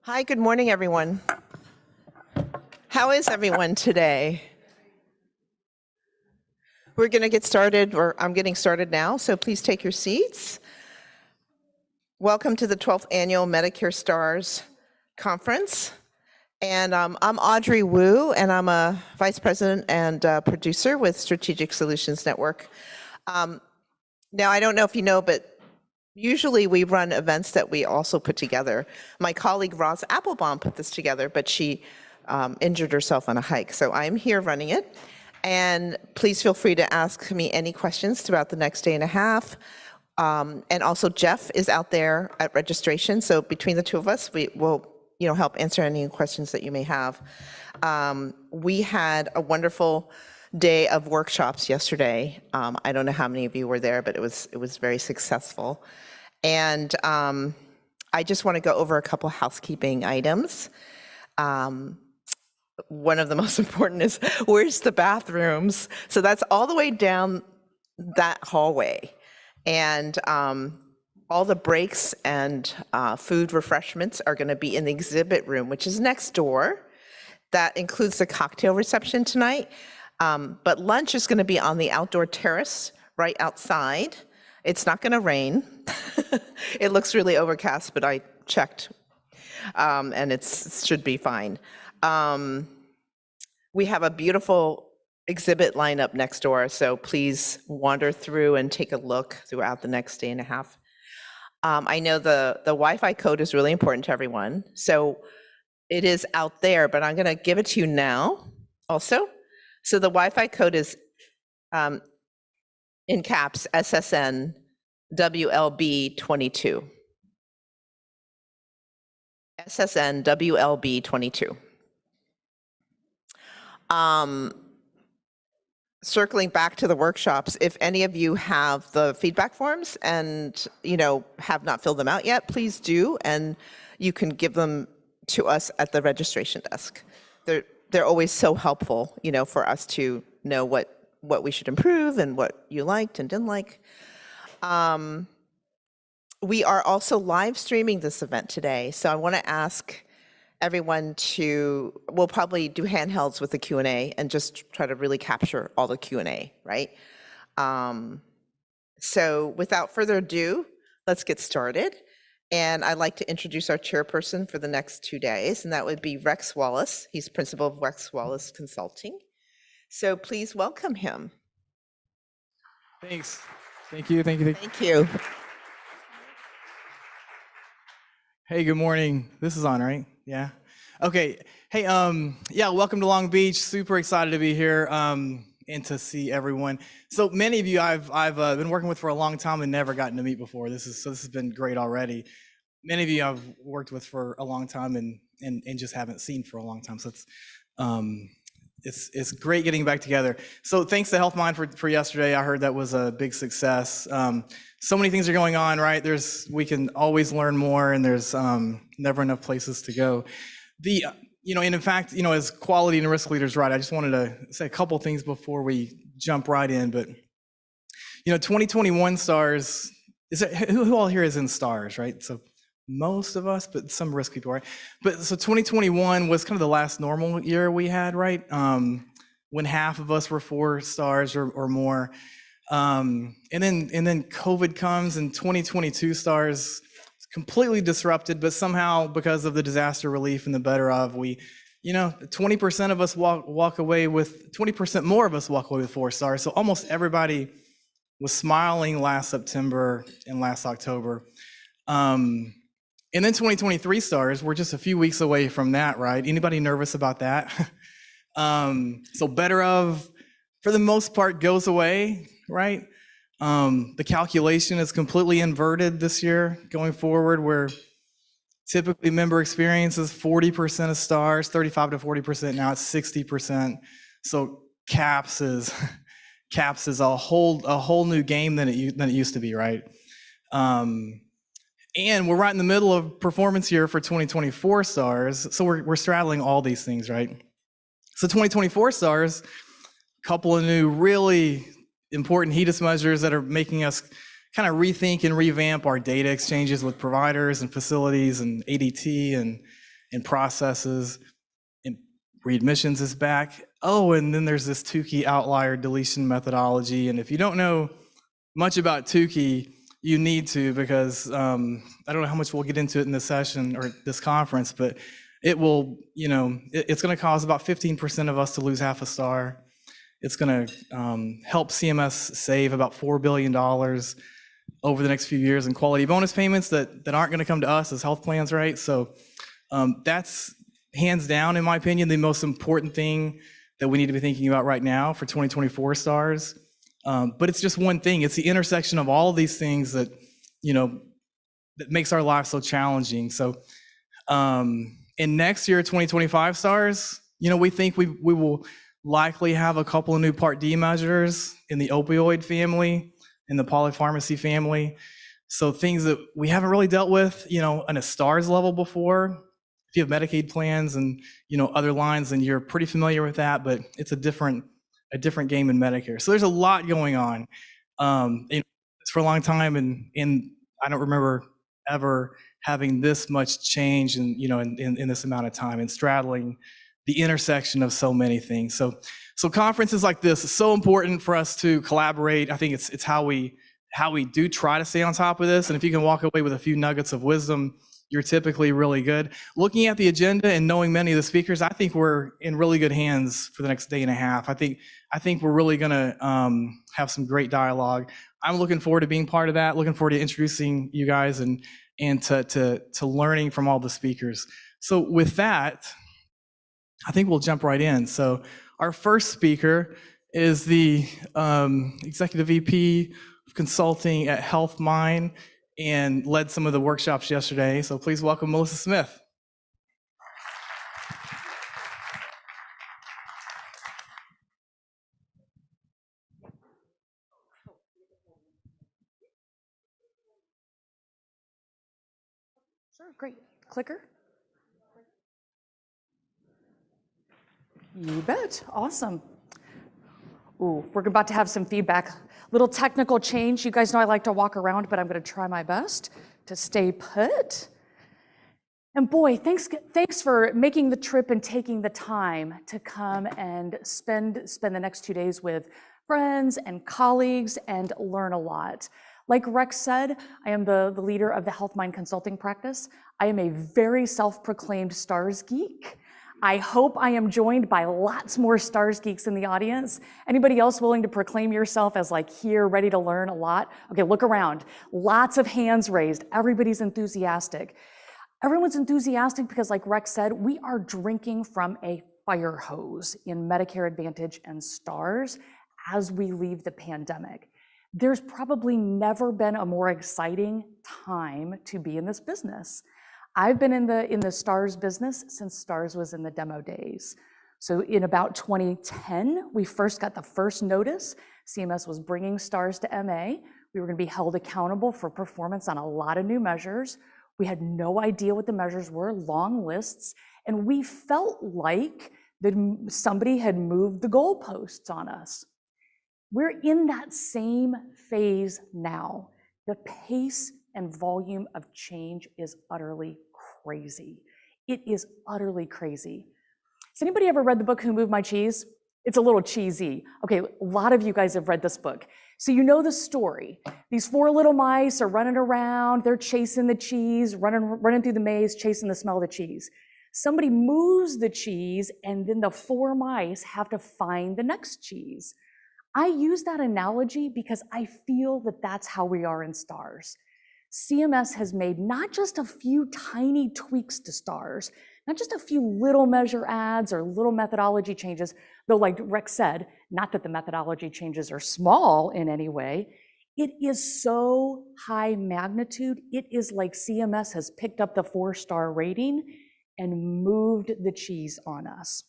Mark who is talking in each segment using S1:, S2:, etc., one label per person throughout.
S1: Hi, good morning, everyone. How is everyone today? We're going to get started, or I'm getting started now, so please take your seats. Welcome to the 12th Annual Medicare Stars Conference. And I'm Audrey Wu, and I'm a Vice President and producer with Strategic Solutions Network. Now, I don't know if you know, but usually we run events that we also put together. My colleague Roz Applebaum put this together, but she injured herself on a hike. So I'm here running it. And please feel free to ask me any questions throughout the next day and a half. And also Jeff is out there at registration. So between the two of us, we will help answer any questions that you may have. We had a wonderful day of workshops yesterday. I don't know how many of you were there, but it was very successful. And I just want to go over a couple housekeeping items. One of the most important is, where's the bathrooms? So that's all the way down that hallway. And all the breaks and food refreshments are going to be in the exhibit room, which is next door. That includes the cocktail reception tonight. But lunch is going to be on the outdoor terrace right outside. It's not going to rain. It looks really overcast, but I checked, and it should be fine. We have a beautiful exhibit lineup next door, so please wander through and take a look throughout the next day and a half. I know the Wi-Fi code is really important to everyone, so it is out there, but I'm going to give it to you now also. So the Wi-Fi code is in caps SSN WLB 22. SSN WLB 22. Circling back to the workshops, if any of you have the feedback forms and have not filled them out yet, please do, and you can give them to us at the registration desk. They're always so helpful, for us to know what we should improve and what you liked and didn't like. We are also live streaming this event today, so I want to ask everyone we'll probably do handhelds with the Q&A and just try to really capture all the Q&A, right? So without further ado, let's get started. And I'd like to introduce our chairperson for the next 2 days, and that would be Rex Wallace. He's principal of Rex Wallace Consulting. So please welcome him.
S2: Thanks. Thank you. Thank you.
S1: Thank you.
S2: Hey, good morning. This is on, right? Yeah. Okay. Hey, yeah, welcome to Long Beach. Super excited to be here and to see everyone. So many of you I've been working with for a long time and never gotten to meet before. This has been great already. Many of you I've worked with for a long time and just haven't seen for a long time. So it's great getting back together. So thanks to HealthMind for yesterday. I heard that was a big success. So many things are going on, right? We can always learn more, and there's never enough places to go. And in fact, as quality and risk leaders, right? I just wanted to say a couple things before we jump right in. But 2021 stars. Who all here is in stars, right? So most of us, but some risk people, right? But so 2021 was kind of the last normal year we had, right? When half of us were 4 stars or more. And then COVID comes, and 2022 stars completely disrupted, but somehow because of the disaster relief and the better of, 20% of us walk away with 20% more of us walk away with 4 stars. So almost everybody was smiling last September and last October. And then 2023 stars, we're just a few weeks away from that, right? Anybody nervous about that? So better of, for the most part, goes away, right? The calculation is completely inverted this year going forward, where typically member experience is 40% of stars, 35 to 40%, now it's 60%. So CAPS is a whole new game than it used to be, right? And we're right in the middle of performance year for 2024 stars, so we're straddling all these things, right? So 2024 stars, a couple of new really important HEDIS measures that are making us kind of rethink and revamp our data exchanges with providers and facilities and ADT and and processes, and readmissions is back. Oh, and then there's this Tukey outlier deletion methodology. And if you don't know much about Tukey, you need to, because I don't know how much we'll get into it in this session or this conference, but it will, it's going to cause about 15% of us to lose half a star. It's going to help CMS save about $4 billion over the next few years in quality bonus payments that aren't going to come to us as health plans, right? So that's hands down, in my opinion, the most important thing that we need to be thinking about right now for 2024 stars. But it's just one thing. It's the intersection of all of these things that, that makes our lives so challenging. So in next year, 2025 stars, we think we will likely have a couple of new Part D measures in the opioid family, in the polypharmacy family. So things that we haven't really dealt with, on a stars level before. If you have Medicaid plans and, other lines, then you're pretty familiar with that, but it's a different game in Medicare. So there's a lot going on. For a long time, and I don't remember ever having this much change in this amount of time, and straddling the intersection of so many things. So conferences like this is so important for us to collaborate. I think it's how we do try to stay on top of this. And if you can walk away with a few nuggets of wisdom, you're typically really good. Looking at the agenda and knowing many of the speakers, I think we're in really good hands for the next day and a half. I think we're really gonna have some great dialogue. I'm looking forward to being part of that, looking forward to introducing you guys and to learning from all the speakers. So with that, I think we'll jump right in. So our first speaker is the Executive VP of Consulting at HealthMine and led some of the workshops yesterday. So please welcome Melissa Smith.
S3: Sure, great. Clicker. You bet, awesome. Ooh, we're about to have some feedback. Little technical change. You guys know I like to walk around, but I'm gonna try my best to stay put. And boy, thanks for making the trip and taking the time to come and spend the next 2 days with friends and colleagues and learn a lot. Like Rex said, I am the leader of the HealthMine consulting practice. I am a very self-proclaimed stars geek. I hope I am joined by lots more stars geeks in the audience. Anybody else willing to proclaim yourself as like here, ready to learn a lot? Okay, look around. Lots of hands raised. Everybody's enthusiastic. Everyone's enthusiastic because, like Rex said, we are drinking from a fire hose in Medicare Advantage and stars as we leave the pandemic. There's probably never been a more exciting time to be in this business. I've been in the stars business since stars was in the demo days. So in about 2010, we first got the first notice. CMS was bringing stars to MA. We were going to be held accountable for performance on a lot of new measures. We had no idea what the measures were, long lists, and we felt like that somebody had moved the goalposts on us. We're in that same phase now. The pace and volume of change is utterly crazy. It is utterly crazy. Has anybody ever read the book Who Moved My Cheese? It's a little cheesy. Okay, a lot of you guys have read this book. So you know the story. These 4 little mice are running around, they're chasing the cheese, running through the maze, chasing the smell of the cheese. Somebody moves the cheese, and then the 4 mice have to find the next cheese. I use that analogy because I feel that that's how we are in stars. CMS has made not just a few tiny tweaks to stars, not just a few little measure adds or little methodology changes, though like Rex said, not that the methodology changes are small in any way. It is so high magnitude, it is like CMS has picked up the 4-star rating and moved the cheese on us.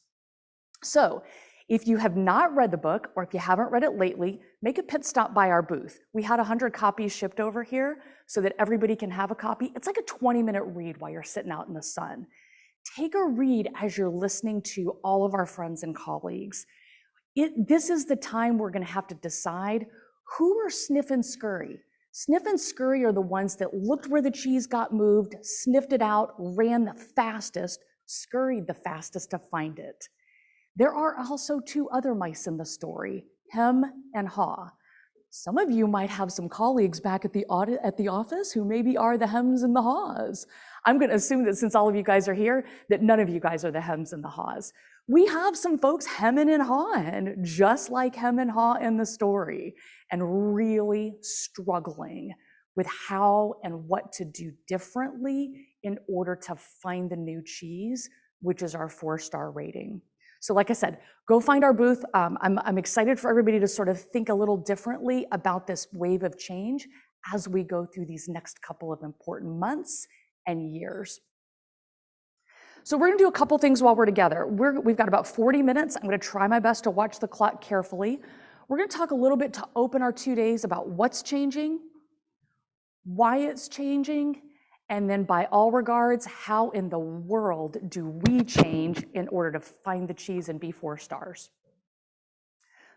S3: So if you have not read the book, or if you haven't read it lately, make a pit stop by our booth. We had 100 copies shipped over here so that everybody can have a copy. It's like a 20-minute read while you're sitting out in the sun. Take a read as you're listening to all of our friends and colleagues. This is the time we're gonna have to decide who are sniff and scurry. Sniff and scurry are the ones that looked where the cheese got moved, sniffed it out, ran the fastest, scurried the fastest to find it. There are also two other mice in the story, hem and haw. Some of you might have some colleagues back at the office who maybe are the hems and the haws. I'm going to assume that since all of you guys are here, that none of you guys are the hems and the haws. We have some folks hemming and hawing, just like hem and haw in the story, and really struggling with how and what to do differently in order to find the new cheese, which is our 4-star rating. So like I said, go find our booth. I'm excited for everybody to sort of think a little differently about this wave of change as we go through these next couple of important months and years. So we're gonna do a couple things while we're together. We've got about 40 minutes. I'm gonna try my best to watch the clock carefully. We're gonna talk a little bit to open our 2 days about what's changing, why it's changing, and then by all regards, how in the world do we change in order to find the cheese and be 4 stars?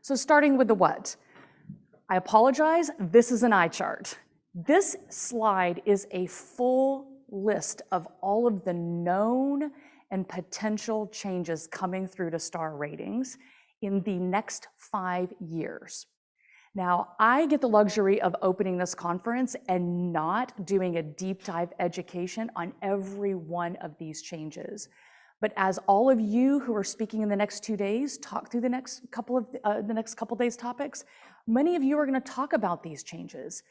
S3: So starting with the what. I apologize, this is an eye chart. This slide is a full list of all of the known and potential changes coming through to star ratings in the next 5 years. Now, I get the luxury of opening this conference and not doing a deep dive education on every one of these changes. But as all of you who are speaking in the next 2 days talk through the next couple days topics, many of you are going to talk about these changes.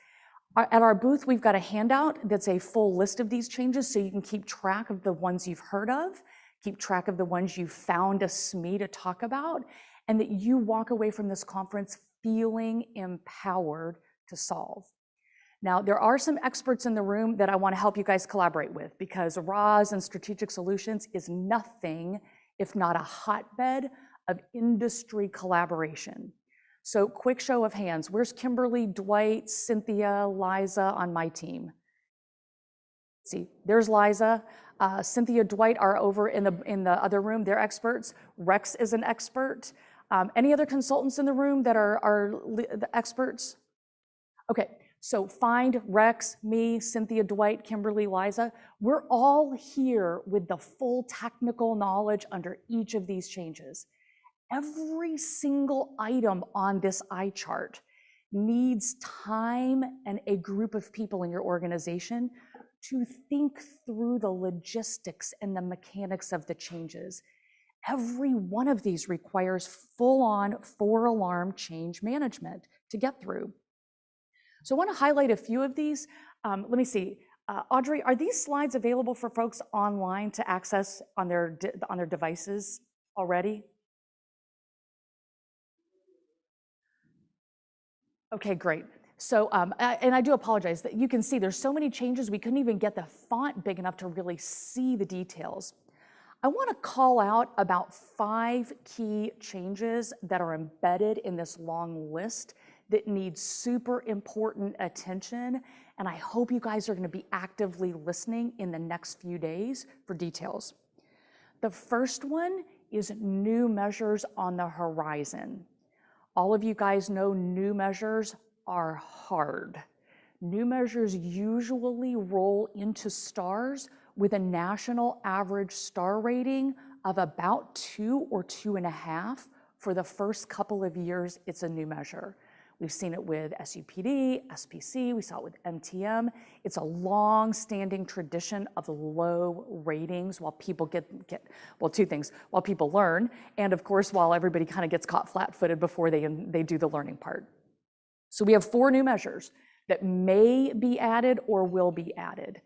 S3: At our booth, we've got a handout that's a full list of these changes so you can keep track of the ones you've heard of, keep track of the ones you found a SME to talk about, and that you walk away from this conference feeling empowered to solve. Now, there are some experts in the room that I want to help you guys collaborate with, because RAS and Strategic Solutions is nothing if not a hotbed of industry collaboration. So quick show of hands, where's Kimberly, Dwight, Cynthia, Liza on my team? See, there's Liza. Cynthia, Dwight are over in the other room, they're experts. Rex is an expert. Any other consultants in the room that are the experts? Okay, so find Rex, me, Cynthia, Dwight, Kimberly, Liza. We're all here with the full technical knowledge under each of these changes. Every single item on this eye chart needs time and a group of people in your organization to think through the logistics and the mechanics of the changes. Every one of these requires full-on 4-alarm change management to get through. So I want to highlight a few of these. Let me see. Audrey, are these slides available for folks online to access on their devices already? Okay, great. So, and I do apologize that you can see there's so many changes, we couldn't even get the font big enough to really see the details. I want to call out about 5 key changes that are embedded in this long list that need super important attention, and I hope you guys are going to be actively listening in the next few days for details. The first one is new measures on the horizon. All of you guys know new measures are hard. New measures usually roll into stars with a national average star rating of about 2 or 2.5 for the first couple of years it's a new measure. We've seen it with SUPD, SPC, we saw it with MTM. It's a long-standing tradition of low ratings while people well, 2 things, while people learn, and of course, while everybody kind of gets caught flat-footed before they do the learning part. So we have 4 new measures that may be added or will be added.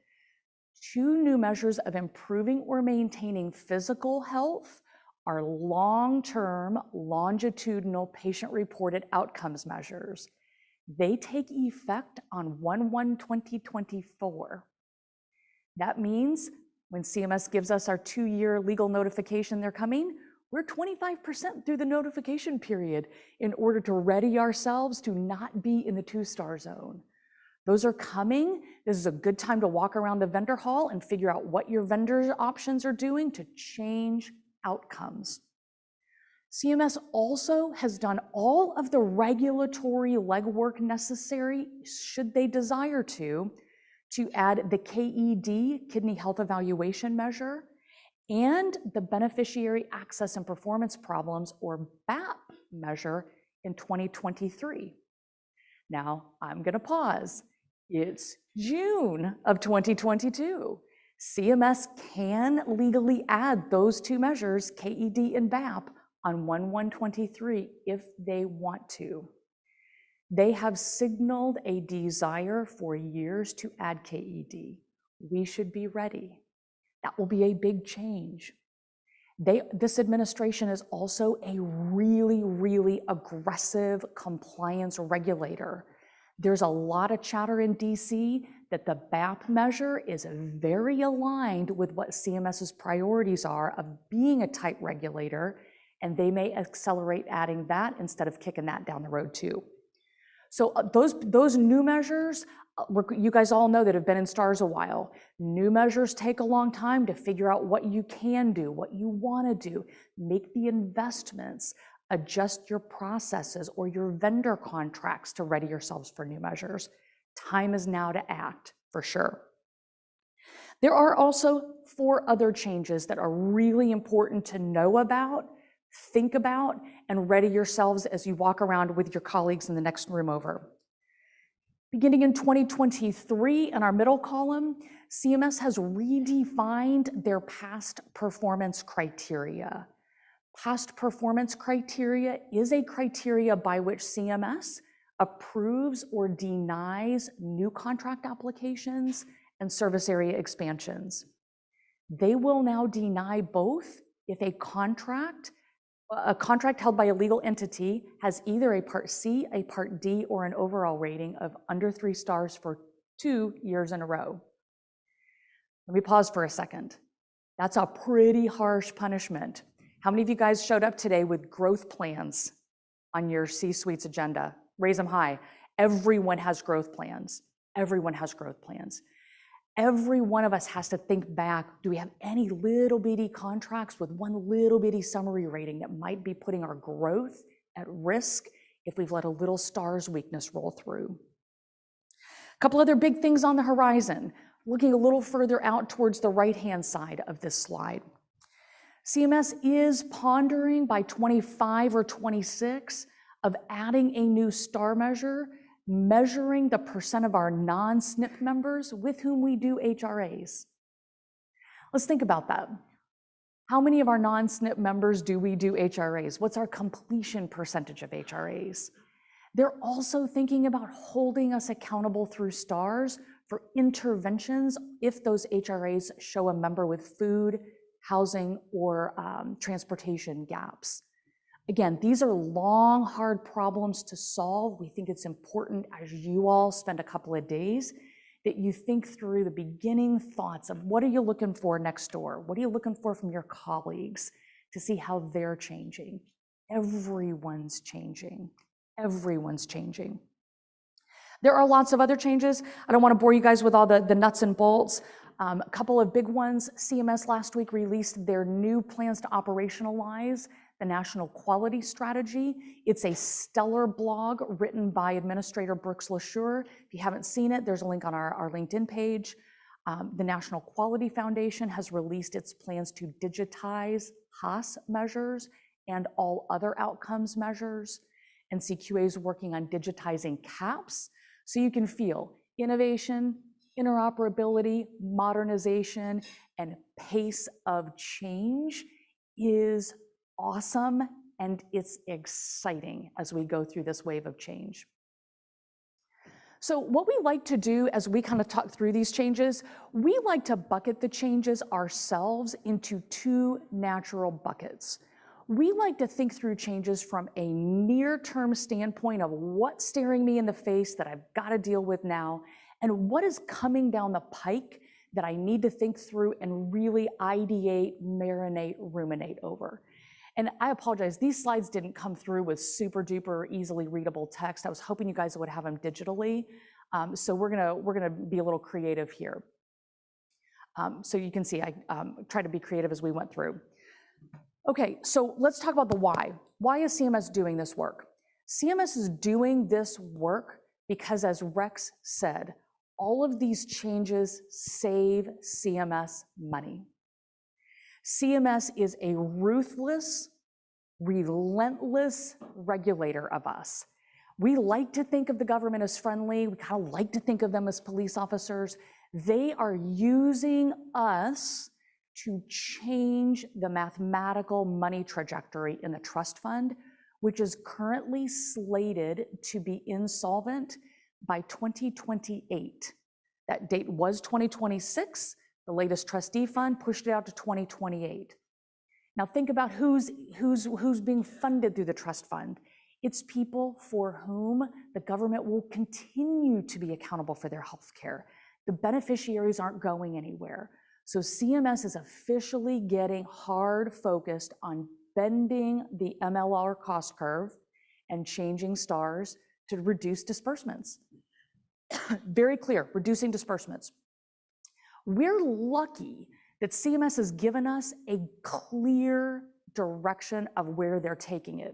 S3: 2 new measures of improving or maintaining physical health are long-term, longitudinal patient-reported outcomes measures. They take effect on 1/1/2024. That means when CMS gives us our 2-year legal notification they're coming, we're 25% through the notification period in order to ready ourselves to not be in the 2-star zone. Those are coming. This is a good time to walk around the vendor hall and figure out what your vendor options are doing to change outcomes. CMS also has done all of the regulatory legwork necessary, should they desire to add the KED, Kidney Health Evaluation Measure, and the Beneficiary Access and Performance Problems, or BAP measure, in 2023. Now, I'm going to pause. It's June of 2022. CMS can legally add those two measures, KED and BAP, on 1/1/23 if they want to. They have signaled a desire for years to add KED. We should be ready. That will be a big change. This administration is also a really, really aggressive compliance regulator. There's a lot of chatter in DC that the BAP measure is very aligned with what CMS's priorities are of being a tight regulator, and they may accelerate adding that instead of kicking that down the road too. So those new measures, you guys all know that have been in STARS a while. New measures take a long time to figure out what you can do, what you want to do, make the investments, adjust your processes or your vendor contracts to ready yourselves for new measures. Time is now to act, for sure. There are also 4 other changes that are really important to know about, think about, and ready yourselves as you walk around with your colleagues in the next room over. Beginning in 2023, in our middle column, CMS has redefined their past performance criteria. Past performance criteria is a criteria by which CMS approves or denies new contract applications and service area expansions. They will now deny both if a contract held by a legal entity has either a Part C, a Part D, or an overall rating of under 3 stars for 2 years in a row. Let me pause for a second. That's a pretty harsh punishment. How many of you guys showed up today with growth plans on your C-suite's agenda? Raise them high. Everyone has growth plans. Everyone has growth plans. Every one of us has to think back, do we have any little bitty contracts with one little bitty summary rating that might be putting our growth at risk if we've let a little STARS weakness roll through? A couple other big things on the horizon, looking a little further out towards the right-hand side of this slide. CMS is pondering by 25 or 26 of adding a new STAR measure, measuring the percent of our non-SNP members with whom we do HRAs. Let's think about that. How many of our non-SNP members do we do HRAs? What's our completion percentage of HRAs? They're also thinking about holding us accountable through STARS for interventions if those HRAs show a member with food, housing, or transportation gaps. Again, these are long, hard problems to solve. We think it's important as you all spend a couple of days that you think through the beginning thoughts of what are you looking for next door? What are you looking for from your colleagues to see how they're changing? Everyone's changing. Everyone's changing. There are lots of other changes. I don't want to bore you guys with all the nuts and bolts. A couple of big ones. CMS last week released their new plans to operationalize the National Quality Strategy. It's a stellar blog written by Administrator Brooks LaSure. If you haven't seen it, there's a link on our LinkedIn page. The National Quality Foundation has released its plans to digitize HAAS measures and all other outcomes measures. NCQA is working on digitizing CAPS, so you can feel innovation, interoperability, modernization, and pace of change is awesome, and it's exciting as we go through this wave of change. So what we like to do as we kind of talk through these changes, we like to bucket the changes ourselves into 2 natural buckets. We like to think through changes from a near-term standpoint of what's staring me in the face that I've got to deal with now, and what is coming down the pike that I need to think through and really ideate, marinate, ruminate over. And I apologize, these slides didn't come through with super duper easily readable text. I was hoping you guys would have them digitally. So we're gonna be a little creative here. So you can see I tried to be creative as we went through. Okay, so let's talk about the why. Why is CMS doing this work? CMS is doing this work because, as Rex said, all of these changes save CMS money. CMS is a ruthless, relentless regulator of us. We like to think of the government as friendly. We kind of like to think of them as police officers. They are using us to change the mathematical money trajectory in the trust fund, which is currently slated to be insolvent by 2028. That date was 2026. The latest trustee fund pushed it out to 2028. Now think about who's being funded through the trust fund. It's people for whom the government will continue to be accountable for their health care. The beneficiaries aren't going anywhere. So CMS is officially getting hard focused on bending the MLR cost curve and changing stars to reduce disbursements. Very clear, reducing disbursements. We're lucky that CMS has given us a clear direction of where they're taking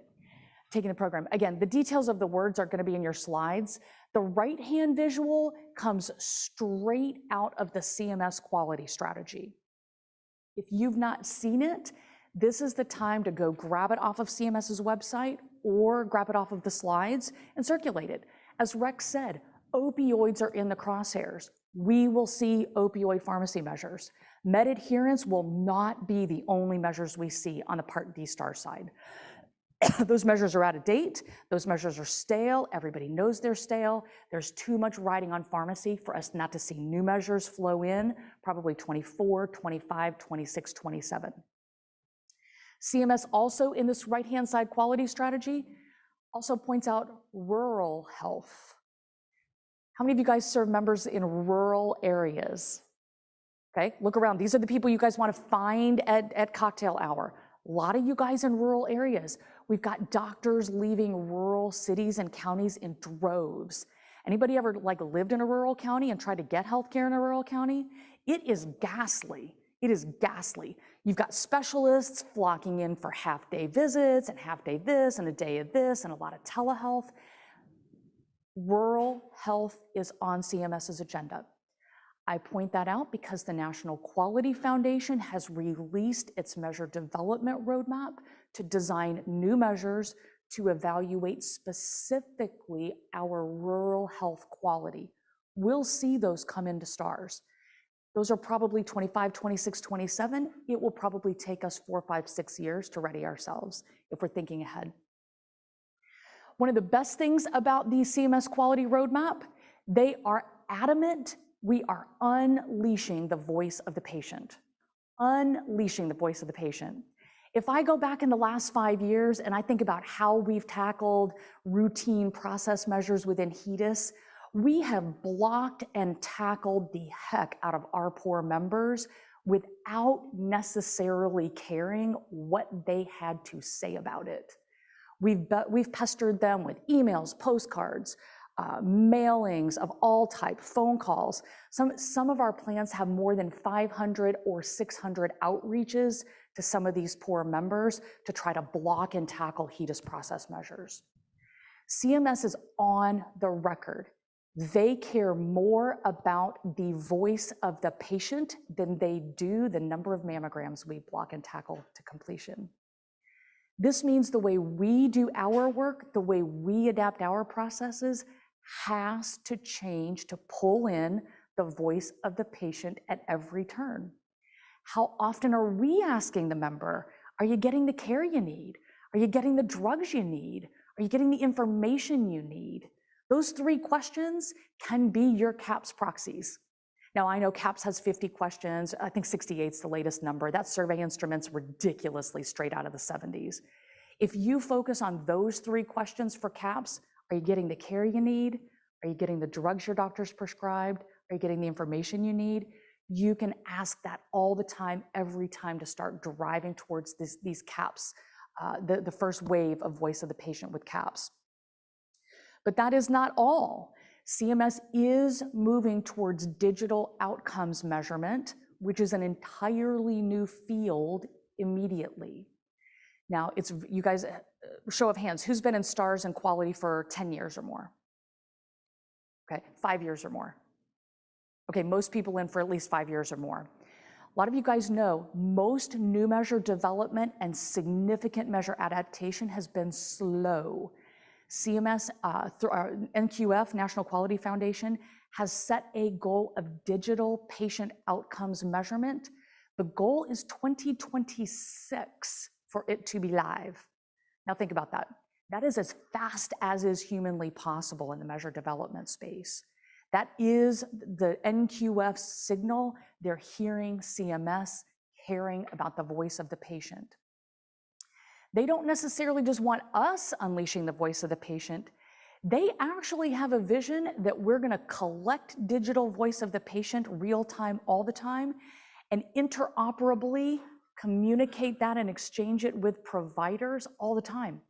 S3: the program. Again, the details of the words are going to be in your slides. The right-hand visual comes straight out of the CMS quality strategy. If you've not seen it, this is the time to go grab it off of CMS's website or grab it off of the slides and circulate it. As Rex said, opioids are in the crosshairs. We will see opioid pharmacy measures. Med adherence will not be the only measures we see on the Part D star side. Those measures are out of date. Those measures are stale. Everybody knows they're stale. There's too much riding on pharmacy for us not to see new measures flow in, probably 24, 25, 26, 27. CMS also in this right-hand side quality strategy also points out rural health. How many of you guys serve members in rural areas? Okay, look around. These are the people you guys want to find at cocktail hour. A lot of you guys in rural areas. We've got doctors leaving rural cities and counties in droves. Anybody ever lived in a rural county and tried to get healthcare in a rural county? It is ghastly. It is ghastly. You've got specialists flocking in for half-day visits and half-day this and a day of this and a lot of telehealth. Rural health is on CMS's agenda. I point that out because the National Quality Foundation has released its measure development roadmap to design new measures to evaluate specifically our rural health quality. We'll see those come into stars. Those are probably 25, 26, 27. It will probably take us 4, 5, 6 years to ready ourselves if we're thinking ahead. One of the best things about the CMS quality roadmap, they are adamant we are unleashing the voice of the patient. Unleashing the voice of the patient. If I go back in the last 5 years and I think about how we've tackled routine process measures within HEDIS, we have blocked and tackled the heck out of our poor members without necessarily caring what they had to say about it. We've pestered them with emails, postcards, mailings of all type, phone calls. Some of our plans have more than 500 or 600 outreaches to some of these poor members to try to block and tackle HEDIS process measures. CMS is on the record. They care more about the voice of the patient than they do the number of mammograms we block and tackle to completion. This means the way we do our work, the way we adapt our processes has to change to pull in the voice of the patient at every turn. How often are we asking the member, are you getting the care you need? Are you getting the drugs you need? Are you getting the information you need? Those 3 questions can be your CAHPS proxies. Now, I know CAHPS has 50 questions. I think 68 is the latest number. That survey instrument's ridiculously straight out of the 70s. If you focus on those 3 questions for CAHPS, are you getting the care you need? Are you getting the drugs your doctor's prescribed? Are you getting the information you need? You can ask that all the time, every time to start driving towards these CAHPS, the first wave of voice of the patient with CAHPS. But that is not all. CMS is moving towards digital outcomes measurement, which is an entirely new field immediately. Now, you guys, show of hands, who's been in STARS and quality for 10 years or more? Okay, 5 years or more. Okay, most people in for at least 5 years or more. A lot of you guys know most new measure development and significant measure adaptation has been slow. CMS, through our NQF, National Quality Foundation, has set a goal of digital patient outcomes measurement. The goal is 2026 for it to be live. Now think about that. That is as fast as is humanly possible in the measure development space. That is the NQF signal. They're hearing CMS caring about the voice of the patient. They don't necessarily just want us unleashing the voice of the patient. They actually have a vision that we're going to collect digital voice of the patient real time, all the time, and interoperably communicate that and exchange it with providers all the time,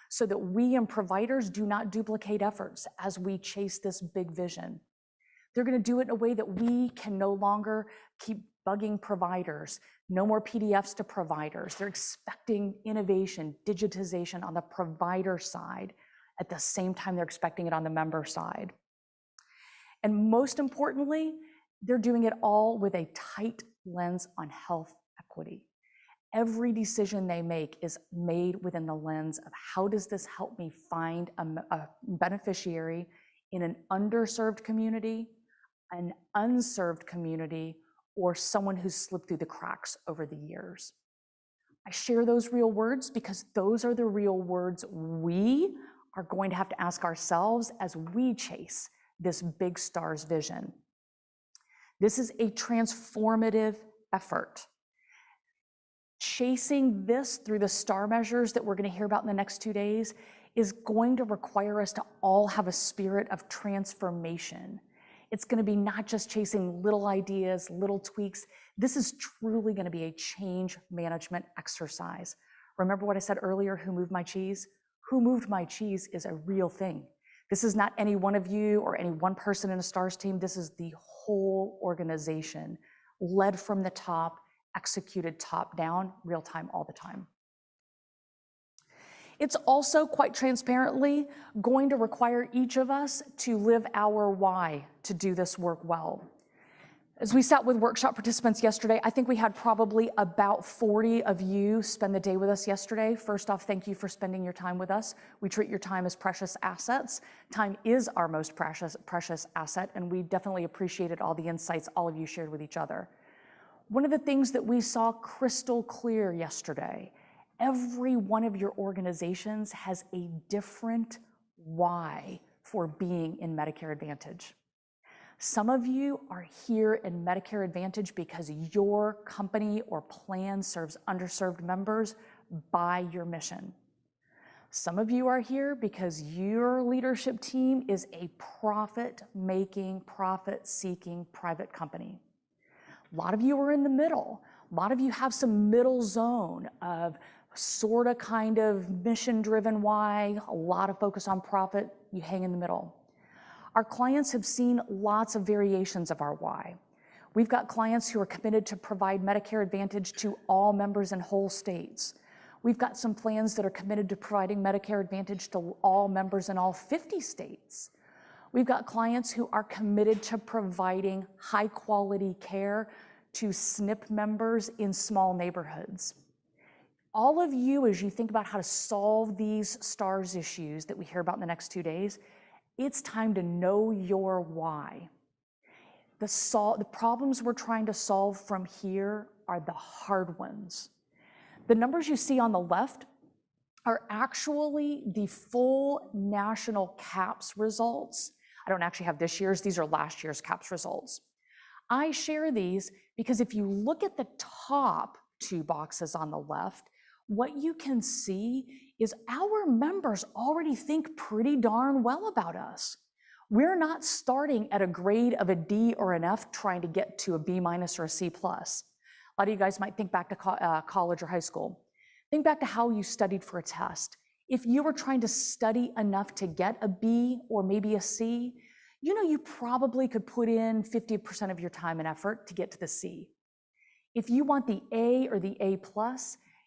S3: so that we and providers do not duplicate efforts as we chase this big vision. They're going to do it in a way that we can no longer keep bugging providers. No more PDFs to providers. They're expecting innovation, digitization on the provider side. At the same time, they're expecting it on the member side. And most importantly, they're doing it all with a tight lens on health equity. Every decision they make is made within the lens of how does this help me find a beneficiary in an underserved community, an unserved community, or someone who's slipped through the cracks over the years. I share those real words because those are the real words we are going to have to ask ourselves as we chase this big STARS vision. This is a transformative effort. Chasing this through the STAR measures that we're going to hear about in the next 2 days is going to require us to all have a spirit of transformation. It's going to be not just chasing little ideas, little tweaks. This is truly going to be a change management exercise. Remember what I said earlier, who moved my cheese? Who moved my cheese is a real thing. This is not any one of you or any one person in a STARS team. This is the whole organization, led from the top, executed top down, real time, all the time. It's also quite transparently going to require each of us to live our why to do this work well. As we sat with workshop participants yesterday, I think we had probably about 40 of you spend the day with us yesterday. First off, thank you for spending your time with us. We treat your time as precious assets. Time is our most precious asset, and we definitely appreciated all the insights all of you shared with each other. One of the things that we saw crystal clear yesterday, every one of your organizations has a different why for being in Medicare Advantage. Some of you are here in Medicare Advantage because your company or plan serves underserved members by your mission. Some of you are here because your leadership team is a profit-making, profit-seeking private company. A lot of you are in the middle. A lot of you have some middle zone of sort of kind of mission-driven why, a lot of focus on profit, you hang in the middle. Our clients have seen lots of variations of our why. We've got clients who are committed to provide Medicare Advantage to all members in whole states. We've got some plans that are committed to providing Medicare Advantage to all members in all 50 states. We've got clients who are committed to providing high quality care to SNP members in small neighborhoods. All of you, as you think about how to solve these STARS issues that we hear about in the next 2 days, it's time to know your why. The problems we're trying to solve from here are the hard ones. The numbers you see on the left are actually the full national CAHPS results. I don't actually have this year's, these are last year's CAHPS results. I share these because if you look at the top 2 boxes on the left, what you can see is our members already think pretty darn well about us. We're not starting at a grade of a D or an F trying to get to a B- or a C+. A lot of you guys might think back to college or high school. Think back to how you studied for a test. If you were trying to study enough to get a B or maybe a C, you know you probably could put in 50% of your time and effort to get to the C. If you want the A or the A+,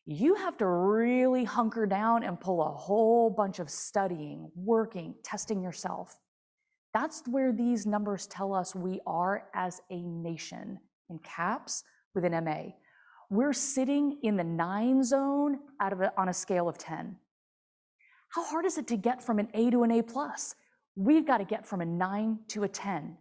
S3: you have to really hunker down and pull a whole bunch of studying, working, testing yourself. That's where these numbers tell us we are as a nation in CAHPS with an MA. We're sitting in the 9 zone on a scale of 10. How hard is it to get from an A to an A+? We've got to get from a 9 to a 10.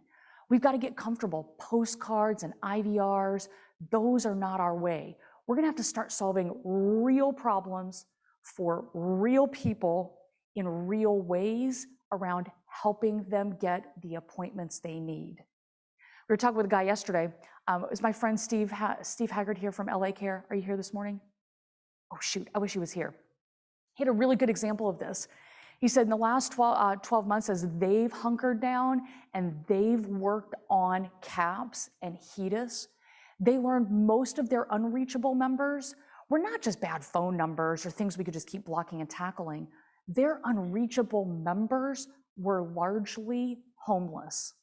S3: We've got to get comfortable. Postcards and IVRs, those are not our way. We're going to have to start solving real problems for real people in real ways around helping them get the appointments they need. We were talking with a guy yesterday. It was my friend Steve Haggard here from LA Care. Are you here this morning? Oh shoot, I wish he was here. He had a really good example of this. He said in the last 12 months, as they've hunkered down and they've worked on CAPS and HEDIS, they learned most of their unreachable members were not just bad phone numbers or things we could just keep blocking and tackling. Their unreachable members were largely homeless.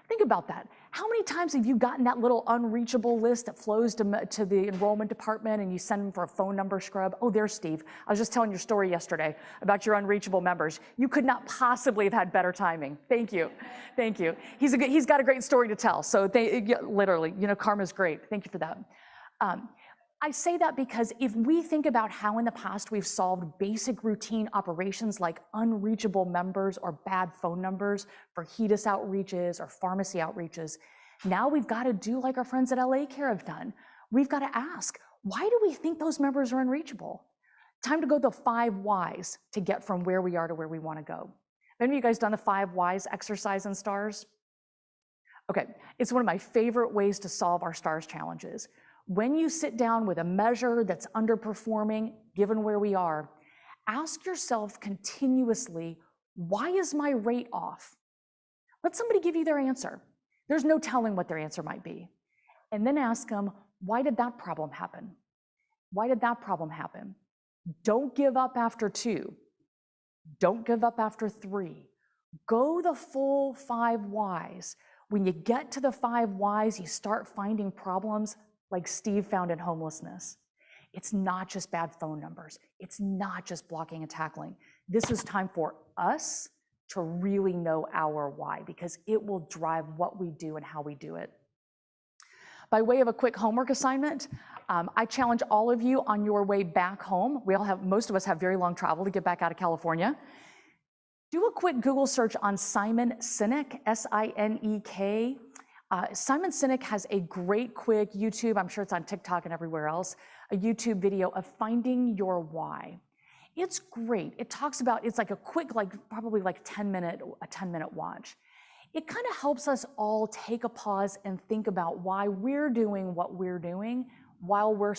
S3: Think about that. How many times have you gotten that little unreachable list that flows to the enrollment department and you send them for a phone number scrub? Oh, there's Steve. I was just telling your story yesterday about your unreachable members. You could not possibly have had better timing. Thank you. Thank you. He's got a great story to tell. So literally, karma's great. Thank you for that. I say that because if we think about how in the past we've solved basic routine operations like unreachable members or bad phone numbers for HEDIS outreaches or pharmacy outreaches, now we've got to do like our friends at LA Care have done. We've got to ask, why do we think those members are unreachable? Time to go the 5 whys to get from where we are to where we want to go. Have any of you guys done the 5 whys exercise in STARS? Okay, it's one of my favorite ways to solve our STARS challenges. When you sit down with a measure that's underperforming, given where we are, ask yourself continuously, why is my rate off? Let somebody give you their answer. There's no telling what their answer might be. And then ask them, why did that problem happen? Why did that problem happen? Don't give up after 2. Don't give up after 3. Go the full 5 whys. When you get to the 5 whys, you start finding problems like Steve found in homelessness. It's not just bad phone numbers. It's not just blocking and tackling. This is time for us to really know our why, because it will drive what we do and how we do it. By way of a quick homework assignment, I challenge all of you on your way back home. Most of us have very long travel to get back out of California. Do a quick Google search on Simon Sinek, S-I-N-E-K. Simon Sinek has a great quick YouTube, I'm sure it's on TikTok and everywhere else, a YouTube video of finding your why. It's great. It talks about, it's like a quick, probably a 10-minute watch. It kind of helps us all take a pause and think about why we're doing what we're doing while we're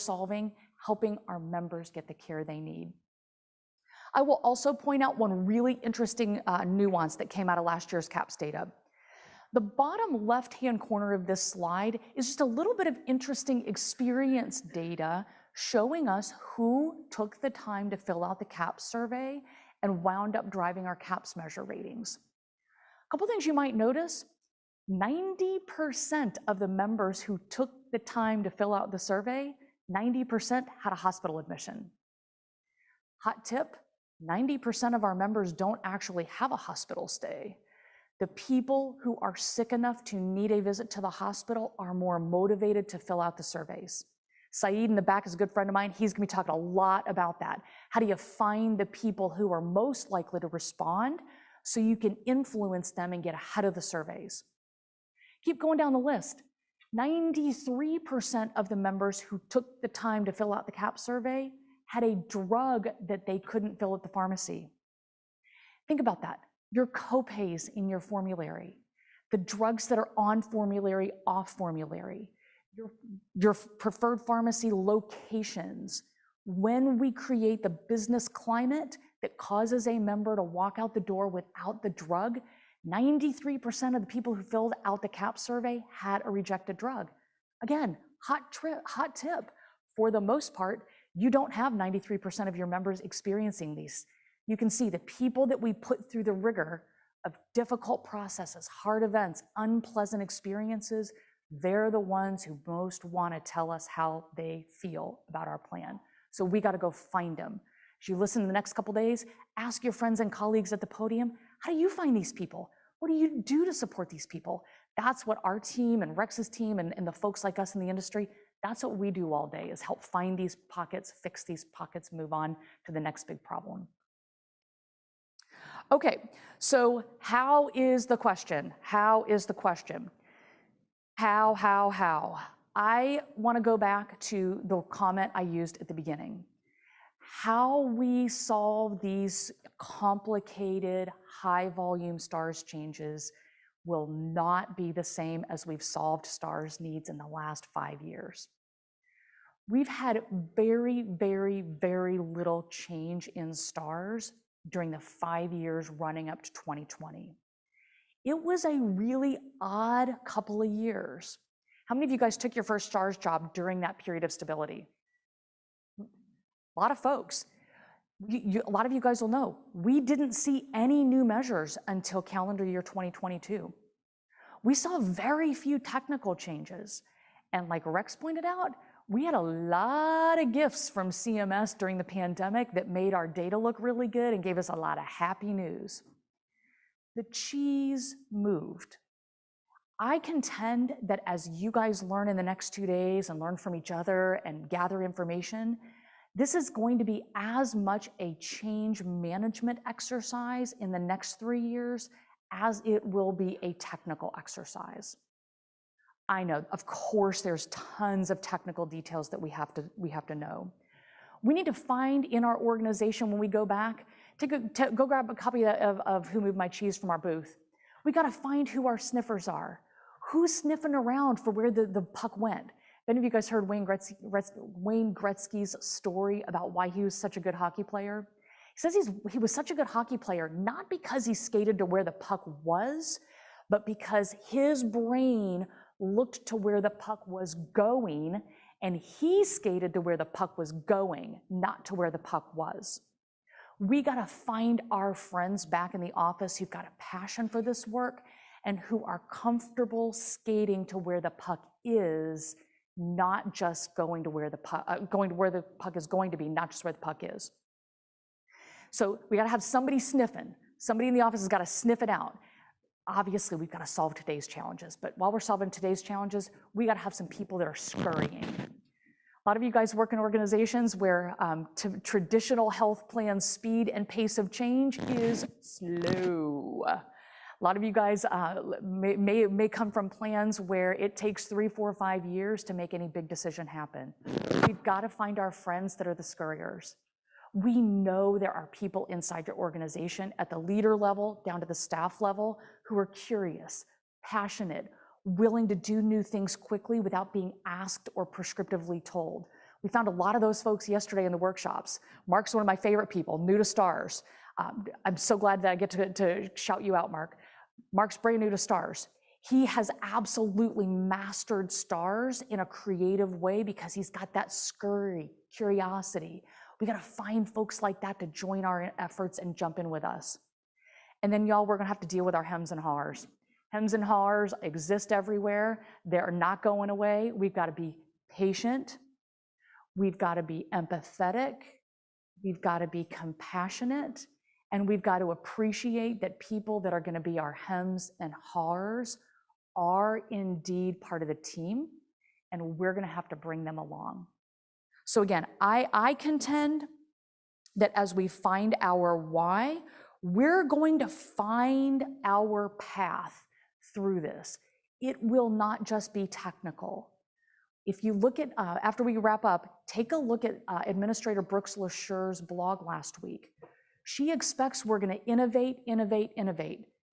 S3: helping our members get the care they need. I will also point out one really interesting nuance that came out of last year's CAPS data. The bottom left-hand corner of this slide is just a little bit of interesting experience data showing us who took the time to fill out the CAPS survey and wound up driving our CAPS measure ratings. A couple things you might notice: 90% of the members who took the time to fill out the survey, 90% had a hospital admission. Hot tip, 90% of our members don't actually have a hospital stay. The people who are sick enough to need a visit to the hospital are more motivated to fill out the surveys. Saeed in the back is a good friend of mine. He's gonna be talking a lot about that. How do you find the people who are most likely to respond so you can influence them and get ahead of the surveys? Keep going down the list. 93% of the members who took the time to fill out the CAP survey had a drug that they couldn't fill at the pharmacy. Think about that. Your copays in your formulary, the drugs that are on formulary, off formulary, your preferred pharmacy locations. When we create the business climate that causes a member to walk out the door without the drug, 93% of the people who filled out the CAP survey had a rejected drug. Again, hot tip. For the most part, you don't have 93% of your members experiencing these. You can see the people that we put through the rigor of difficult processes, hard events, unpleasant experiences, they're the ones who most want to tell us how they feel about our plan. So we got to go find them. As you listen in the next couple days, ask your friends and colleagues at the podium, how do you find these people? What do you do to support these people? That's what our team and Rex's team and the folks like us in the industry, that's what we do all day, is help find these pockets, fix these pockets, move on to the next big problem. Okay, so how is the question? How is the question? How? I want to go back to the comment I used at the beginning. How we solve these complicated, high-volume STARS changes will not be the same as we've solved STARS needs in the last 5 years. We've had very, very, very little change in STARS during the 5 years running up to 2020. It was a really odd couple of years. How many of you guys took your first STARS job during that period of stability? A lot of folks. A lot of you guys will know, we didn't see any new measures until calendar year 2022. We saw very few technical changes. And like Rex pointed out, we had a lot of gifts from CMS during the pandemic that made our data look really good and gave us a lot of happy news. The cheese moved. I contend that as you guys learn in the next 2 days and learn from each other and gather information, this is going to be as much a change management exercise in the next 3 years as it will be a technical exercise. I know, of course, there's tons of technical details that we have to know. We need to find in our organization when we go back, to go grab a copy of Who Moved My Cheese from our booth. We got to find who our sniffers are. Who's sniffing around for where the puck went? If any of you guys heard Wayne Gretzky's story about why he was such a good hockey player? He says he was such a good hockey player, not because he skated to where the puck was, but because his brain looked to where the puck was going, and he skated to where the puck was going, not to where the puck was. We got to find our friends back in the office who've got a passion for this work and who are comfortable skating to where the puck is, not just going to where the puck is going to be, not just where the puck is. So we got to have somebody sniffing. Somebody in the office has got to sniff it out. Obviously, we've got to solve today's challenges, but while we're solving today's challenges, we got to have some people that are scurrying. A lot of you guys work in organizations where traditional health plan speed and pace of change is slow. A lot of you guys may come from plans where it takes 3, 4, 5 years to make any big decision happen. We've got to find our friends that are the scurriers. We know there are people inside your organization at the leader level down to the staff level who are curious, passionate, willing to do new things quickly without being asked or prescriptively told. We found a lot of those folks yesterday in the workshops. Mark's one of my favorite people, new to STARS. I'm so glad that I get to shout you out, Mark. Mark's brand new to STARS. He has absolutely mastered STARS in a creative way because he's got that scurry, curiosity. We got to find folks like that to join our efforts and jump in with us. And then y'all, we're gonna have to deal with our hems and haws. Hems and haws exist everywhere. They're not going away. We've got to be patient. We've got to be empathetic. We've got to be compassionate. And we've got to appreciate that people that are going to be our hems and haws are indeed part of the team, and we're going to have to bring them along. So again, I contend that as we find our why, we're going to find our path through this. It will not just be technical. If you look at, after we wrap up, take a look at Administrator Brooks LaSure's blog last week. She expects we're going to innovate,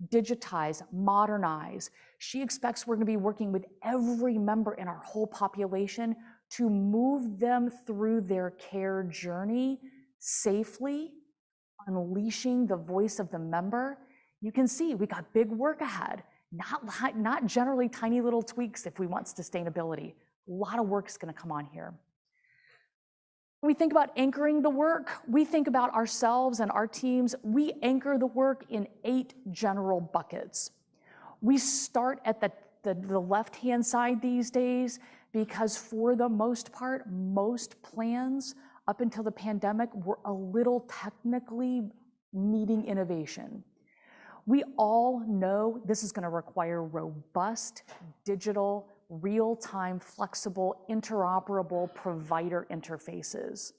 S3: digitize, modernize. She expects we're going to be working with every member in our whole population to move them through their care journey safely, unleashing the voice of the member. You can see we got big work ahead, not generally tiny little tweaks if we want sustainability. A lot of work is going to come on here. When we think about anchoring the work, we think about ourselves and our teams. We anchor the work in 8 general buckets. We start at the left-hand side these days because for the most part, most plans up until the pandemic were a little technically needing innovation. We all know this is going to require robust, digital, real-time, flexible, interoperable provider interfaces.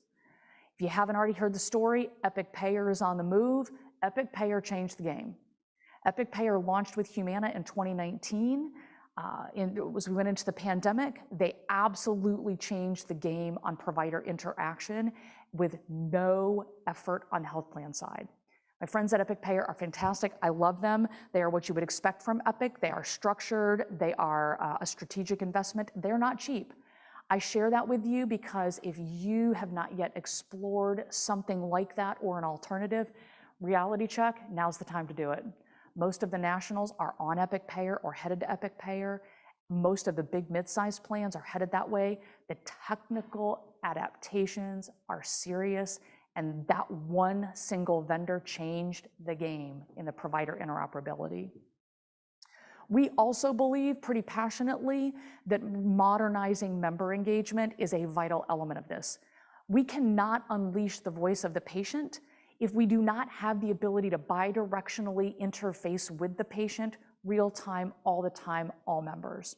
S3: If you haven't already heard the story, Epic Payer is on the move. Epic Payer changed the game. Epic Payer launched with Humana in 2019. As we went into the pandemic, they absolutely changed the game on provider interaction with no effort on the health plan side. My friends at Epic Payer are fantastic. I love them. They are what you would expect from Epic. They are structured. They are a strategic investment. They're not cheap. I share that with you because if you have not yet explored something like that or an alternative, reality check, now's the time to do it. Most of the nationals are on Epic Payer or headed to Epic Payer. Most of the big mid-sized plans are headed that way. The technical adaptations are serious, and that one single vendor changed the game in the provider interoperability. We also believe pretty passionately that modernizing member engagement is a vital element of this. We cannot unleash the voice of the patient if we do not have the ability to bidirectionally interface with the patient real time, all the time, all members.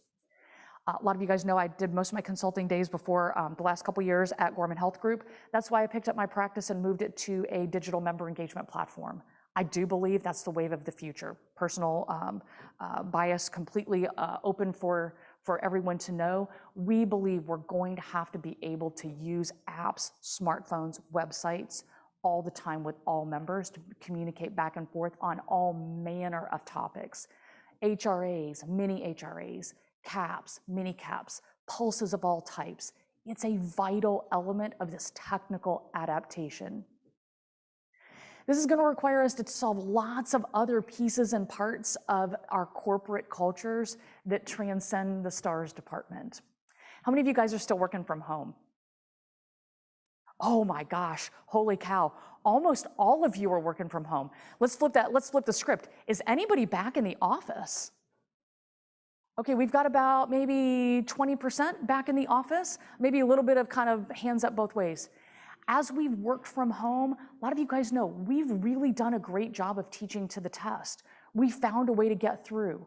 S3: A lot of you guys know I did most of my consulting days before the last couple years at Gorman Health Group. That's why I picked up my practice and moved it to a digital member engagement platform. I do believe that's the wave of the future. Personal bias completely open for everyone to know. We believe we're going to have to be able to use apps, smartphones, websites, all the time with all members to communicate back and forth on all manner of topics. HRAs, mini HRAs, caps, mini caps, pulses of all types. It's a vital element of this technical adaptation. This is going to require us to solve lots of other pieces and parts of our corporate cultures that transcend the STARS department. How many of you guys are still working from home? Oh my gosh, holy cow. Almost all of you are working from home. Let's flip the script. Is anybody back in the office? Okay, we've got about maybe 20% back in the office, maybe a little bit of kind of hands up both ways. As we've worked from home, a lot of you guys know we've really done a great job of teaching to the test. We found a way to get through.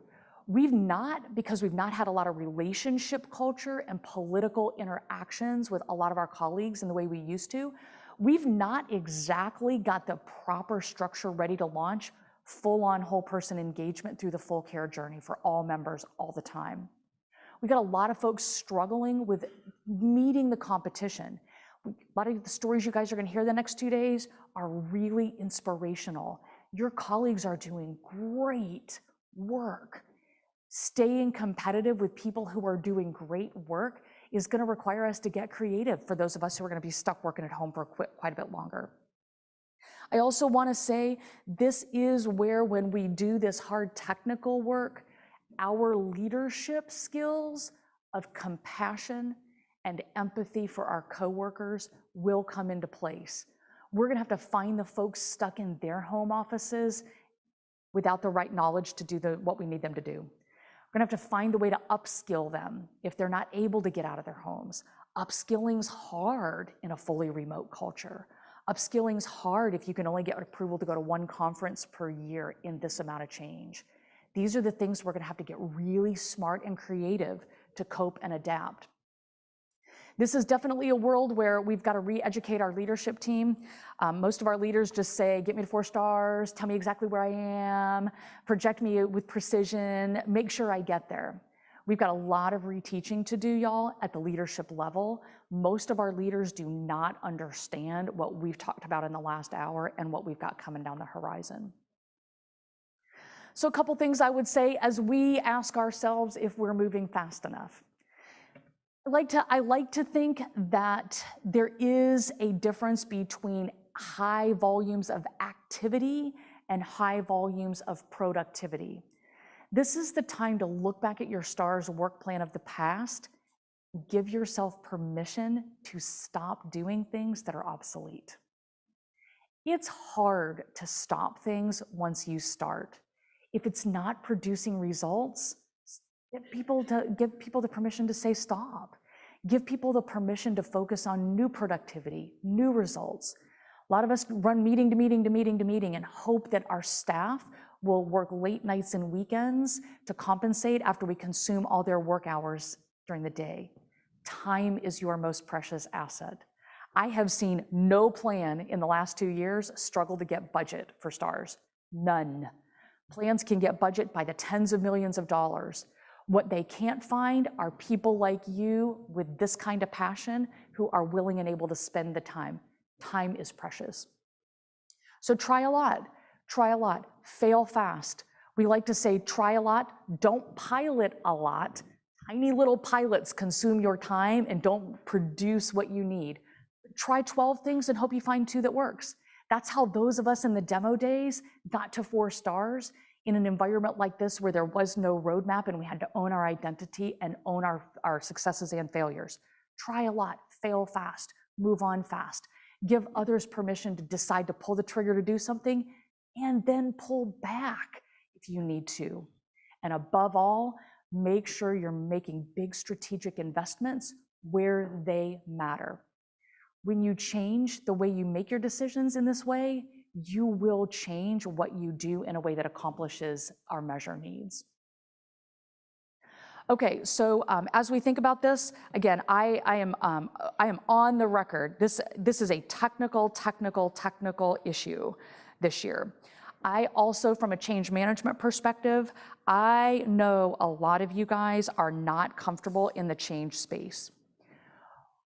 S3: Because we've not had a lot of relationship culture and political interactions with a lot of our colleagues in the way we used to, we've not exactly got the proper structure ready to launch full-on whole person engagement through the full care journey for all members all the time. We've got a lot of folks struggling with meeting the competition. A lot of the stories you guys are going to hear the next 2 days are really inspirational. Your colleagues are doing great work. Staying competitive with people who are doing great work is going to require us to get creative for those of us who are going to be stuck working at home for quite a bit longer. I also want to say this is where, when we do this hard technical work, our leadership skills of compassion and empathy for our coworkers will come into place. We're going to have to find the folks stuck in their home offices without the right knowledge to do what we need them to do. We're gonna have to find a way to upskill them if they're not able to get out of their homes. Upskilling's hard in a fully remote culture. Upskilling's hard if you can only get approval to go to one conference per year in this amount of change. These are the things we're gonna have to get really smart and creative to cope and adapt. This is definitely a world where we've got to re-educate our leadership team. Most of our leaders just say, get me to 4 stars, tell me exactly where I am, project me with precision, make sure I get there. We've got a lot of reteaching to do, y'all, at the leadership level. Most of our leaders do not understand what we've talked about in the last hour and what we've got coming down the horizon. So a couple things I would say as we ask ourselves if we're moving fast enough. I like to think that there is a difference between high volumes of activity and high volumes of productivity. This is the time to look back at your STARS work plan of the past, give yourself permission to stop doing things that are obsolete. It's hard to stop things once you start. If it's not producing results, give people the permission to say stop. Give people the permission to focus on new productivity, new results. A lot of us run meeting to meeting to meeting to meeting and hope that our staff will work late nights and weekends to compensate after we consume all their work hours during the day. Time is your most precious asset. I have seen no plan in the last 2 years struggle to get budget for stars. None. Plans can get budget by the tens of millions of dollars. What they can't find are people like you with this kind of passion who are willing and able to spend the time. Time is precious. So try a lot, fail fast. We like to say try a lot, don't pilot a lot. Tiny little pilots consume your time and don't produce what you need. Try 12 things and hope you find 2 that works. That's how those of us in the demo days got to 4 stars in an environment like this where there was no roadmap and we had to own our identity and own our successes and failures. Try a lot, fail fast, move on fast. Give others permission to decide to pull the trigger to do something and then pull back if you need to. And above all, make sure you're making big strategic investments where they matter. When you change the way you make your decisions in this way, you will change what you do in a way that accomplishes our measure needs. Okay, so as we think about this, again, I am on the record. This is a technical issue this year. I also, from a change management perspective, I know a lot of you guys are not comfortable in the change space.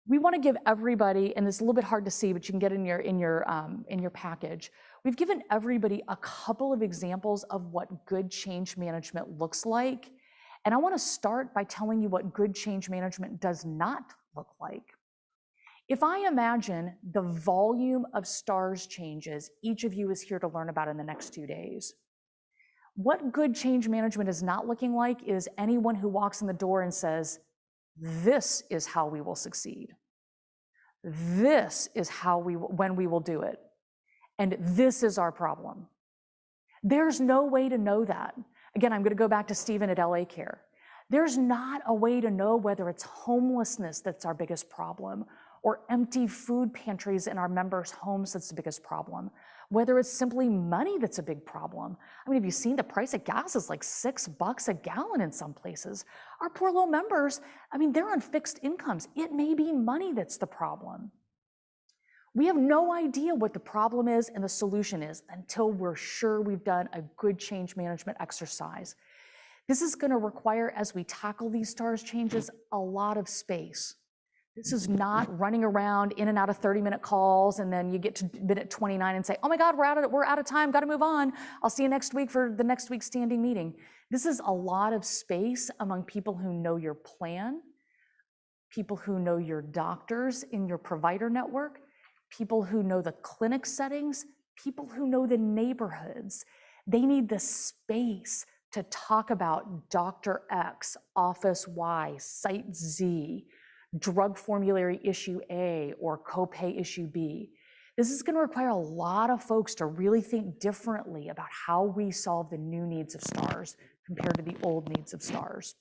S3: We want to give everybody, and it's a little bit hard to see, but you can get in your package. We've given everybody a couple of examples of what good change management looks like. And I want to start by telling you what good change management does not look like. If I imagine the volume of stars changes each of you is here to learn about in the next 2 days, what good change management is not looking like is anyone who walks in the door and says, this is how we will succeed. This is when we will do it. And this is our problem. There's no way to know that. Again, I'm going to go back to Stephen at LA Care. There's not a way to know whether it's homelessness that's our biggest problem, or empty food pantries in our members' homes that's the biggest problem, whether it's simply money that's a big problem. I mean, have you seen the price of gas is like $6 a gallon in some places? Our poor little members, I mean, they're on fixed incomes. It may be money that's the problem. We have no idea what the problem is and the solution is until we're sure we've done a good change management exercise. This is going to require, as we tackle these stars changes, a lot of space. This is not running around in and out of 30-minute calls, and then you get to minute 29 and say, oh my God, we're out of time, got to move on. I'll see you next week for the next week's standing meeting. This is a lot of space among people who know your plan, people who know your doctors in your provider network, people who know the clinic settings, people who know the neighborhoods. They need the space to talk about Dr. X, Office Y, Site Z, drug formulary issue A, or copay issue B. This is going to require a lot of folks to really think differently about how we solve the new needs of stars compared to the old needs of stars.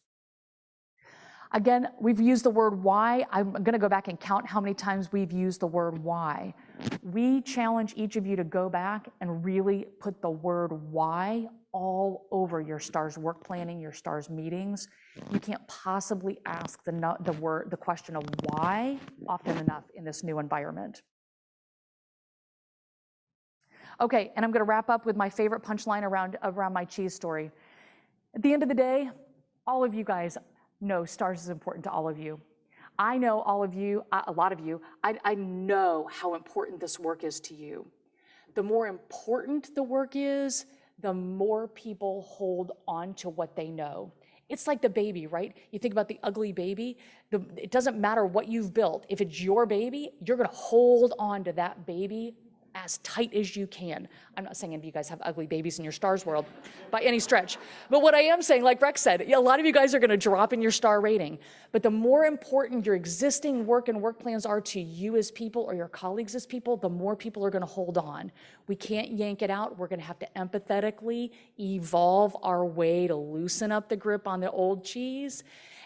S3: Again, we've used the word why. I'm going to go back and count how many times we've used the word why. We challenge each of you to go back and really put the word why all over your stars work planning, your stars meetings. You can't possibly ask the question of why often enough in this new environment. Okay, and I'm going to wrap up with my favorite punchline around my cheese story. At the end of the day, all of you guys know stars is important to all of you. I know all of you, a lot of you, I know how important this work is to you. The more important the work is, the more people hold on to what they know. It's like the baby, right? You think about the ugly baby, it doesn't matter what you've built. If it's your baby, you're gonna hold on to that baby as tight as you can. I'm not saying any of you guys have ugly babies in your stars world by any stretch. But what I am saying, like Rex said, a lot of you guys are gonna drop in your star rating. But the more important your existing work and work plans are to you as people or your colleagues as people, the more people are gonna hold on. We can't yank it out. We're gonna have to empathetically evolve our way to loosen up the grip on the old cheese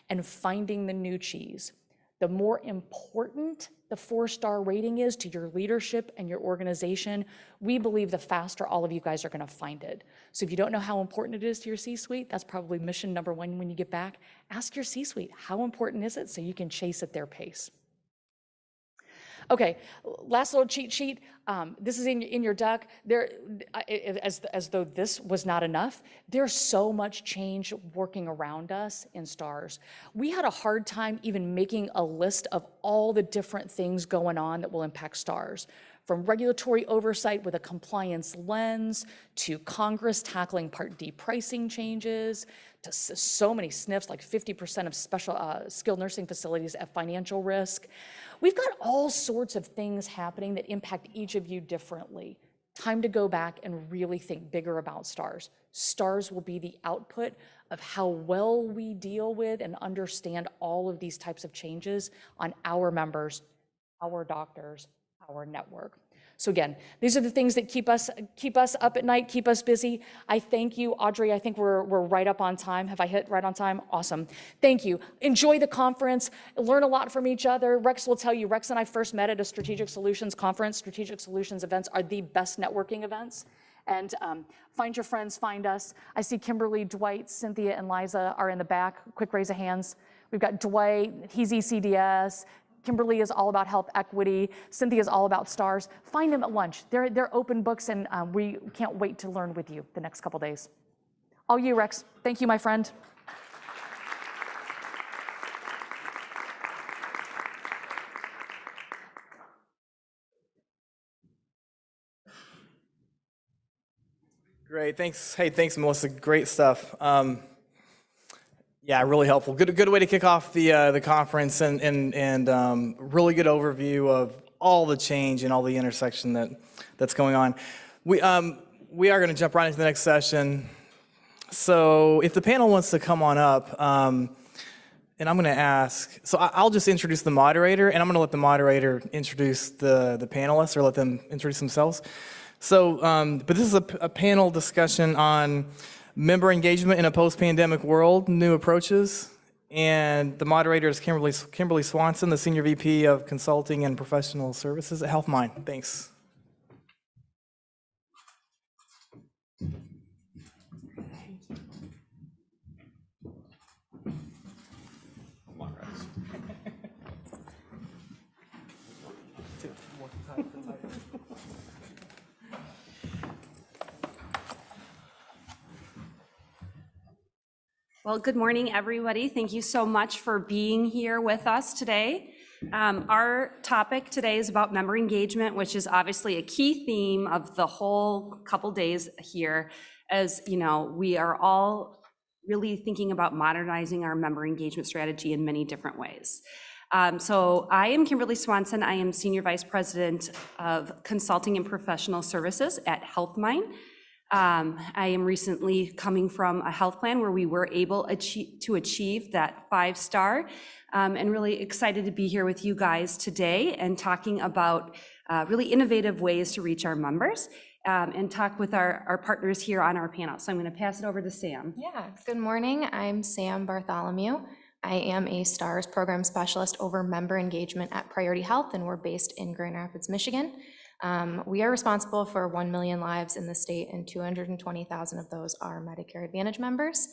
S3: and finding the new cheese. The more important the 4-star rating is to your leadership and your organization, we believe the faster all of you guys are going to find it. So if you don't know how important it is to your C-suite, that's probably mission number 1 when you get back. Ask your C-suite, how important is it, so you can chase at their pace. Okay, last little cheat sheet. This is in your deck. As though this was not enough, there's so much change working around us in STARS. We had a hard time even making a list of all the different things going on that will impact STARS. From regulatory oversight with a compliance lens, to Congress tackling Part D pricing changes, to so many SNFs, like 50% of special skilled nursing facilities at financial risk. We've got all sorts of things happening that impact each of you differently. Time to go back and really think bigger about STARS. STARS will be the output of how well we deal with and understand all of these types of changes on our members, our doctors, our network. So again, these are the things that keep us up at night, keep us busy. I thank you, Audrey. I think we're right up on time. Have I hit right on time? Awesome. Thank you. Enjoy the conference. Learn a lot from each other. Rex will tell you, Rex and I first met at a Strategic Solutions conference. Strategic Solutions events are the best networking events. And find your friends, find us. I see Kimberly, Dwight, Cynthia, and Liza are in the back. Quick raise of hands. We've got Dwight, he's ECDS. Kimberly is all about health equity. Cynthia is all about STARS. Find them at lunch. They're open books, and we can't wait to learn with you the next couple days. All you, Rex. Thank you, my friend.
S2: Great, thanks. Hey, thanks, Melissa. Great stuff. Yeah, really helpful. Good way to kick off the conference, and really good overview of all the change and all the intersection that's going on. We are going to jump right into the next session. So if the panel wants to come on up, and I'm going to ask. So I'll just introduce the moderator, and I'm going to let the moderator introduce the panelists, or let them introduce themselves. So, but this is a panel discussion on member engagement in a post-pandemic world, new approaches. And the moderator is Kimberly Swanson, the Senior VP of Consulting and Professional Services at HealthMine. Thanks.
S4: Well, good morning, everybody. Thank you so much for being here with us today. Our topic today is about member engagement, which is obviously a key theme of the whole couple days here. As you know, we are all really thinking about modernizing our member engagement strategy in many different ways. So I am Kimberly Swanson. I am Senior Vice President of Consulting and Professional Services at HealthMine. I am recently coming from a health plan where we were able to achieve that 5-star, and really excited to be here with you guys today and talking about really innovative ways to reach our members, and talk with our partners here on our panel. So I'm going to pass it over to Sam.
S5: Yeah, good morning. I'm Sam Bartholomew. I am a STARS program specialist over member engagement at Priority Health, and we're based in Grand Rapids, Michigan. We are responsible for 1 million lives in the state, and 220,000 of those are Medicare Advantage members.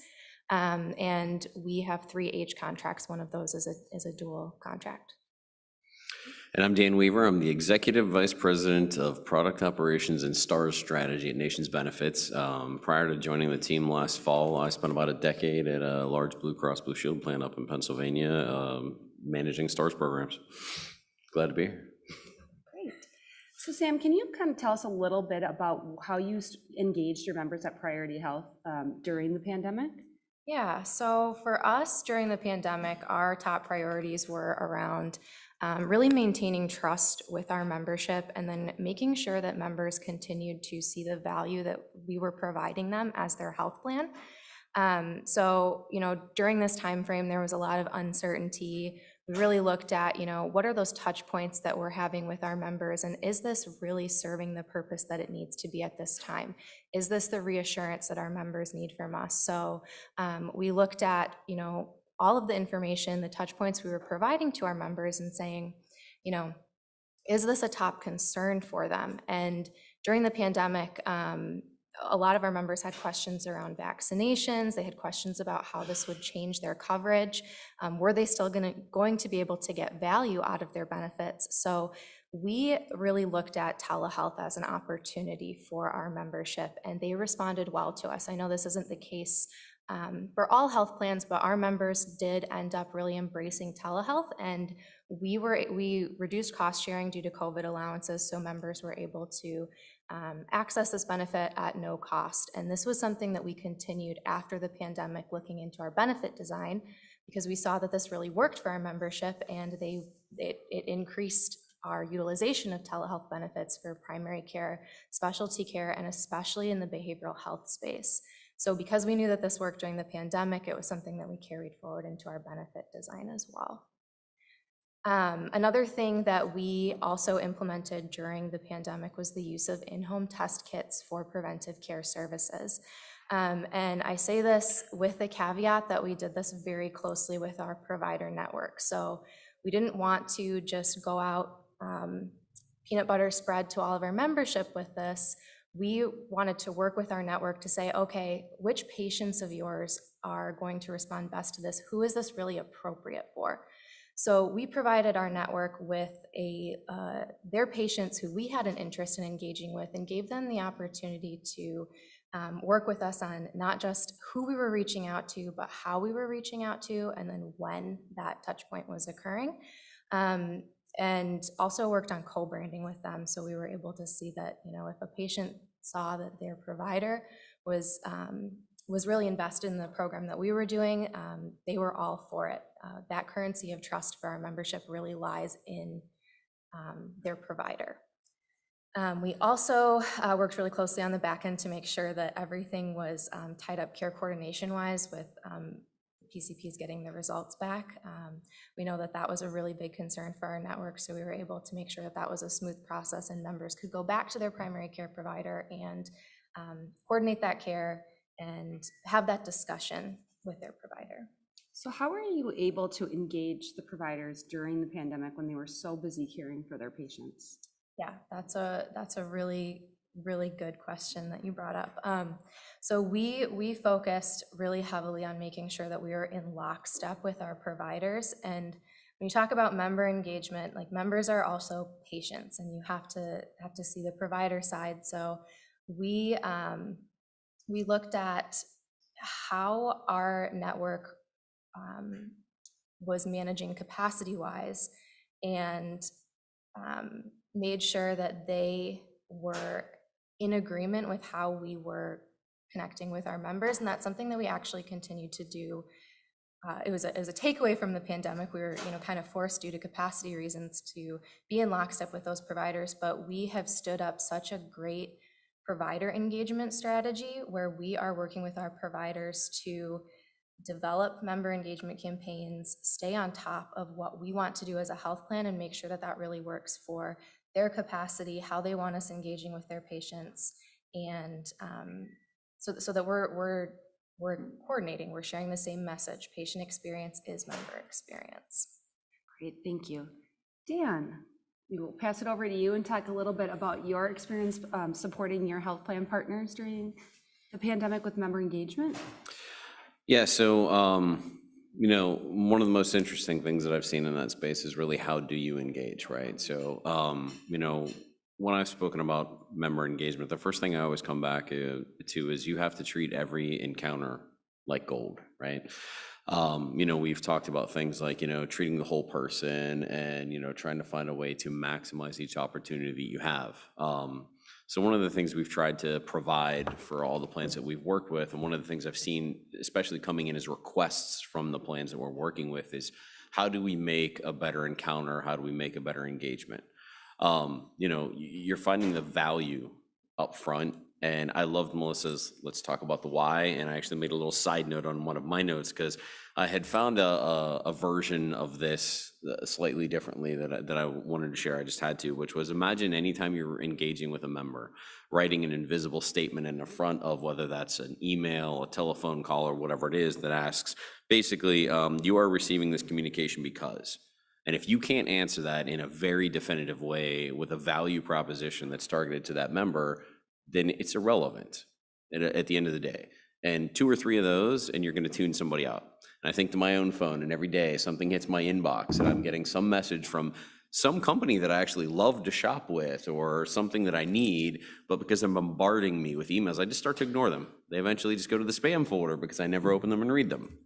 S5: And we have 3 age contracts. One of those is a dual contract.
S6: And I'm Dan Weaver. I'm the Executive Vice President of Product Operations and STARS Strategy at Nations Benefits. Prior to joining the team last fall, I spent about a decade at a large Blue Cross Blue Shield plan up in Pennsylvania, managing STARS programs. Glad to be here.
S4: So Sam, can you kind of tell us a little bit about how you engaged your members at Priority Health during the pandemic?
S5: Yeah, so for us during the pandemic, our top priorities were around really maintaining trust with our membership, and then making sure that members continued to see the value that we were providing them as their health plan. So, during this time frame, there was a lot of uncertainty. We really looked at, what are those touch points that we're having with our members, and is this really serving the purpose that it needs to be at this time? Is this the reassurance that our members need from us? So we looked at, all of the information, the touch points we were providing to our members and saying, you know, is this a top concern for them? And during the pandemic, a lot of our members had questions around vaccinations. They had questions about how this would change their coverage. Were they still going to be able to get value out of their benefits? So we really looked at telehealth as an opportunity for our membership, and they responded well to us. I know this isn't the case for all health plans, but our members did end up really embracing telehealth, and we reduced cost sharing due to COVID allowances, so members were able to access this benefit at no cost. And this was something that we continued after the pandemic, looking into our benefit design, because we saw that this really worked for our membership, and it increased our utilization of telehealth benefits for primary care, specialty care, and especially in the behavioral health space. So because we knew that this worked during the pandemic, it was something that we carried forward into our benefit design as well. Another thing that we also implemented during the pandemic was the use of in-home test kits for preventive care services. And I say this with the caveat that we did this very closely with our provider network. So we didn't want to just go out peanut butter spread to all of our membership with this. We wanted to work with our network to say, okay, which patients of yours are going to respond best to this? Who is this really appropriate for? So we provided our network with their patients who we had an interest in engaging with, and gave them the opportunity to work with us on not just who we were reaching out to, but how we were reaching out to, and then when that touch point was occurring. And also worked on co-branding with them. So we were able to see that, you know, if a patient saw that their provider was really invested in the program that we were doing, they were all for it. That currency of trust for our membership really lies in their provider. We also worked really closely on the back end to make sure that everything was tied up care coordination-wise with PCPs getting the results back. We know that that was a really big concern for our network, so we were able to make sure that that was a smooth process and members could go back to their primary care provider and coordinate that care and have that discussion with their provider.
S4: So how were you able to engage the providers during the pandemic when they were so busy caring for their patients?
S5: Yeah, that's a really good question that you brought up. So we focused really heavily on making sure that we were in lockstep with our providers. And when you talk about member engagement, like, members are also patients, and you have to see the provider side. So we looked at how our network was managing capacity-wise, and made sure that they were in agreement with how we were connecting with our members. And that's something that we actually continue to do. It was a takeaway from the pandemic. We were, kind of forced due to capacity reasons to be in lockstep with those providers, but we have stood up such a great provider engagement strategy where we are working with our providers to develop member engagement campaigns, stay on top of what we want to do as a health plan, and make sure that that really works for their capacity, how they want us engaging with their patients, and so that we're coordinating, we're sharing the same message. Patient experience is member experience.
S4: Great, thank you. Dan, we will pass it over to you and talk a little bit about your experience supporting your health plan partners during the pandemic with member engagement.
S6: Yeah, so, one of the most interesting things that I've seen in that space is really how do you engage, right? So, when I've spoken about member engagement, the first thing I always come back to is you have to treat every encounter like gold, right? We've talked about things like, treating the whole person and, trying to find a way to maximize each opportunity that you have. So one of the things we've tried to provide for all the plans that we've worked with, and one of the things I've seen, especially coming in as requests from the plans that we're working with, is how do we make a better encounter? How do we make a better engagement? You're finding the value up front And I loved Melissa's, let's talk about the why. And I actually made a little side note on one of my notes because I had found a version of this slightly differently that I wanted to share. I just had to, which was imagine anytime you're engaging with a member, writing an invisible statement in the front of whether that's an email, a telephone call, or whatever it is that asks, basically, you are receiving this communication because. And if you can't answer that in a very definitive way with a value proposition that's targeted to that member, then it's irrelevant at the end of the day. And 2 or 3 of those, and you're going to tune somebody out. And I think to my own phone, and every day something hits my inbox, and I'm getting some message from some company that I actually love to shop with, or something that I need, but because they're bombarding me with emails, I just start to ignore them. They eventually just go to the spam folder because I never open them and read them.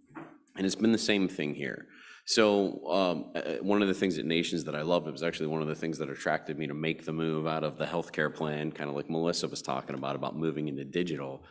S6: And it's been the same thing here. So one of the things at Nations that I love, it was actually one of the things that attracted me to make the move out of the healthcare plan, kind of like Melissa was talking about moving into digital,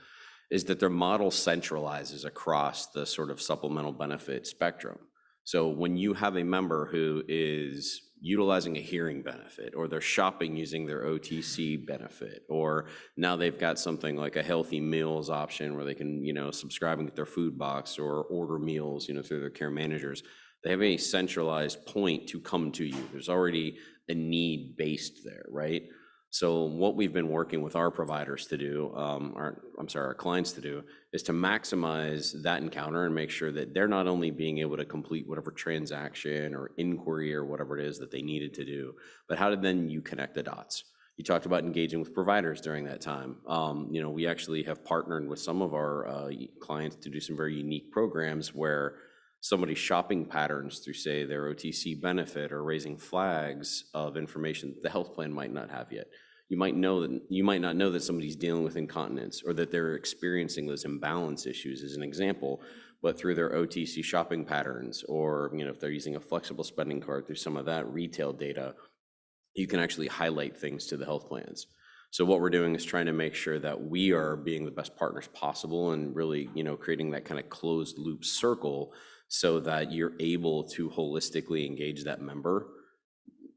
S6: is that their model centralizes across the sort of supplemental benefit spectrum. So when you have a member who is utilizing a hearing benefit, or they're shopping using their OTC benefit, or now they've got something like a healthy meals option where they can, subscribe and get their food box or order meals, through their care managers, they have a centralized point to come to you. There's already a need based there, right? So what we've been working with our providers to do, our clients to do, is to maximize that encounter and make sure that they're not only being able to complete whatever transaction or inquiry or whatever it is that they needed to do, but how did then you connect the dots? You talked about engaging with providers during that time. We actually have partnered with some of our clients to do some very unique programs where somebody's shopping patterns through, say, their OTC benefit or raising flags of information the health plan might not have yet. You might not know that somebody's dealing with incontinence or that they're experiencing those imbalance issues, as an example, but through their OTC shopping patterns, or if they're using a flexible spending card, through some of that retail data, you can actually highlight things to the health plans. So what we're doing is trying to make sure that we are being the best partners possible and really, creating that kind of closed loop circle so that you're able to holistically engage that member.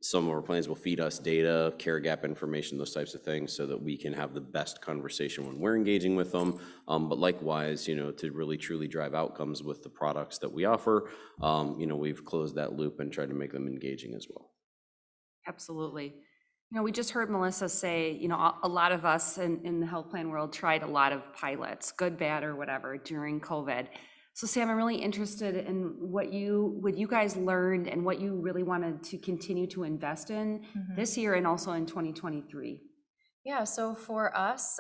S6: Some of our plans will feed us data, care gap information, those types of things, so that we can have the best conversation when we're engaging with them. But likewise, to really truly drive outcomes with the products that we offer, we've closed that loop and tried to make them engaging as well.
S4: Absolutely. We just heard Melissa say, a lot of us in the health plan world tried a lot of pilots, good, bad, or whatever, during COVID. So Sam, I'm really interested in what you guys learned and what you really wanted to continue to invest in this year and also in 2023.
S5: Yeah, so for us,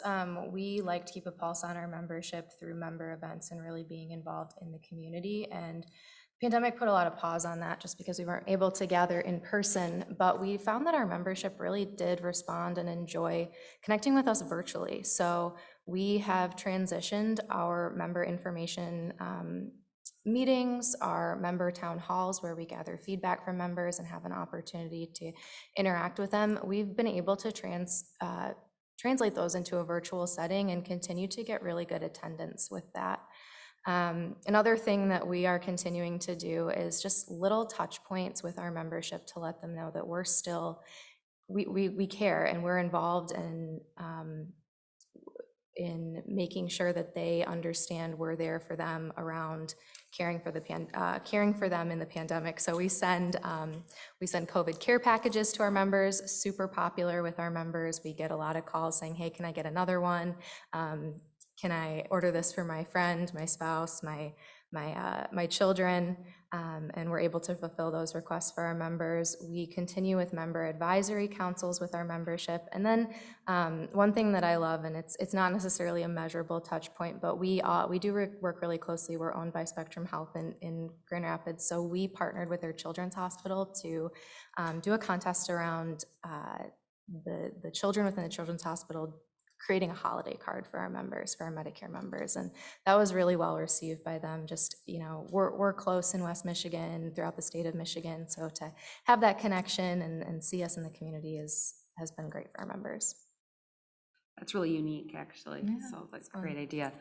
S5: we like to keep a pulse on our membership through member events and really being involved in the community. And pandemic put a lot of pause on that just because we weren't able to gather in person, but we found that our membership really did respond and enjoy connecting with us virtually. So we have transitioned our member information meetings, our member town halls where we gather feedback from members and have an opportunity to interact with them. We've been able to translate those into a virtual setting and continue to get really good attendance with that. Another thing that we are continuing to do is just little touch points with our membership to let them know that we're still, we care and we're involved in making sure that they understand we're there for them around caring for them in the pandemic. So we send COVID care packages to our members, super popular with our members. We get a lot of calls saying, hey, can I get another one? Can I order this for my friend, my spouse, my children? And we're able to fulfill those requests for our members. We continue with member advisory councils with our membership. And then one thing that I love, and it's not necessarily a measurable touch point, but we do work really closely. We're owned by Spectrum Health in Grand Rapids. So we partnered with their children's hospital to do a contest around the children within the children's hospital creating a holiday card for our members, for our Medicare members. And that was really well received by them. Just, we're close in West Michigan, throughout the state of Michigan. So to have that connection and see us in the community has been great for our members.
S4: That's really unique, actually.
S5: Yeah,
S4: so that's a great idea.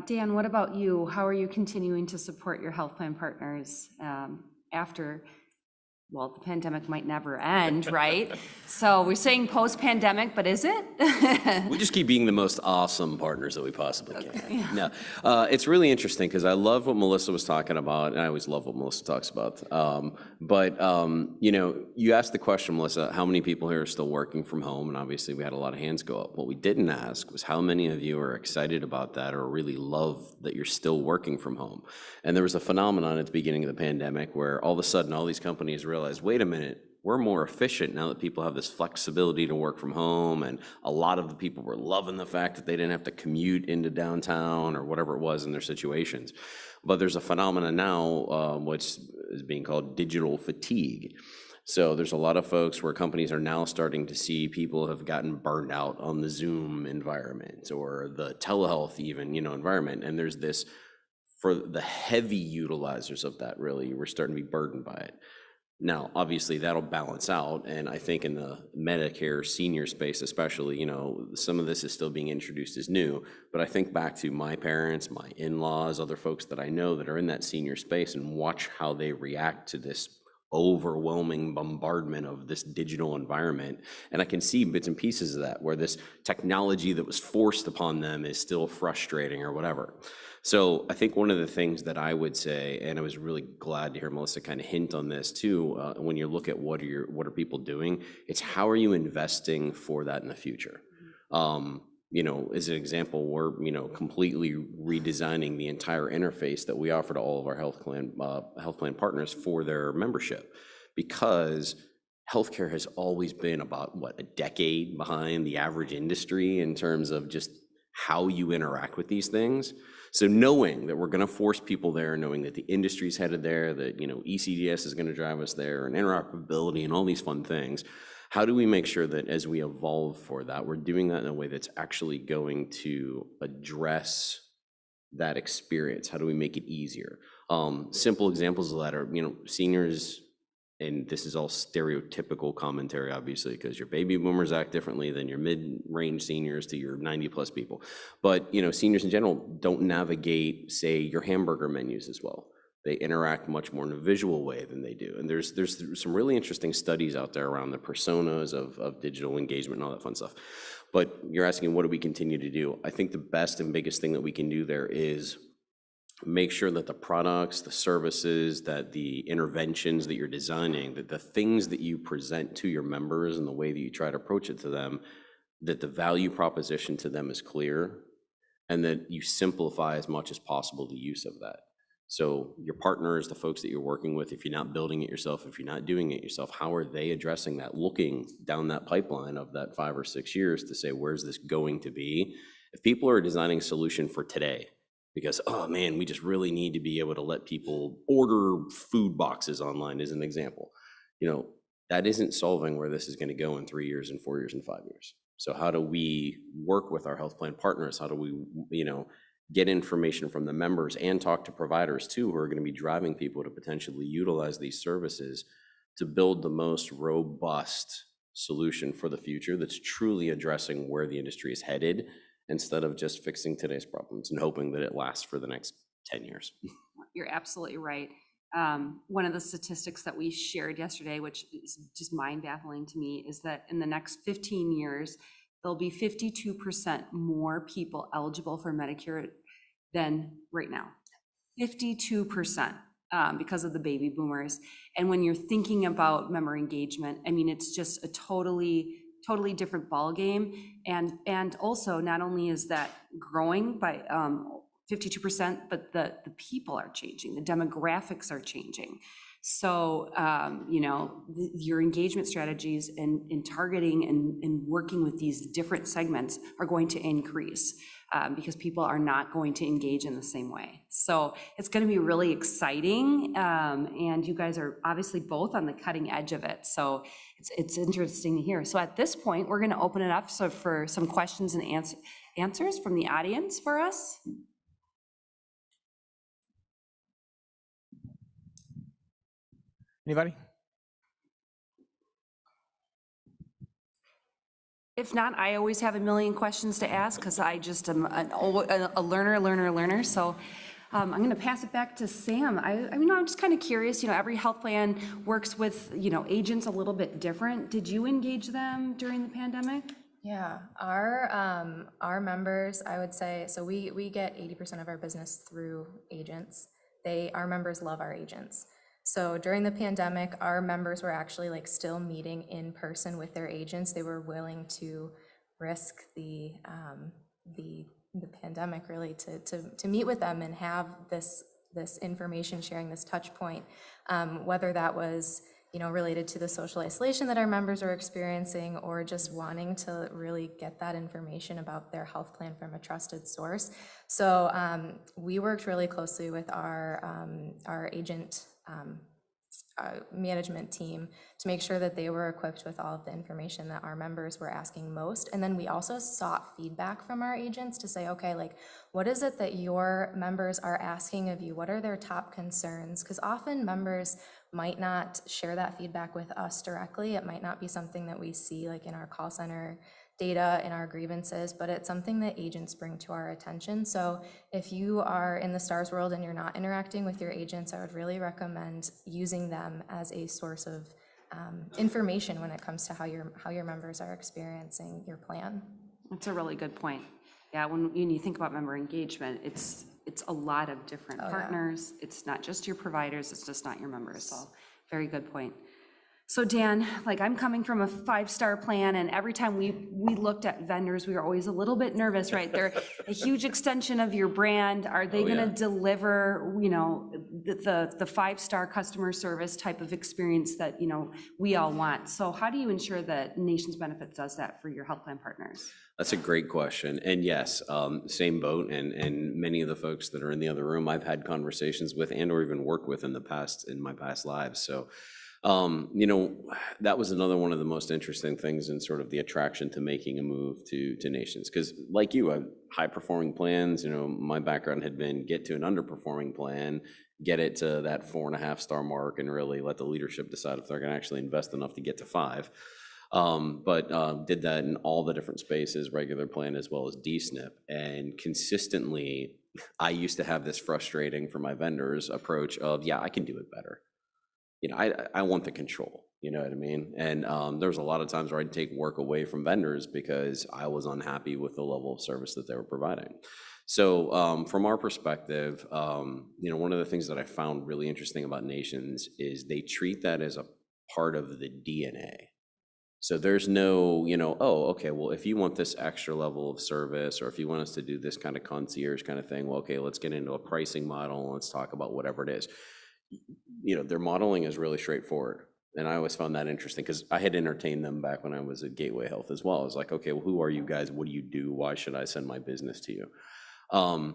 S4: Dan, what about you? How are you continuing to support your health plan partners after well, the pandemic might never end, right? So we're saying post-pandemic, but is it?
S6: We just keep being the most awesome partners that we possibly can. No, it's really interesting because I love what Melissa was talking about, and I always love what Melissa talks about. You know, you asked the question, Melissa, how many people here are still working from home? And obviously we had a lot of hands go up. What we didn't ask was how many of you are excited about that or really love that you're still working from home. And there was a phenomenon at the beginning of the pandemic where all of a sudden all these companies realized, wait a minute, we're more efficient now that people have this flexibility to work from home. And a lot of the people were loving the fact that they didn't have to commute into downtown or whatever it was in their situations. But there's a phenomenon now, which is being called digital fatigue. So there's a lot of folks where companies are now starting to see people have gotten burned out on the Zoom environment or the telehealth even, environment. And there's this, for the heavy utilizers of that, really, we're starting to be burdened by it. Now, obviously, that'll balance out, and I think in the Medicare senior space especially, some of this is still being introduced as new, but I think back to my parents, my in-laws, other folks that I know that are in that senior space and watch how they react to this overwhelming bombardment of this digital environment. And I can see bits and pieces of that, where this technology that was forced upon them is still frustrating or whatever. So I think one of the things that I would say, and I was really glad to hear Melissa kind of hint on this too, when you look at what are people doing, it's how are you investing for that in the future? As an example, we're completely redesigning the entire interface that we offer to all of our health plan partners for their membership, because healthcare has always been about a decade behind the average industry in terms of just how you interact with these things. So knowing that we're going to force people there, knowing that the industry's headed there, that ECDS is going to drive us there, and interoperability and all these fun things, how do we make sure that as we evolve for that, we're doing that in a way that's actually going to address that experience? How do we make it easier? Simple examples of that are, seniors, and this is all stereotypical commentary, obviously, because your baby boomers act differently than your mid-range seniors to your 90-plus people. But, seniors in general don't navigate, say, your hamburger menus as well. They interact much more in a visual way than they do. And there's some really interesting studies out there around the personas of digital engagement and all that fun stuff. But you're asking, what do we continue to do? I think the best and biggest thing that we can do there is make sure that the products, the services, that the interventions that you're designing, that the things that you present to your members and the way that you try to approach it to them, that the value proposition to them is clear, and that you simplify as much as possible the use of that. So your partners, the folks that you're working with, if you're not building it yourself, if you're not doing it yourself, how are they addressing that, looking down that pipeline of that 5 or 6 years to say, where's this going to be? If people are designing a solution for today, because, oh man, we just really need to be able to let people order food boxes online, as an example. That isn't solving where this is going to go in 3 years and 4 years and 5 years. So how do we work with our health plan partners? How do we, get information from the members and talk to providers too, who are going to be driving people to potentially utilize these services to build the most robust solution for the future that's truly addressing where the industry is headed, instead of just fixing today's problems and hoping that it lasts for the next 10 years.
S4: You're absolutely right. One of the statistics that we shared yesterday, which is just mind-baffling to me, is that in the next 15 years, there'll be 52% more people eligible for Medicare than right now. 52%, because of the baby boomers. And when you're thinking about member engagement, I mean, it's just a totally different ballgame. And also, not only is that growing by 52%, but the people are changing, the demographics are changing. So, your engagement strategies in targeting and working with these different segments are going to increase because people are not going to engage in the same way. So it's going to be really exciting. And you guys are obviously both on the cutting edge of it. So it's interesting to hear. So at this point, we're going to open it up for some questions and answers from the audience for us.
S2: Anybody?
S4: If not, I always have a million questions to ask because I just am a learner. So I'm going to pass it back to Sam. I mean, I'm just kind of curious, every health plan works with, agents a little bit different. Did you engage them during the pandemic?
S5: Yeah, our members, I would say, so we get 80% of our business through agents. Our members love our agents. So during the pandemic, our members were actually like still meeting in person with their agents. They were willing to risk the pandemic really to meet with them and have this information sharing, this touch point, whether that was related to the social isolation that our members are experiencing, or just wanting to really get that information about their health plan from a trusted source. So we worked really closely with our agent management team to make sure that they were equipped with all of the information that our members were asking most. And then we also sought feedback from our agents to say, okay, like, what is it that your members are asking of you? What are their top concerns? Because often members might not share that feedback with us directly. It might not be something that we see like in our call center data, in our grievances, but it's something that agents bring to our attention. So if you are in the STARS world and you're not interacting with your agents, I would really recommend using them as a source of information when it comes to how your members are experiencing your plan.
S4: That's a really good point. Yeah, when you think about member engagement, it's a lot of different partners. Yeah. It's not just your providers, it's just not your members. So very good point. So Dan, like, I'm coming from a 5-star plan, and every time we looked at vendors, we were always a little bit nervous, right? They're a huge extension of your brand. Are they going to deliver, the 5-star customer service type of experience that, we all want? So how do you ensure that Nations Benefits does that for your health plan partners?
S6: That's a great question. And yes, same boat, and many of the folks that are in the other room, I've had conversations with and or even worked with in my past lives. So that was another one of the most interesting things in sort of the attraction to making a move to Nations. Because like you, high performing plans, my background had been get to an underperforming plan, get it to that 4.5-star mark, and really let the leadership decide if they're going to actually invest enough to get to 5. But did that in all the different spaces, regular plan as well as DSNP. And consistently, I used to have this frustrating for my vendors approach of, yeah, I can do it better. I want the control, you know what I mean? And there was a lot of times where I'd take work away from vendors because I was unhappy with the level of service that they were providing. So from our perspective, one of the things that I found really interesting about Nations is they treat that as a part of the DNA. So there's no, oh, okay, well, if you want this extra level of service, or if you want us to do this kind of concierge kind of thing, well, okay, let's get into a pricing model and let's talk about whatever it is. Their modeling is really straightforward. And I always found that interesting because I had entertained them back when I was at Gateway Health as well. I was like, okay, well, who are you guys? What do you do? Why should I send my business to you? Part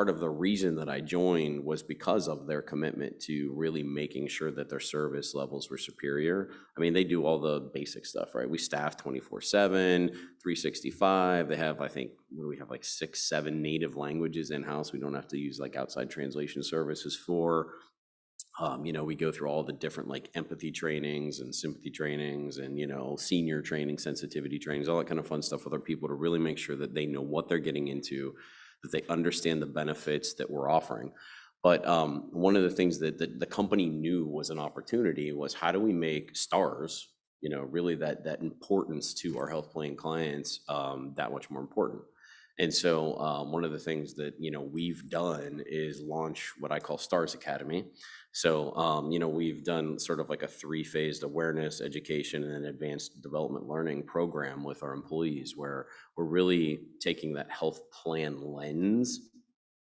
S6: of the reason that I joined was because of their commitment to really making sure that their service levels were superior. I mean, they do all the basic stuff, right? We staff 24/7, 365. They have, I think, we have like 6, 7 native languages in-house. We don't have to use like outside translation services for. We go through all the different like empathy trainings and sympathy trainings and, senior training, sensitivity trainings, all that kind of fun stuff with our people to really make sure that they know what they're getting into, that they understand the benefits that we're offering. But one of the things that the company knew was an opportunity was, how do we make STARS, really that importance to our health plan clients that much more important? And so one of the things that, we've done is launch what I call STARS Academy. So, we've done sort of like a 3-phased awareness, education, and then advanced development learning program with our employees, where we're really taking that health plan lens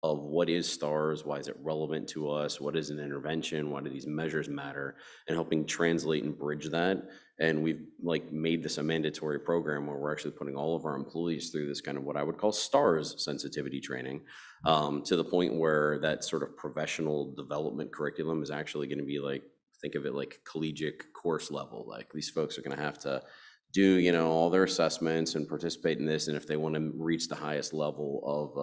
S6: of what is STARS, why is it relevant to us, what is an intervention, why do these measures matter, and helping translate and bridge that. And we've made this a mandatory program where we're actually putting all of our employees through this kind of what I would call STARS sensitivity training, to the point where that sort of professional development curriculum is actually going to be think of it like collegiate course level. Like, these folks are going to have to do, all their assessments and participate in this. And if they want to reach the highest level of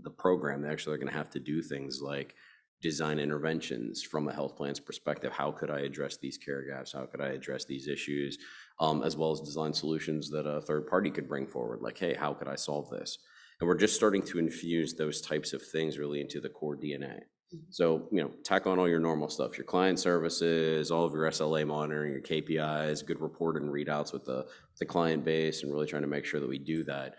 S6: the program, they actually are going to have to do things like design interventions from a health plan's perspective. How could I address these care gaps? How could I address these issues? As well as design solutions that a third party could bring forward. Like, hey, how could I solve this? And we're just starting to infuse those types of things really into the core DNA. So, tack on all your normal stuff, your client services, all of your SLA monitoring, your KPIs, good report and readouts with the client base, and really trying to make sure that we do that.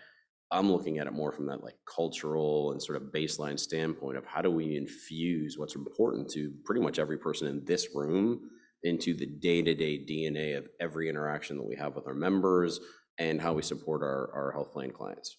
S6: I'm looking at it more from that like cultural and sort of baseline standpoint of how do we infuse what's important to pretty much every person in this room into the day-to-day DNA of every interaction that we have with our members and how we support our health plan clients.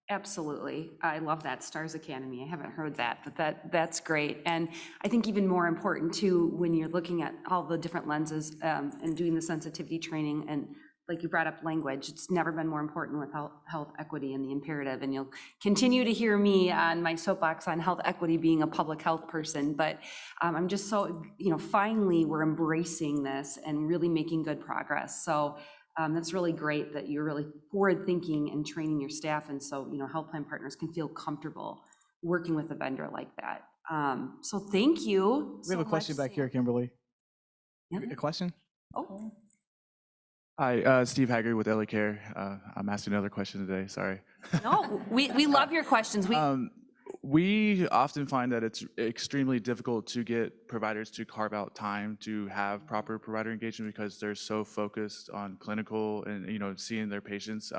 S4: Absolutely. I love that, Stars Academy. I haven't heard that, but that's great. And I think even more important too, when you're looking at all the different lenses and doing the sensitivity training, and like you brought up language, it's never been more important with health equity and the imperative. And you'll continue to hear me on my soapbox on health equity being a public health person, but I'm just so, finally we're embracing this and really making good progress. So that's really great that you're really forward thinking and training your staff. And so, health plan partners can feel comfortable working with a vendor like that. So thank you.
S7: We have a question back here, Kimberly.
S4: Yep.
S7: A question?
S4: Oh,
S7: Hi, Steve Haggard with LA Care. I'm asking another question today, sorry.
S4: no, we love your questions.
S7: We often find that it's extremely difficult to get providers to carve out time to have proper provider engagement because they're so focused on clinical and seeing their patients.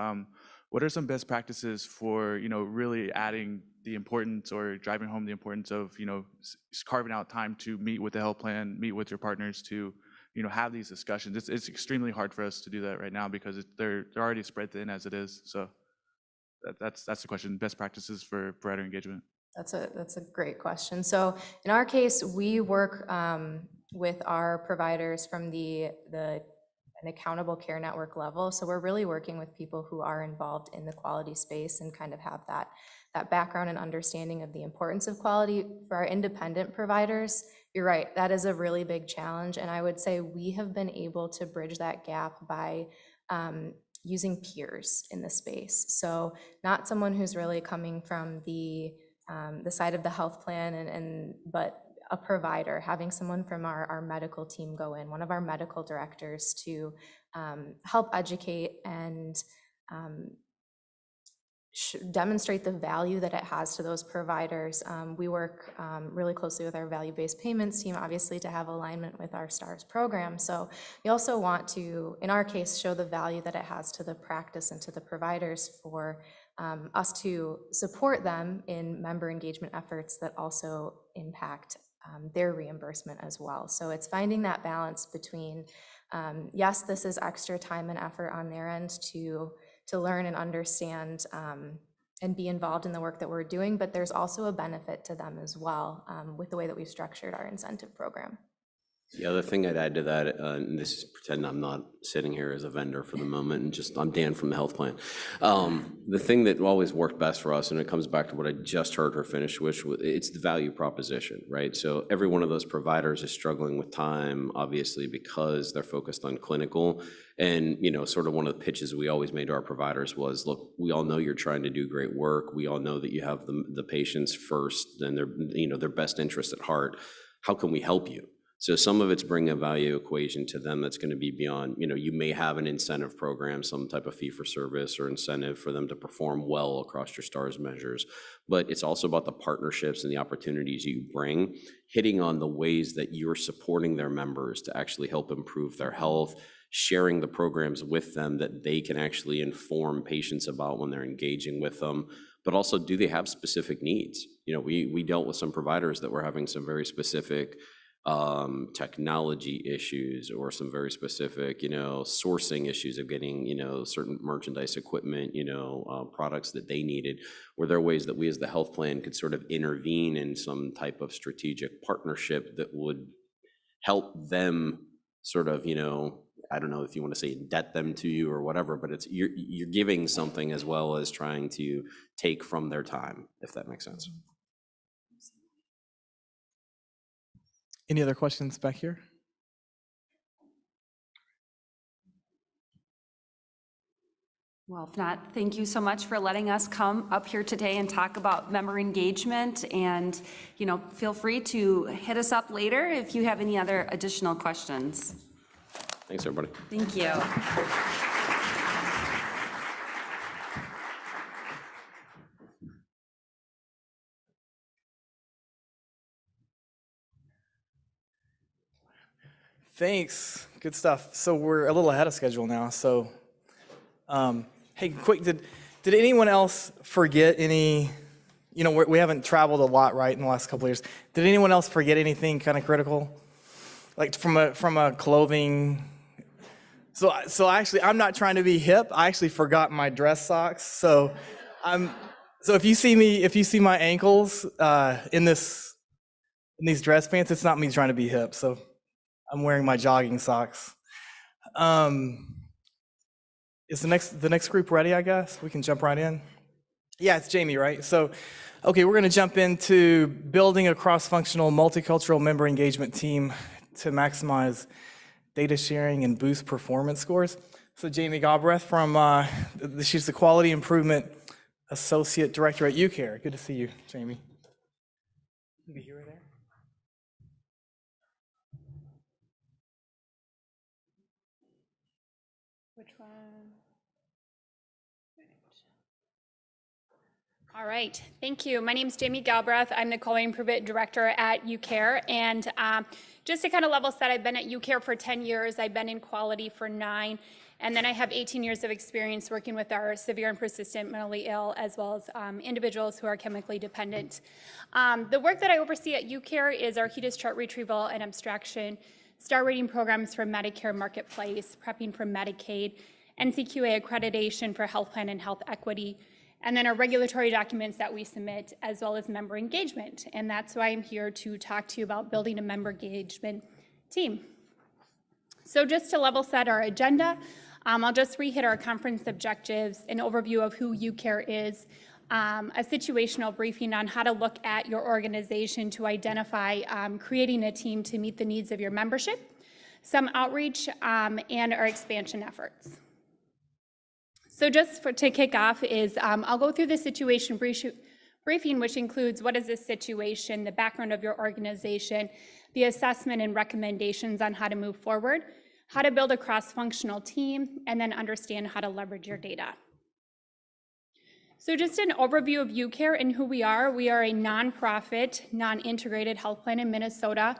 S7: What are some best practices for really adding the importance or driving home the importance of carving out time to meet with the health plan, meet with your partners to have these discussions? It's extremely hard for us to do that right now because they're already spread thin as it is. So that's the question. Best practices for provider engagement.
S5: That's a great question. So in our case, we work with our providers from an accountable care network level. So we're really working with people who are involved in the quality space and kind of have that background and understanding of the importance of quality. For our independent providers, you're right, that is a really big challenge. And I would say we have been able to bridge that gap by using peers in the space. So not someone who's really coming from the side of the health plan, but a provider, having someone from our medical team go in, one of our medical directors, to help educate and demonstrate the value that it has to those providers. We work really closely with our value-based payments team, obviously, to have alignment with our STARS program. So we also want to, in our case, show the value that it has to the practice and to the providers for us to support them in member engagement efforts that also impact their reimbursement as well. So it's finding that balance between, yes, this is extra time and effort on their end to learn and understand and be involved in the work that we're doing, but there's also a benefit to them as well with the way that we've structured our incentive program.
S6: The other thing I'd add to that, and this is pretend I'm not sitting here as a vendor for the moment, and just I'm Dan from the health plan. The thing that always worked best for us, and it comes back to what I just heard her finish, which it's the value proposition, right? So every one of those providers is struggling with time, obviously, because they're focused on clinical. And, sort of one of the pitches we always made to our providers was, look, we all know you're trying to do great work. We all know that you have the patients first and their best interest at heart. How can we help you? So some of it's bringing a value equation to them that's going to be beyond, you may have an incentive program, some type of fee for service or incentive for them to perform well across your STARS measures. But it's also about the partnerships and the opportunities you bring, hitting on the ways that you're supporting their members to actually help improve their health, sharing the programs with them that they can actually inform patients about when they're engaging with them. But also, do they have specific needs? We dealt with some providers that were having some very specific technology issues or some very specific, sourcing issues of getting, certain merchandise equipment, products that they needed. Were there ways that we as the health plan could sort of intervene in some type of strategic partnership that would help them sort of, I don't know if you want to say debt them to you or whatever, but it's you're giving something as well as trying to take from their time, if that makes sense.
S2: Any other questions back here?
S4: Well, if not, thank you so much for letting us come up here today and talk about member engagement. And, feel free to hit us up later if you have any other additional questions.
S6: Thanks, everybody.
S4: Thank you.
S2: Thanks. Good stuff. So we're a little ahead of schedule now. So, hey, quick, did anyone else forget any? You know, we haven't traveled a lot, right, in the last couple of years. Did anyone else forget anything kind of critical, like from a clothing? So actually, I'm not trying to be hip. I actually forgot my dress socks. So if you see my ankles in these dress pants, it's not me trying to be hip. So I'm wearing my jogging socks. Is the next group ready? I guess we can jump right in. Yeah, it's Jamie, right? So, okay, we're going to jump into building a cross-functional, multicultural member engagement team to maximize data sharing and boost performance scores. So Jamie Galbraith she's the Quality Improvement Associate Director at UCare. Good to see you, Jamie. You be here or there?
S8: Which one? All right, thank you. My name is Jamie Galbraith. I'm the Quality Improvement Director at UCare. And just to kind of level set, I've been at UCare for 10 years. I've been in quality for 9. And then I have 18 years of experience working with our severe and persistent mentally ill, as well as individuals who are chemically dependent. The work that I oversee at UCare is our HEDIS chart retrieval and abstraction, star rating programs for Medicare Marketplace, prepping for Medicaid, NCQA accreditation for health plan and health equity, and then our regulatory documents that we submit, as well as member engagement. And that's why I'm here to talk to you about building a member engagement team. So just to level set our agenda, I'll just re-hit our conference objectives, an overview of who UCare is, a situational briefing on how to look at your organization to identify creating a team to meet the needs of your membership, some outreach, and our expansion efforts. So just to kick off is I'll go through the situation briefing, which includes what is the situation, the background of your organization, the assessment and recommendations on how to move forward, how to build a cross-functional team, and then understand how to leverage your data. So just an overview of UCare and who we are. We are a nonprofit, non-integrated health plan in Minnesota.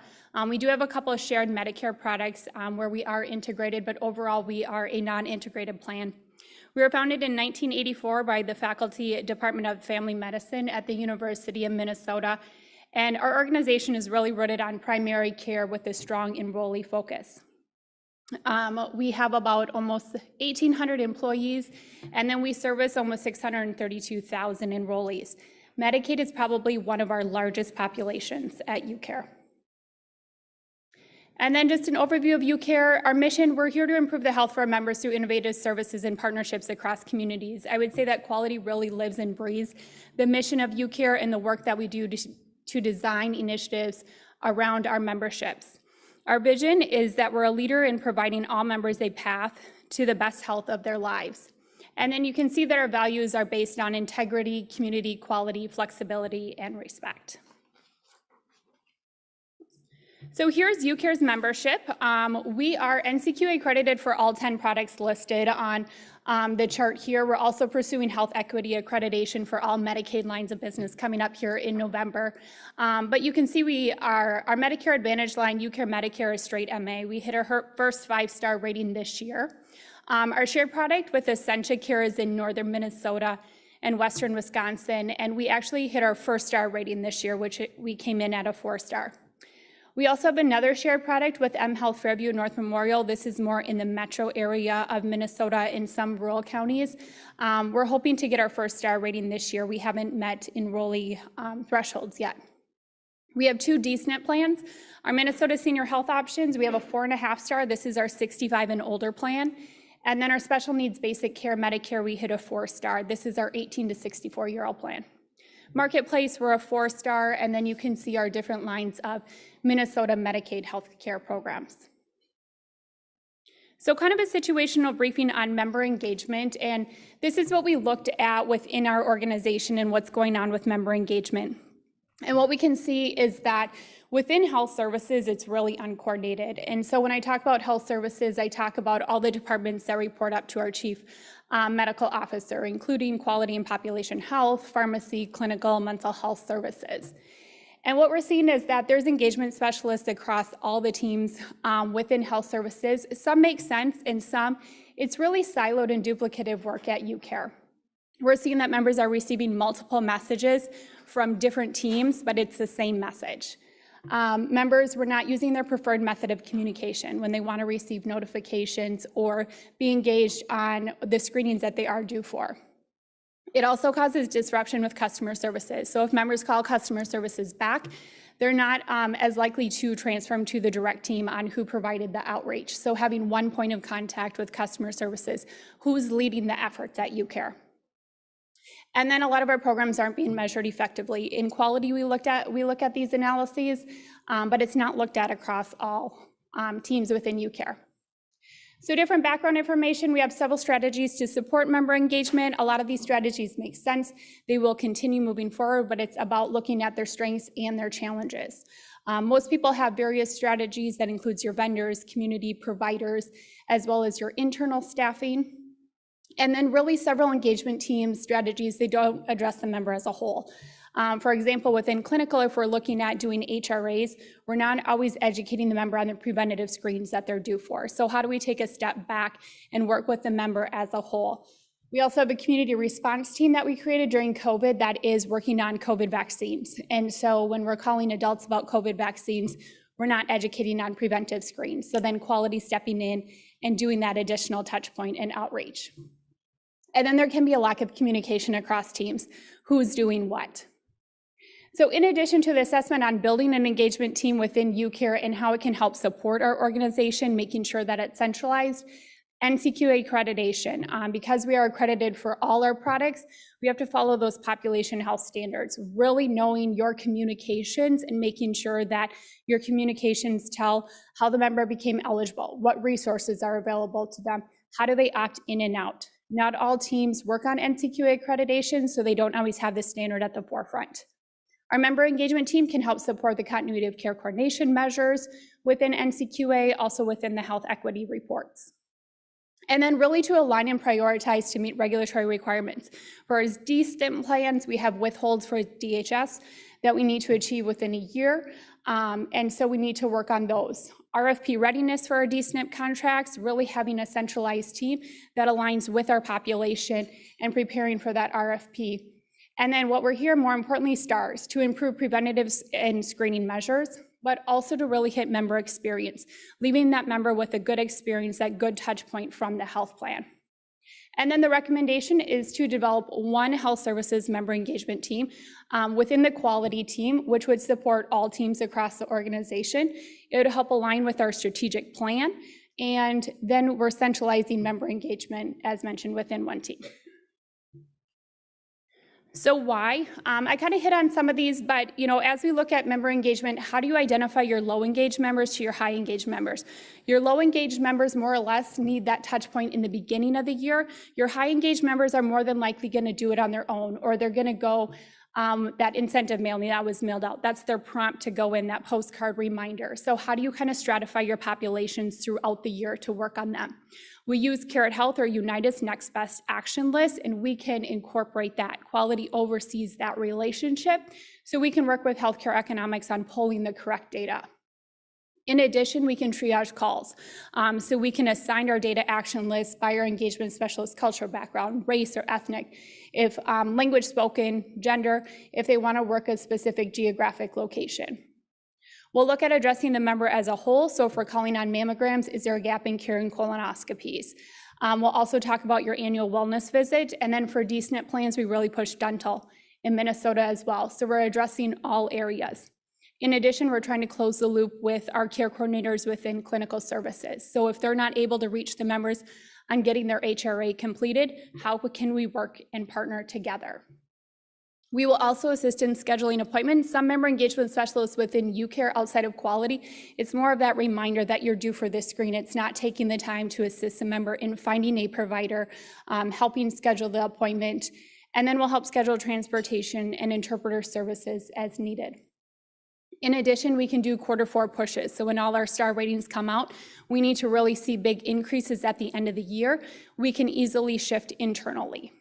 S8: We do have a couple of shared Medicare products where we are integrated, but overall we are a non-integrated plan. We were founded in 1984 by the Faculty Department of Family Medicine at the University of Minnesota, and our organization is really rooted on primary care with a strong enrollee focus. We have about almost 1,800 employees, and then we service almost 632,000 enrollees. Medicaid is probably one of our largest populations at UCare. And then just an overview of UCare. Our mission, we're here to improve the health for our members through innovative services and partnerships across communities. I would say that quality really lives and breathes the mission of UCare and the work that we do to design initiatives around our memberships. Our vision is that we're a leader in providing all members a path to the best health of their lives. And then you can see that our values are based on integrity, community, quality, flexibility, and respect. So here's UCare's membership. We are NCQA accredited for all 10 products listed on the chart here. We're also pursuing health equity accreditation for all Medicaid lines of business coming up here in November. But you can see our Medicare Advantage line, UCare Medicare is straight MA. We hit our first 5-star rating this year. Our shared product with Essentia Care is in northern Minnesota and western Wisconsin, and we actually hit our first star rating this year, which we came in at a 4-star. We also have another shared product with Health Fairview North Memorial. This is more in the metro area of Minnesota in some rural counties. We're hoping to get our first star rating this year. We haven't met enrollee thresholds yet. We have 2 D-SNP plans. Our Minnesota Senior Health Options, we have a 4.5 star. This is our 65 and older plan. And then our Special Needs Basic Care Medicare, we hit a 4-star. This is our 18 to 64-year-old plan. Marketplace, we're a 4-star, and then you can see our different lines of Minnesota Medicaid health care programs. So kind of a situational briefing on member engagement, and this is what we looked at within our organization and what's going on with member engagement. And what we can see is that within health services, it's really uncoordinated. And so when I talk about health services, I talk about all the departments that report up to our chief medical officer, including quality and population health, pharmacy, clinical, mental health services. And what we're seeing is that there's engagement specialists across all the teams within health services. Some make sense, and some, it's really siloed and duplicative work at UCare. We're seeing that members are receiving multiple messages from different teams, but it's the same message. Members were not using their preferred method of communication when they want to receive notifications or be engaged on the screenings that they are due for. It also causes disruption with customer services. So if members call customer services back, they're not as likely to transfer them to the direct team on who provided the outreach. So having one point of contact with customer services, who's leading the efforts at UCare. And then a lot of our programs aren't being measured effectively. In quality, we look at these analyses, but it's not looked at across all teams within UCare. So different background information, we have several strategies to support member engagement. A lot of these strategies make sense. They will continue moving forward, but it's about looking at their strengths and their challenges. Most people have various strategies that includes your vendors, community providers, as well as your internal staffing. And then really several engagement team strategies, they don't address the member as a whole. For example, within clinical, if we're looking at doing HRAs, we're not always educating the member on the preventative screens that they're due for. So how do we take a step back and work with the member as a whole? We also have a community response team that we created during COVID that is working on COVID vaccines. And so when we're calling adults about COVID vaccines, we're not educating on preventive screens. So then quality stepping in and doing that additional touch point and outreach. And then there can be a lack of communication across teams. Who's doing what? So in addition to the assessment on building an engagement team within UCare and how it can help support our organization, making sure that it's centralized, NCQA accreditation. Because we are accredited for all our products, we have to follow those population health standards, really knowing your communications and making sure that your communications tell how the member became eligible, what resources are available to them, how do they opt in and out. Not all teams work on NCQA accreditation, so they don't always have the standard at the forefront. Our member engagement team can help support the continuity of care coordination measures within NCQA, also within the health equity reports. And then really to align and prioritize to meet regulatory requirements. For our DSNP plans, we have withholds for DHS that we need to achieve within a year, and so we need to work on those. RFP readiness for our DSNP contracts, really having a centralized team that aligns with our population and preparing for that RFP. And then what we're here, more importantly, STARS, to improve preventative and screening measures, but also to really hit member experience, leaving that member with a good experience, that good touch point from the health plan. And then the recommendation is to develop one health services member engagement team within the quality team, which would support all teams across the organization. It would help align with our strategic plan, and then we're centralizing member engagement, as mentioned, within one team. So why? I kind of hit on some of these, but as we look at member engagement, how do you identify your low engaged members to your high engaged members? Your low engaged members more or less need that touch point in the beginning of the year. Your high engaged members are more than likely going to do it on their own, or they're going to go that incentive mailing that was mailed out. That's their prompt to go in, that postcard reminder. So how do you kind of stratify your populations throughout the year to work on them? We use Carrot Health or United's Next Best Action List, and we can incorporate that. Quality oversees that relationship, so we can work with healthcare economics on pulling the correct data. In addition, we can triage calls. So we can assign our data action list by our engagement specialist, cultural background, race or ethnic, if language spoken, gender, if they want to work a specific geographic location. We'll look at addressing the member as a whole. So if we're calling on mammograms, is there a gap in care in colonoscopies? We'll also talk about your annual wellness visit. And then for DSNP plans, we really push dental in Minnesota as well. So we're addressing all areas. In addition, we're trying to close the loop with our care coordinators within clinical services. So if they're not able to reach the members on getting their HRA completed, how can we work and partner together? We will also assist in scheduling appointments. Some member engagement specialists within UCare outside of quality, it's more of that reminder that you're due for this screen. It's not taking the time to assist a member in finding a provider, helping schedule the appointment, and then we'll help schedule transportation and interpreter services as needed. In addition, we can do Q4 pushes. So when all our star ratings come out, we need to really see big increases at the end of the year. We can easily shift internally.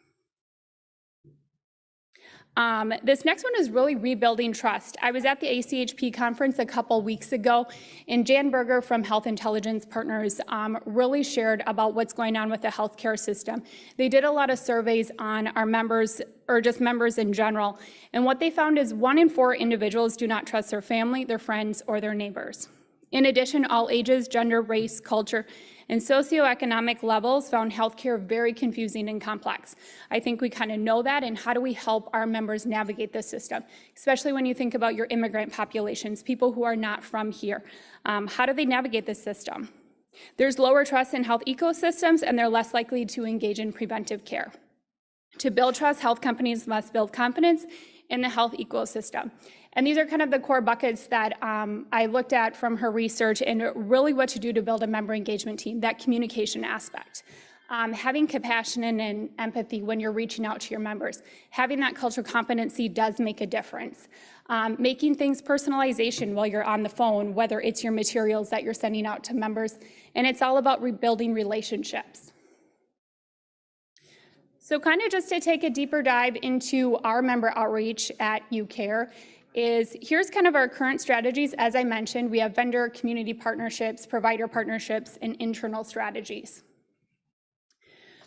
S8: This next one is really rebuilding trust. I was at the ACHP conference a couple weeks ago, and Jan Berger from Health Intelligence Partners really shared about what's going on with the healthcare system. They did a lot of surveys on our members, or just members in general, and what they found is 1 in 4 individuals do not trust their family, their friends, or their neighbors. In addition, all ages, gender, race, culture, and socioeconomic levels found healthcare very confusing and complex. I think we kind of know that, and how do we help our members navigate this system, especially when you think about your immigrant populations, people who are not from here. How do they navigate this system? There's lower trust in health ecosystems, and they're less likely to engage in preventive care. To build trust, health companies must build confidence in the health ecosystem. And these are kind of the core buckets that I looked at from her research, and really what to do to build a member engagement team, that communication aspect. Having compassion and empathy when you're reaching out to your members. Having that cultural competency does make a difference. Making things personalization while you're on the phone, whether it's your materials that you're sending out to members, and it's all about rebuilding relationships. So kind of just to take a deeper dive into our member outreach at UCare, here's kind of our current strategies. As I mentioned, we have vendor, community partnerships, provider partnerships, and internal strategies.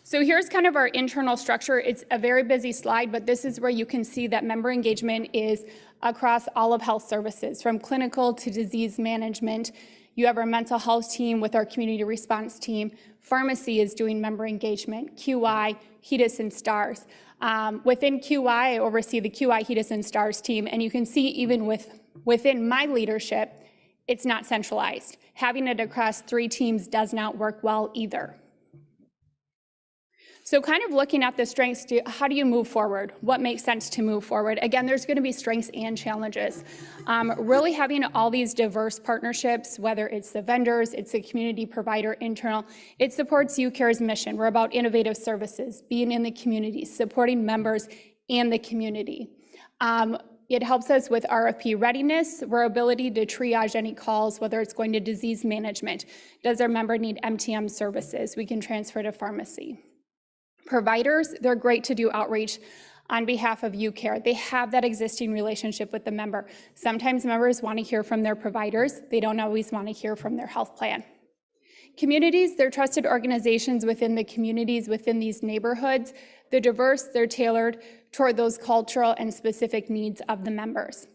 S8: So here's kind of our internal structure. It's a very busy slide, but this is where you can see that member engagement is across all of health services, from clinical to disease management. You have our mental health team with our community response team. Pharmacy is doing member engagement, QI, HEDIS, and STARS. Within QI, I oversee the QI, HEDIS, and STARS team, and you can see even within my leadership, it's not centralized. Having it across 3 teams does not work well either. So kind of looking at the strengths, how do you move forward? What makes sense to move forward? Again, there's going to be strengths and challenges. Really having all these diverse partnerships, whether it's the vendors, it's the community provider, internal, it supports UCare's mission. We're about innovative services, being in the community, supporting members and the community. It helps us with RFP readiness, our ability to triage any calls, whether it's going to disease management. Does our member need MTM services? We can transfer to pharmacy. Providers, they're great to do outreach on behalf of UCare. They have that existing relationship with the member. Sometimes members want to hear from their providers. They don't always want to hear from their health plan. Communities, they're trusted organizations within the communities, within these neighborhoods. They're diverse, they're tailored toward those cultural and specific needs of the members.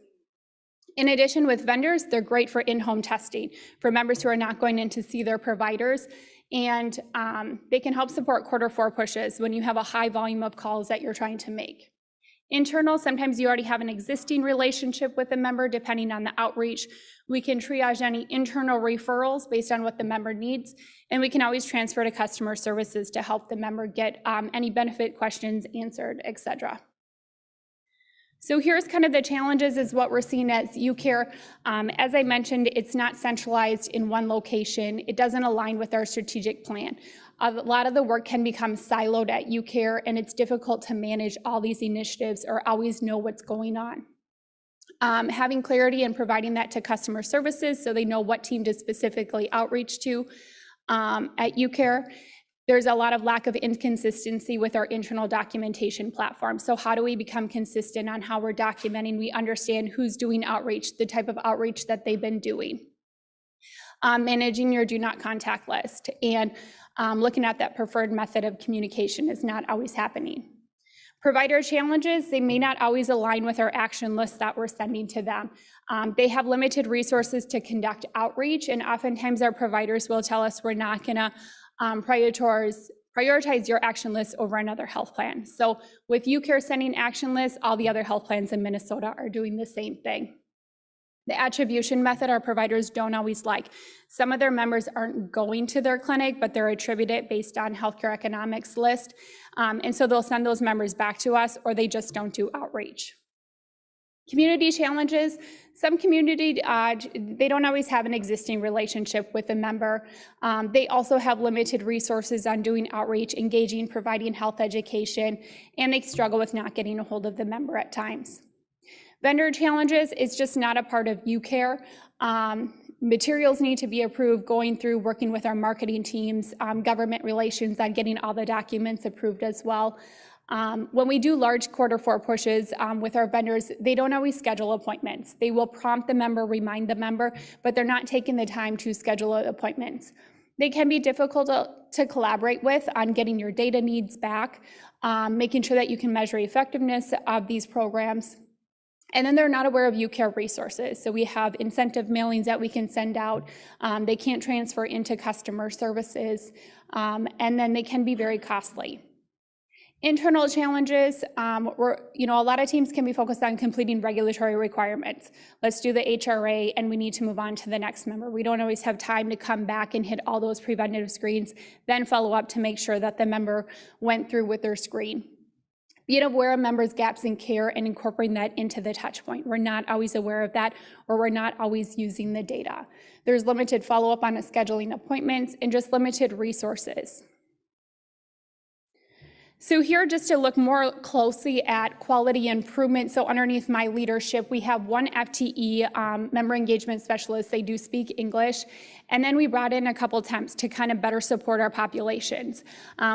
S8: In addition, with vendors, they're great for in-home testing for members who are not going in to see their providers. And they can help support quarter 4 pushes when you have a high volume of calls that you're trying to make. Internal, sometimes you already have an existing relationship with the member depending on the outreach. We can triage any internal referrals based on what the member needs, and we can always transfer to customer services to help the member get any benefit questions answered, et cetera. So here's kind of the challenges is what we're seeing as UCare. As I mentioned, it's not centralized in one location. It doesn't align with our strategic plan. A lot of the work can become siloed at UCare, and it's difficult to manage all these initiatives or always know what's going on. Having clarity and providing that to customer services so they know what team to specifically outreach to at UCare. There's a lot of lack of inconsistency with our internal documentation platform. So how do we become consistent on how we're documenting? We understand who's doing outreach, the type of outreach that they've been doing. Managing your do not contact list and looking at that preferred method of communication is not always happening. Provider challenges, they may not always align with our action lists that we're sending to them. They have limited resources to conduct outreach, and oftentimes our providers will tell us we're not gonna prioritize your action list over another health plan. So with UCare sending action lists, all the other health plans in Minnesota are doing the same thing. The attribution method our providers don't always like. Some of their members aren't going to their clinic, but they're attributed based on healthcare economics list. And so they'll send those members back to us, or they just don't do outreach. Community challenges. Some community, they don't always have an existing relationship with a member. They also have limited resources on doing outreach, engaging, providing health education, and they struggle with not getting a hold of the member at times. Vendor challenges, it's just not a part of UCare. Materials need to be approved, going through, working with our marketing teams, government relations on getting all the documents approved as well. When we do large Q4 pushes with our vendors, they don't always schedule appointments. They will prompt the member, remind the member, but they're not taking the time to schedule appointments. They can be difficult to collaborate with on getting your data needs back, making sure that you can measure effectiveness of these programs. And then they're not aware of UCare resources. So we have incentive mailings that we can send out. They can't transfer into customer services, and then they can be very costly. Internal challenges, a lot of teams can be focused on completing regulatory requirements. Let's do the HRA and we need to move on to the next member. We don't always have time to come back and hit all those preventative screens, then follow up to make sure that the member went through with their screen. Being aware of members' gaps in care and incorporating that into the touch point. We're not always aware of that, or we're not always using the data. There's limited follow-up on scheduling appointments and just limited resources. So here, just to look more closely at quality improvement, so underneath my leadership, we have one FTE, member engagement specialist. They do speak English. And then we brought in a couple temps to kind of better support our populations.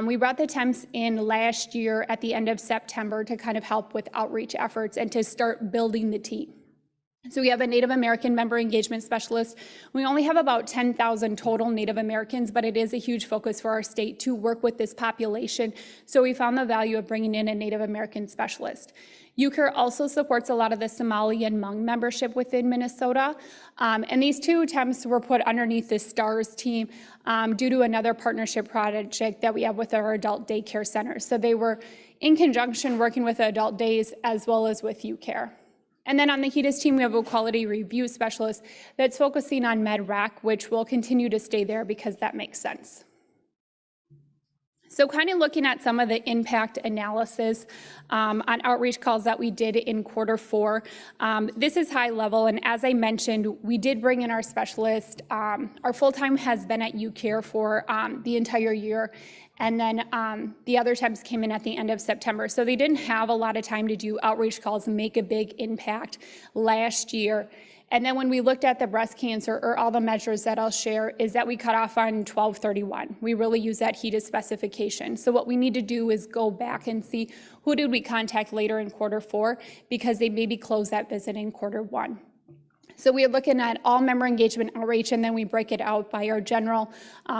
S8: We brought the temps in last year at the end of September to kind of help with outreach efforts and to start building the team. So we have a Native American member engagement specialist. We only have about 10,000 total Native Americans, but it is a huge focus for our state to work with this population. So we found the value of bringing in a Native American specialist. UCare also supports a lot of the Somali and Hmong membership within Minnesota. And these two temps were put underneath the STARS team due to another partnership project that we have with our adult daycare centers. So they were in conjunction working with the adult days as well as with UCare. And then on the HEDIS team, we have a quality review specialist that's focusing on MedRAC, which will continue to stay there because that makes sense. So kind of looking at some of the impact analysis on outreach calls that we did in Q4. This is high level, and as I mentioned, we did bring in our specialist. Our full-time has been at UCare for the entire year, and then the other temps came in at the end of September. So they didn't have a lot of time to do outreach calls and make a big impact last year. And then when we looked at the breast cancer, or all the measures that I'll share, is that we cut off on 12/31. We really use that HEDIS specification. So what we need to do is go back and see who did we contact later in Q4, because they maybe closed that visit in Q1. So we are looking at all member engagement outreach, and then we break it out by our general.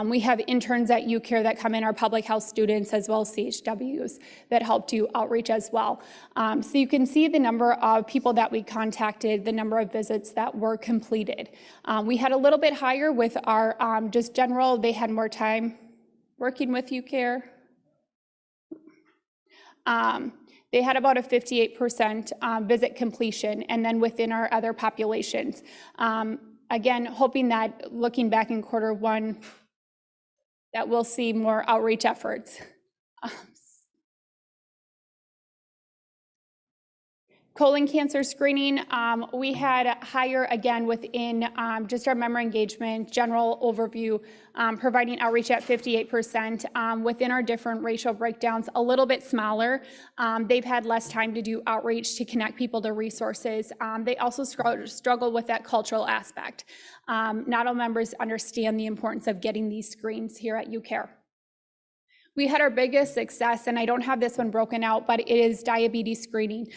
S8: We have interns at UCare that come in, our public health students, as well as CHWs that help do outreach as well. So you can see the number of people that we contacted, the number of visits that were completed. We had a little bit higher with our just general. They had more time working with UCare. They had about a 58% visit completion, and then within our other populations. Again, hoping that looking back in Q1, that we'll see more outreach efforts. Colon cancer screening, we had higher again within just our member engagement, general overview, providing outreach at 58%. Within our different racial breakdowns, a little bit smaller. They've had less time to do outreach to connect people to resources. They also struggle with that cultural aspect. Not all members understand the importance of getting these screens here at UCare. We had our biggest success, and I don't have this one broken out, but it is diabetes screening.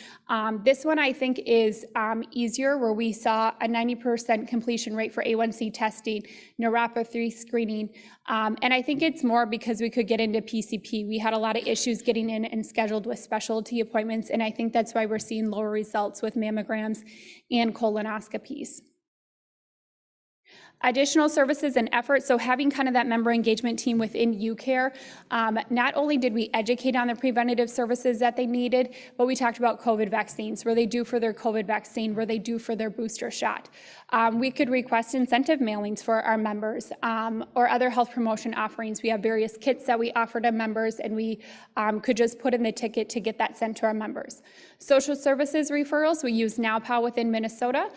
S8: This one I think is easier, where we saw a 90% completion rate for A1C testing, neuropathy screening, and I think it's more because we could get into PCP. We had a lot of issues getting in and scheduled with specialty appointments, and I think that's why we're seeing lower results with mammograms and colonoscopies. Additional services and efforts, so having kind of that member engagement team within UCare, not only did we educate on the preventative services that they needed, but we talked about COVID vaccines, where they do for their COVID vaccine, where they do for their booster shot. We could request incentive mailings for our members or other health promotion offerings. We have various kits that we offer to members, and we could just put in the ticket to get that sent to our members. Social services referrals, we use NowPow within Minnesota,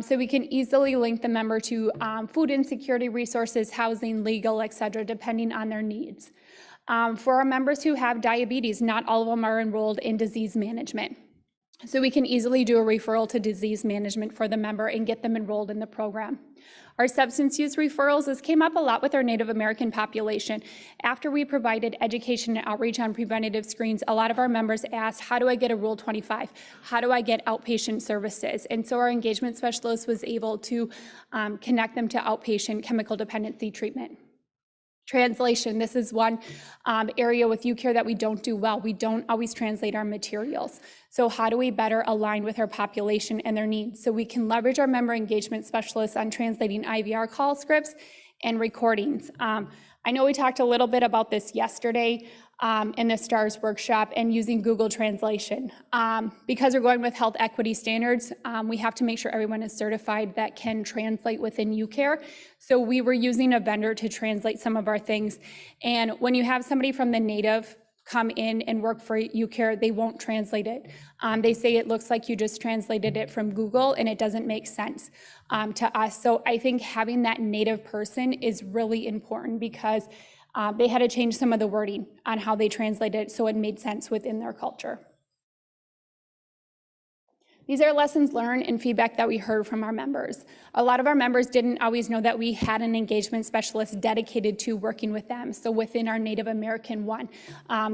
S8: so we can easily link the member to food insecurity resources, housing, legal, et cetera, depending on their needs. For our members who have diabetes, not all of them are enrolled in disease management. so we can easily do a referral to disease management for the member and get them enrolled in the program. Our substance use referrals, this came up a lot with our Native American population. After we provided education and outreach on preventative screens, a lot of our members asked, how do I get a Rule 25? How do I get outpatient services? And so our engagement specialist was able to connect them to outpatient chemical dependency treatment. Translation, this is one area with UCare that we don't do well. We don't always translate our materials. So how do we better align with our population and their needs? So we can leverage our member engagement specialists on translating IVR call scripts and recordings. I know we talked a little bit about this yesterday in the STARS workshop and using Google Translation. Because we're going with health equity standards, we have to make sure everyone is certified that can translate within UCare. So we were using a vendor to translate some of our things. And when you have somebody from the Native come in and work for UCare, they won't translate it. They say it looks like you just translated it from Google and it doesn't make sense to us. So I think having that Native person is really important because they had to change some of the wording on how they translated it so it made sense within their culture. These are lessons learned and feedback that we heard from our members. A lot of our members didn't always know that we had an engagement specialist dedicated to working with them. So within our Native American one,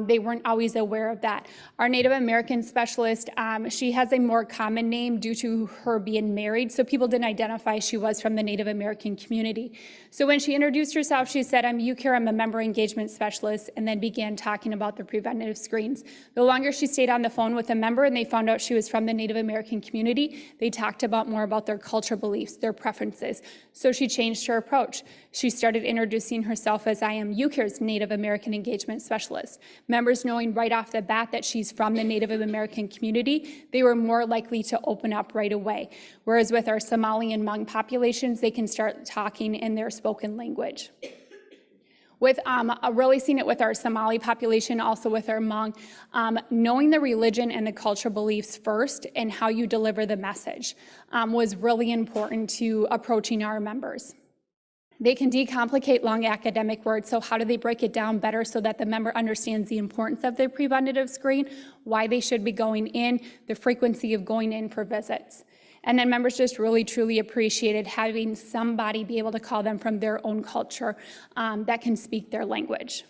S8: they weren't always aware of that. Our Native American specialist, she has a more common name due to her being married, so people didn't identify she was from the Native American community. So when she introduced herself, she said, I'm UCare, I'm a member engagement specialist, and then began talking about the preventative screens. The longer she stayed on the phone with a member and they found out she was from the Native American community, they talked about more about their cultural beliefs, their preferences. So she changed her approach. She started introducing herself as I am UCARE's Native American engagement specialist. Members knowing right off the bat that she's from the Native American community, they were more likely to open up right away. Whereas with our Somali and Hmong populations, they can start talking in their spoken language. With really seeing it with our Somali population, also with our Hmong, knowing the religion and the cultural beliefs first and how you deliver the message was really important to approaching our members. They can decomplicate long academic words, so how do they break it down better so that the member understands the importance of their preventative screen, why they should be going in, the frequency of going in for visits. And then members just really, truly appreciated having somebody be able to call them from their own culture that can speak their language.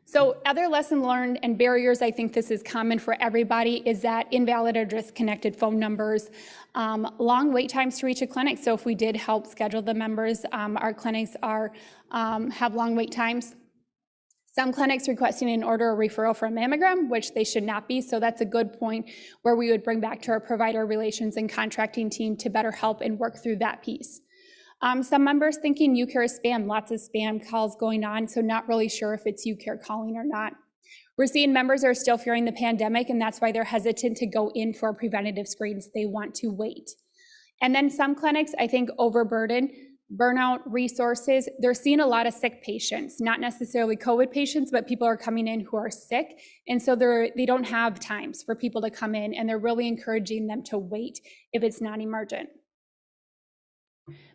S8: So other lesson learned and barriers, I think this is common for everybody, is that invalid or disconnected phone numbers, long wait times to reach a clinic. So if we did help schedule the members, our clinics have long wait times. Some clinics requesting an order or referral for a mammogram, which they should not be. So that's a good point where we would bring back to our provider relations and contracting team to better help and work through that piece. Some members thinking UCare is spam, lots of spam calls going on, so not really sure if it's UCare calling or not. We're seeing members are still fearing the pandemic, and that's why they're hesitant to go in for preventative screens. They want to wait. And then some clinics, I think, overburdened, burnout, resources. They're seeing a lot of sick patients, not necessarily COVID patients, but people are coming in who are sick. And so they don't have times for people to come in, and they're really encouraging them to wait if it's non-emergent.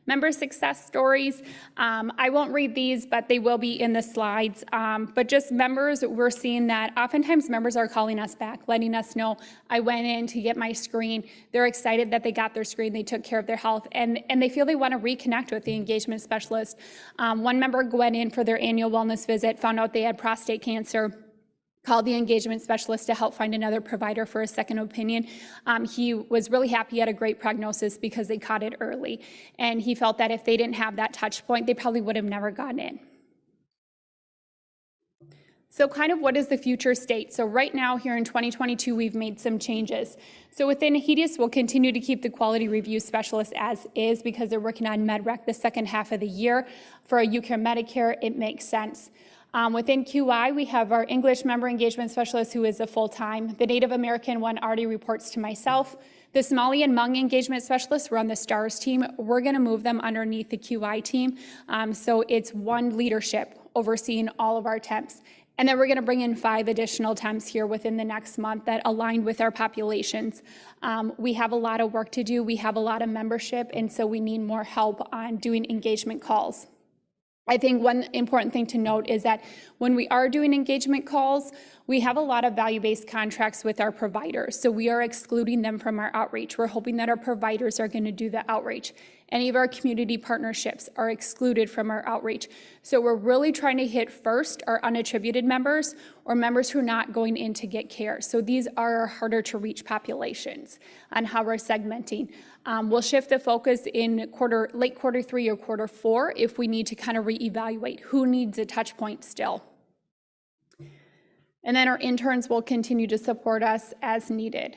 S8: Member success stories. I won't read these, but they will be in the slides. But just members, we're seeing that oftentimes members are calling us back, letting us know, I went in to get my screen. They're excited that they got their screen, they took care of their health, and they feel they want to reconnect with the engagement specialist. One member went in for their annual wellness visit, found out they had prostate cancer, called the engagement specialist to help find another provider for a second opinion. He was really happy he had a great prognosis because they caught it early. And he felt that if they didn't have that touch point, they probably would have never gotten in. So kind of what is the future state? So right now here in 2022, we've made some changes. So within HEDIS, we'll continue to keep the quality review specialist as is because they're working on MedRec the second half of the year. For a UCare Medicare, it makes sense. Within QI, we have our English member engagement specialist who is a full-time. The Native American one already reports to myself. The Somali and Hmong engagement specialists were on the STARS team. We're gonna move them underneath the QI team. So it's one leadership overseeing all of our temps. And then we're gonna bring in 5 additional temps here within the next month that align with our populations. We have a lot of work to do. We have a lot of membership, and so we need more help on doing engagement calls. I think one important thing to note is that when we are doing engagement calls, We have a lot of value-based contracts with our providers, so we are excluding them from our outreach. We're hoping that our providers are going to do the outreach. Any of our community partnerships are excluded from our outreach. So we're really trying to hit first our unattributed members or members who are not going in to get care. So these are our harder to reach populations on how we're segmenting. We'll shift the focus in late quarter 3 or quarter 4 if we need to kind of reevaluate who needs a touch point still. And then our interns will continue to support us as needed.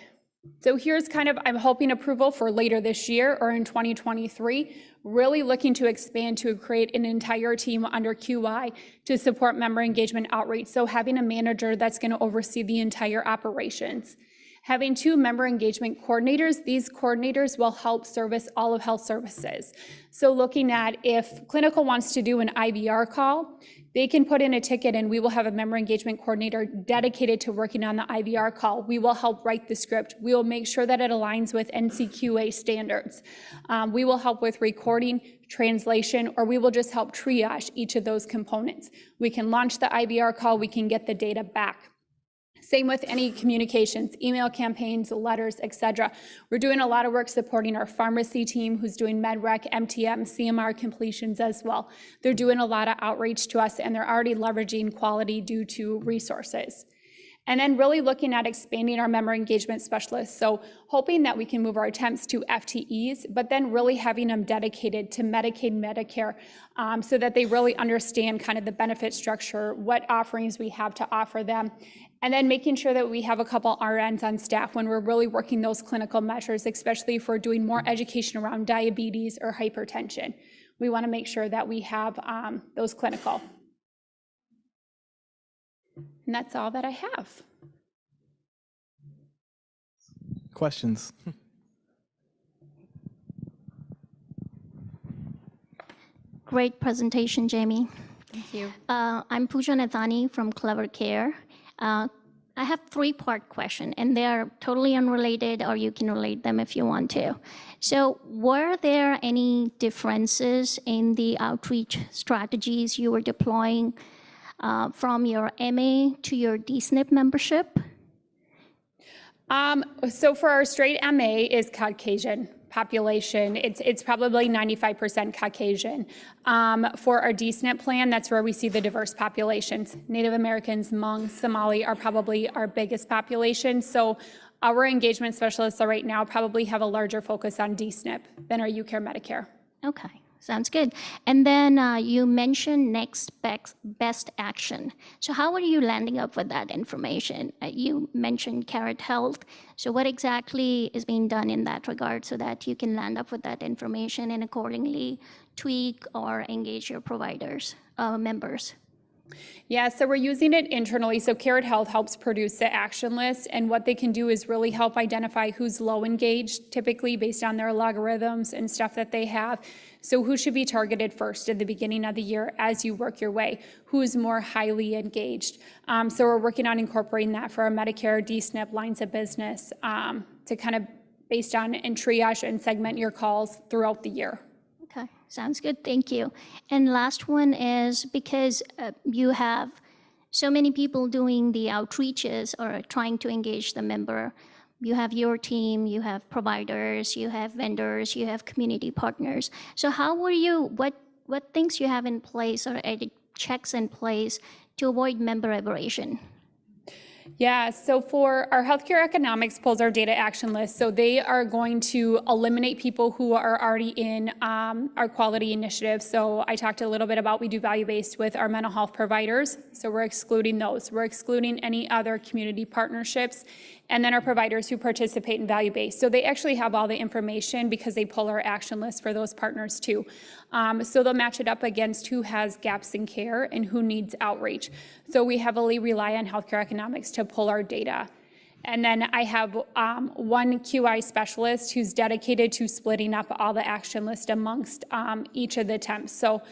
S8: So here's kind of, I'm hoping approval for later this year or in 2023, really looking to expand to create an entire team under QI to support member engagement outreach. So having a manager that's going to oversee the entire operations. Having 2 member engagement coordinators, these coordinators will help service all of health services. So looking at if clinical wants to do an IVR call, they can put in a ticket and we will have a member engagement coordinator dedicated to working on the IVR call. We will help write the script. We will make sure that it aligns with NCQA standards. We will help with recording, translation, or we will just help triage each of those components. We can launch the IVR call, we can get the data back. Same with any communications, email campaigns, letters, etc. We're doing a lot of work supporting our pharmacy team who's doing MedRec, MTM, CMR completions as well. They're doing a lot of outreach to us and they're already leveraging quality due to resources. And then really looking at expanding our member engagement specialists. So hoping that we can move our attempts to FTEs, but then really having them dedicated to Medicaid, Medicare, so that they really understand kind of the benefit structure, what offerings we have to offer them. And then making sure that we have a couple RNs on staff when we're really working those clinical measures, especially if we're doing more education around diabetes or hypertension. We want to make sure that we have those clinical. And that's all that I have.
S2: Questions?
S9: Great presentation, Jamie.
S4: Thank you.
S9: I'm Pooja Nathani from Clever Care. I have 3-part question, and they are totally unrelated, or you can relate them if you want to. So were there any differences in the outreach strategies you were deploying from your MA to your DSNP membership?
S8: So for our straight MA is Caucasian population. It's probably 95% Caucasian. For our DSNP plan, that's where we see the diverse populations. Native Americans, Hmong, Somali are probably our biggest population. So our engagement specialists right now probably have a larger focus on DSNP than our UCare Medicare.
S9: Okay, sounds good. And then you mentioned next best action. So how are you landing up with that information? You mentioned Carrot Health. So what exactly is being done in that regard so that you can land up with that information and accordingly tweak or engage your providers, members?
S8: Yeah, so we're using it internally. So Carrot Health helps produce the action list, and what they can do is really help identify who's low engaged, typically based on their logarithms and stuff that they have. So who should be targeted first at the beginning of the year as you work your way? Who's more highly engaged? So we're working on incorporating that for our Medicare, DSNP, lines of business to kind of based on and triage and segment your calls throughout the year.
S9: Okay, sounds good, thank you. And last one is because you have so many people doing the outreaches or trying to engage the member. You have your team, you have providers, you have vendors, you have community partners. So how were you, what things you have in place or checks in place to avoid member aberration?
S8: Yeah, so for our healthcare economics pulls our data action list. So they are going to eliminate people who are already in our quality initiative. So I talked a little bit about we do value-based with our mental health providers. So we're excluding those. We're excluding any other community partnerships. And then our providers who participate in value-based. So they actually have all the information because they pull our action list for those partners too. So they'll match it up against who has gaps in care and who needs outreach. So we heavily rely on healthcare economics to pull our data. And then I have one QI specialist who's dedicated to splitting up all the action list amongst each of the temps. So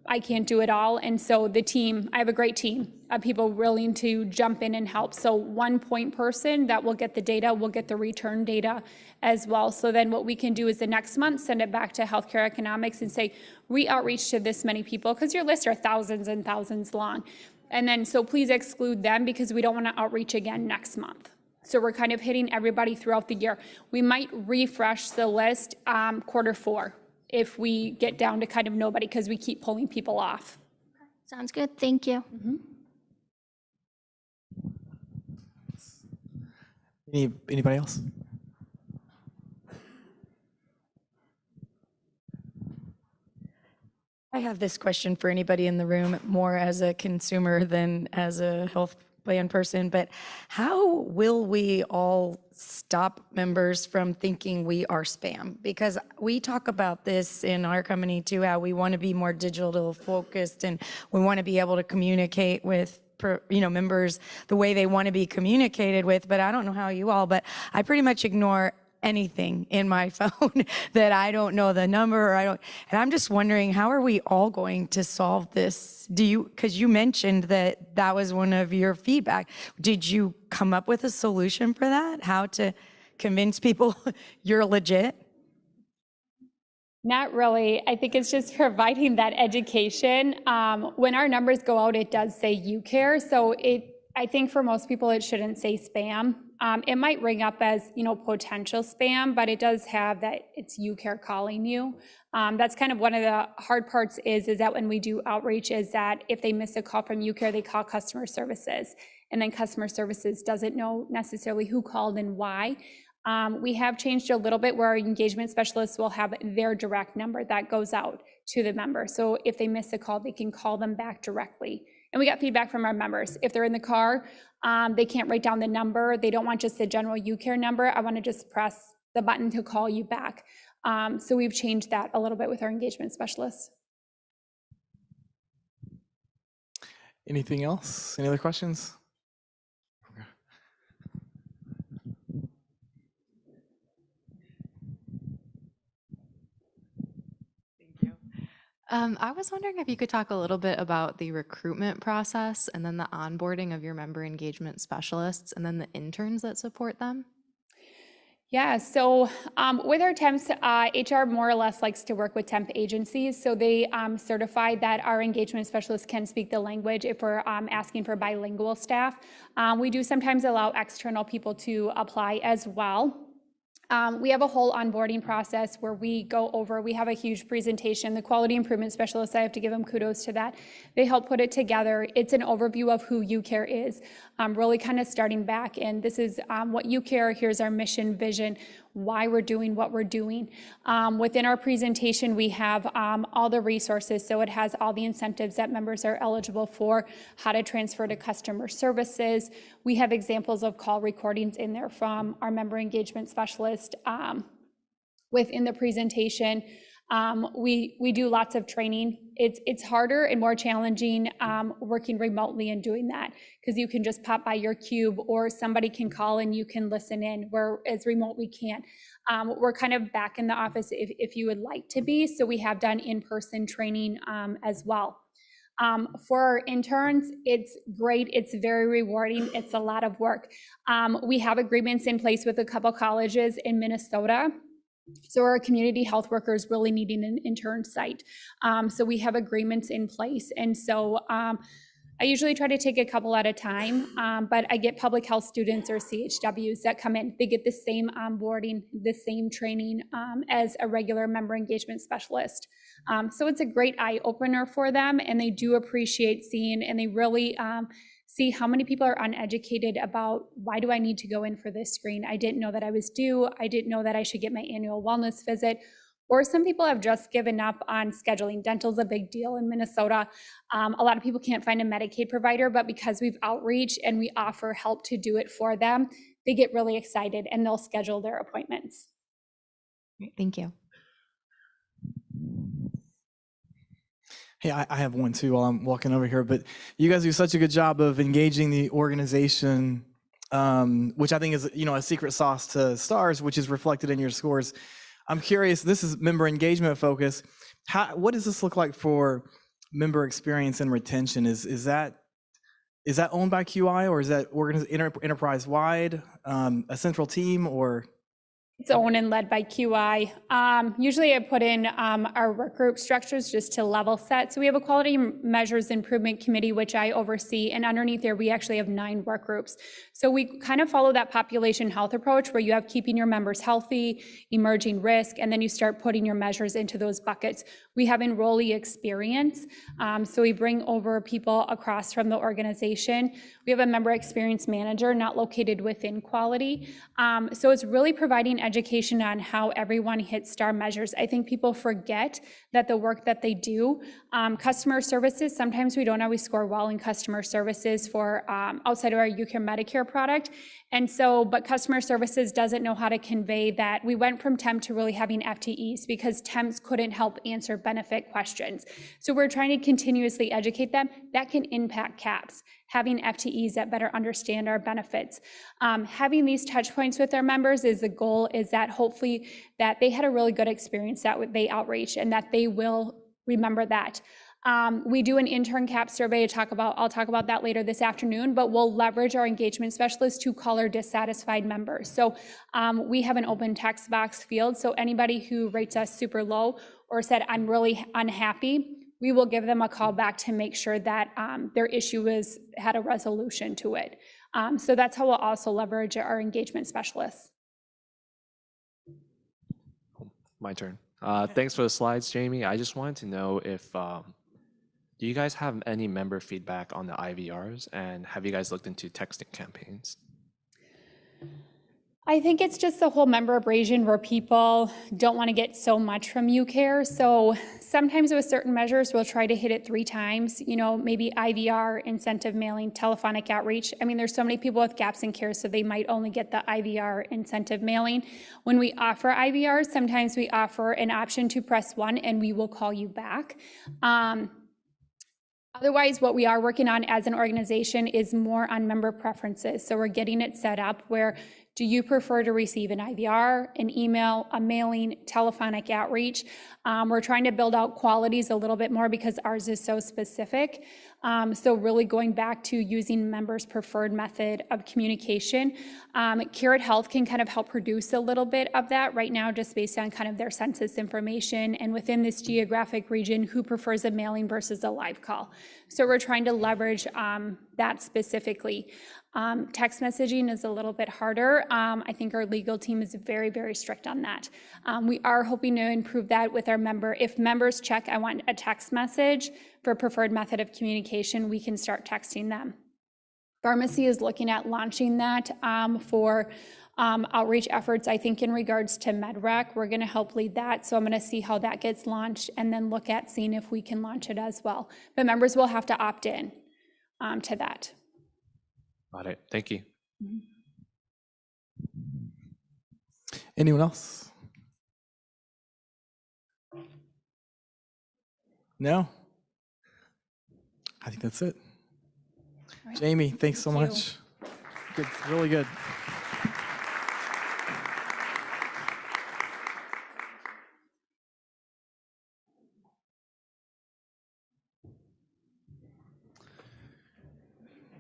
S8: I can't do it all. And so the team, I have a great team of people willing to jump in and help. So one point person that will get the data, will get the return data as well. So then what we can do is the next month, send it back to healthcare economics and say, we outreach to this many people, because your lists are thousands and thousands long. And then, so please exclude them because we don't want to outreach again next month. So we're kind of hitting everybody throughout the year. We might refresh the list Q4 if we get down to kind of nobody because we keep pulling people off.
S9: Sounds good. Thank you.
S2: Anybody else?
S10: I have this question for anybody in the room, more as a consumer than as a health plan person, but how will we all stop members from thinking we are spam? Because we talk about this in our company too, how we want to be more digital focused and we want to be able to communicate with members the way they want to be communicated with, but I don't know how you all, but I pretty much ignore anything in my phone that I don't know the number and I'm just wondering, how are we all going to solve this? Because you mentioned that was one of your feedback. Did you come up with a solution for that? How to convince people you're legit?
S8: Not really. I think it's just providing that education. When our numbers go out, it does say you care. So I think for most people, it shouldn't say spam. It might ring up as, potential spam, but it does have that it's you care calling you. That's kind of one of the hard parts is that when we do outreach is that if they miss a call from you care, they call customer services. And then customer services doesn't know necessarily who called and why. We have changed a little bit where our engagement specialists will have their direct number that goes out to the member. So if they miss a call, they can call them back directly. And we got feedback from our members. If they're in the car, they can't write down the number. They don't want just the general UCare number. I want to just press the button to call you back. So we've changed that a little bit with our engagement specialists.
S2: Anything else? Any other questions?
S11: I was wondering if you could talk a little bit about the recruitment process and then the onboarding of your member engagement specialists and then the interns that support them.
S8: Yeah, so with our temps, HR more or less likes to work with temp agencies. So they certify that our engagement specialists can speak the language if we're asking for bilingual staff. We do sometimes allow external people to apply as well. We have a whole onboarding process where we have a huge presentation. The quality improvement specialists, I have to give them kudos to that. They help put it together. It's an overview of who UCare is, really kind of starting back. And this is what UCare, here's our mission, vision, why we're doing what we're doing. Within our presentation, we have all the resources. So it has all the incentives that members are eligible for, how to transfer to customer services. We have examples of call recordings in there from our member engagement specialist within the presentation. We do lots of training. It's harder and more challenging working remotely and doing that because you can just pop by your cube or somebody can call and you can listen in, whereas remote we can't. We're kind of back in the office if you would like to be. So we have done in-person training as well. For our interns, it's great. It's very rewarding. It's a lot of work. We have agreements in place with a couple colleges in Minnesota. So our community health workers really needing an intern site. So we have agreements in place. And so I usually try to take a couple at a time, but I get public health students or CHWs that come in. They get the same onboarding, the same training as a regular member engagement specialist. So it's a great eye opener for them, and they do appreciate seeing, and they really see how many people are uneducated about why do I need to go in for this screen? I didn't know that I was due. I didn't know that I should get my annual wellness visit. Or some people have just given up on scheduling. Dental's a big deal in Minnesota. A lot of people can't find a Medicaid provider, but because we've outreach and we offer help to do it for them, they get really excited and they'll schedule their appointments.
S11: Great, thank you.
S2: Hey, I have one too while I'm walking over here, but you guys do such a good job of engaging the organization, which I think is, a secret sauce to STARS, which is reflected in your scores. I'm curious, this is member engagement focus. What does this look like for member experience and retention? Is that owned by QI, or is that enterprise-wide, a central team, or?
S8: It's owned and led by QI. Usually I put in our work group structures just to level set. So we have a quality measures improvement committee, which I oversee, and underneath there, we actually have 9 work groups. So we kind of follow that population health approach where you have keeping your members healthy, emerging risk, and then you start putting your measures into those buckets. We have enrollee experience. So we bring over people across from the organization. We have a member experience manager not located within quality. So it's really providing education on how everyone hits STAR measures. I think people forget that the work that they do, customer services, sometimes we don't always score well in customer services for outside of our UCare Medicare product. And so, but customer services doesn't know how to convey that. We went from temp to really having FTEs because temps couldn't help answer benefit questions. So we're trying to continuously educate them. That can impact CAPS, having FTEs that better understand our benefits. Having these touch points with our members is the goal, is that hopefully that they had a really good experience, that they outreach, and that they will remember that. We do an intern CAP survey I'll talk about that later this afternoon, but we'll leverage our engagement specialists to call our dissatisfied members. So we have an open text box field, so anybody who rates us super low or said, I'm really unhappy, we will give them a call back to make sure that their issue had a resolution to it. So that's how we'll also leverage our engagement specialists.
S12: My turn. Thanks for the slides, Jamie. I just wanted to know if, do you guys have any member feedback on the IVRs, and have you guys looked into texting campaigns?
S8: I think it's just the whole member abrasion where people don't want to get so much from UCare. So sometimes with certain measures, we'll try to hit it 3 times, maybe IVR, incentive mailing, telephonic outreach. I mean, there's so many people with gaps in care, so they might only get the IVR incentive mailing. When we offer IVRs, sometimes we offer an option to press 1 and we will call you back. Otherwise, what we are working on as an organization is more on member preferences. So we're getting it set up where, do you prefer to receive an IVR, an email, a mailing, telephonic outreach? We're trying to build out qualities a little bit more because ours is so specific. So really going back to using members' preferred method of communication. Carrot Health can kind of help produce a little bit of that right now, just based on kind of their census information and within this geographic region, who prefers a mailing versus a live call. So we're trying to leverage that specifically. Text messaging is a little bit harder. I think our legal team is very, very strict on that. We are hoping to improve that with our member. If members check, I want a text message for preferred method of communication, we can start texting them. Pharmacy is looking at launching that for outreach efforts. I think in regards to MedRec, we're going to help lead that. So I'm going to see how that gets launched and then look at seeing if we can launch it as well. But members will have to opt in to that.
S12: Got it. Thank you.
S2: Anyone else? No? I think that's it. Right. Jamie, thanks so much. Good, really good.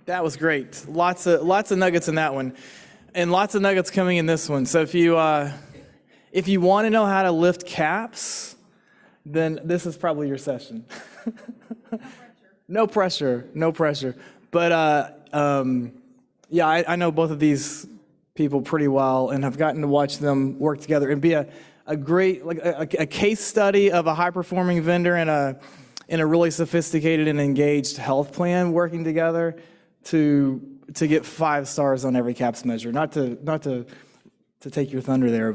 S2: That was great. Lots of nuggets in that one, and lots of nuggets coming in this one. So if you want to know how to lift caps, then this is probably your session. No pressure. But yeah, I know both of these people pretty well, and have gotten to watch them work together and be a great, like a case study of a high-performing vendor and a really sophisticated and engaged health plan working together to get 5 stars on every CAPS measure. Not to take your thunder there,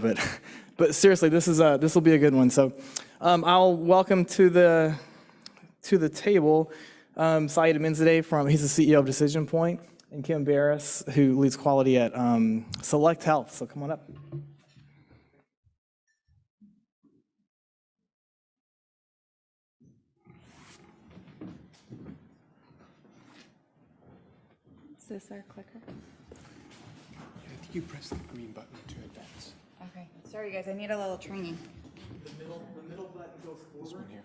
S2: but seriously, this will be a good one. So I'll welcome to the table Saeed Aminzadeh he's the CEO of Decision Point, and Kim Barris, who leads quality at Select Health. So come on up.
S3: Is this our clicker?
S13: I think you press the green button to advance.
S14: Okay. Sorry, guys. I need a little training.
S2: The middle button goes forward.
S13: This one here.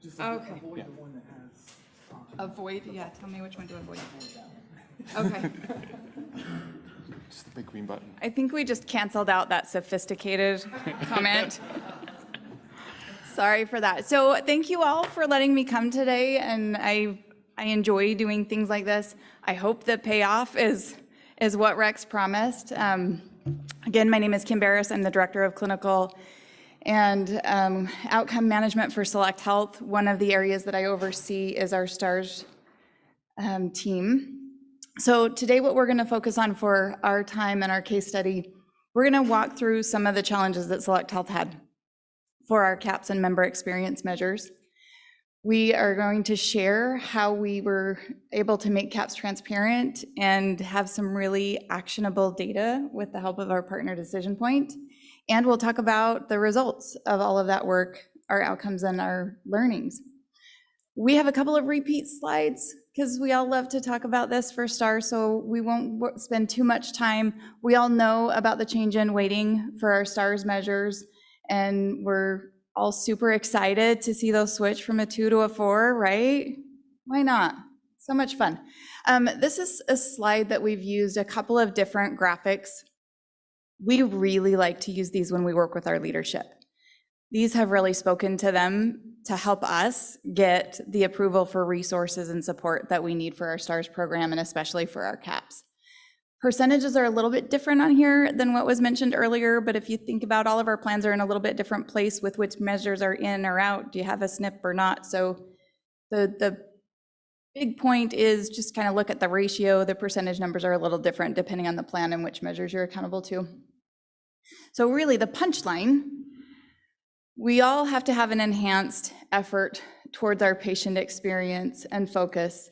S2: Just
S14: Okay.
S2: avoid the one that has.
S14: Avoid? Yeah, tell me which one to avoid. Okay.
S13: Just the the green button.
S14: I think we just canceled out that sophisticated comment. Sorry for that. So thank you all for letting me come today, and I enjoy doing things like this. I hope the payoff is what Rex promised. Again, my name is Kim Barris. I'm the Director of Clinical and Outcome Management for Select Health. One of the areas that I oversee is our STARS team. So today what we're going to focus on for our time and our case study, we're going to walk through some of the challenges that Select Health had for our CAPS and member experience measures. We are going to share how we were able to make CAPS transparent and have some really actionable data with the help of our partner Decision Point. And we'll talk about the results of all of that work, our outcomes and our learnings. We have a couple of repeat slides because we all love to talk about this for STARS, so we won't spend too much time. We all know about the change in weighting for our STARS measures, and we're all super excited to see those switch from a 2 to a 4, right? Why not? So much fun. This is a slide that we've used a couple of different graphics. We really like to use these when we work with our leadership. These have really spoken to them to help us get the approval for resources and support that we need for our STARS program, and especially for our CAPS. Percentages are a little bit different on here than what was mentioned earlier, but if you think about all of our plans are in a little bit different place with which measures are in or out. Do you have a SNP or not? So the big point is just kind of look at the ratio. The percentage numbers are a little different depending on the plan and which measures you're accountable to. So really the punchline, we all have to have an enhanced effort towards our patient experience and focus.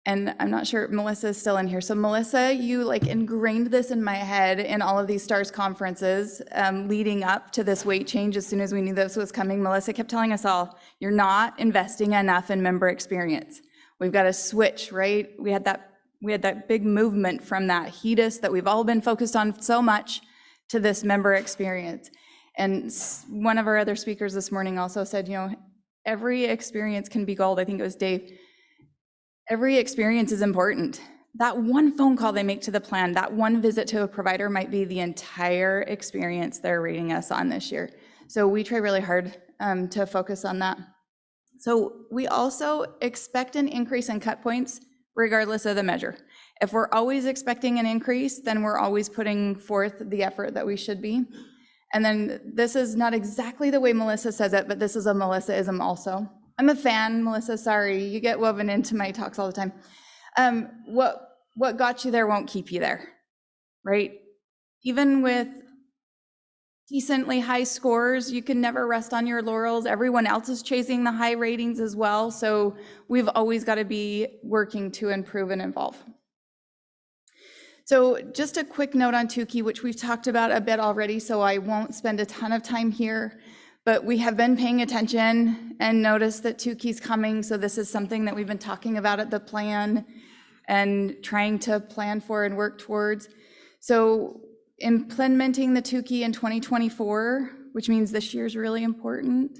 S14: And I'm not sure Melissa is still in here. So Melissa, you like ingrained this in my head in all of these STARS conferences leading up to this weight change. As soon as we knew this was coming, Melissa kept telling us all, you're not investing enough in member experience. We've got to switch, right? We had that big movement from that HEDIS that we've all been focused on so much to this member experience. And one of our other speakers this morning also said, you know, every experience can be gold. I think it was Dave. Every experience is important. That one phone call they make to the plan, that one visit to a provider might be the entire experience they're rating us on this year. So we try really hard to focus on that. So we also expect an increase in cut points regardless of the measure. If we're always expecting an increase, then we're always putting forth the effort that we should be. And then this is not exactly the way Melissa says it, but this is a Melissa-ism also. I'm a fan, Melissa, sorry, you get woven into my talks all the time. What got you there won't keep you there, right? Even with decently high scores, you can never rest on your laurels. Everyone else is chasing the high ratings as well, so we've always got to be working to improve and evolve. So just a quick note on Tukey, which we've talked about a bit already, so I won't spend a ton of time here. But we have been paying attention and noticed that Tukey's coming, so this is something that we've been talking about at the plan and trying to plan for and work towards. So implementing the Tukey in 2024, which means this year's really important.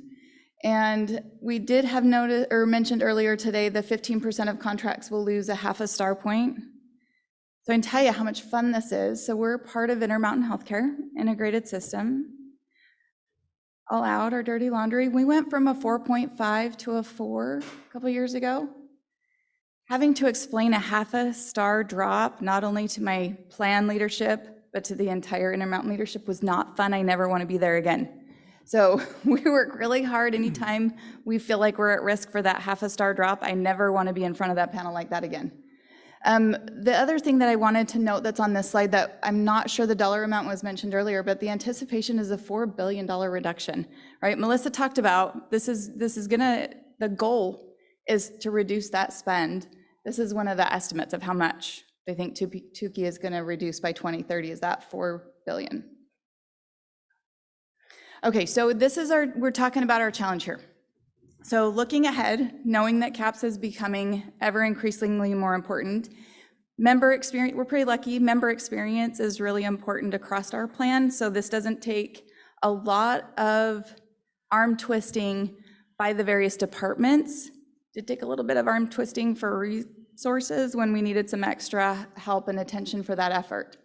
S14: And we did have noted or mentioned earlier today that 15% of contracts will lose a half a star point. So I can tell you how much fun this is. So we're part of Intermountain Healthcare integrated system. All out our dirty laundry. We went from a 4.5 to a 4 a couple years ago. Having to explain a half a star drop, not only to my plan leadership, but to the entire Intermountain leadership was not fun. I never want to be there again. So we work really hard anytime we feel like we're at risk for that half a star drop. I never want to be in front of that panel like that again. The other thing that I wanted to note that's on this slide that I'm not sure the dollar amount was mentioned earlier, but the anticipation is a $4 billion reduction, right? Melissa talked about the goal is to reduce that spend. This is one of the estimates of how much they think Tukey is gonna reduce by 2030, is that $4 billion. Okay, so we're talking about our challenge here. So looking ahead, knowing that CAPS is becoming ever increasingly more important, member experience, we're pretty lucky, member experience is really important across our plan. So this doesn't take a lot of arm twisting by the various departments. Did take a little bit of arm twisting for resources when we needed some extra help and attention for that effort.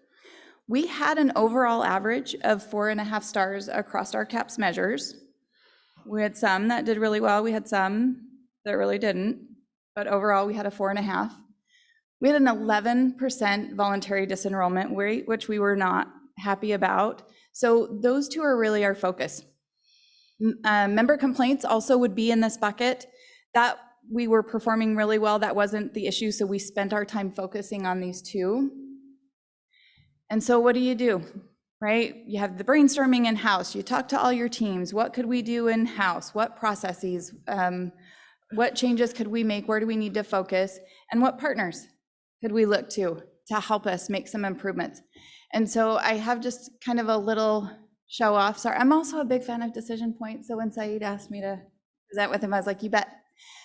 S14: We had an overall average of 4.5 stars across our CAPS measures. We had some that did really well. We had some that really didn't, but overall we had a 4.5. We had an 11% voluntary disenrollment rate, which we were not happy about. So those two are really our focus. Member complaints also would be in this bucket. That we were performing really well. That wasn't the issue, so we spent our time focusing on these two. And so what do? Right? You have the brainstorming in-house. You talk to all your teams. What could we do in-house? What processes? What changes could we make? Where do we need to focus? And what partners could we look to help us make some improvements? And so I have just kind of a little show off. Sorry, I'm also a big fan of Decision Point. So when Saeed asked me to present with him, I was like, you bet.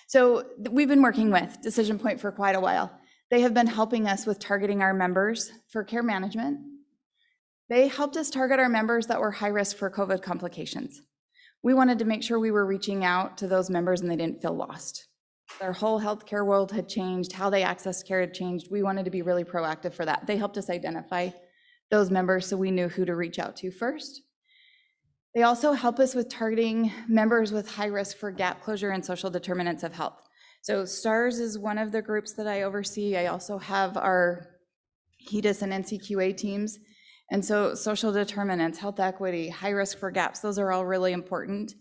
S14: So we've been working with Decision Point for quite a while. They have been helping us with targeting our members for care management. They helped us target our members that were high risk for COVID complications. We wanted to make sure we were reaching out to those members and they didn't feel lost. Their whole healthcare world had changed, how they accessed care had changed. We wanted to be really proactive for that. They helped us identify those members so we knew who to reach out to first. They also help us with targeting members with high risk for gap closure and social determinants of health. So STARS is one of the groups that I oversee. I also have our HEDIS and NCQA teams. And so social determinants, health equity, high risk for gaps, those are all really important.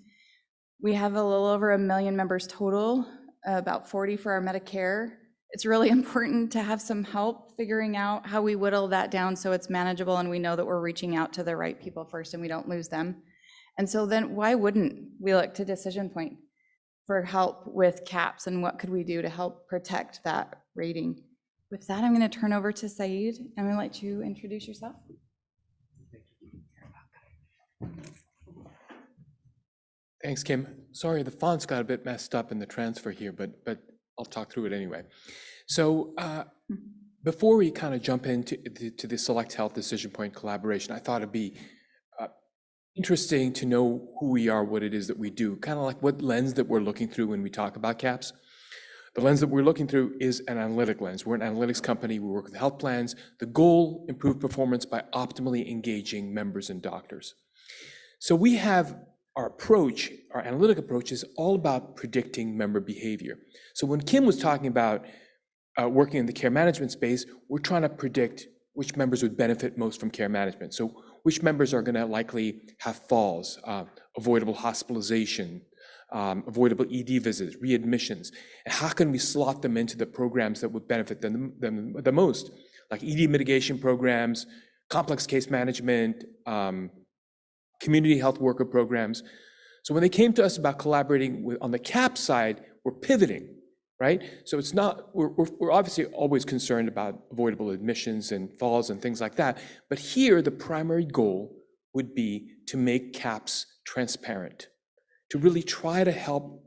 S14: We have a little over 1 million members total, about 40 for our Medicare. It's really important to have some help figuring out how we whittle that down so it's manageable and we know that we're reaching out to the right people first and we don't lose them. And so then why wouldn't we look to Decision Point for help with CAPS and what could we do to help protect that rating? With that, I'm going to turn over to Saeed. I'm going to let you introduce yourself.
S13: Thanks, Kim. Sorry, the font's got a bit messed up in the transfer here, but I'll talk through it anyway. So before we kind of jump into the Select Health Decision Point collaboration, I thought it'd be interesting to know who we are, what it is that we do, kind of like what lens that we're looking through when we talk about CAPS. The lens that we're looking through is an analytic lens. We're an analytics company. We work with health plans. The goal, improve performance by optimally engaging members and doctors. So we have our approach, our analytic approach is all about predicting member behavior. So when Kim was talking about working in the care management space, we're trying to predict which members would benefit most from care management. So which members are going to likely have falls, avoidable hospitalization, avoidable ED visits, readmissions, and how can we slot them into the programs that would benefit them the most, like ED mitigation programs, complex case management, community health worker programs. So when they came to us about collaborating on the CAP side, we're pivoting, right? So it's not, we're obviously always concerned about avoidable admissions and falls and things like that. But here, the primary goal would be to make CAPS transparent, to really try to help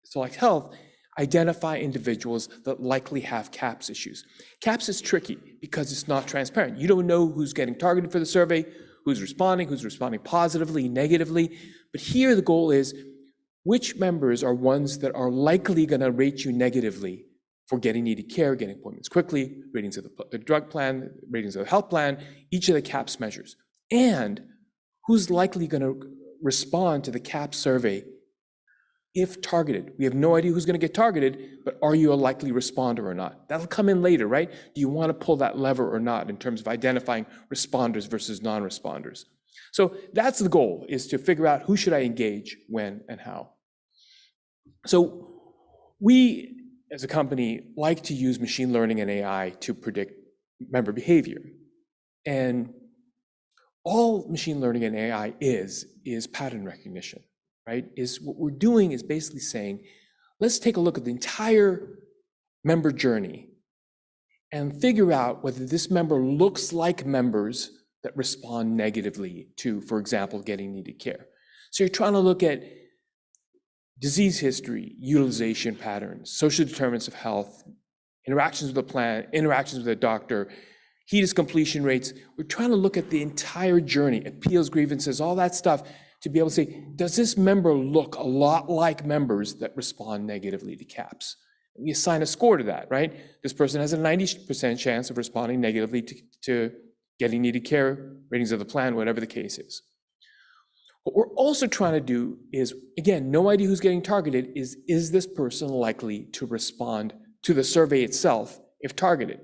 S13: Select Health identify individuals that likely have CAPS issues. CAPS is tricky because it's not transparent. You don't know who's getting targeted for the survey, who's responding positively, negatively. But here the goal is which members are ones that are likely going to rate you negatively for getting needed care, getting appointments quickly, ratings of the drug plan, ratings of the health plan, each of the CAPS measures, and who's likely going to respond to the CAPS survey if targeted. We have no idea who's going to get targeted, but are you a likely responder or not? That'll come in later, right? Do you want to pull that lever or not in terms of identifying responders versus non-responders? So that's the goal, is to figure out who should I engage, when, and how. So we, as a company, like to use machine learning and AI to predict member behavior. And all machine learning and AI is pattern recognition. Right, is what we're doing is basically saying, let's take a look at the entire member journey and figure out whether this member looks like members that respond negatively to, for example, getting needed care. So you're trying to look at disease history, utilization patterns, social determinants of health, interactions with the plan, interactions with the doctor, HEDIS completion rates. We're trying to look at the entire journey, appeals, grievances, all that stuff, to be able to say, does this member look a lot like members that respond negatively to CAPS? We assign a score to that, right? This person has a 90% chance of responding negatively to getting needed care, ratings of the plan, whatever the case is. What we're also trying to do is, again, no idea who's getting targeted, is this person likely to respond to the survey itself if targeted?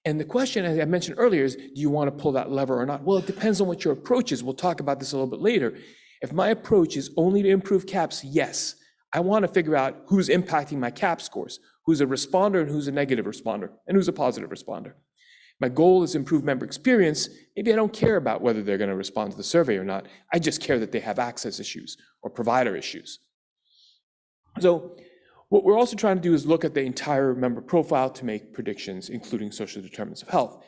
S13: And the question, as I mentioned earlier, is do you want to pull that lever or not? Well, it depends on what your approach is. We'll talk about this a little bit later. If my approach is only to improve CAHPS, yes, I want to figure out who's impacting my CAHPS scores, who's a responder and who's a negative responder, and who's a positive responder. My goal is to improve member experience. Maybe I don't care about whether they're going to respond to the survey or not. I just care that they have access issues or provider issues. So what we're also trying to do is look at the entire member profile to make predictions, including social determinants of health.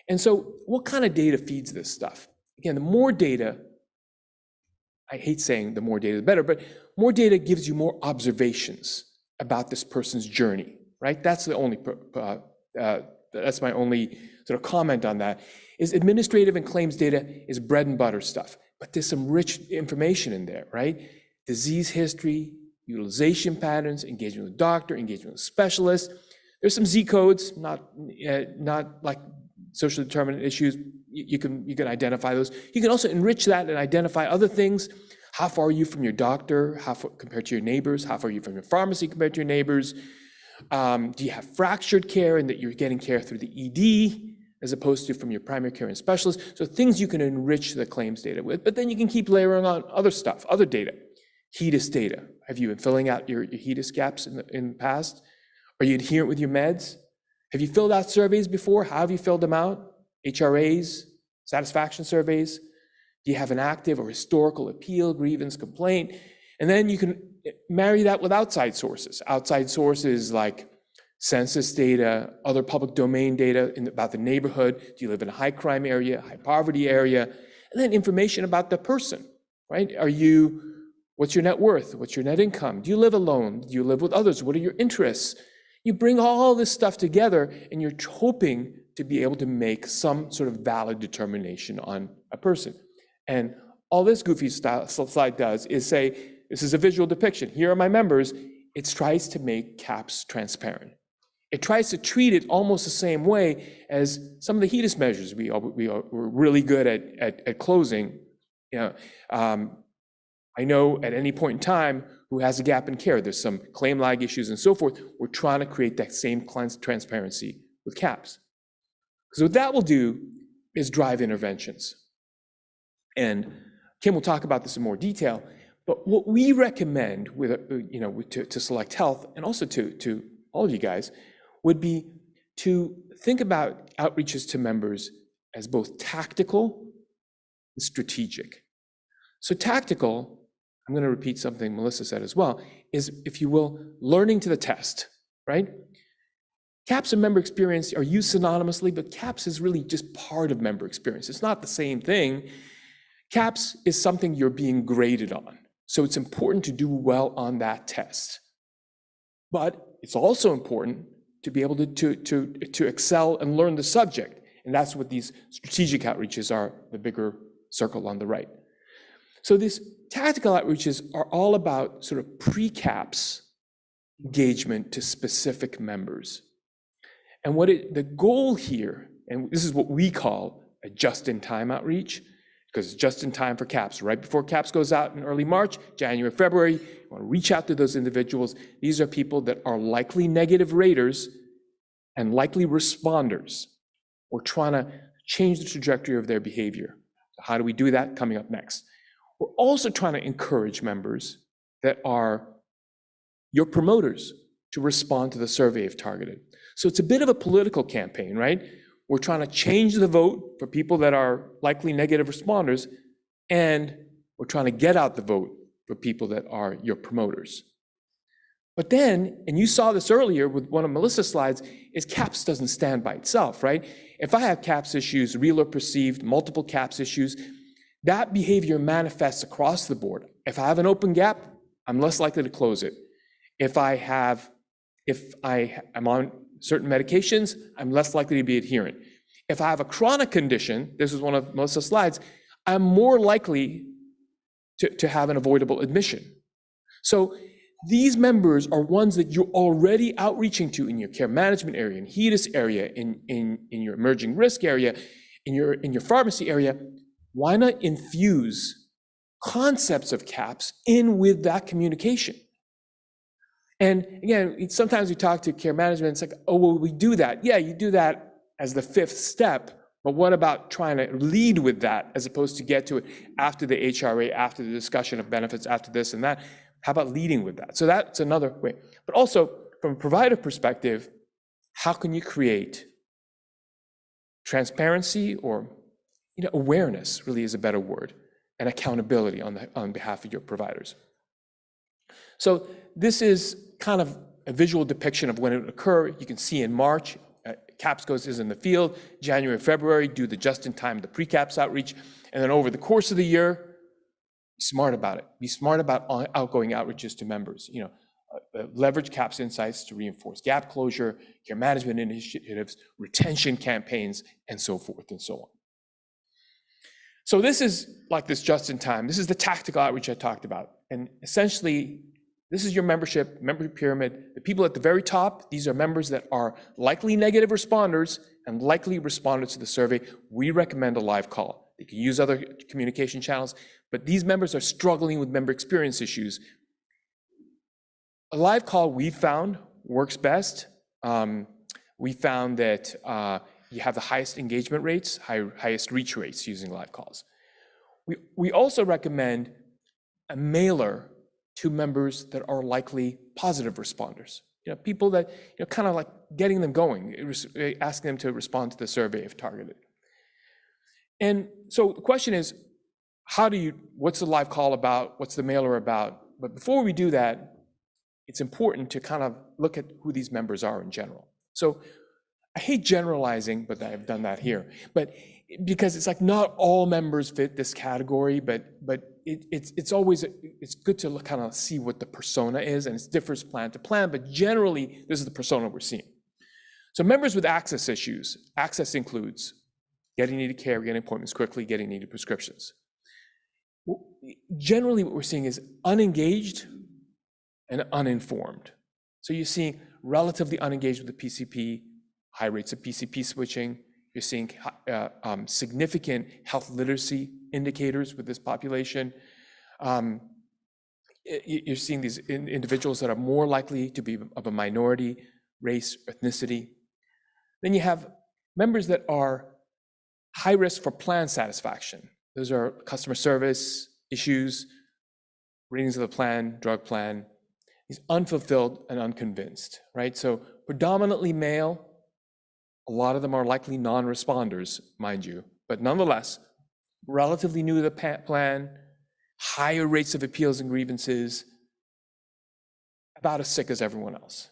S13: And so what kind of data feeds this stuff? Again, the more data, I hate saying the more data the better, but more data gives you more observations about this person's journey, right? That's the only, that's my only sort of comment on that, is administrative and claims data is bread and butter stuff, but there's some rich information in there, right? Disease history, utilization patterns, engagement with doctor, engagement with specialist. There's some Z codes, not like social determinant issues. You can identify those. You can also enrich that and identify other things. How far are you from your doctor? How far compared to your neighbors? How far are you from your pharmacy compared to your neighbors? Do you have fractured care in that you're getting care through the ED as opposed to from your primary care and specialist? So things you can enrich the claims data with, but then you can keep layering on other stuff, other data. HEDIS data. Have you been filling out your HEDIS gaps in the past? Are you adherent with your meds? Have you filled out surveys before? How have you filled them out? HRAs, satisfaction surveys? Do you have an active or historical appeal, grievance, complaint? And then you can marry that with outside sources. Outside sources like census data, other public domain data about the neighborhood. Do you live in a high crime area, high poverty area? And then information about the person, right? What's your net worth? What's your net income? Do you live alone? Do you live with others? What are your interests? You bring all this stuff together and you're hoping to be able to make some sort of valid determination on a person. And all this goofy slide does is say, this is a visual depiction. Here are my members. It tries to make CAHPS transparent. It tries to treat it almost the same way as some of the HEDIS measures we're really good at closing. I know at any point in time who has a gap in care. There's some claim lag issues and so forth. We're trying to create that same transparency with CAHPS. So what that will do is drive interventions. And Kim will talk about this in more detail, but what we recommend to Select Health and also to all of you guys would be to think about outreaches to members as both tactical and strategic. So tactical, I'm going to repeat something Melissa said as well, is, if you will, learning to the test, right? CAHPS and member experience are used synonymously, but CAHPS is really just part of member experience. It's not the same thing. CAHPS is something you're being graded on. So it's important to do well on that test. But it's also important to be able to excel and learn the subject. And that's what these strategic outreaches are, the bigger circle on the right. So these tactical outreaches are all about sort of pre-CAHPS engagement to specific members. And the goal here, and this is what we call a just-in-time outreach, because it's just in time for CAHPS. Right before CAHPS goes out in early March, January, February, you want to reach out to those individuals. These are people that are likely negative raters and likely responders. We're trying to change the trajectory of their behavior. How do we do that? Coming up next. We're also trying to encourage members that are your promoters to respond to the survey if targeted. So it's a bit of a political campaign, right? We're trying to change the vote for people that are likely negative responders, and we're trying to get out the vote for people that are your promoters. But then, and you saw this earlier with one of Melissa's slides, is CAHPS doesn't stand by itself, right? If I have CAHPS issues, real or perceived, multiple CAHPS issues, that behavior manifests across the board. If I have an open gap, I'm less likely to close it. If I am on certain medications, I'm less likely to be adherent. If I have a chronic condition, this is one of Melissa's slides, I'm more likely to have an avoidable admission. So these members are ones that you're already outreaching to in your care management area, in HEDIS area, in your emerging risk area, In your pharmacy area, why not infuse concepts of caps in with that communication? And again, sometimes we talk to care management, it's like, oh, well, we do that. Yeah, you do that as the fifth step, but what about trying to lead with that as opposed to get to it after the HRA, after the discussion of benefits, after this and that? How about leading with that? So that's another way. But also, from a provider perspective, how can you create transparency or awareness, really is a better word, and accountability on behalf of your providers? So this is kind of a visual depiction of when it would occur. You can see in March, CAPS is in the field. January, February, do the just-in-time, the pre-CAPS outreach. And then over the course of the year, be smart about it. Be smart about outgoing outreaches to members. Leverage CAPS insights to reinforce gap closure, care management initiatives, retention campaigns, and so forth and so on. So this is like this just-in-time. This is the tactical outreach I talked about. And essentially, this is your member pyramid. The people at the very top, these are members that are likely negative responders and likely responded to the survey. We recommend a live call. They can use other communication channels, but these members are struggling with member experience issues. A live call, we found, works best. We found that you have the highest engagement rates, highest reach rates using live calls. We also recommend a mailer to members that are likely positive responders. People that, kind of like getting them going, asking them to respond to the survey if targeted. And so the question is, what's the live call about? What's the mailer about? But before we do that, it's important to kind of look at who these members are in general. So I hate generalizing, but I've done that here. But because it's like not all members fit this category, but it's good to kind of see what the persona is, and it differs plan to plan, but generally this is the persona we're seeing. So members with access issues, access includes getting needed care, getting appointments quickly, getting needed prescriptions. Generally what we're seeing is unengaged and uninformed. So you're seeing relatively unengaged with the PCP, high rates of PCP switching. You're seeing significant health literacy indicators with this population. You're seeing these individuals that are more likely to be of a minority, race, ethnicity. Then you have members that are high risk for plan satisfaction. Those are customer service issues, ratings of the plan, drug plan. He's unfulfilled and unconvinced, right? So predominantly male. A lot of them are likely non-responders, mind you, but nonetheless, relatively new to the plan, higher rates of appeals and grievances, about as sick as everyone else.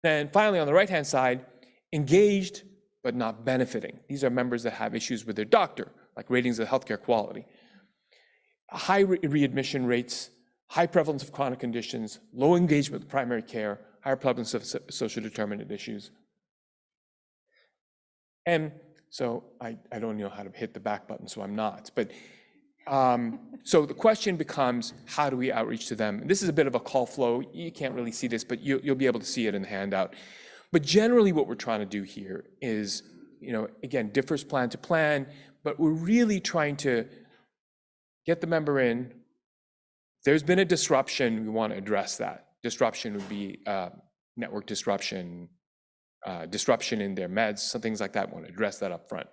S13: And finally, on the right-hand side, engaged but not benefiting. These are members that have issues with their doctor, like ratings of healthcare quality. High readmission rates, high prevalence of chronic conditions, low engagement with primary care, higher prevalence of social determinant issues. And so I don't know how to hit the back button, so I'm not. But so the question becomes, how do we outreach to them? And this is a bit of a call flow. You can't really see this, but you'll be able to see it in the handout. But generally what we're trying to do here is, again, differs plan to plan, but we're really trying to get the member in. There's been a disruption, we want to address that. Disruption would be network disruption, disruption in their meds, some things like that. We want to address that up front.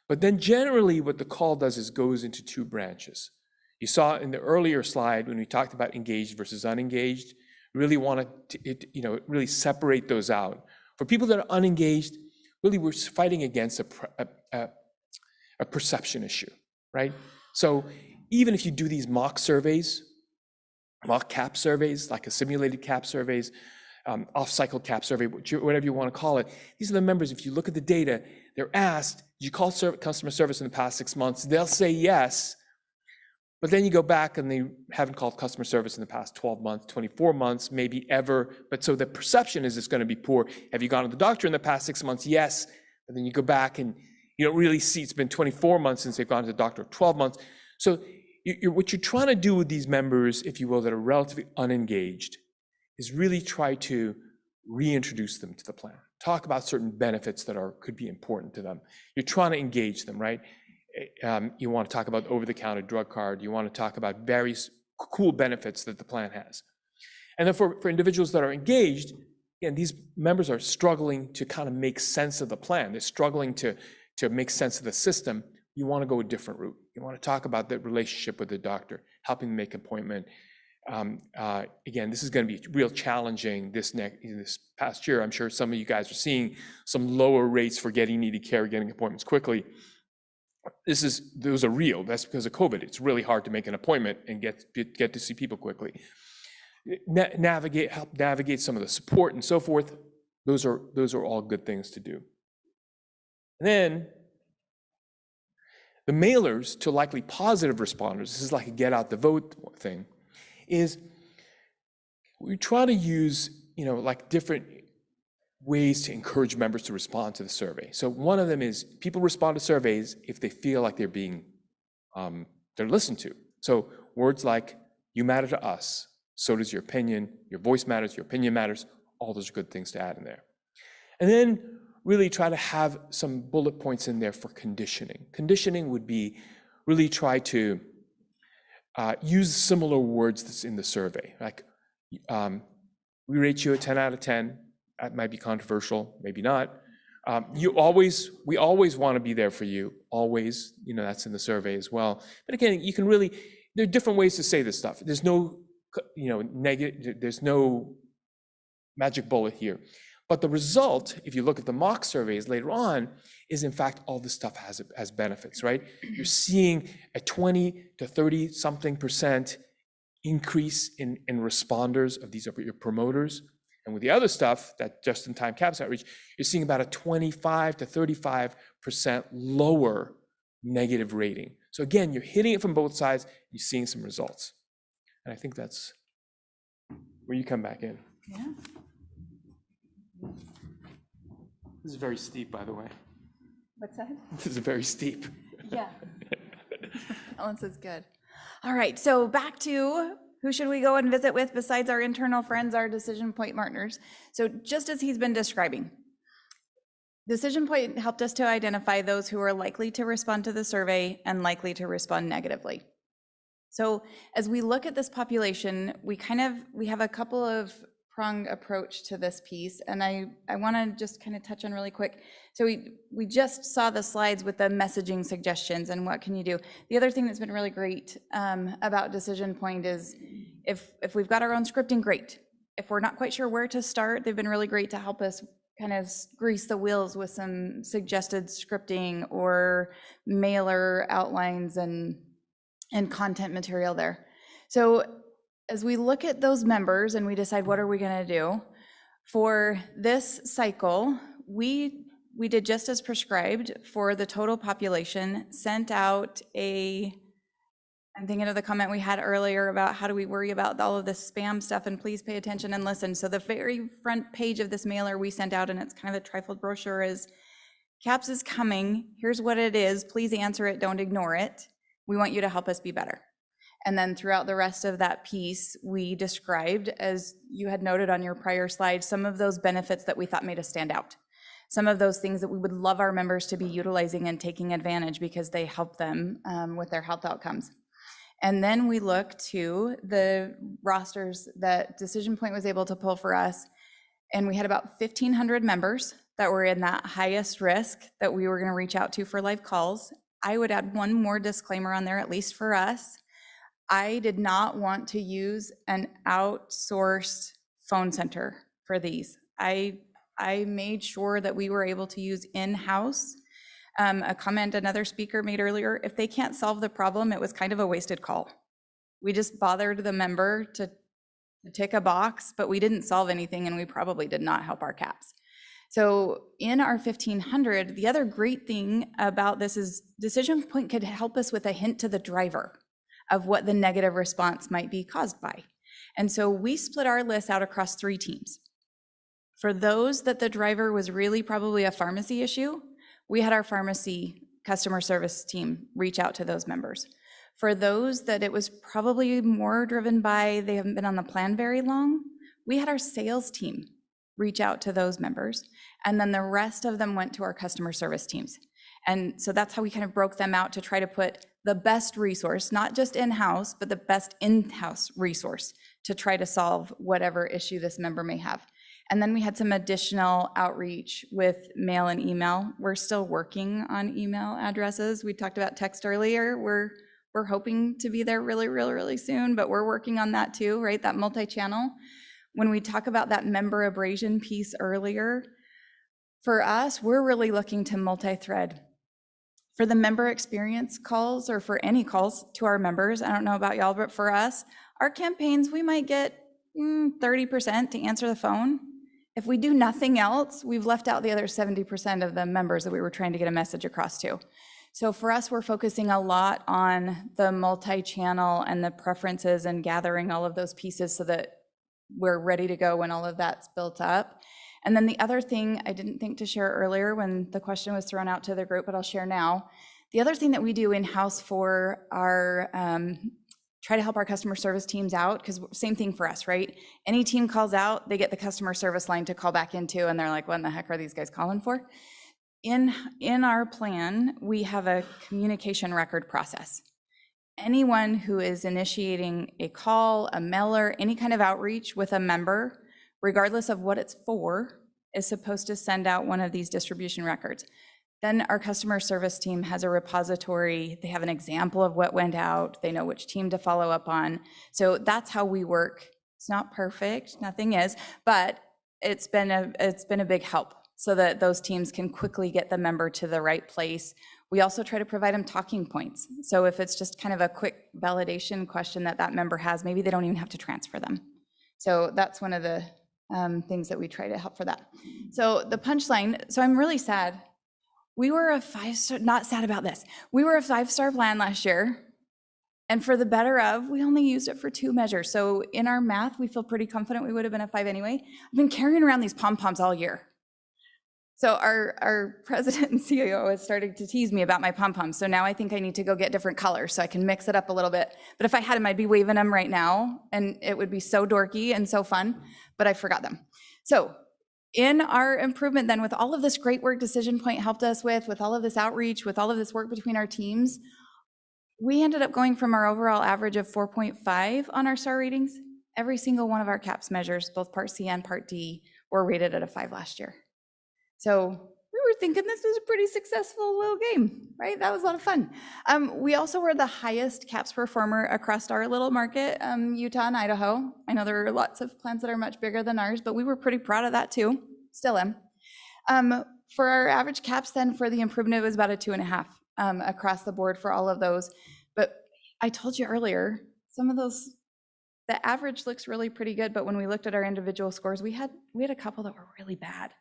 S13: But then generally what the call does is goes into two branches. You saw in the earlier slide when we talked about engaged versus unengaged, really want to really separate those out. For people that are unengaged, really we're fighting against a perception issue, right? So even if you do these mock surveys, mock CAP surveys, like a simulated CAP surveys, off-cycle CAP survey, whatever you want to call it, these are the members, if you look at the data, they're asked, did you call customer service in the past 6 months? They'll say yes, but then you go back and they haven't called customer service in the past 12 months, 24 months, maybe ever, but so the perception is it's going to be poor. Have you gone to the doctor in the past 6 months? Yes, but then you go back and you don't really see, it's been 24 months since they've gone to the doctor, 12 months. So what you're trying to do with these members, if you will, that are relatively unengaged, is really try to reintroduce them to the plan. talk about certain benefits that could be important to them. You're trying to engage them, right? You want to talk about over-the-counter drug card. You want to talk about various cool benefits that the plan has. And then for individuals that are engaged, again, these members are struggling to kind of make sense of the plan. They're struggling to make sense of the system. You want to go a different route. You want to talk about the relationship with the doctor, helping them make an appointment. Again, this is going to be real challenging this past year. I'm sure some of you guys are seeing some lower rates for getting needed care, getting appointments quickly. Those are real. That's because of COVID. It's really hard to make an appointment and get to see people quickly. Help navigate some of the support and so forth. Those are all good things to do. And then the mailers to likely positive responders, this is like a get out the vote thing, is we try to use, like different ways to encourage members to respond to the survey. So one of them is people respond to surveys if they feel like they're being, they're listened to. So words like, you matter to us, so does your opinion, your voice matters, your opinion matters, all those are good things to add in there. And then really try to have some bullet points in there for conditioning. Conditioning would be really try to use similar words that's in the survey. Like, we rate you a 10 out of 10. That might be controversial, maybe not. We always want to be there for you, always, that's in the survey as well. But again, you can really, there are different ways to say this stuff. There's no, negative, there's no magic bullet here. But the result, if you look at the mock surveys later on, is in fact all this stuff has benefits, right? You're seeing a 20 to 30 something % increase in responders of these are your promoters. And with the other stuff, that just-in-time CAPS outreach, you're seeing about a 25 to 35% lower negative rating. So again, you're hitting it from both sides, you're seeing some results. And I think that's where you come back in.
S14: Yeah.
S13: This is very steep, by the way.
S14: What's that?
S13: This is very steep.
S14: Yeah. Balance is good. All right, so back to who should we go and visit with besides our internal friends, our Decision Point partners? So just as he's been describing, Decision Point helped us to identify those who are likely to respond to the survey and likely to respond negatively. So as we look at this population, we have a couple of pronged approach to this piece, and I want to just kind of touch on really quick. So we just saw the slides with the messaging suggestions and what can you do. The other thing that's been really great about Decision Point is if we've got our own scripting, great. If we're not quite sure where to start, they've been really great to help us kind of grease the wheels with some suggested scripting or mailer outlines and content material there. So as we look at those members and we decide what are we going to do for this cycle, we did just as prescribed for the total population, sent out I'm thinking of the comment we had earlier about how do we worry about all of this spam stuff, and please pay attention and listen. So the very front page of this mailer we sent out, and it's kind of a trifold brochure, is CAPS is coming. Here's what it is. Please answer it. Don't ignore it. We want you to help us be better. And then throughout the rest of that piece, we described, as you had noted on your prior slide, some of those benefits that we thought made us stand out. Some of those things that we would love our members to be utilizing and taking advantage because they help them with their health outcomes. And then we look to the rosters that Decision Point was able to pull for us. And we had about 1,500 members that were in that highest risk that we were going to reach out to for live calls. I would add one more disclaimer on there, at least for us. I did not want to use an outsourced phone center for these. I made sure that we were able to use in-house. A comment another speaker made earlier, if they can't solve the problem, it was kind of a wasted call. We just bothered the member to tick a box, but we didn't solve anything, and we probably did not help our CAPS. So in our 1,500, the other great thing about this is Decision Point could help us with a hint to the driver of what the negative response might be caused by. And so we split our list out across 3 teams. For those that the driver was really probably a pharmacy issue, we had our pharmacy customer service team reach out to those members. For those that it was probably more driven by they haven't been on the plan very long, we had our sales team reach out to those members. And then the rest of them went to our customer service teams. And so that's how we kind of broke them out to try to put the best resource, not just in-house, but the best in-house resource to try to solve whatever issue this member may have. And then we had some additional outreach with mail and email. We're still working on email addresses. We talked about text earlier. We're hoping to be there really soon, but we're working on that too, right? That multi-channel. When we talk about that member abrasion piece earlier, for us, we're really looking to multi-thread. For the member experience calls or for any calls to our members, I don't know about y'all, but for us, our campaigns, we might get 30% to answer the phone. If we do nothing else, we've left out the other 70% of the members that we were trying to get a message across to. So for us, we're focusing a lot on the multi-channel and the preferences and gathering all of those pieces so that we're ready to go when all of that's built up. And then the other thing I didn't think to share earlier when the question was thrown out to the group, but I'll share now. The other thing that we do in-house for our, try to help our customer service teams out, because same thing for us, right? Any team calls out, they get the customer service line to call back into, and they're like, what in the heck are these guys calling for? In our plan, we have a communication record process. Anyone who is initiating a call, a mailer, any kind of outreach with a member, regardless of what it's for, is supposed to send out one of these distribution records. Then our customer service team has a repository. They have an example of what went out. They know which team to follow up on. So that's how we work. It's not perfect, nothing is, but it's been a big help so that those teams can quickly get the member to the right place. We also try to provide them talking points. So if it's just kind of a quick validation question that member has, maybe they don't even have to transfer them. So that's one of the things that we try to help for that. So the punchline, so I'm really sad. We were a 5-star, not sad about this. We were a 5-star plan last year. And for the better of, we only used it for 2 measures. So in our math, we feel pretty confident we would have been a 5 anyway. I've been carrying around these pom-poms all year. So our president and CEO has started to tease me about my pom-poms. So now I think I need to go get different colors so I can mix it up a little bit. But if I had them, I'd be waving them right now. And it would be so dorky and so fun, but I forgot them. So in our improvement then, with all of this great work Decision Point helped us with all of this outreach, with all of this work between our teams, we ended up going from our overall average of 4.5 on our star ratings. Every single one of our CAPS measures, both Part C and Part D, were rated at a 5 last year. So we were thinking this was a pretty successful little game, right? That was a lot of fun. We also were the highest CAPS performer across our little market, Utah and Idaho. I know there are lots of plans that are much bigger than ours, but we were pretty proud of that too, still am. For our average CAPS then, for the improvement, it was about a 2.5 across the board for all of those. But I told you earlier, some of those, the average looks really pretty good, but when we looked at our individual scores, we had a couple that were really bad.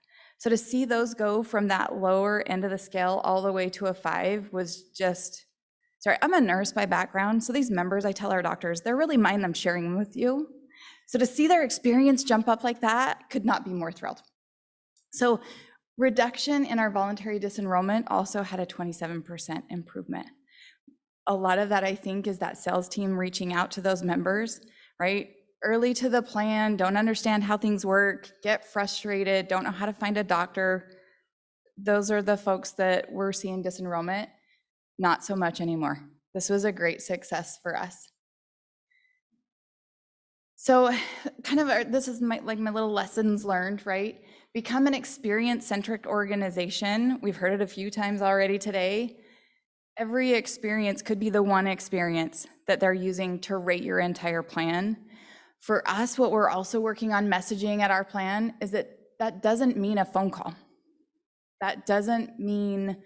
S14: So to see those go from that lower end of the scale all the way to a 5 was just, sorry, I'm a nurse by background. So these members, I tell our doctors, they're really mind them sharing them with you. So to see their experience jump up like that, could not be more thrilled. So reduction in our voluntary disenrollment also had a 27% improvement. A lot of that, I think, is that sales team reaching out to those members, right? Early to the plan, don't understand how things work, get frustrated, don't know how to find a doctor. Those are the folks that we're seeing disenrollment, not so much anymore. This was a great success for us. So kind of this is my little lessons learned, right? Become an experience-centric organization. We've heard it a few times already today. Every experience could be the one experience that they're using to rate your entire plan. For us, what we're also working on messaging at our plan is that doesn't mean a phone call. That doesn't mean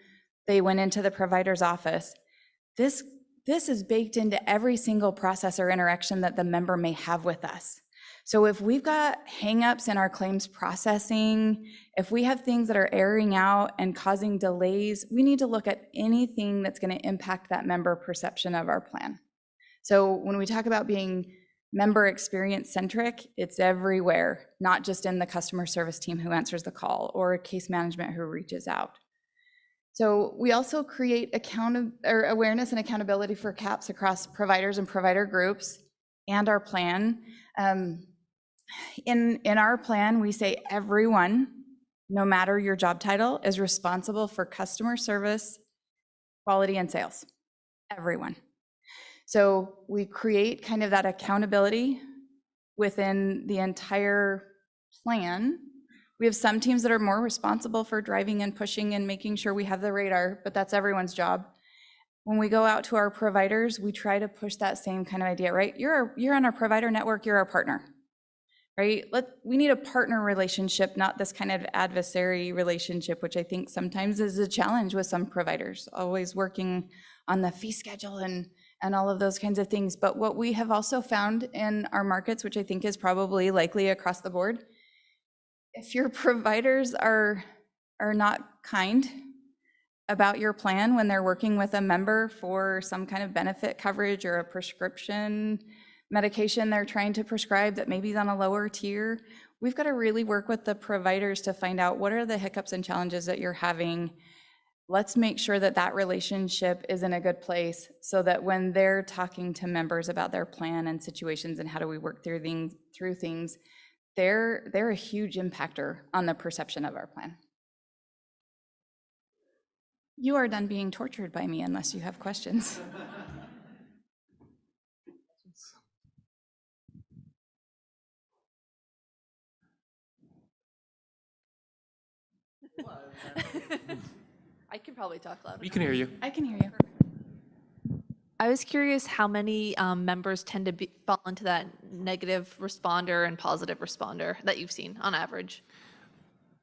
S14: they went into the provider's office. This is baked into every single process or interaction that the member may have with us. So if we've got hangups in our claims processing, if we have things that are airing out and causing delays, we need to look at anything that's going to impact that member perception of our plan. So when we talk about being member experience centric, it's everywhere, not just in the customer service team who answers the call or case management who reaches out. So we also create awareness and accountability for CAPS across providers and provider groups and our plan. In our plan, we say everyone, no matter your job title, is responsible for customer service, quality, and sales. Everyone. So we create kind of that accountability within the entire plan. We have some teams that are more responsible for driving and pushing and making sure we have the radar, but that's everyone's job. When we go out to our providers, we try to push that same kind of idea, right? You're on our provider network, you're our partner, right? We need a partner relationship, not this kind of adversary relationship, which I think sometimes is a challenge with some providers, always working on the fee schedule and all of those kinds of things. But what we have also found in our markets, which I think is probably likely across the board, if your providers are not kind about your plan when they're working with a member for some kind of benefit coverage or a prescription medication they're trying to prescribe that maybe is on a lower tier, we've got to really work with the providers to find out what are the hiccups and challenges that you're having. Let's make sure that that relationship is in a good place so that when they're talking to members about their plan and situations and how do we work through things, they're a huge impactor on the perception of our plan. You are done being tortured by me unless you have questions.
S15: I can probably talk louder.
S13: We can hear you.
S14: I can hear you.
S15: I was curious how many members tend to fall into that negative responder and positive responder that you've seen on average?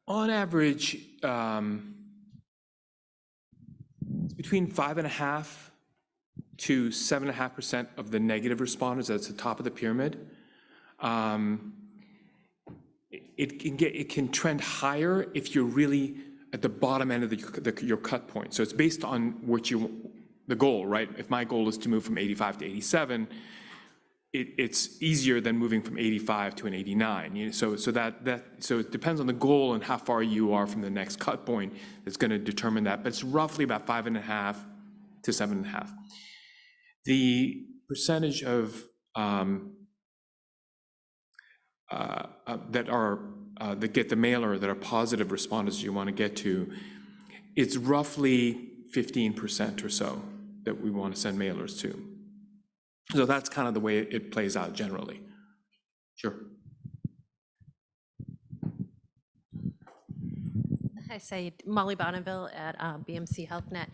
S13: On average, it's between 5.5% to 7.5% of the negative responders. That's the top of the pyramid. It can trend higher if you're really at the bottom end of your cut point. So it's based on the goal, right? If my goal is to move from 85 to 87, it's easier than moving from 85 to an 89. So it depends on the goal and how far you are from the next cut point that's going to determine that. But it's roughly about 5.5 to 7.5. The percentage of that get the mailer that are positive responders you want to get to, it's roughly 15% or so that we want to send mailers to. So that's kind of the way it plays out generally. Sure.
S16: Hi, Said. Molly Bonneville at BMC HealthNet.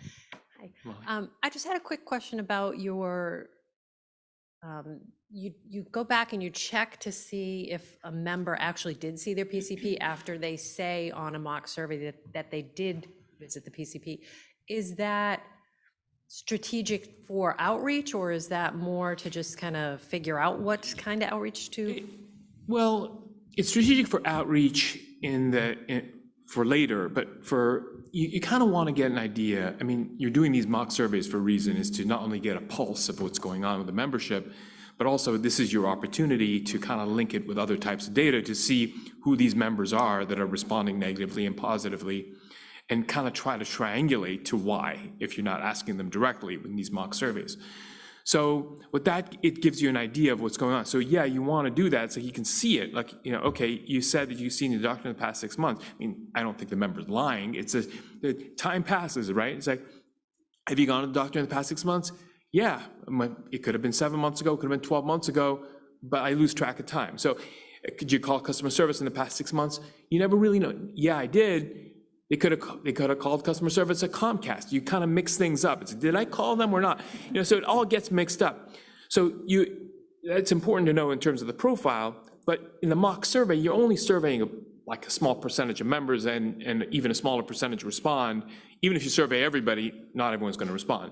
S16: Hi. I just had a quick question about your, you go back and you check to see if a member actually did see their PCP after they say on a mock survey that they did visit the PCP. Is that strategic for outreach, or is that more to just kind of figure out what kind of outreach to?
S13: Well, it's strategic for outreach for later, but you kind of want to get an idea. I mean, you're doing these mock surveys for a reason, is to not only get a pulse of what's going on with the membership, but also this is your opportunity to kind of link it with other types of data to see who these members are that are responding negatively and positively, and kind of try to triangulate to why, if you're not asking them directly in these mock surveys. So with that, it gives you an idea of what's going on. So yeah, you want to do that so you can see it. Like, okay, you said that you've seen your doctor in the past 6 months. I mean, I don't think the member's lying. It's the time passes, right? It's like, have you gone to the doctor in the past 6 months? Yeah, it could have been 7 months ago, could have been 12 months ago, but I lose track of time. So could you call customer service in the past 6 months? You never really know. Yeah, I did. They could have called customer service at Comcast. You kind of mix things up. It's, did I call them or not? So it all gets mixed up. So that's important to know in terms of the profile, but in the mock survey, you're only surveying like a small percentage of members, and even a smaller percentage respond. Even if you survey everybody, not everyone's going to respond.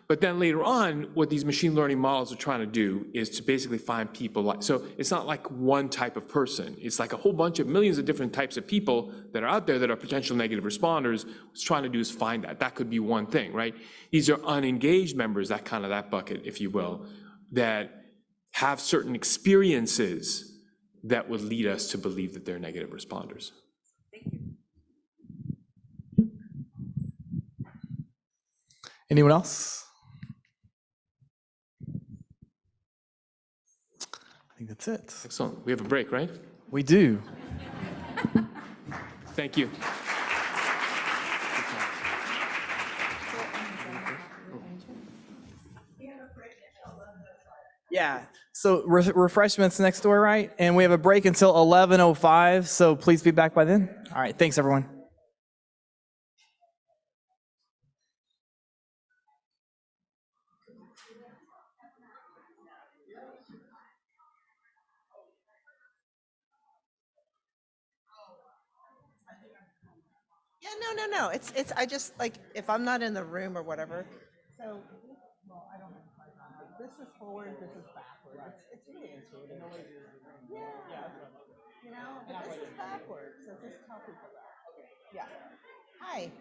S13: But then later on, what these machine learning models are trying to do is to basically find people so it's not like one type of person. It's like a whole bunch of millions of different types of people that are out there that are potential negative responders. What it's trying to do is find that. That could be one thing, right? These are unengaged members, that bucket, if you will, that have certain experiences that would lead us to believe that they're negative responders.
S2: Thank you. Anyone else? think that's it.
S13: Excellent. We have a break, right?
S2: We do.
S13: Thank you.
S2: Yeah. So refreshments next door, right? And we have a break until 11:05. So please be back by then. All right. Thanks, everyone.
S1: Yeah, no. It's, I just, like, if I'm not in the room or whatever. So, well, I don't have this is forward, this is backward. It's really intuitive. Yeah. You know, but this is backward, so just tell people that. Yeah. Hi.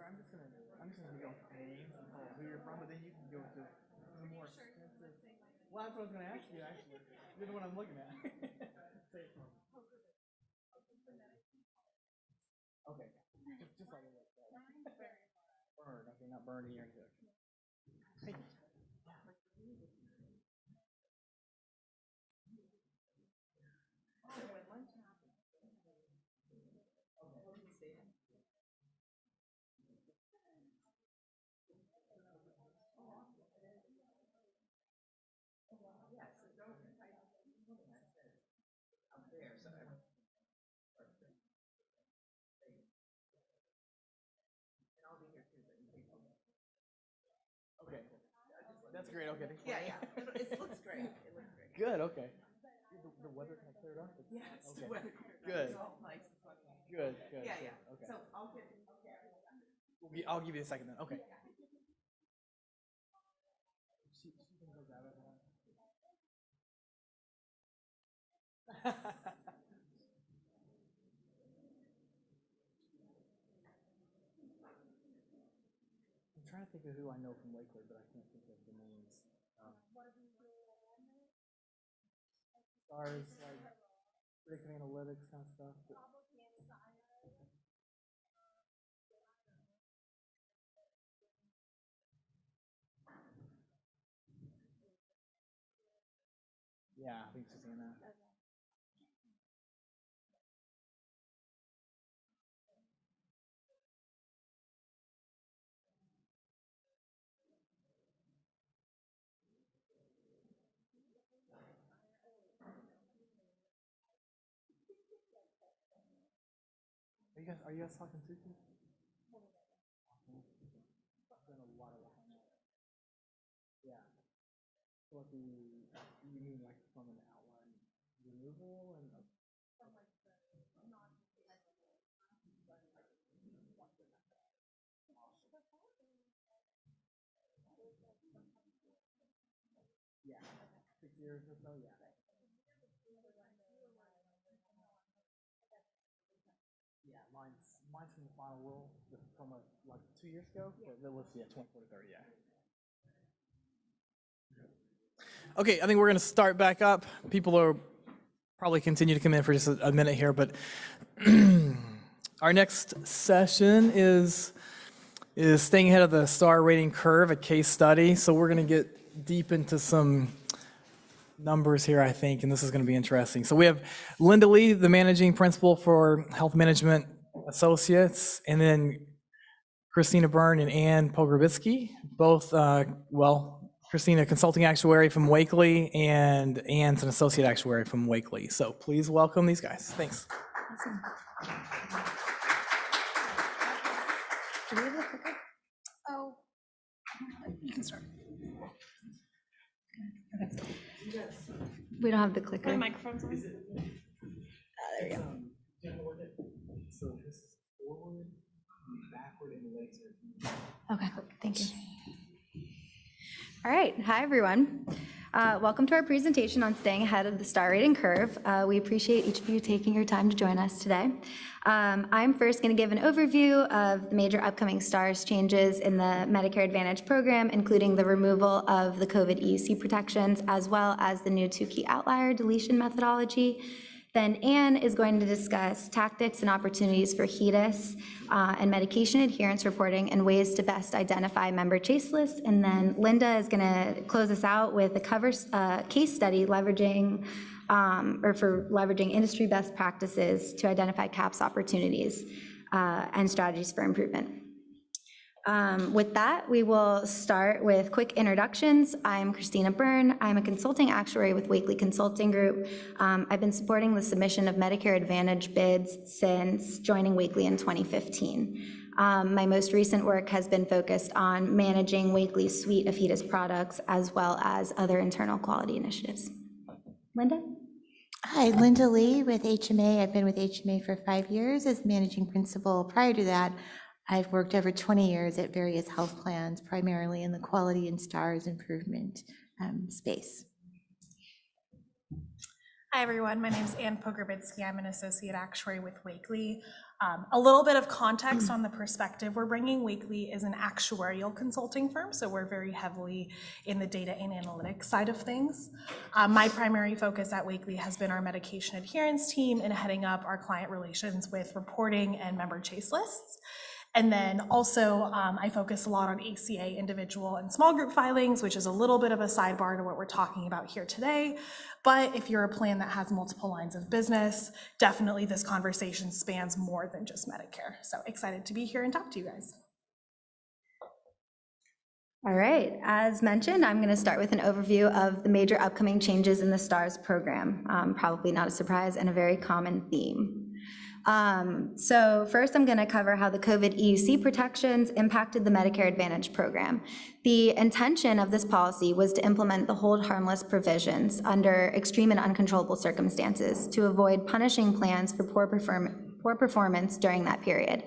S2: I'm just gonna go names and tell who you're from, but then you can go to the more extensive. Well, that's what I was gonna ask you, actually. You're the one I'm looking at. Say it for me. Okay, just like it was. Burn, okay, not burning or anything. Hey. Okay, that's great. Okay, thanks.
S1: Yeah, it looks great. It looks great.
S2: Good. Okay. The weather kind of cleared up.
S1: Yes,
S2: Okay.
S1: weather.
S2: Good.
S1: It's all nice and sunny.
S2: Good. Good.
S1: Yeah,
S2: good.
S1: yeah.
S2: Okay.
S1: So I'll get.
S2: I'll give you a second then. Okay. She can go grab it. I'm trying to think of who I know from Lakewood, but I can't think of the names. Stars, like predictive analytics kind of stuff. But... Yeah, I think she's saying that. Are you guys talking to me? Done a lot of work on that. Yeah. What you mean like from an outline removal and yeah, 6 years or so, yeah. Yeah, mine's from the final rule from like 2 years ago. But let's see, 24 to 30, yeah. Okay, I think we're going to start back up. People are probably continue to come in for just a minute here, but our next session is staying ahead of the star rating curve, a case study. So we're going to get deep into some numbers here, I think, and this is going to be interesting. So we have Linda Lee, the managing principal for Health Management Associates, and then Christina Byrne and Ann Pograbitsky, both, Christina, consulting actuary from Wakely, and Ann's an associate actuary from Wakely. So please welcome these guys. Thanks.
S5: Awesome. Do we have the clicker? Oh, you can start. Okay. We don't have the clicker.
S15: The microphone's on.
S5: There we go.
S2: So this is forward, backward, and laser.
S5: Okay, thank you. All right, hi everyone. Welcome to our presentation on staying ahead of the star rating curve. We appreciate each of you taking your time to join us today. I'm first going to give an overview of the major upcoming stars changes in the Medicare Advantage program, including the removal of the COVID EUC protections, as well as the new 2-key outlier deletion methodology. Then Ann is going to discuss tactics and opportunities for HEDIS and medication adherence reporting and ways to best identify member chase lists. And then Linda is going to close us out with a case study leveraging leveraging industry best practices to identify CAHPS opportunities and strategies for improvement. With that, we will start with quick introductions. I'm Christina Byrne. I'm a consulting actuary with Wakely Consulting Group. I've been supporting the submission of Medicare Advantage bids since joining Wakely in 2015. My most recent work has been focused on managing Wakely's suite of HEDIS products as well as other internal quality initiatives. Linda?
S17: Hi, Linda Lee with HMA. I've been with HMA for 5 years as managing principal. Prior to that, I've worked over 20 years at various health plans, primarily in the quality and stars improvement space.
S18: Hi, everyone. My name is Ann Pograbitsky. I'm an associate actuary with Wakely. A little bit of context on the perspective we're bringing. Wakely is an actuarial consulting firm, so we're very heavily in the data and analytics side of things. My primary focus at Wakely has been our medication adherence team and heading up our client relations with reporting and member chase lists. And then also I focus a lot on ACA individual and small group filings, which is a little bit of a sidebar to what we're talking about here today. But if you're a plan that has multiple lines of business, definitely this conversation spans more than just Medicare. So excited to be here and talk to you guys.
S19: All right, as mentioned, I'm going to start with an overview of the major upcoming changes in the STARS program. Probably not a surprise and a very common theme. So first I'm going to cover how the COVID EUC protections impacted the Medicare Advantage program. The intention of this policy was to implement the hold harmless provisions under extreme and uncontrollable circumstances to avoid punishing plans for poor performance during that period.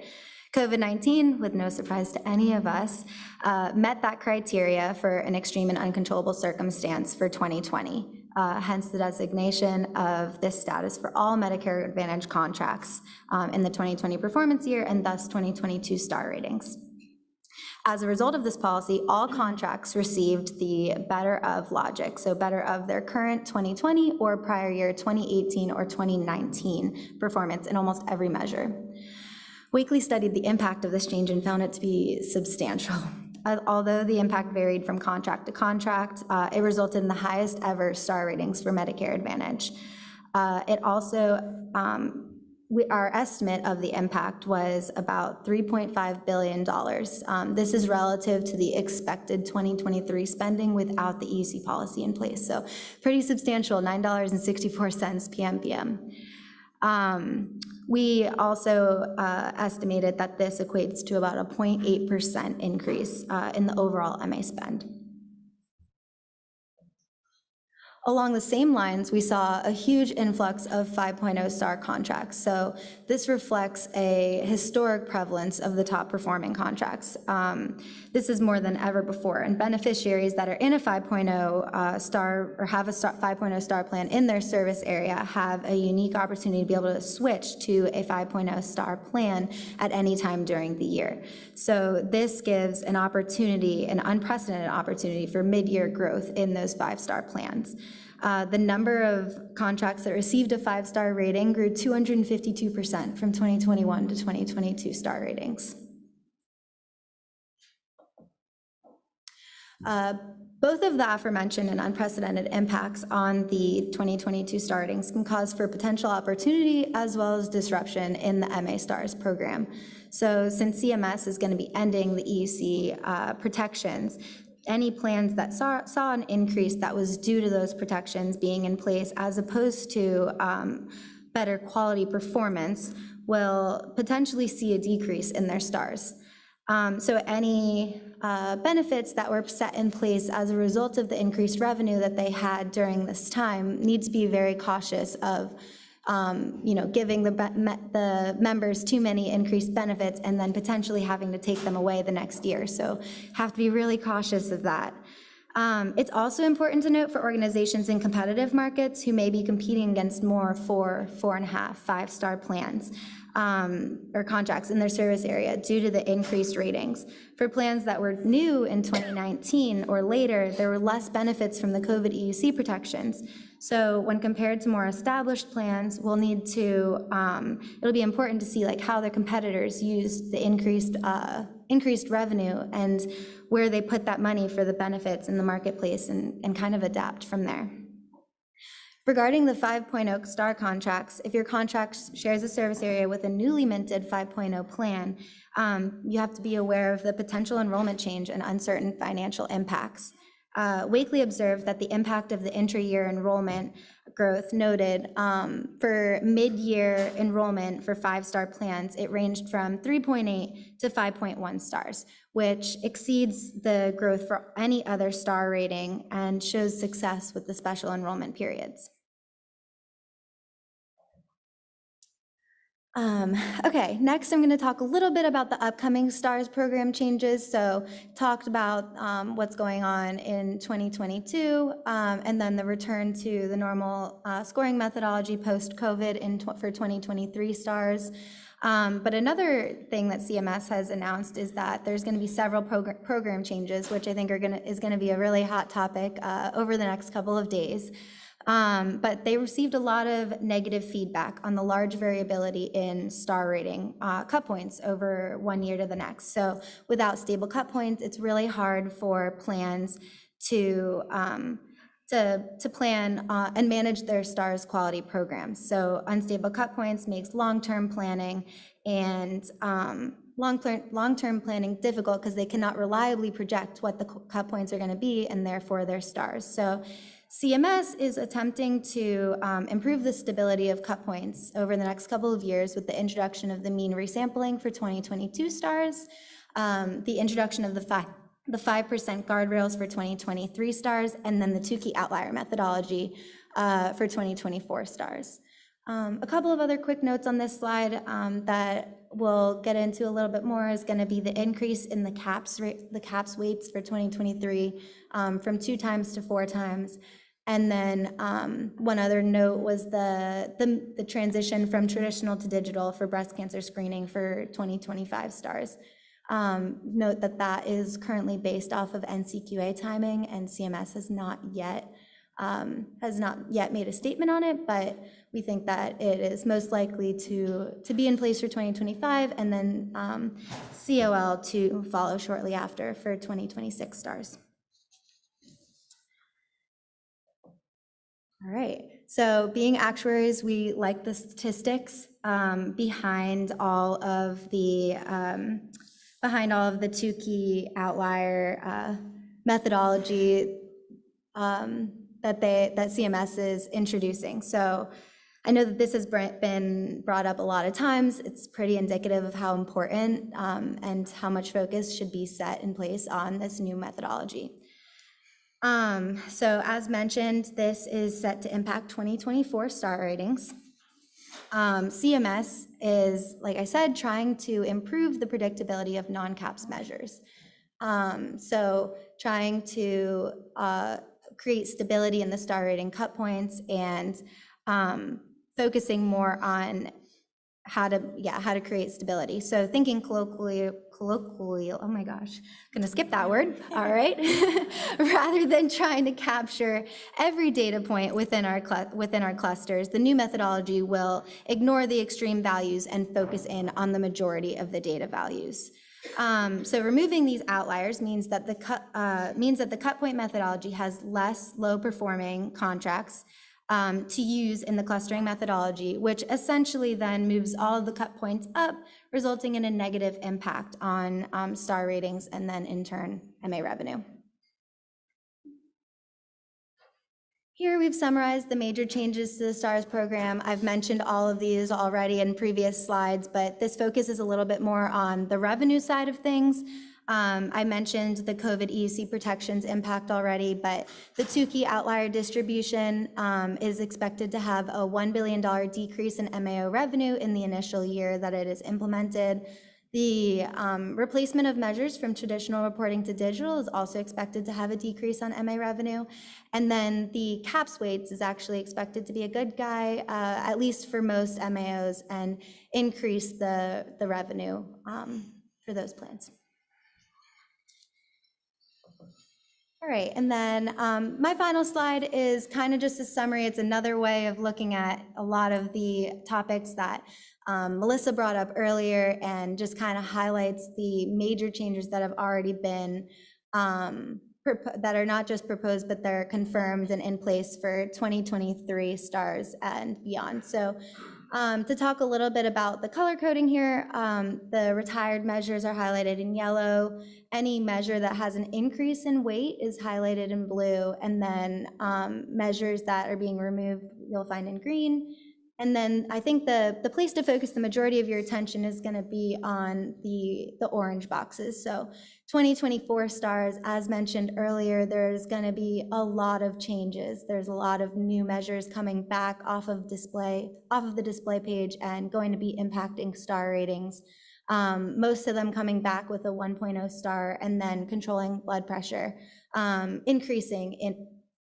S19: COVID-19, with no surprise to any of us, met that criteria for an extreme and uncontrollable circumstance for 2020. Hence the designation of this status for all Medicare Advantage contracts in the 2020 performance year and thus 2022 star ratings. As a result of this policy, all contracts received the better of logic, so better of their current 2020 or prior year 2018 or 2019 performance in almost every measure. Wakely studied the impact of this change and found it to be substantial. Although the impact varied from contract to contract, it resulted in the highest ever star ratings for Medicare Advantage. It also, our estimate of the impact was about $3.5 billion. This is relative to the expected 2023 spending without the EUC policy in place. So pretty substantial, $9.64 PMPM. We also estimated that this equates to about a 0.8% increase in the overall MA spend. Along the same lines, we saw a huge influx of 5.0 star contracts. So this reflects a historic prevalence of the top performing contracts. This is more than ever before, and beneficiaries that are in a 5.0 star or have a 5.0 star plan in their service area have a unique opportunity to be able to switch to a 5.0 star plan at any time during the year. So this gives an opportunity, an unprecedented opportunity for mid-year growth in those 5-star plans. The number of contracts that received a 5-star rating grew 252% from 2021 to 2022 star ratings. Both of the aforementioned and unprecedented impacts on the 2022 star ratings can cause for potential opportunity as well as disruption in the MA STARS program. So since CMS is going to be ending the EUC protections, any plans that saw an increase that was due to those protections being in place as opposed to better quality performance will potentially see a decrease in their stars. So any benefits that were set in place as a result of the increased revenue that they had during this time need to be very cautious of giving the members too many increased benefits and then potentially having to take them away the next year. So have to be really cautious of that. It's also important to note for organizations in competitive markets who may be competing against more 4, 4.5, 5-star plans or contracts in their service area due to the increased ratings. For plans that were new in 2019 or later, there were less benefits from the COVID EUC protections. So when compared to more established plans, we'll need to, it'll be important to see like how their competitors use the increased revenue and where they put that money for the benefits in the marketplace and kind of adapt from there. Regarding the 5.0 star contracts, if your contract shares a service area with a newly minted 5.0 plan, you have to be aware of the potential enrollment change and uncertain financial impacts. Wakely observed that the impact of the intra-year enrollment growth noted for mid-year enrollment for 5-star plans, it ranged from 3.8 to 5.1 stars, which exceeds the growth for any other star rating and shows success with the special enrollment periods. Okay, next I'm going to talk a little bit about the upcoming STARS program changes. So talked about what's going on in 2022 and then the return to the normal scoring methodology post-COVID for 2023 STARS. But another thing that CMS has announced is that there's going to be several program changes, which I think is going to be a really hot topic over the next couple of days. But they received a lot of negative feedback on the large variability in star rating cut points over one year to the next. So without stable cut points, it's really hard for plans to plan and manage their stars quality programs. So unstable cut points makes long-term planning and long-term planning difficult because they cannot reliably project what the cut points are going to be and therefore their stars. So CMS is attempting to improve the stability of cut points over the next couple of years with the introduction of the mean resampling for 2022 stars, the introduction of the 5% guardrails for 2023 stars, and then the Tukey outlier methodology for 2024 stars. A couple of other quick notes on this slide that we'll get into a little bit more is going to be the increase in the caps weights for 2023 from 2 times to 4 times. And then one other note was the transition from traditional to digital for breast cancer screening for 2025 stars. Note that that is currently based off of NCQA timing, and CMS has not yet made a statement on it, but we think that it is most likely to be in place for 2025, and then COL to follow shortly after for 2026 stars. All right, so being actuaries, we like the statistics behind all of the Tukey outlier methodology that CMS is introducing. So I know that this has been brought up a lot of times. It's pretty indicative of how important and how much focus should be set in place on this new methodology. So as mentioned, this is set to impact 2024 star ratings. CMS is, like I said, trying to improve the predictability of non-CAPS measures. So trying to create stability in the star rating cut points and focusing more on how to create stability. So thinking colloquially, oh my gosh, gonna skip that word, all right? Rather than trying to capture every data point within our clusters, the new methodology will ignore the extreme values and focus in on the majority of the data values. So removing these outliers means that the cut point methodology has less low-performing contracts to use in the clustering methodology, which essentially then moves all of the cut points up, resulting in a negative impact on star ratings and then in turn MA revenue. Here we've summarized the major changes to the STARS program. I've mentioned all of these already in previous slides, but this focuses a little bit more on the revenue side of things. I mentioned the COVID EUC protections impact already, but the Tukey outlier distribution is expected to have a $1 billion decrease in MAO revenue in the initial year that it is implemented. The replacement of measures from traditional reporting to digital is also expected to have a decrease on MA revenue. And then the CAPS weights is actually expected to be a good guy, at least for most MAOs, and increase the revenue for those plans. All right, and then my final slide is kind of just a summary. It's another way of looking at a lot of the topics that Melissa brought up earlier and just kind of highlights the major changes that have already been, that are not just proposed, but they're confirmed and in place for 2023 stars and beyond. So to talk a little bit about the color coding here, the retired measures are highlighted in yellow. Any measure that has an increase in weight is highlighted in blue, and then measures that are being removed you'll find in green. And then I think the place to focus the majority of your attention is going to be on the orange boxes. So 2024 stars, as mentioned earlier, there's going to be a lot of changes. There's a lot of new measures coming back off of the display page and going to be impacting star ratings. Most of them coming back with a 1.0 star, and then controlling blood pressure, increasing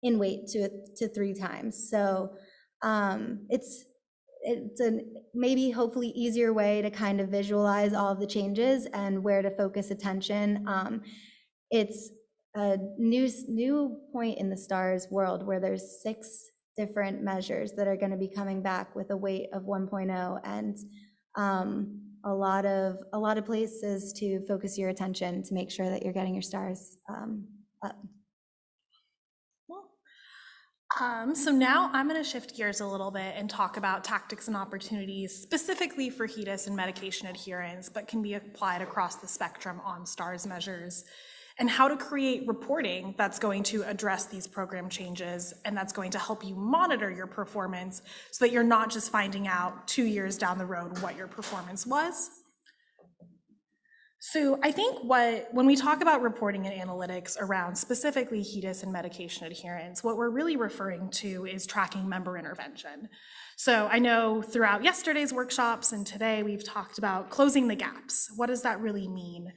S19: in weight to 3 times. So it's a maybe hopefully easier way to kind of visualize all of the changes and where to focus attention. It's a new point in the STARS world where there's 6 different measures that are going to be coming back with a weight of 1.0, and a lot of places to focus your attention to make sure that you're getting your stars up.
S18: So now I'm going to shift gears a little bit and talk about tactics and opportunities specifically for HEDIS and medication adherence, but can be applied across the spectrum on STARS measures, and how to create reporting that's going to address these program changes and that's going to help you monitor your performance so that you're not just finding out 2 years down the road what your performance was. So I think when we talk about reporting and analytics around specifically HEDIS and medication adherence, what we're really referring to is tracking member intervention. So I know throughout yesterday's workshops and today we've talked about closing the gaps. What does that really mean?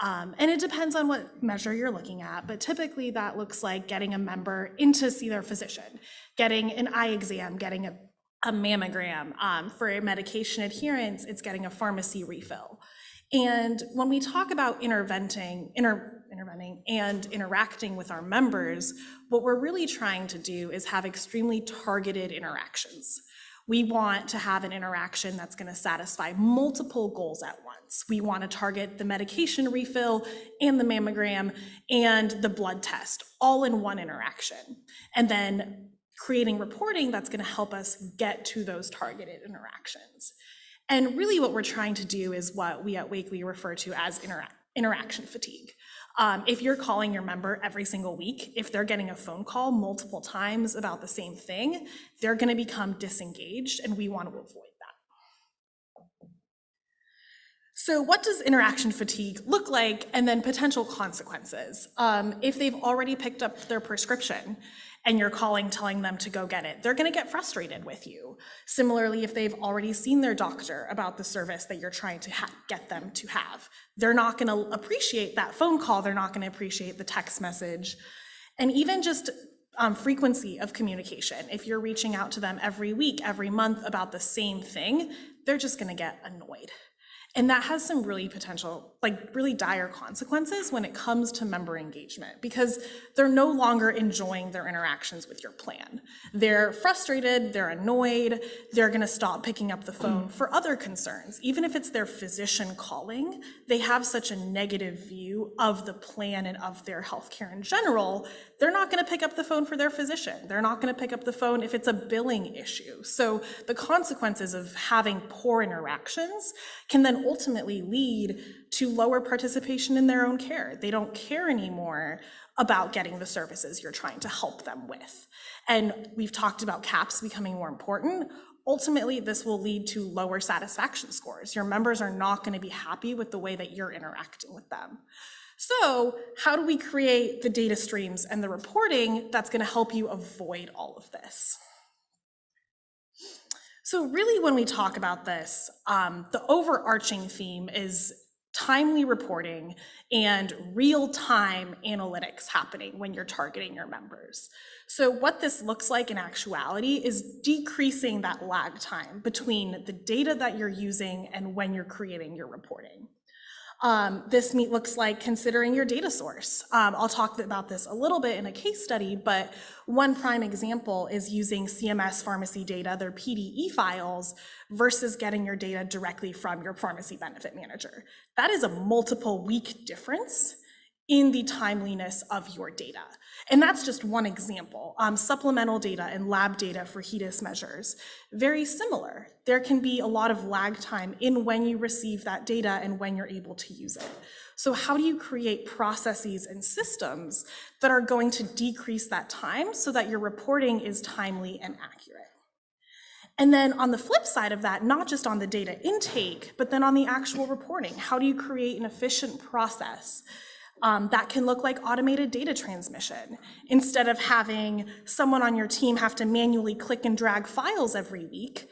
S18: And it depends on what measure you're looking at, but typically that looks like getting a member in to see their physician, getting an eye exam, getting a mammogram. For medication adherence, it's getting a pharmacy refill. And when we talk about intervening and interacting with our members, what we're really trying to do is have extremely targeted interactions. We want to have an interaction that's going to satisfy multiple goals at once. We want to target the medication refill and the mammogram and the blood test all in one interaction. And then creating reporting that's going to help us get to those targeted interactions. And really what we're trying to do is what we at Wakely refer to as interaction fatigue. If you're calling your member every single week, if they're getting a phone call multiple times about the same thing, they're going to become disengaged, and we want to avoid that. So what does interaction fatigue look like, and then potential consequences? If they've already picked up their prescription and you're calling telling them to go get it, they're going to get frustrated with you. Similarly, if they've already seen their doctor about the service that you're trying to get them to have, they're not going to appreciate that phone call, they're not going to appreciate the text message, and even just frequency of communication. If you're reaching out to them every week, every month about the same thing, they're just going to get annoyed. And that has some really potential, really dire consequences when it comes to member engagement, because they're no longer enjoying their interactions with your plan. They're frustrated, they're annoyed, they're gonna stop picking up the phone for other concerns. Even if it's their physician calling, they have such a negative view of the plan and of their healthcare in general, they're not gonna pick up the phone for their physician. They're not gonna pick up the phone if it's a billing issue. So the consequences of having poor interactions can then ultimately lead to lower participation in their own care. They don't care anymore about getting the services you're trying to help them with. And we've talked about CAPS becoming more important. Ultimately, this will lead to lower satisfaction scores. Your members are not going to be happy with the way that you're interacting with them. So how do we create the data streams and the reporting that's going to help you avoid all of this? So really, when we talk about this, the overarching theme is timely reporting and real-time analytics happening when you're targeting your members. So what this looks like in actuality is decreasing that lag time between the data that you're using and when you're creating your reporting. This looks like considering your data source. I'll talk about this a little bit in a case study, but one prime example is using CMS pharmacy data, their PDE files, versus getting your data directly from your pharmacy benefit manager. That is a multiple week difference in the timeliness of your data. And that's just one example. Supplemental data and lab data for HEDIS measures, very similar. There can be a lot of lag time in when you receive that data and when you're able to use it. So how do you create processes and systems that are going to decrease that time so that your reporting is timely and accurate? And then on the flip side of that, not just on the data intake, but then on the actual reporting, how do you create an efficient process that can look like automated data transmission? Instead of having someone on your team have to manually click and drag files every week,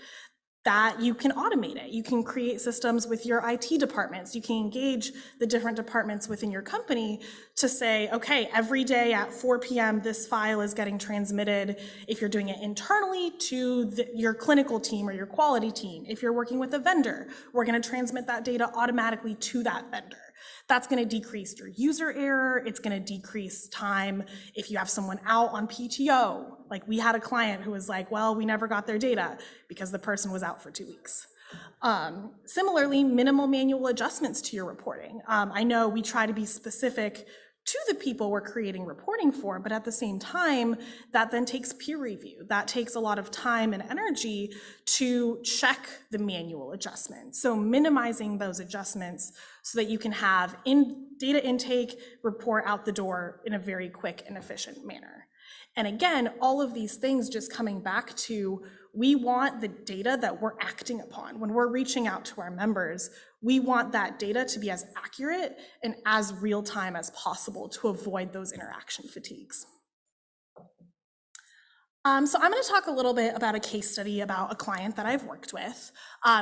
S18: that you can automate it. You can create systems with your IT departments. You can engage the different departments within your company to say, okay, every day at 4 p.m., this file is getting transmitted. If you're doing it internally to your clinical team or your quality team, if you're working with a vendor, we're going to transmit that data automatically to that vendor. That's going to decrease your user error. It's going to decrease time if you have someone out on PTO. Like we had a client who was like, well, we never got their data because the person was out for 2 weeks. Similarly, minimal manual adjustments to your reporting. I know we try to be specific to the people we're creating reporting for, but at the same time, that then takes peer review. That takes a lot of time and energy to check the manual adjustments. So minimizing those adjustments so that you can have data intake, report out the door in a very quick and efficient manner. And again, all of these things just coming back to, we want the data that we're acting upon. When we're reaching out to our members, we want that data to be as accurate and as real time as possible to avoid those interaction fatigues. So I'm going to talk a little bit about a case study about a client that I've worked with.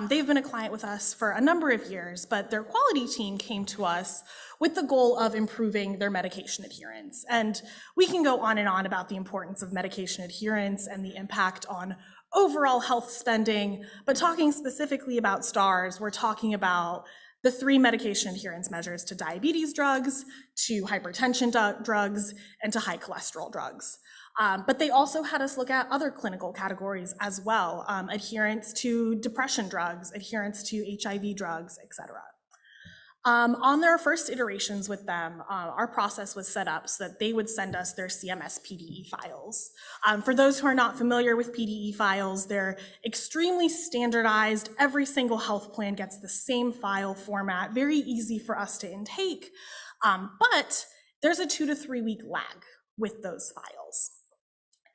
S18: They've been a client with us for a number of years, but their quality team came to us with the goal of improving their medication adherence. And we can go on and on about the importance of medication adherence and the impact on overall health spending, but talking specifically about STARS, we're talking about the 3 medication adherence measures to diabetes drugs, to hypertension drugs, and to high cholesterol drugs. But they also had us look at other clinical categories as well, adherence to depression drugs, adherence to HIV drugs, et cetera. On their first iterations with them, our process was set up so that they would send us their CMS PDE files. For those who are not familiar with PDE files, they're extremely standardized. Every single health plan gets the same file format, very easy for us to intake. But there's a 2 to 3 week lag with those files.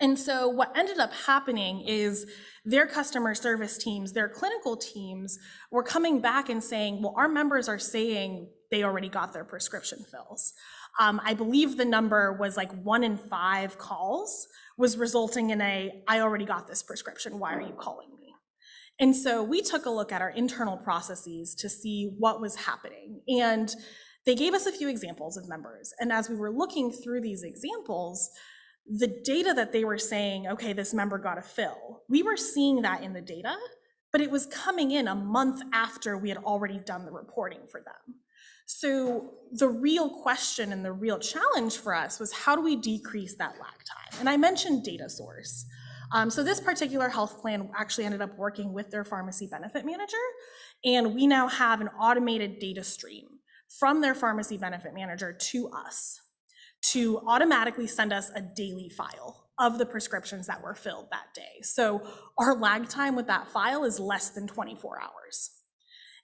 S18: And so what ended up happening is their customer service teams, their clinical teams were coming back and saying, well, our members are saying they already got their prescription fills. I believe the number was like 1 in 5 calls was resulting in I already got this prescription, why are you calling me? And so we took a look at our internal processes to see what was happening. And they gave us a few examples of members. And as we were looking through these examples, the data that they were saying, okay, this member got a fill, we were seeing that in the data, but it was coming in a month after we had already done the reporting for them. So the real question and the real challenge for us was, how do we decrease that lag time? And I mentioned data source. So this particular health plan actually ended up working with their pharmacy benefit manager, and we now have an automated data stream from their pharmacy benefit manager to us to automatically send us a daily file of the prescriptions that were filled that day. So our lag time with that file is less than 24 hours.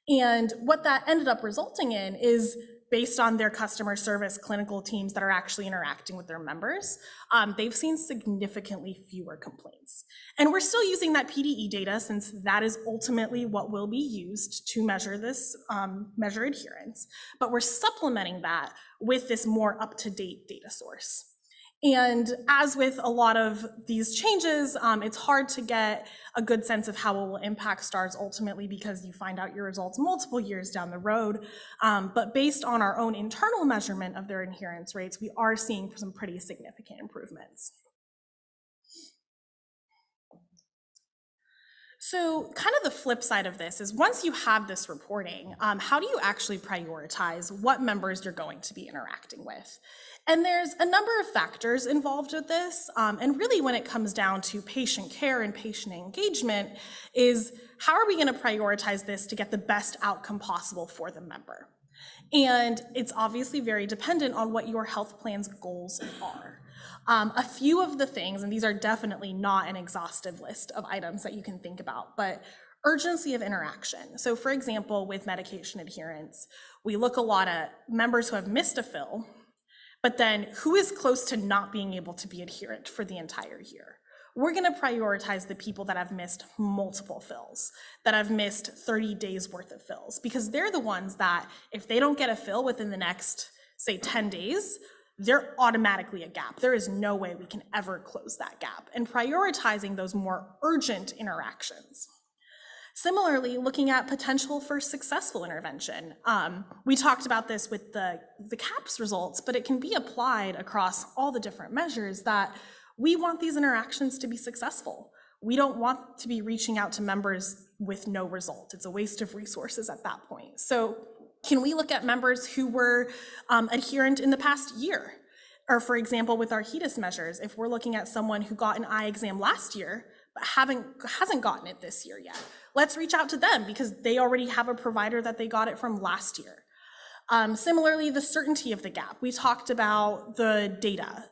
S18: And what that ended up resulting in is, based on their customer service clinical teams that are actually interacting with their members, they've seen significantly fewer complaints. And we're still using that PDE data, since that is ultimately what will be used to measure this, measure adherence, but we're supplementing that with this more up-to-date data source. And as with a lot of these changes, it's hard to get a good sense of how it will impact STARS ultimately, because you find out your results multiple years down the road. But based on our own internal measurement of their adherence rates, we are seeing some pretty significant improvements. So kind of the flip side of this is, once you have this reporting, how do you actually prioritize what members you're going to be interacting with? And there's a number of factors involved with this. And really, when it comes down to patient care and patient engagement, is how are we going to prioritize this to get the best outcome possible for the member? And it's obviously very dependent on what your health plan's goals are. A few of the things, and these are definitely not an exhaustive list of items that you can think about, but urgency of interaction. So for example, with medication adherence, we look a lot at members who have missed a fill, but then who is close to not being able to be adherent for the entire year. We're going to prioritize the people that have missed multiple fills, that have missed 30 days worth of fills, because they're the ones that, if they don't get a fill within the next, say, 10 days, they're automatically a gap. There is no way we can ever close that gap, and prioritizing those more urgent interactions. Similarly, looking at potential for successful intervention. We talked about this with the CAPS results, but it can be applied across all the different measures that we want these interactions to be successful. We don't want to be reaching out to members with no result. It's a waste of resources at that point. So can we look at members who were adherent in the past year? Or for example, with our HEDIS measures, if we're looking at someone who got an eye exam last year, but hasn't gotten it this year yet, let's reach out to them because they already have a provider that they got it from last year. Similarly, the certainty of the gap. We talked about the data.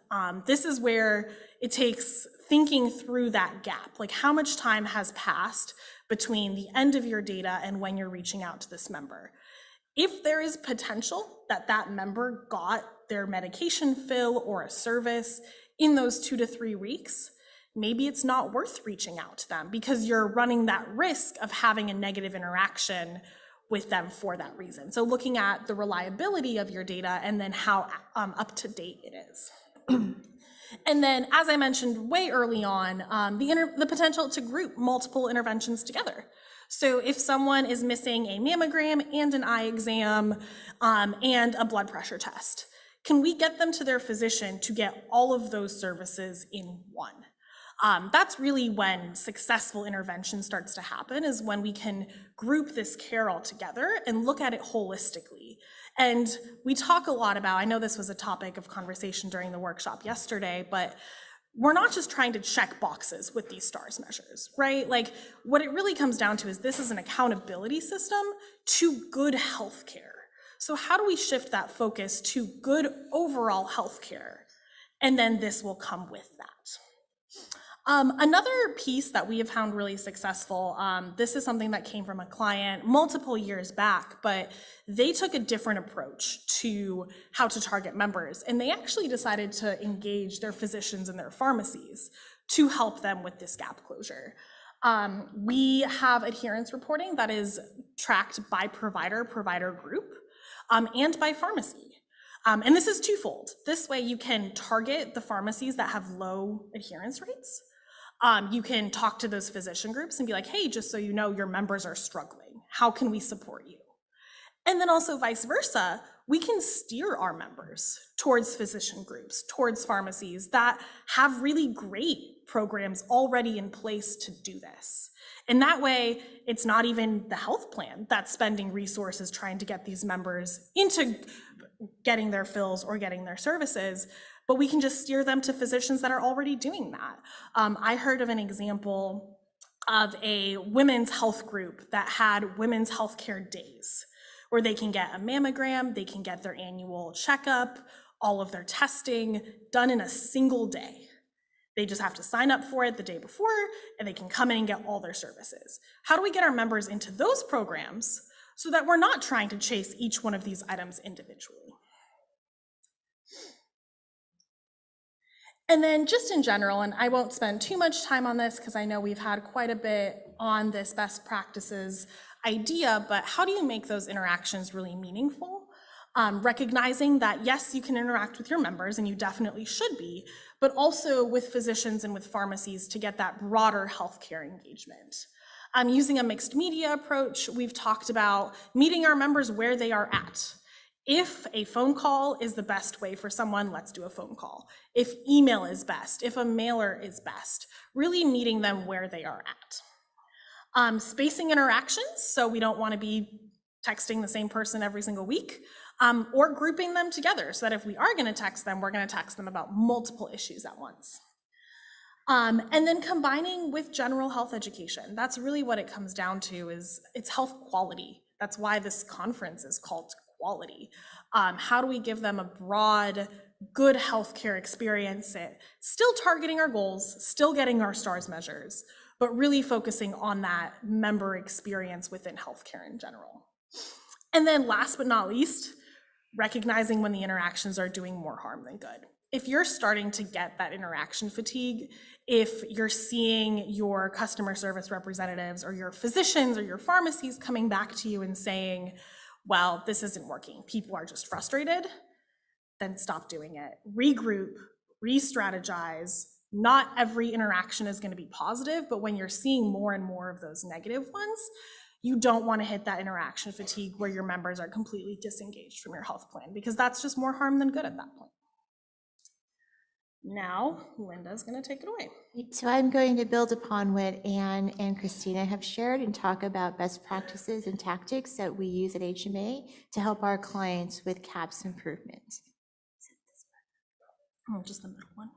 S18: This is where it takes thinking through that gap, like how much time has passed between the end of your data and when you're reaching out to this member. If there is potential that that member got their medication fill or a service in those 2 to 3 weeks, maybe it's not worth reaching out to them because you're running that risk of having a negative interaction with them for that reason. So looking at the reliability of your data and then how up to date it is. And then, as I mentioned way early on, the potential to group multiple interventions together. So if someone is missing a mammogram and an eye exam and a blood pressure test, can we get them to their physician to get all of those services in one? That's really when successful intervention starts to happen, is when we can group this care all together and look at it holistically. And we talk a lot about, I know this was a topic of conversation during the workshop yesterday, but we're not just trying to check boxes with these STARS measures, right? Like what it really comes down to is this is an accountability system to good healthcare. So how do we shift that focus to good overall healthcare? And then this will come with that. Another piece that we have found really successful, this is something that came from a client multiple years back, but they took a different approach to how to target members. And they actually decided to engage their physicians and their pharmacies to help them with this gap closure. We have adherence reporting that is tracked by provider group, and by pharmacy. And this is twofold. This way you can target the pharmacies that have low adherence rates. You can talk to those physician groups and be like, hey, just so you know, your members are struggling. How can we support you? And then also vice versa, we can steer our members towards physician groups, towards pharmacies that have really great programs already in place to do this. And that way, it's not even the health plan that's spending resources trying to get these members into getting their fills or getting their services, but we can just steer them to physicians that are already doing that. I heard of an example of a women's health group that had women's healthcare days where they can get a mammogram, they can get their annual checkup, all of their testing done in a single day. They just have to sign up for it the day before and they can come in and get all their services. How do we get our members into those programs so that we're not trying to chase each one of these items individually? And then just in general, and I won't spend too much time on this because I know we've had quite a bit on this best practices idea, but how do you make those interactions really meaningful? Recognizing that yes, you can interact with your members and you definitely should be, but also with physicians and with pharmacies to get that broader healthcare engagement. Using a mixed media approach, we've talked about meeting our members where they are at. If a phone call is the best way for someone, let's do a phone call. If email is best, if a mailer is best, really meeting them where they are at. Spacing interactions, so we don't want to be texting the same person every single week, or grouping them together so that if we are going to text them, we're going to text them about multiple issues at once. And then combining with general health education. That's really what it comes down to, is it's health quality. That's why this conference is called Quality. How do we give them a broad, good healthcare experience, still targeting our goals, still getting our STARS measures, but really focusing on that member experience within healthcare in general. And then last but not least, recognizing when the interactions are doing more harm than good. If you're starting to get that interaction fatigue, if you're seeing your customer service representatives or your physicians or your pharmacies coming back to you and saying, well, this isn't working, people are just frustrated, then stop doing it. Regroup, re-strategize, Not every interaction is going to be positive, but when you're seeing more and more of those negative ones, you don't want to hit that interaction fatigue where your members are completely disengaged from your health plan, because that's just more harm than good at that point. Now, Linda's going to take it away.
S17: So I'm going to build upon what Anne and Christina have shared and talk about best practices and tactics that we use at HMA to help our clients with CAHPS improvement.
S18: Oh, just the middle one.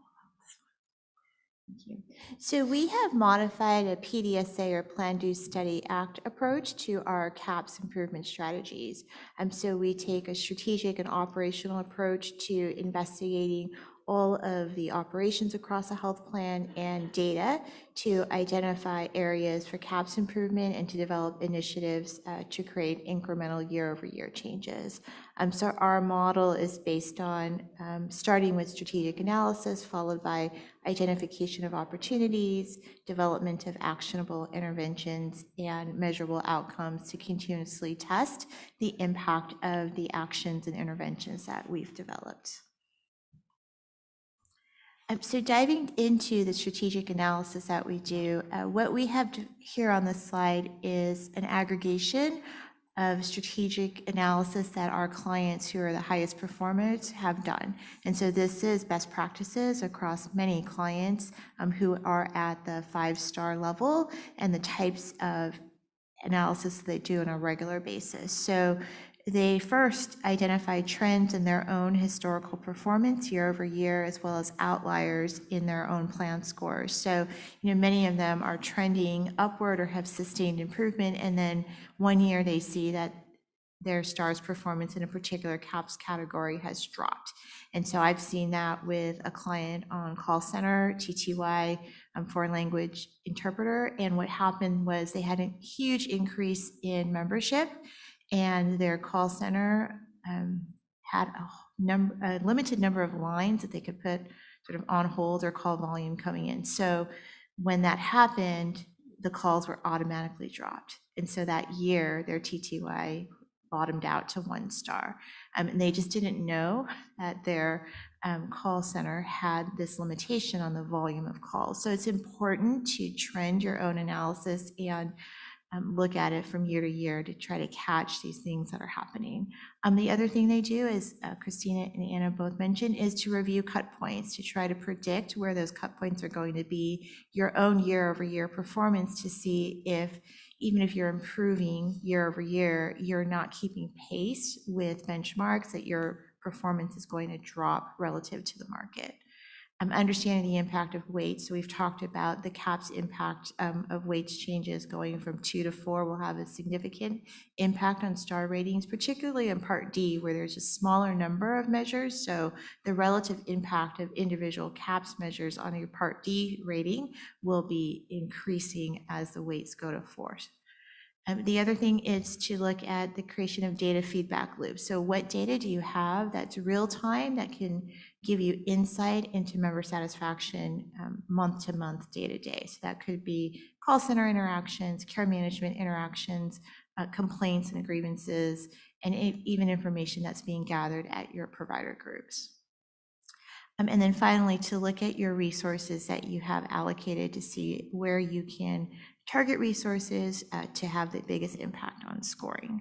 S17: Thank you. So we have modified a PDSA or Plan, Do, Study, Act approach to our CAHPS improvement strategies. So we take a strategic and operational approach to investigating all of the operations across a health plan and data to identify areas for CAHPS improvement and to develop initiatives to create incremental year-over-year changes. So our model is based on starting with strategic analysis, followed by identification of opportunities, development of actionable interventions, and measurable outcomes to continuously test the impact of the actions and interventions that we've developed. So diving into the strategic analysis that we do, what we have here on this slide is an aggregation of strategic analysis that our clients who are the highest performers have done. And so this is best practices across many clients who are at the 5-star level and the types of analysis they do on a regular basis. So they first identify trends in their own historical performance year over year, as well as outliers in their own plan scores. So, many of them are trending upward or have sustained improvement, and then one year they see that their STARS performance in a particular CAHPS category has dropped. And so I've seen that with a client on call center, TTY, foreign language interpreter, and what happened was they had a huge increase in membership, and their call center had a limited number of lines that they could put sort of on hold or call volume coming in. So when that happened, the calls were automatically dropped. And so that year, their TTY bottomed out to 1 star. And they just didn't know that their call center had this limitation on the volume of calls. So it's important to trend your own analysis and look at it from year to year to try to catch these things that are happening. The other thing they do is, Christina and Anna both mentioned, is to review cut points to try to predict where those cut points are going to be, your own year-over-year performance to see if, even if you're improving year over year, you're not keeping pace with benchmarks, that your performance is going to drop relative to the market. Understanding the impact of weight. So we've talked about the CAHPS impact of weights changes going from 2 to 4 will have a significant impact on star ratings, particularly in Part D, where there's a smaller number of measures. So the relative impact of individual CAHPS measures on your Part D rating will be increasing as the weights go to 4. The other thing is to look at the creation of data feedback loops. So what data do you have that's real time that can give you insight into member satisfaction month to month, day to day? So that could be call center interactions, care management interactions, complaints and grievances, and even information that's being gathered at your provider groups. And then finally, to look at your resources that you have allocated to see where you can target resources to have the biggest impact on scoring.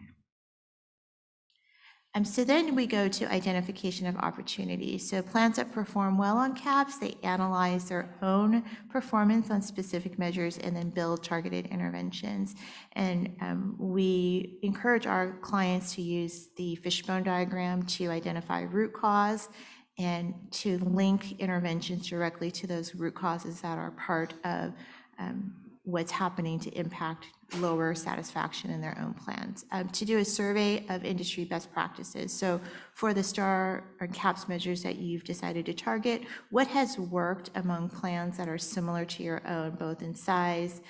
S17: So then we go to identification of opportunities. So plans that perform well on CAHPS, they analyze their own performance on specific measures and then build targeted interventions. And we encourage our clients to use the fishbone diagram to identify root cause and to link interventions directly to those root causes that are part of what's happening to impact lower satisfaction in their own plans. To do a survey of industry best practices. So for the STAR or CAHPS measures that you've decided to target, what has worked among plans that are similar to your own, both in size,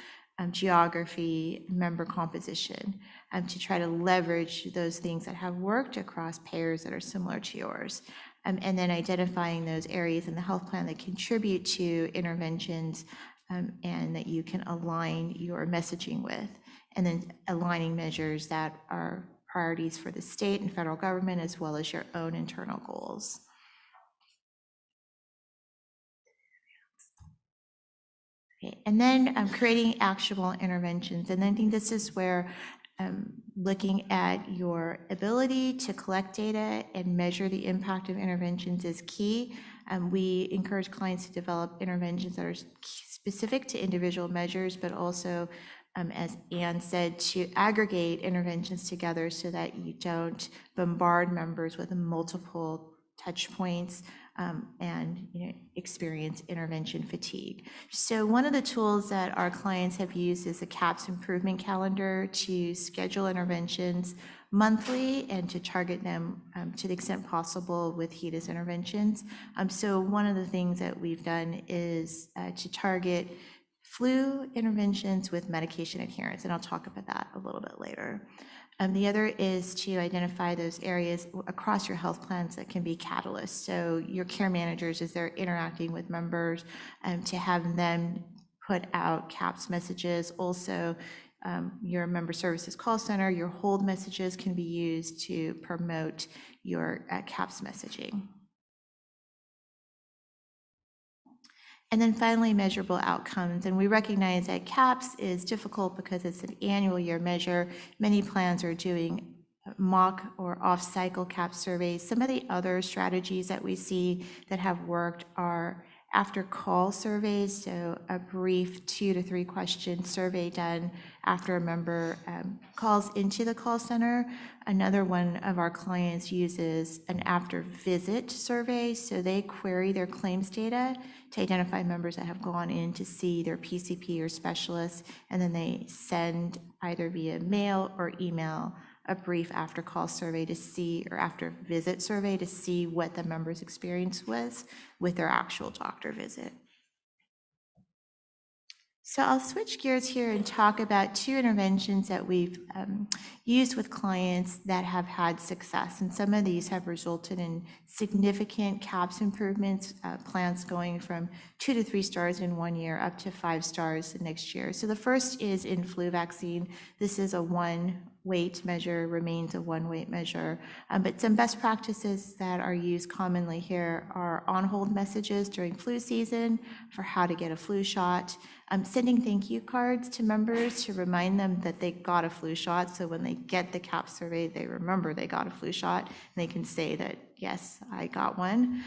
S17: geography, member composition, to try to leverage those things that have worked across payers that are similar to yours. And then identifying those areas in the health plan that contribute to interventions and that you can align your messaging with, and then aligning measures that are priorities for the state and federal government, as well as your own internal goals. Okay, and then creating actionable interventions. And I think this is where looking at your ability to collect data and measure the impact of interventions is key. We encourage clients to develop interventions that are specific to individual measures, but also, as Anne said, to aggregate interventions together so that you don't bombard members with multiple touch points and experience intervention fatigue. So one of the tools that our clients have used is a CAPS improvement calendar to schedule interventions monthly and to target them to the extent possible with HEDIS interventions. So one of the things that we've done is to target flu interventions with medication adherence, and I'll talk about that a little bit later. The other is to identify those areas across your health plans that can be catalysts. So your care managers, as they're interacting with members, to have them put out CAPS messages. Also, your member services call center, your hold messages can be used to promote your CAPS messaging. And then finally, measurable outcomes. And we recognize that CAPS is difficult because it's an annual year measure. Many plans are doing mock or off-cycle CAPS surveys. Some of the other strategies that we see that have worked are after call surveys, so a brief 2 to 3 question survey done after a member calls into the call center. Another one of our clients uses an after visit survey, so they query their claims data to identify members that have gone in to see their PCP or specialist, and then they send either via mail or email a brief after call survey to see, or after visit survey to see what the member's experience was with their actual doctor visit. So I'll switch gears here and talk about 2 interventions that we've used with clients that have had success. And some of these have resulted in significant CAPS improvements, plans going from 2 to 3 stars in 1 year up to 5 stars the next year. So the first is in flu vaccine. This is a 1-weight measure, remains a 1-weight measure. But some best practices that are used commonly here are on-hold messages during flu season for how to get a flu shot. Sending thank you cards to members to remind them that they got a flu shot, so when they get the CAPS survey, they remember they got a flu shot, and they can say that, yes, I got one.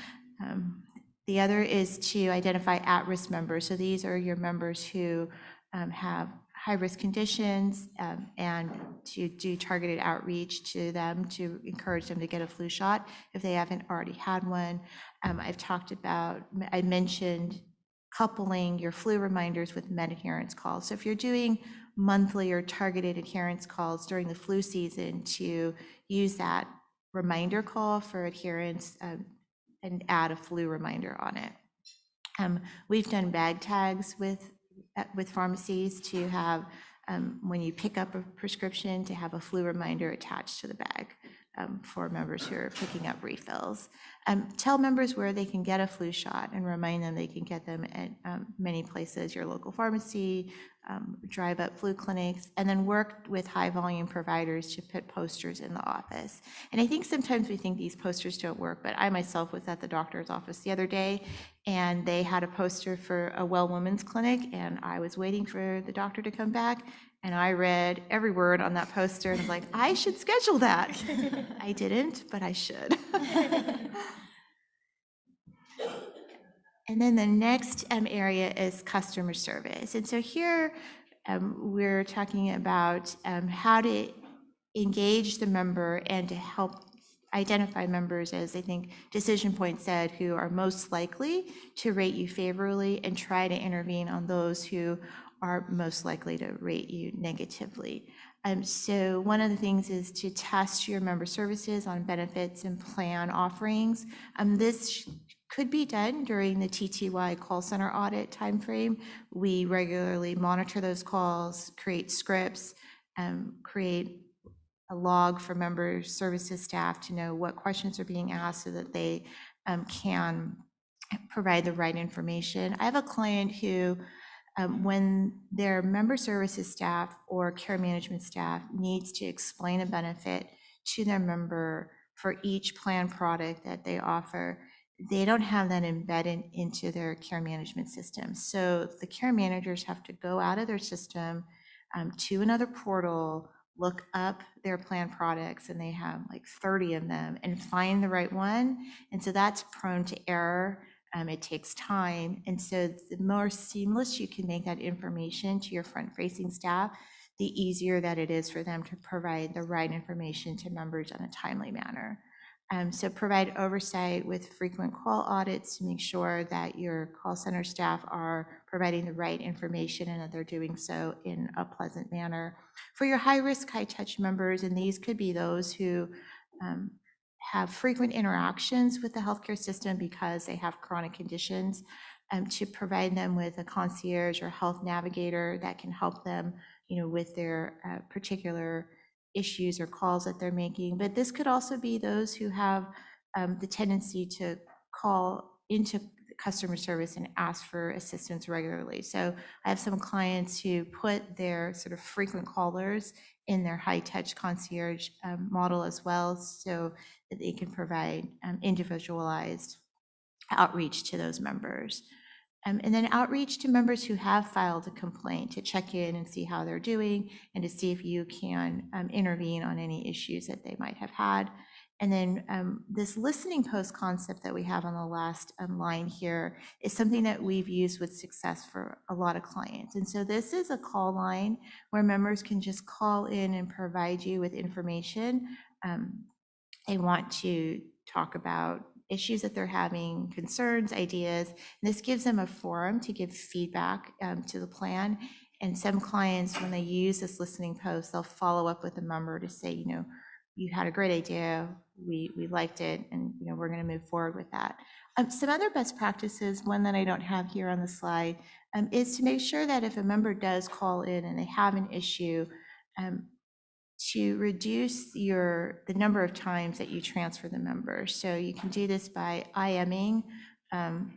S17: The other is to identify at-risk members. So these are your members who have high-risk conditions, and to do targeted outreach to them to encourage them to get a flu shot if they haven't already had one. I mentioned coupling your flu reminders with med adherence calls. So if you're doing monthly or targeted adherence calls during the flu season, to use that reminder call for adherence and add a flu reminder on it. We've done bag tags with pharmacies to have, when you pick up a prescription, to have a flu reminder attached to the bag for members who are picking up refills. Tell members where they can get a flu shot and remind them they can get them at many places, your local pharmacy, drive-up flu clinics, and then work with high-volume providers to put posters in the office. And I think sometimes we think these posters don't work, but I myself was at the doctor's office the other day, and they had a poster for a Well Women's Clinic, and I was waiting for the doctor to come back, and I read every word on that poster, and I was like, I should schedule that. I didn't, but I should. And then the next area is customer service. And so here we're talking about how to engage the member and to help identify members, as I think Decision Point said, who are most likely to rate you favorably, and try to intervene on those who are most likely to rate you negatively. So one of the things is to test your member services on benefits and plan offerings. This could be done during the TTY call center audit timeframe. We regularly monitor those calls, create scripts, create a log for member services staff to know what questions are being asked so that they can provide the right information. I have a client who, when their member services staff or care management staff needs to explain a benefit to their member for each plan product that they offer, they don't have that embedded into their care management system. So the care managers have to go out of their system to another portal, look up their plan products, and they have like 30 of them, and find the right one. And so that's prone to error. It takes time. And so the more seamless you can make that information to your front-facing staff, the easier that it is for them to provide the right information to members in a timely manner. So provide oversight with frequent call audits to make sure that your call center staff are providing the right information and that they're doing so in a pleasant manner. For your high-risk, high-touch members, and these could be those who have frequent interactions with the healthcare system because they have chronic conditions, to provide them with a concierge or health navigator that can help them, with their particular issues or calls that they're making. But this could also be those who have the tendency to call into customer service and ask for assistance regularly. So I have some clients who put their sort of frequent callers in their high-touch concierge model as well, so that they can provide individualized outreach to those members. And then outreach to members who have filed a complaint, to check in and see how they're doing and to see if you can intervene on any issues that they might have had. And then this listening post concept that we have on the last line here is something that we've used with success for a lot of clients. And so this is a call line where members can just call in and provide you with information. They want to talk about issues that they're having, concerns, ideas. And this gives them a forum to give feedback to the plan. And some clients, when they use this listening post, they'll follow up with a member to say, you had a great idea, we liked it, and we're going to move forward with that. Some other best practices, one that I don't have here on the slide, is to make sure that if a member does call in and they have an issue, to reduce the number of times that you transfer the member. So you can do this by IMing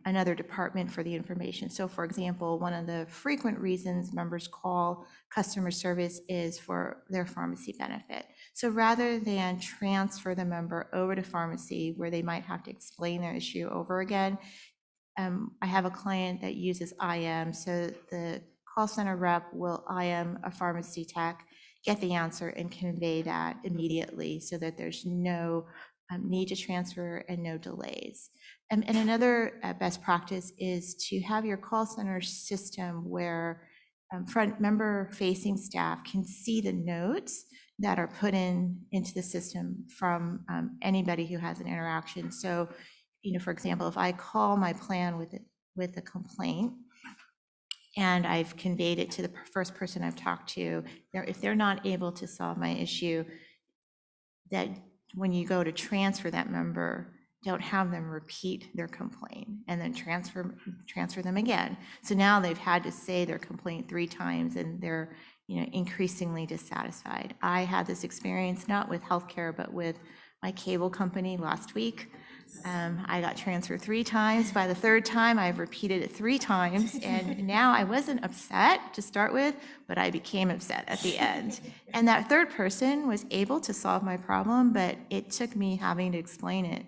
S17: another department for the information. So for example, one of the frequent reasons members call customer service is for their pharmacy benefit. So rather than transfer the member over to pharmacy where they might have to explain their issue over again, I have a client that uses IM. So the call center rep will IM a pharmacy tech, get the answer, and convey that immediately so that there's no need to transfer and no delays. And another best practice is to have your call center system where front member facing staff can see the notes that are put into the system from anybody who has an interaction. So, for example, if I call my plan with a complaint, and I've conveyed it to the first person I've talked to, if they're not able to solve my issue, that when you go to transfer that member, don't have them repeat their complaint and then transfer them again. So now they've had to say their complaint 3 times and they're increasingly dissatisfied. I had this experience not with healthcare, but with my cable company last week. I got transferred 3 times. By the 3rd time, I've repeated it 3 times. And now I wasn't upset to start with, but I became upset at the end. And that 3rd person was able to solve my problem, but it took me having to explain it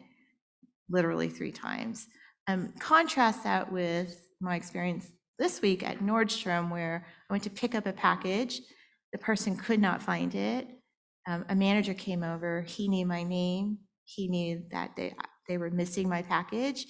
S17: literally 3 times. Contrast that with my experience this week at Nordstrom, where I went to pick up a package. The person could not find it. A manager came over. He knew my name. He knew that they were missing my package,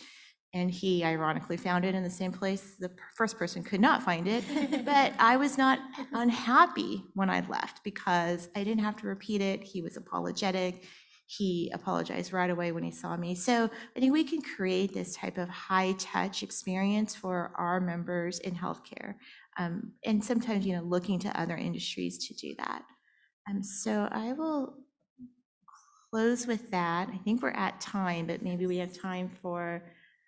S17: and he ironically found it in the same place the first person could not find it. But I was not unhappy when I left because I didn't have to repeat it. He was apologetic. He apologized right away when he saw me. So I think we can create this type of high-touch experience for our members in healthcare, and sometimes looking to other industries to do that. So I will close with that. I think we're at time, but maybe we have time for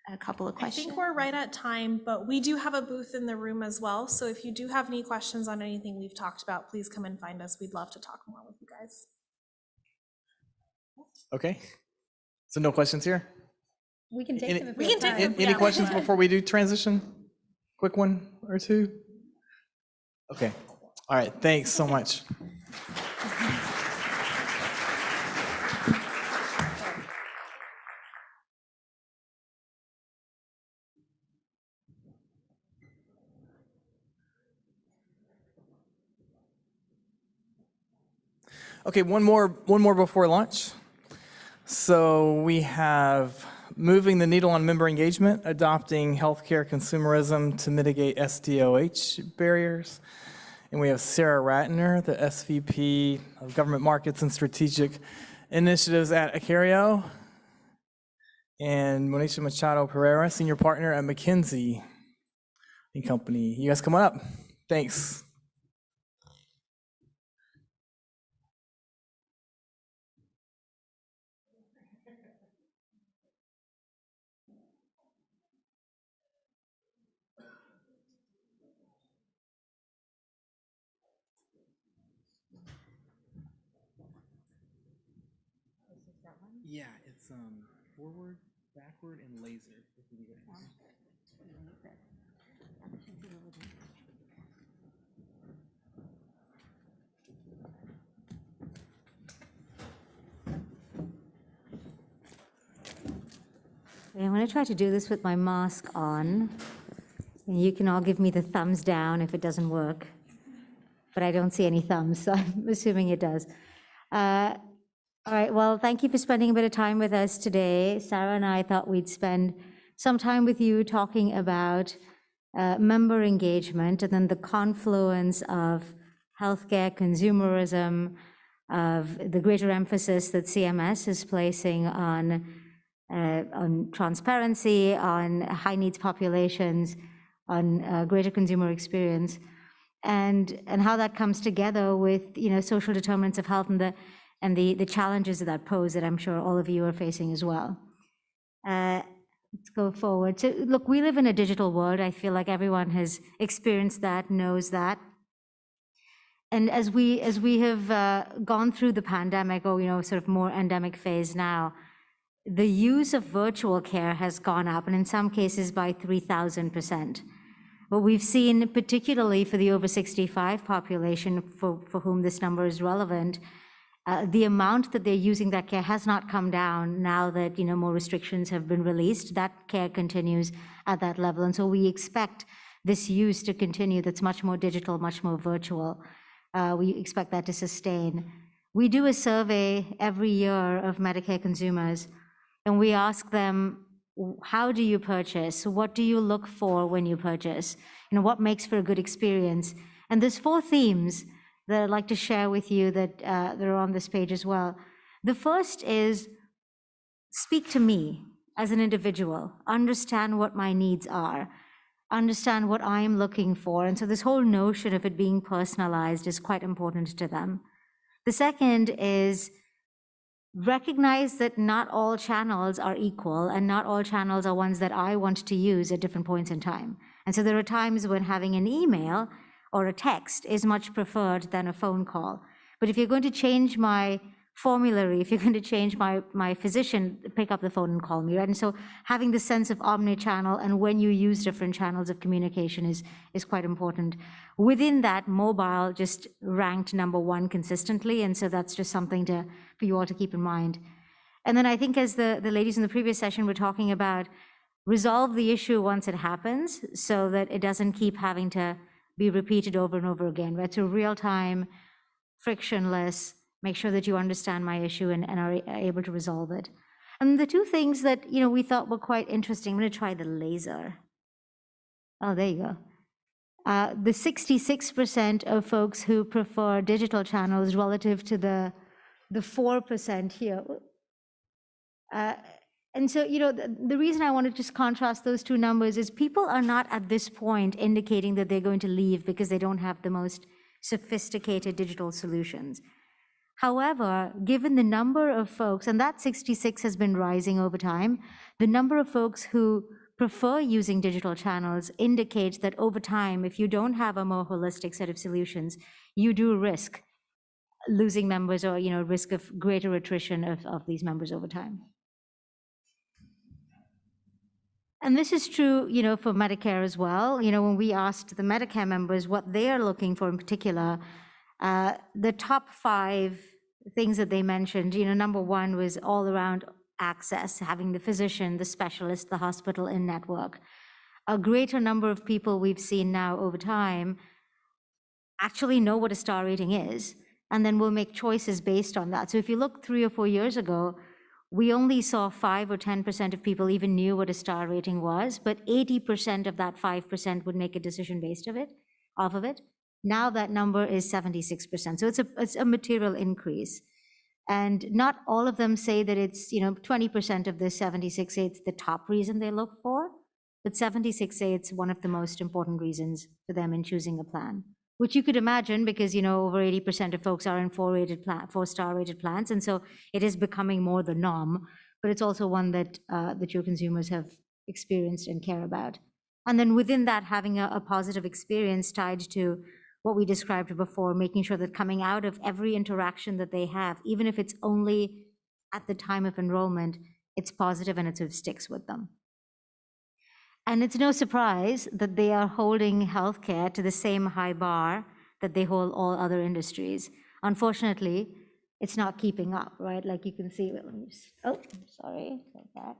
S17: a couple of questions.
S18: I think we're right at time, but we do have a booth in the room as well. So if you do have any questions on anything we've talked about, please come and find us. We'd love to talk more with you guys.
S2: Okay. So no questions here?
S19: We can take them if
S18: we
S19: we
S18: can
S19: have
S18: take
S19: time.
S18: them.
S2: Any questions before we do transition? Quick one or two? Okay. All right. Thanks so much. Okay, one more before lunch. So we have moving the needle on member engagement, adopting healthcare consumerism to mitigate SDOH barriers. And we have Sarah Ratner, the SVP of Government Markets and Strategic Initiatives at Acario, and Monisha Machado Pereira, Senior Partner at McKinsey & Company. You guys come on up. Thanks. Yeah, it's forward, backward, and laser.
S20: I'm going to try to do this with my mask on. And you can all give me the thumbs down if it doesn't work. But I don't see any thumbs, so I'm assuming it does. All right, well, thank you for spending a bit of time with us today. Sarah and I thought we'd spend some time with you talking about member engagement and then the confluence of healthcare consumerism, of the greater emphasis that CMS is placing on transparency, on high needs populations, on greater consumer experience, and how that comes together with social determinants of health and the challenges that pose that I'm sure all of you are facing as well. Let's go forward. So look, we live in a digital world. I feel like everyone has experienced that, knows that. And as we have gone through the pandemic, or sort of more endemic phase now, the use of virtual care has gone up, and in some cases by 3,000%. What we've seen, particularly for the over 65 population for whom this number is relevant, the amount that they're using that care has not come down now that more restrictions have been released. That care continues at that level, and so we expect this use to continue. That's much more digital, much more virtual. We expect that to sustain. We do a survey every year of Medicare consumers, and we ask them, how do you purchase? What do you look for when you purchase? What makes for a good experience? And there's 4 themes that I'd like to share with you that are on this page as well. The first is speak to me as an individual, understand what my needs are, understand what I am looking for. And so this whole notion of it being personalized is quite important to them. The second is recognize that not all channels are equal and not all channels are ones that I want to use at different points in time. And so there are times when having an email or a text is much preferred than a phone call. But if you're going to change my formulary, if you're going to change my physician, pick up the phone and call me, right? And so having the sense of omni-channel and when you use different channels of communication is quite important. Within that, mobile just ranked number 1 consistently, and so that's just something for you all to keep in mind. And then I think as the ladies in the previous session were talking about, resolve the issue once it happens so that it doesn't keep having to be repeated over and over again, right? So real time, frictionless, make sure that you understand my issue and are able to resolve it. And the 2 things that we thought were quite interesting, I'm going to try the laser. Oh, there you go. The 66% of folks who prefer digital channels relative to the 4% here. And so, the reason I want to just contrast those 2 numbers is people are not at this point indicating that they're going to leave because they don't have the most sophisticated digital solutions. However, given the number of folks, and that 66 has been rising over time, the number of folks who prefer using digital channels indicates that over time, if you don't have a more holistic set of solutions, you do risk losing members or risk of greater attrition of these members over time. And this is true, for Medicare as well. When we asked the Medicare members what they are looking for in particular, the top 5 things that they mentioned, number 1 was all around access, having the physician, the specialist, the hospital in network. A greater number of people we've seen now over time actually know what a star rating is. and then we'll make choices based on that. So if you look 3 or 4 years ago, we only saw 5 or 10% of people even knew what a star rating was, but 80% of that 5% would make a decision based off of it. Now that number is 76%. So it's a material increase. And not all of them say that it's, 20% of the 76 say it's the top reason they look for, but 76 say it's one of the most important reasons for them in choosing a plan, which you could imagine because, over 80% of folks are in 4-star rated plans. And so it is becoming more the norm, but it's also one that your consumers have experienced and care about. And then within that, having a positive experience tied to what we described before, making sure that coming out of every interaction that they have, even if it's only at the time of enrollment, it's positive and it sort of sticks with them. And it's no surprise that they are holding healthcare to the same high bar that they hold all other industries. Unfortunately, it's not keeping up, right? Like you can see, let me just, sorry, like that.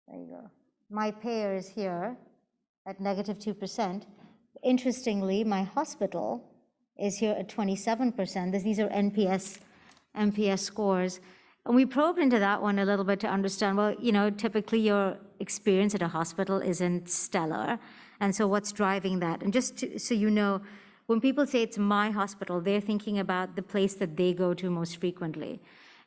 S20: There you go. My payer is here at -2%. Interestingly, my hospital is here at 27%. These are NPS scores. And we probed into that one a little bit to understand, well, typically your experience at a hospital isn't stellar. And so what's driving that? And so you know, when people say it's my hospital, they're thinking about the place that they go to most frequently.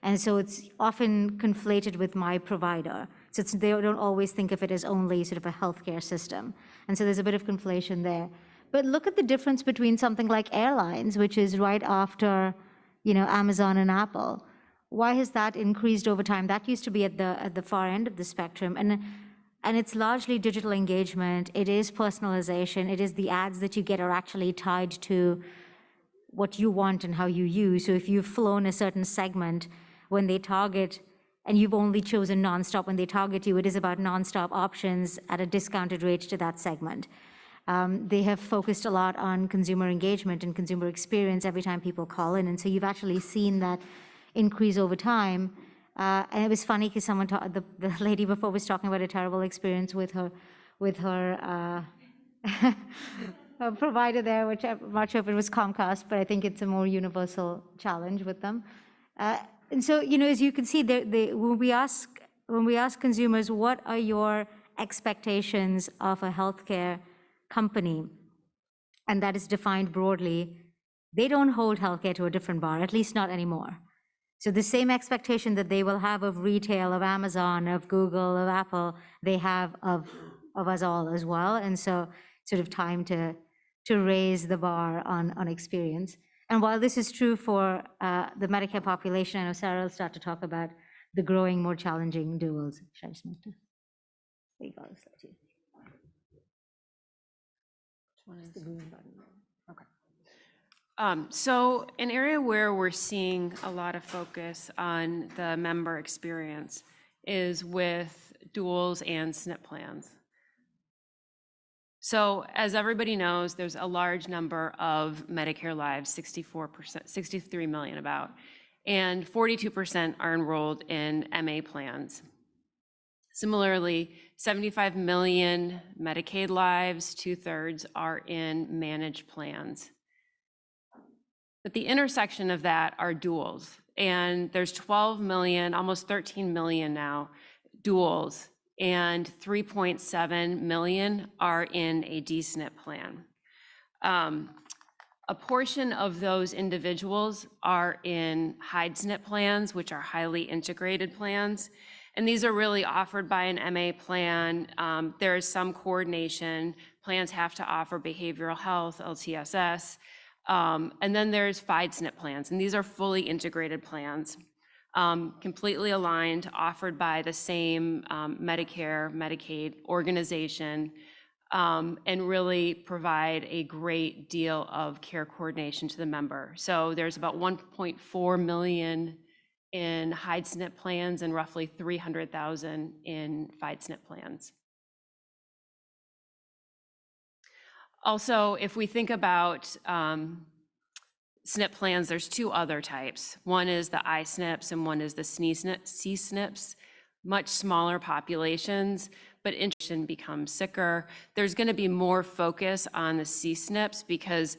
S20: And so it's often conflated with my provider. So they don't always think of it as only sort of a healthcare system. And so there's a bit of conflation there. But look at the difference between something like airlines, which is right after, Amazon and Apple. Why has that increased over time? That used to be at the far end of the spectrum. And it's largely digital engagement. It is personalization. It is the ads that you get are actually tied to what you want and how you use. So if you've flown a certain segment, when they target, and you've only chosen nonstop, when they target you, it is about nonstop options at a discounted rate to that segment. They have focused a lot on consumer engagement and consumer experience every time people call in. And so you've actually seen that increase over time. And it was funny because the lady before was talking about a terrible experience with her provider there, which I'm not sure if it was Comcast, but I think it's a more universal challenge with them. And so, as you can see, when we ask consumers, what are your expectations of a healthcare company, and that is defined broadly, they don't hold healthcare to a different bar, at least not anymore. So the same expectation that they will have of retail, of Amazon, of Google, of Apple, they have of us all as well. And so sort of time to raise the bar on experience. And while this is true for the Medicare population, I know Sarah will start to talk about the growing, more challenging duals. Should I just move to? There you go. The green button. Okay.
S4: So an area where we're seeing a lot of focus on the member experience is with duals and SNP plans. So as everybody knows, there's a large number of Medicare lives, 64%, 63 million about, and 42% are enrolled in MA plans. Similarly, 75 million Medicaid lives, 2/3 are in managed plans. But the intersection of that are duals, and there's 12 million, almost 13 million now, duals, and 3.7 million are in a D-SNP plan. A portion of those individuals are in HIDE-SNP plans, which are highly integrated plans, and these are really offered by an MA plan. There is some coordination. Plans have to offer behavioral health, LTSS, and then there's FIDE-SNP plans, and these are fully integrated plans, completely aligned, offered by the same Medicare, Medicaid organization, and really provide a great deal of care coordination to the member. So there's about 1.4 million in HIDE-SNP plans and roughly 300,000 in FIDE-SNP plans. Also, if we think about SNP plans, there's two other types. One is the I-SNPs and one is the C-SNPs.
S21: much smaller populations, but interesting become sicker. There's going to be more focus on the C-SNPs because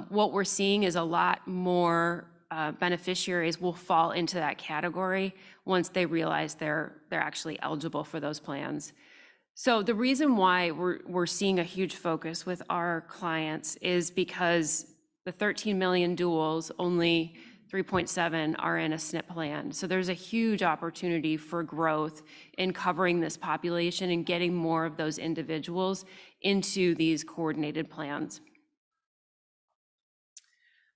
S21: what we're seeing is a lot more beneficiaries will fall into that category once they realize they're actually eligible for those plans. So the reason why we're seeing a huge focus with our clients is because the 13 million duals, only 3.7 are in a SNP plan. So there's a huge opportunity for growth in covering this population and getting more of those individuals into these coordinated plans.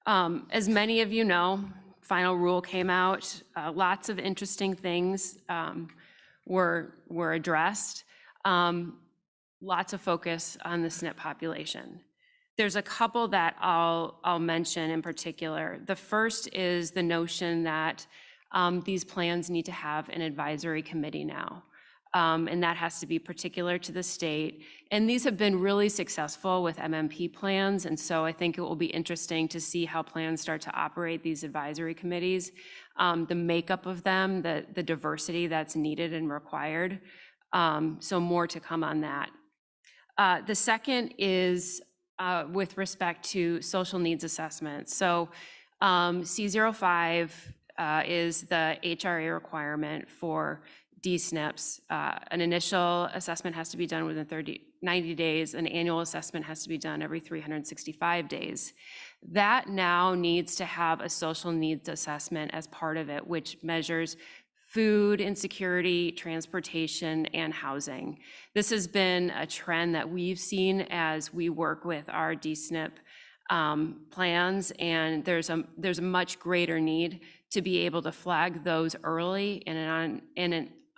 S21: As many of you know, final rule came out. Lots of interesting things were addressed. Lots of focus on the SNP population. There's a couple that I'll mention in particular. The first is the notion that these plans need to have an advisory committee now. And that has to be particular to the state. And these have been really successful with MMP plans. And so I think it will be interesting to see how plans start to operate these advisory committees, the makeup of them, the diversity that's needed and required. So more to come on that. The second is with respect to social needs assessment. So C05 is the HRA requirement for D-SNPs. An initial assessment has to be done within 90 days. An annual assessment has to be done every 365 days. That now needs to have a social needs assessment as part of it, which measures food insecurity, transportation, and housing. This has been a trend that we've seen as we work with our D-SNP plans, and there's a much greater need to be able to flag those early and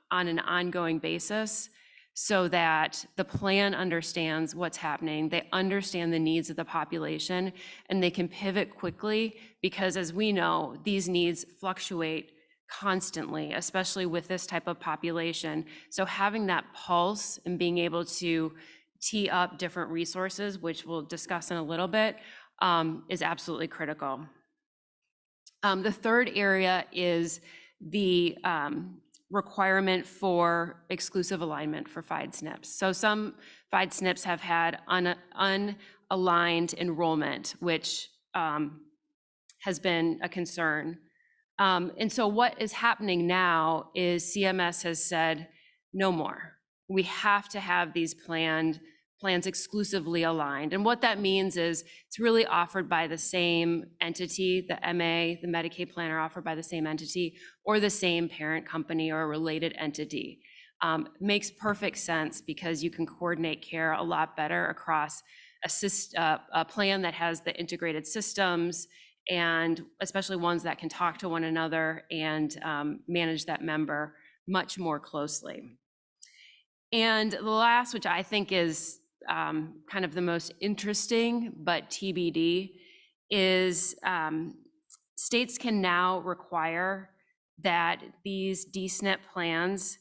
S21: on an ongoing basis so that the plan understands what's happening, they understand the needs of the population, and they can pivot quickly because, as we know, these needs fluctuate constantly, especially with this type of population. So having that pulse and being able to tee up different resources, which we'll discuss in a little bit, is absolutely critical. The third area is the requirement for exclusive alignment for FIDE SNPs. So some FIDE SNPs have had unaligned enrollment, which has been a concern. And so what is happening now is CMS has said, no more. We have to have these plans exclusively aligned. And what that means is it's really offered by the same entity, the MA, the Medicaid plan are offered by the same entity or the same parent company or a related entity. Makes perfect sense because you can coordinate care a lot better across a plan that has the integrated systems, and especially ones that can talk to one another and manage that member much more closely. And the last, which I think is kind of the most interesting, but TBD, is states can now require that these D-SNP plans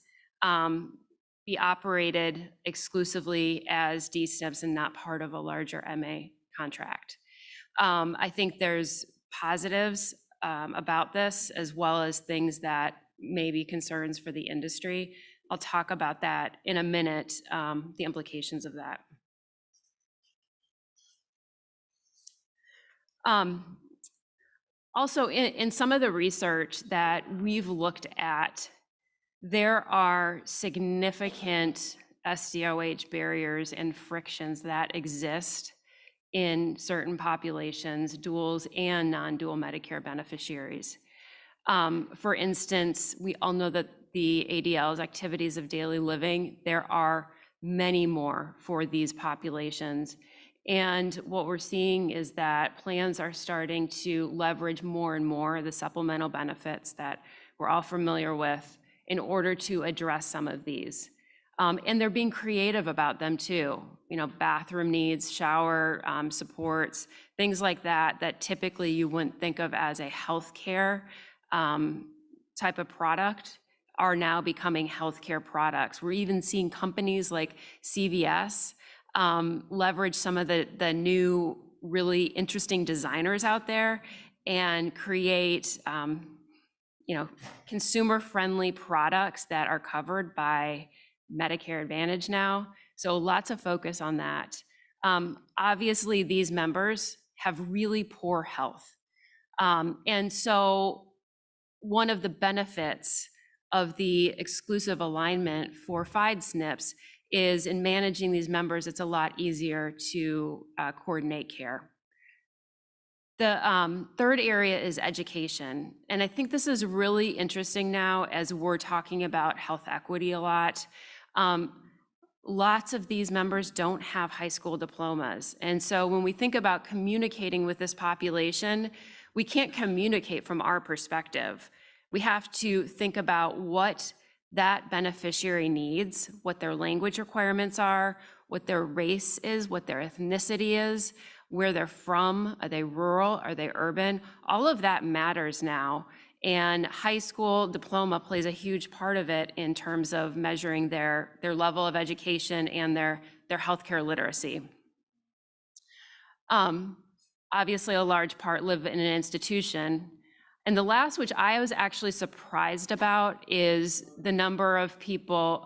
S21: be operated exclusively as D-SNPs and not part of a larger MA contract. I think there's positives about this, as well as things that may be concerns for the industry. I'll talk about that in a minute, the implications of that. Also, in some of the research that we've looked at, there are significant SDOH barriers and frictions that exist in certain populations, duals and non-dual Medicare beneficiaries. For instance, we all know that the ADL's activities of daily living, there are many more for these populations. And what we're seeing is that plans are starting to leverage more and more the supplemental benefits that we're all familiar with in order to address some of these. And they're being creative about them too. You know, bathroom needs, shower supports, things like that, that typically you wouldn't think of as a healthcare type of product are now becoming healthcare products. We're even seeing companies like CVS leverage some of the new really interesting designers out there and create consumer-friendly products that are covered by Medicare Advantage now. So lots of focus on that. Obviously, these members have really poor health. And so one of the benefits of the exclusive alignment for FIDE SNPs is in managing these members, it's a lot easier to coordinate care. The third area is education. And I think this is really interesting now as we're talking about health equity a lot. Lots of these members don't have high school diplomas. And so when we think about communicating with this population, we can't communicate from our perspective. We have to think about what that beneficiary needs, what their language requirements are, what their race is, what their ethnicity is, where they're from, are they rural, are they urban? All of that matters now. And high school diploma plays a huge part of it in terms of measuring their level of education and their healthcare literacy. Obviously, a large part live in an institution. And the last, which I was actually surprised about, is the number of people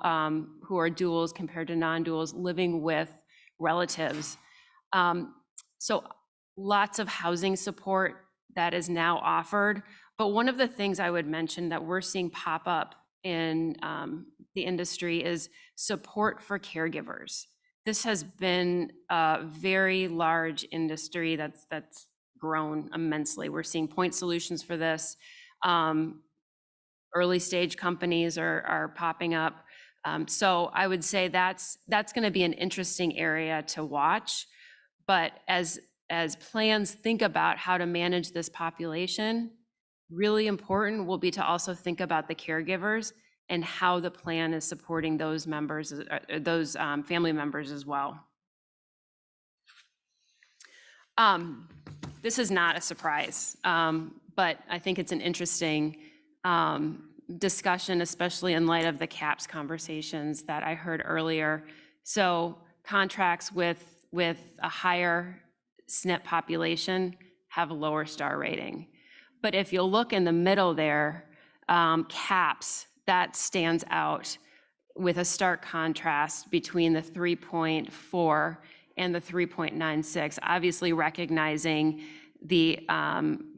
S21: who are duals compared to non-duals living with relatives. So lots of housing support that is now offered. But one of the things I would mention that we're seeing pop up in the industry is support for caregivers. This has been a very large industry that's grown immensely. We're seeing point solutions for this. Early stage companies are popping up. So I would say that's going to be an interesting area to watch. But as plans think about how to manage this population, really important will be to also think about the caregivers and how the plan is supporting those members, those family members as well. This is not a surprise, but I think it's an interesting discussion, especially in light of the CAPS conversations that I heard earlier. So contracts with a higher SNP population have a lower star rating. But if you look in the middle there, CAPS, that stands out with a stark contrast between the 3.4 and the 3.96, obviously recognizing the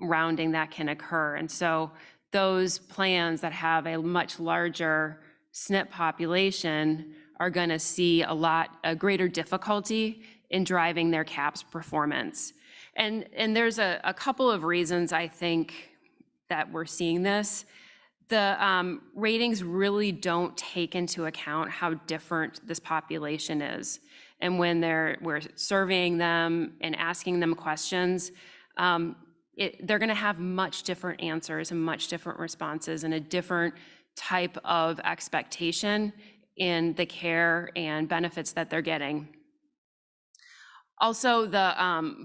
S21: rounding that can occur. And so those plans that have a much larger SNP population are going to see a greater difficulty in driving their CAPS performance. And there's a couple of reasons I think that we're seeing this. The ratings really don't take into account how different this population is. And when we're surveying them and asking them questions, they're going to have much different answers and much different responses and a different type of expectation in the care and benefits that they're getting. Also,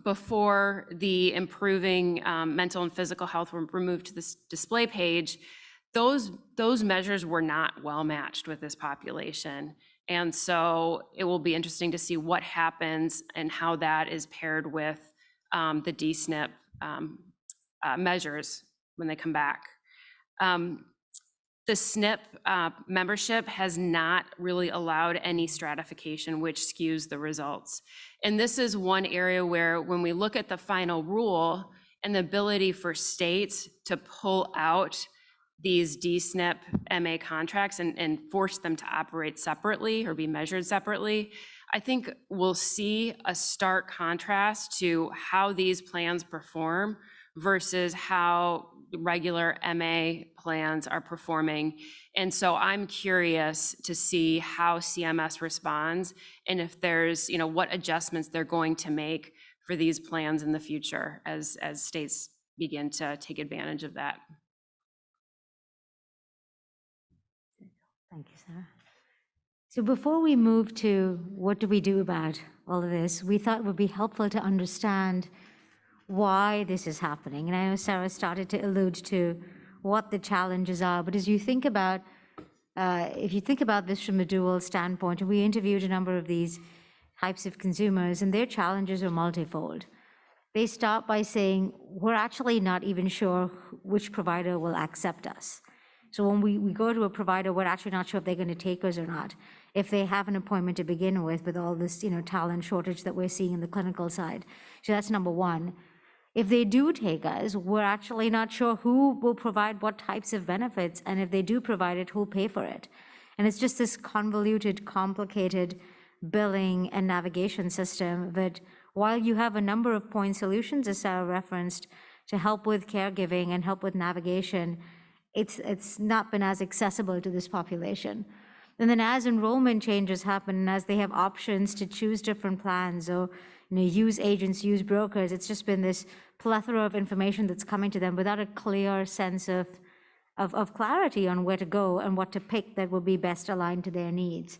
S21: before the improving mental and physical health were removed to this display page, those measures were not well matched with this population. And so it will be interesting to see what happens and how that is paired with the DSNP measures when they come back. The SNP membership has not really allowed any stratification, which skews the results. And this is one area where when we look at the final rule and the ability for states to pull out these DSNP MA contracts and force them to operate separately or be measured separately, I think we'll see a stark contrast to how these plans perform versus how regular MA plans are performing. And so I'm curious to see how CMS responds and if there's, what adjustments they're going to make for these plans in the future as states begin to take advantage of that.
S20: Thank you, Sarah. So before we move to what do we do about all of this, we thought it would be helpful to understand why this is happening. And I know Sarah started to allude to what the challenges are, but as you think about, if you think about this from a dual standpoint, and we interviewed a number of these types of consumers, and their challenges are multifold. they start by saying, we're actually not even sure which provider will accept us. So when we go to a provider, we're actually not sure if they're going to take us or not, if they have an appointment to begin with all this, talent shortage that we're seeing in the clinical side. So that's number one. If they do take us, we're actually not sure who will provide what types of benefits, and if they do provide it, who'll pay for it. And it's just this convoluted, complicated billing and navigation system that, while you have a number of point solutions, as Sarah referenced, to help with caregiving and help with navigation, it's not been as accessible to this population. And then as enrollment changes happen, and as they have options to choose different plans or use agents, use brokers, it's just been this plethora of information that's coming to them without a clear sense of clarity on where to go and what to pick that will be best aligned to their needs.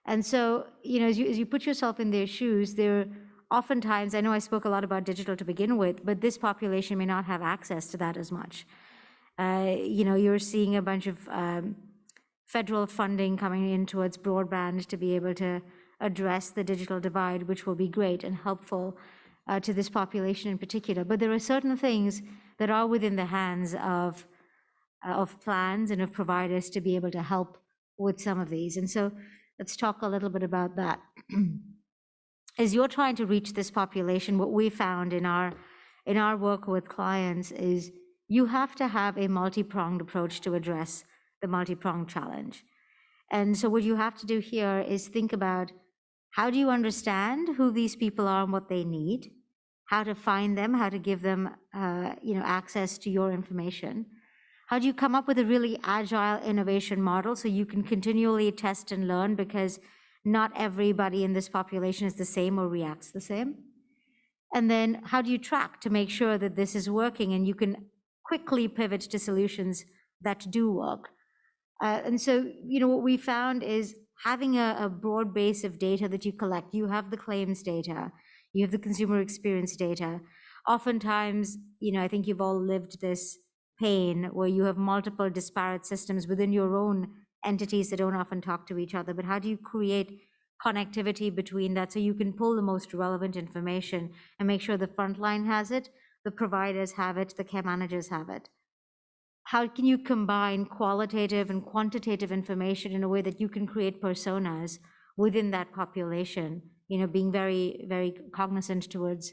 S20: And so, as you put yourself in their shoes, there oftentimes, I know I spoke a lot about digital to begin with, but this population may not have access to that as much. You're seeing a bunch of federal funding coming in towards broadband to be able to address the digital divide, which will be great and helpful to this population in particular. But there are certain things that are within the hands of plans and of providers to be able to help with some of these. And so let's talk a little bit about that. As you're trying to reach this population, what we found in our work with clients is you have to have a multi-pronged approach to address the multi-pronged challenge. And so what you have to do here is think about, how do you understand who these people are and what they need, how to find them, how to give them access to your information. How do you come up with a really agile innovation model so you can continually test and learn, because not everybody in this population is the same or reacts the same? And then how do you track to make sure that this is working and you can quickly pivot to solutions that do work? And so, what we found is having a broad base of data that you collect. You have the claims data, you have the consumer experience data. Oftentimes, I think you've all lived this pain where you have multiple disparate systems within your own entities that don't often talk to each other. But how do you create connectivity between that so you can pull the most relevant information and make sure the frontline has it, the providers have it, the care managers have it? How can you combine qualitative and quantitative information in a way that you can create personas within that population, being very, very cognizant towards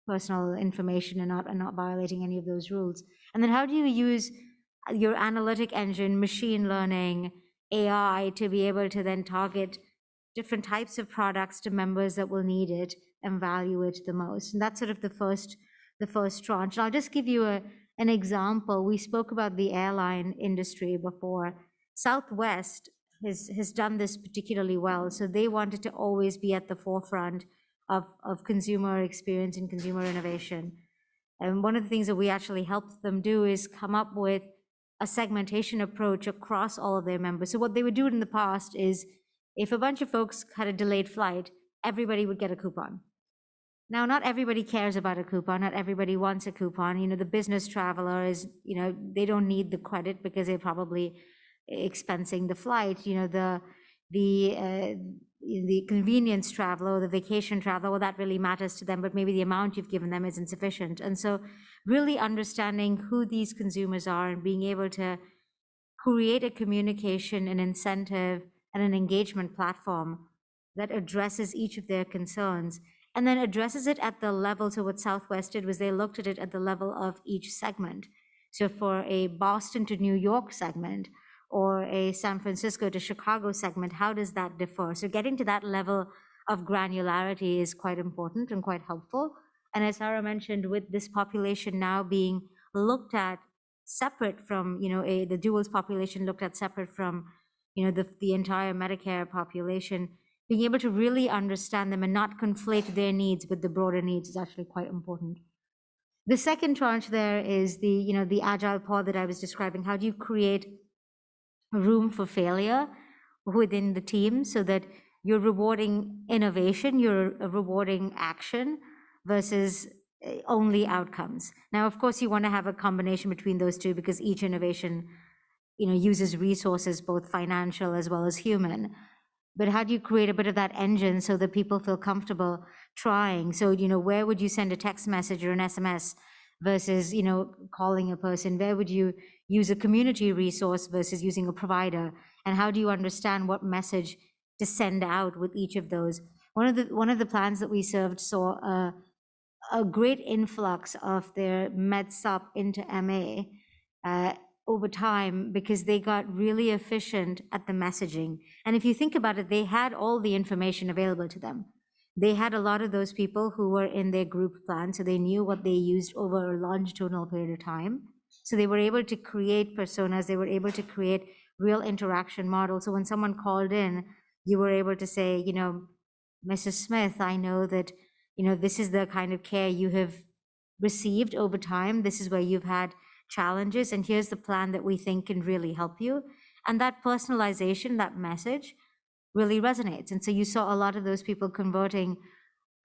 S20: personal information and not violating any of those rules? And then how do you use your analytic engine, machine learning, AI, to be able to then target different types of products to members that will need it and value it the most? And that's sort of the first tranche. And I'll just give you an example. We spoke about the airline industry before. Southwest has done this particularly well. So they wanted to always be at the forefront of consumer experience and consumer innovation. And one of the things that we actually helped them do is come up with a segmentation approach across all of their members. So what they would do in the past is, if a bunch of folks had a delayed flight, everybody would get a coupon. Now, not everybody cares about a coupon. Not everybody wants a coupon. The business traveler is, they don't need the credit because they're probably expensing the flight. The convenience traveler or the vacation traveler, well, that really matters to them, but maybe the amount you've given them is insufficient. And so really understanding who these consumers are and being able to create a communication, an incentive, and an engagement platform that addresses each of their concerns, and then addresses it at the level. So what Southwest did was they looked at it at the level of each segment. So for a Boston to New York segment, or a San Francisco to Chicago segment, how does that differ? So getting to that level of granularity is quite important and quite helpful. And as Sarah mentioned, with this population now being looked at separate from, the duals population looked at separate from, the entire Medicare population, being able to really understand them and not conflate their needs with the broader needs is actually quite important. The second tranche there is the agile pod that I was describing. How do you create room for failure within the team so that you're rewarding innovation, you're rewarding action versus only outcomes? Now, of course, you want to have a combination between those two, because each innovation, uses resources, both financial as well as human. but how do you create a bit of that engine so that people feel comfortable trying? So, where would you send a text message or an SMS versus, calling a person? Where would you use a community resource versus using a provider? And how do you understand what message to send out with each of those? One of the plans that we served saw a great influx of their med sup into MA over time because they got really efficient at the messaging. And if you think about it, they had all the information available to them. They had a lot of those people who were in their group plan, so they knew what they used over a longitudinal period of time. So they were able to create personas, they were able to create real interaction models. So when someone called in, you were able to say, Mrs. Smith, I know that, this is the kind of care you have received over time. This is where you've had challenges, and here's the plan that we think can really help you. And that personalization, that message really resonates. And so you saw a lot of those people converting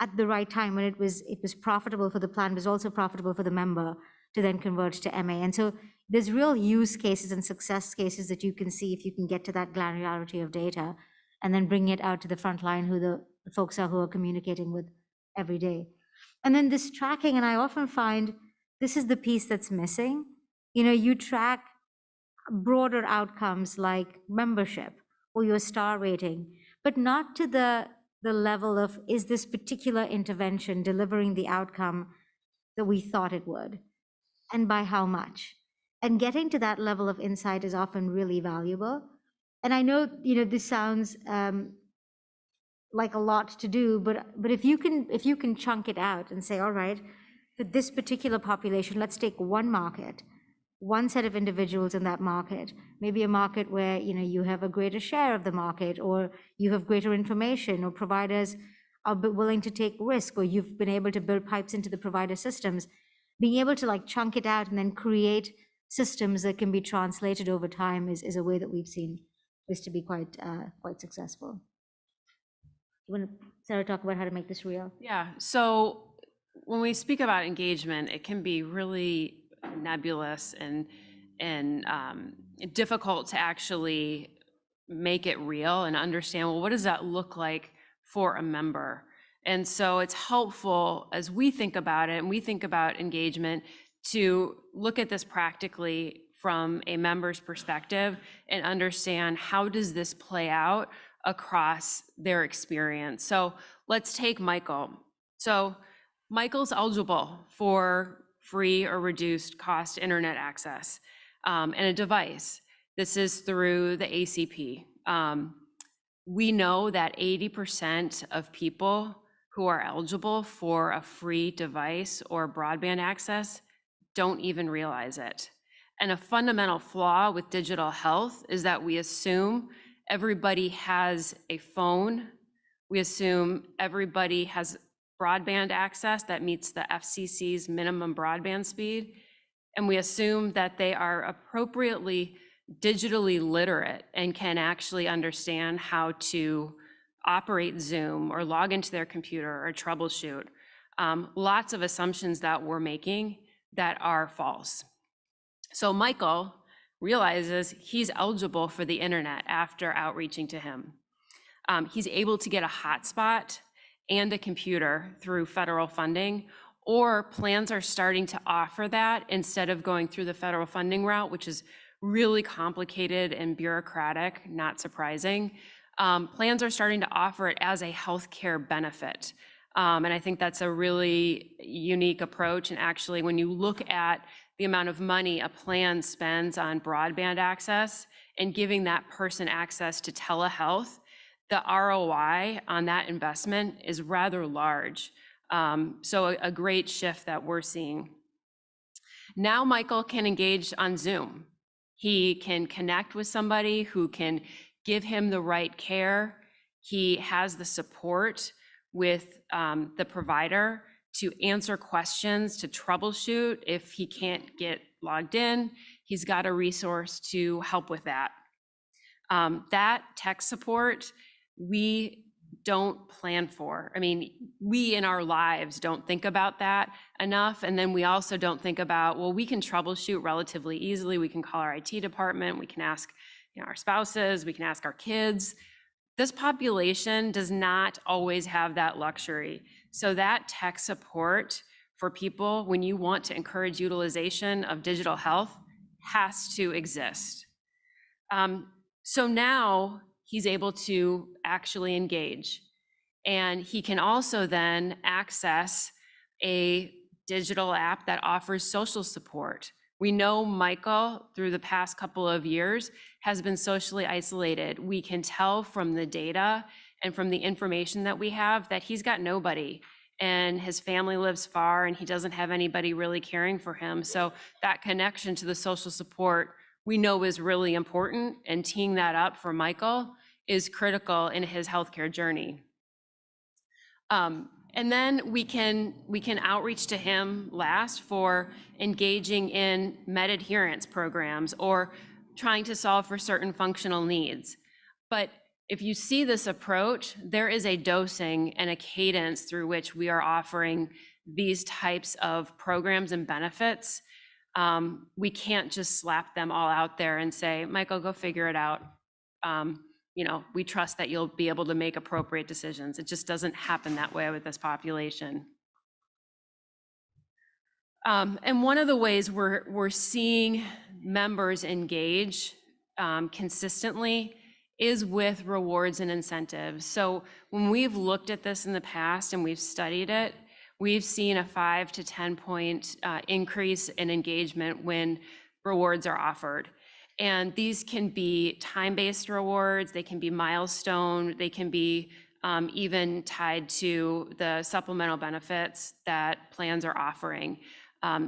S20: at the right time when it was profitable for the plan, was also profitable for the member to then convert to MA. And so there's real use cases and success cases that you can see if you can get to that granularity of data and then bring it out to the front line who the folks are who are communicating with every day. And then this tracking, and I often find this is the piece that's missing. You track broader outcomes like membership or your star rating, but not to the level of, is this particular intervention delivering the outcome that we thought it would, and by how much? And getting to that level of insight is often really valuable. And I know, this sounds like a lot to do, but if you can chunk it out and say, all right, for this particular population, let's take one market, one set of individuals in that market, maybe a market where you have a greater share of the market, or you have greater information, or providers are willing to take risk, or you've been able to build pipes into the provider systems. Being able to chunk it out and then create systems that can be translated over time is a way that we've seen this to be quite successful. You want to, Sarah, talk about how to make this real?
S21: Yeah, so when we speak about engagement, it can be really nebulous and difficult to actually make it real and understand, well, what does that look like for a member? And so it's helpful as we think about it and we think about engagement to look at this practically from a member's perspective and understand how does this play out across their experience. So let's take Michael. So Michael's eligible for free or reduced cost internet access and a device. This is through the ACP. We know that 80% of people who are eligible for a free device or broadband access don't even realize it. And a fundamental flaw with digital health is that we assume everybody has a phone. We assume everybody has broadband access that meets the FCC's minimum broadband speed. And we assume that they are appropriately digitally literate and can actually understand how to operate Zoom or log into their computer or troubleshoot. Lots of assumptions that we're making that are false. So Michael realizes he's eligible for the internet after outreaching to him. He's able to get a hotspot and a computer through federal funding, or plans are starting to offer that instead of going through the federal funding route, which is really complicated and bureaucratic, not surprising. Plans are starting to offer it as a healthcare benefit. And I think that's a really unique approach. And actually, when you look at the amount of money a plan spends on broadband access and giving that person access to telehealth, the ROI on that investment is rather large. So a great shift that we're seeing. Now Michael can engage on Zoom. He can connect with somebody who can give him the right care. He has the support with the provider to answer questions, to troubleshoot. If he can't get logged in, he's got a resource to help with that. That tech support, we don't plan for. I mean, we in our lives don't think about that enough. And then we also don't think about, well, we can troubleshoot relatively easily. We can call our IT department. We can ask our spouses. We can ask our kids. This population does not always have that luxury. So that tech support for people, when you want to encourage utilization of digital health, has to exist. So now he's able to actually engage. And he can also then access a digital app that offers social support. We know Michael, through the past couple of years, has been socially isolated. We can tell from the data and from the information that we have that he's got nobody, and his family lives far and he doesn't have anybody really caring for him. So that connection to the social support we know is really important, and teeing that up for Michael is critical in his healthcare journey. And then we can outreach to him last for engaging in med adherence programs or trying to solve for certain functional needs. But if you see this approach, there is a dosing and a cadence through which we are offering these types of programs and benefits. We can't just slap them all out there and say, Michael, go figure it out. We trust that you'll be able to make appropriate decisions. It just doesn't happen that way with this population. And one of the ways we're seeing members engage consistently is with rewards and incentives. So when we've looked at this in the past and we've studied it, we've seen a 5 to 10 point increase in engagement when rewards are offered. And these can be time-based rewards, they can be milestone, they can be even tied to the supplemental benefits that plans are offering.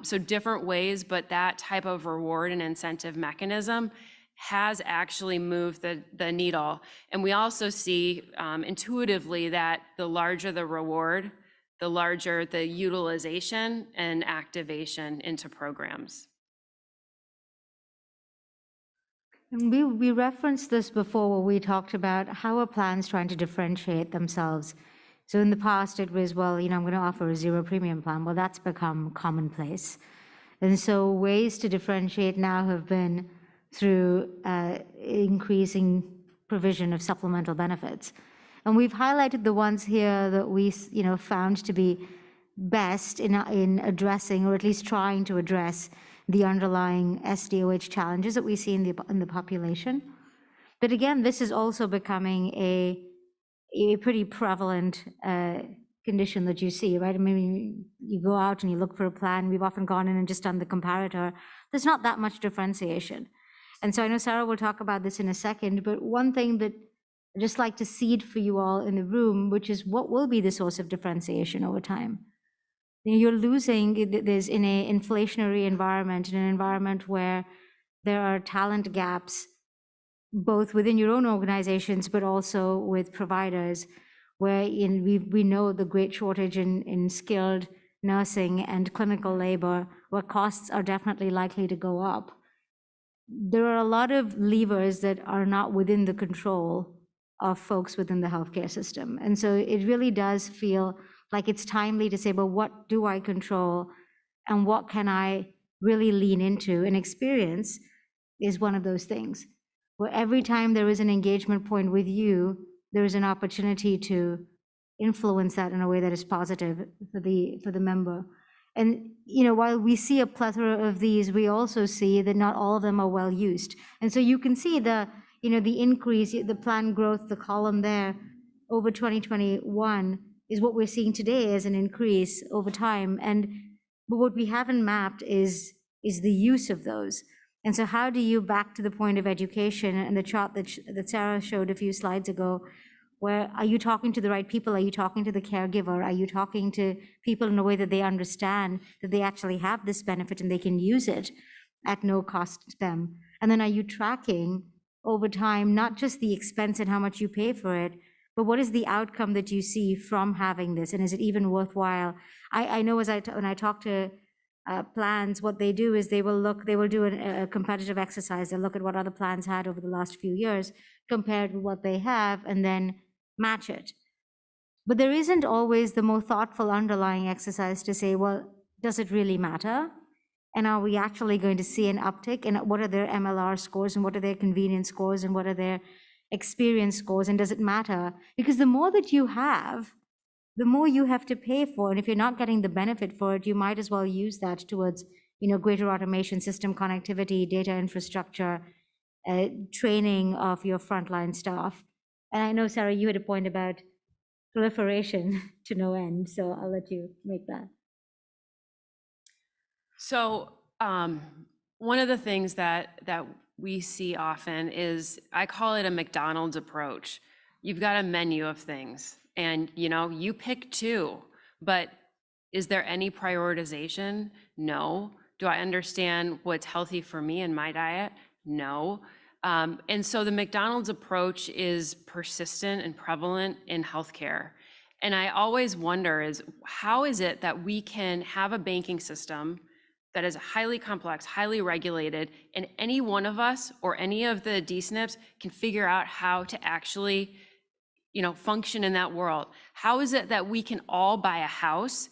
S21: So different ways, but that type of reward and incentive mechanism has actually moved the needle. And we also see intuitively that the larger the reward, the larger the utilization and activation into programs.
S20: And we referenced this before where we talked about how are plans trying to differentiate themselves. So in the past it was, well, I'm going to offer a zero premium plan. Well, that's become commonplace. And so ways to differentiate now have been through increasing provision of supplemental benefits. And we've highlighted the ones here that we found to be best in addressing, or at least trying to address, the underlying SDOH challenges that we see in the population. But again, this is also becoming a pretty prevalent condition that you see, right? I mean, you go out and you look for a plan. We've often gone in and just done the comparator. There's not that much differentiation. And so I know Sarah will talk about this in a second, but one thing that I'd just like to seed for you all in the room, which is what will be the source of differentiation over time. You're losing, there's in an inflationary environment, in an environment where there are talent gaps, both within your own organizations, but also with providers, where we know the great shortage in skilled nursing and clinical labor, where costs are definitely likely to go up. There are a lot of levers that are not within the control of folks within the healthcare system. And so it really does feel like it's timely to say, but what do I control and what can I really lean into? And experience is one of those things, where every time there is an engagement point with you, there is an opportunity to influence that in a way that is positive for the member. And while we see a plethora of these, we also see that not all of them are well used. And so you can see the increase, the plan growth, the column there over 2021 is what we're seeing today as an increase over time. But what we haven't mapped is the use of those. And so how do you, back to the point of education and the chart that Sarah showed a few slides ago, where are you talking to the right people? Are you talking to the caregiver? Are you talking to people in a way that they understand that they actually have this benefit and they can use it at no cost to them? And then are you tracking over time, not just the expense and how much you pay for it, but what is the outcome that you see from having this? And is it even worthwhile? I know when I talk to plans, what they do is they will do a competitive exercise. They'll look at what other plans had over the last few years compared with what they have and then match it. But there isn't always the more thoughtful underlying exercise to say, well, does it really matter? And are we actually going to see an uptick? And what are their MLR scores and what are their convenience scores and what are their experience scores, and does it matter? Because the more that you have, the more you have to pay for. And if you're not getting the benefit for it, you might as well use that towards, greater automation, system connectivity, data infrastructure, training of your frontline staff. And I know, Sarah, you had a point about proliferation to no end, so I'll let you make that.
S21: So one of the things that we see often is, I call it a McDonald's approach. You've got a menu of things and you pick two, but is there any prioritization? No. Do I understand what's healthy for me in my diet? No. And so the McDonald's approach is persistent and prevalent in healthcare. And I always wonder is, how is it that we can have a banking system that is highly complex, highly regulated, and any one of us or any of the DSNPs can figure out how to actually, function in that world? How is it that we can all buy a house,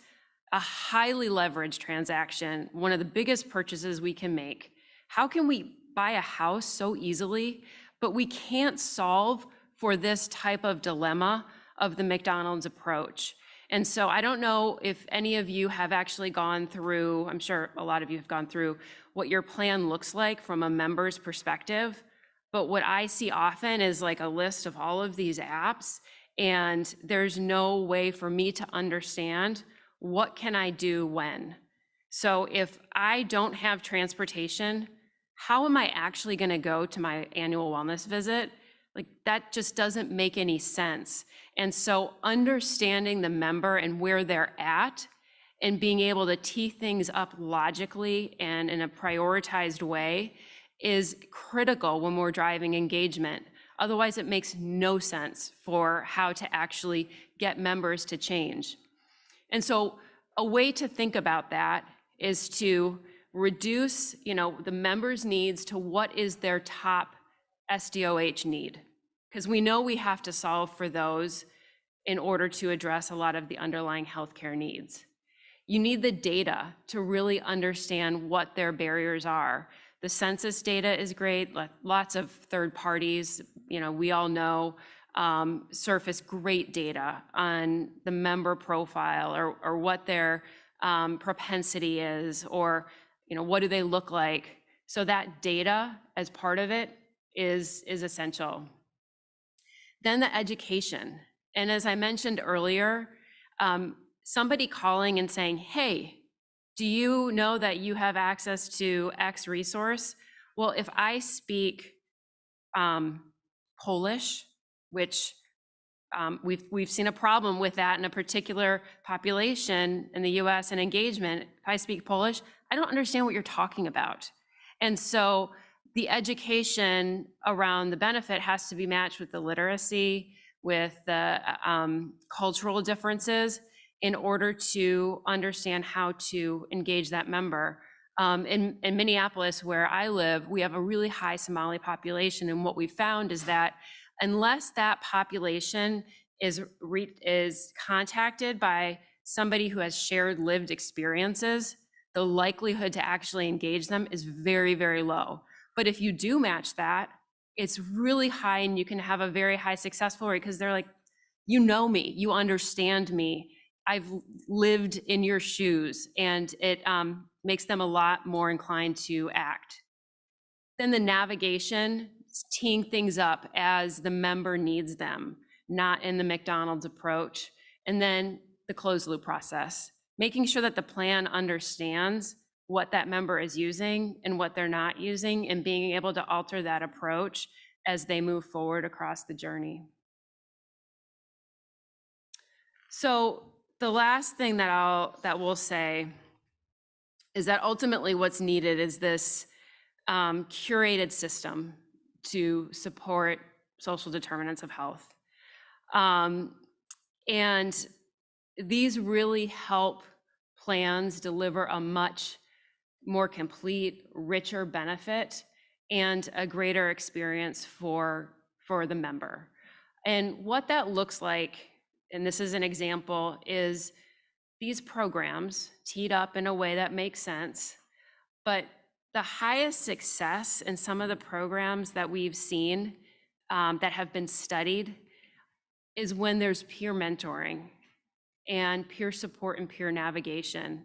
S21: a highly leveraged transaction, one of the biggest purchases we can make? How can we buy a house so easily, but we can't solve for this type of dilemma of the McDonald's approach? And so I don't know if any of you have actually gone through, I'm sure a lot of you have gone through what your plan looks like from a member's perspective. But what I see often is like a list of all of these apps, and there's no way for me to understand what can I do when. So if I don't have transportation, how am I actually going to go to my annual wellness visit? Like, that just doesn't make any sense. And so understanding the member and where they're at and being able to tee things up logically and in a prioritized way is critical when we're driving engagement. Otherwise, it makes no sense for how to actually get members to change. And so a way to think about that is to reduce, the members' needs to what is their top SDOH need, because we know we have to solve for those in order to address a lot of the underlying healthcare needs. You need the data to really understand what their barriers are. The census data is great. Lots of third parties, we all know, surface great data on the member profile or what their propensity is, or what do they look like. So that data as part of it is essential. Then the education. And as I mentioned earlier, somebody calling and saying, hey, do you know that you have access to X resource? Well, if I speak Polish, which we've seen a problem with that in a particular population in the US and engagement. If I speak Polish, I don't understand what you're talking about. And so the education around the benefit has to be matched with the literacy, with the cultural differences in order to understand how to engage that member. In Minneapolis, where I live, we have a really high Somali population. And what we found is that unless that population is contacted by somebody who has shared lived experiences, the likelihood to actually engage them is very, very low. But if you do match that, it's really high, and you can have a very high successful rate because they're like, you know me, you understand me, I've lived in your shoes, and it makes them a lot more inclined to act. Then the navigation, teeing things up as the member needs them, not in the McDonald's approach. And then the closed loop process, making sure that the plan understands what that member is using and what they're not using, and being able to alter that approach as they move forward across the journey. So the last thing that we'll say is that ultimately what's needed is this curated system to support social determinants of health. And these really help plans deliver a much more complete, richer benefit and a greater experience for the member. And what that looks like, and this is an example, is these programs teed up in a way that makes sense, but the highest success in some of the programs that we've seen that have been studied is when there's peer mentoring and peer support and peer navigation.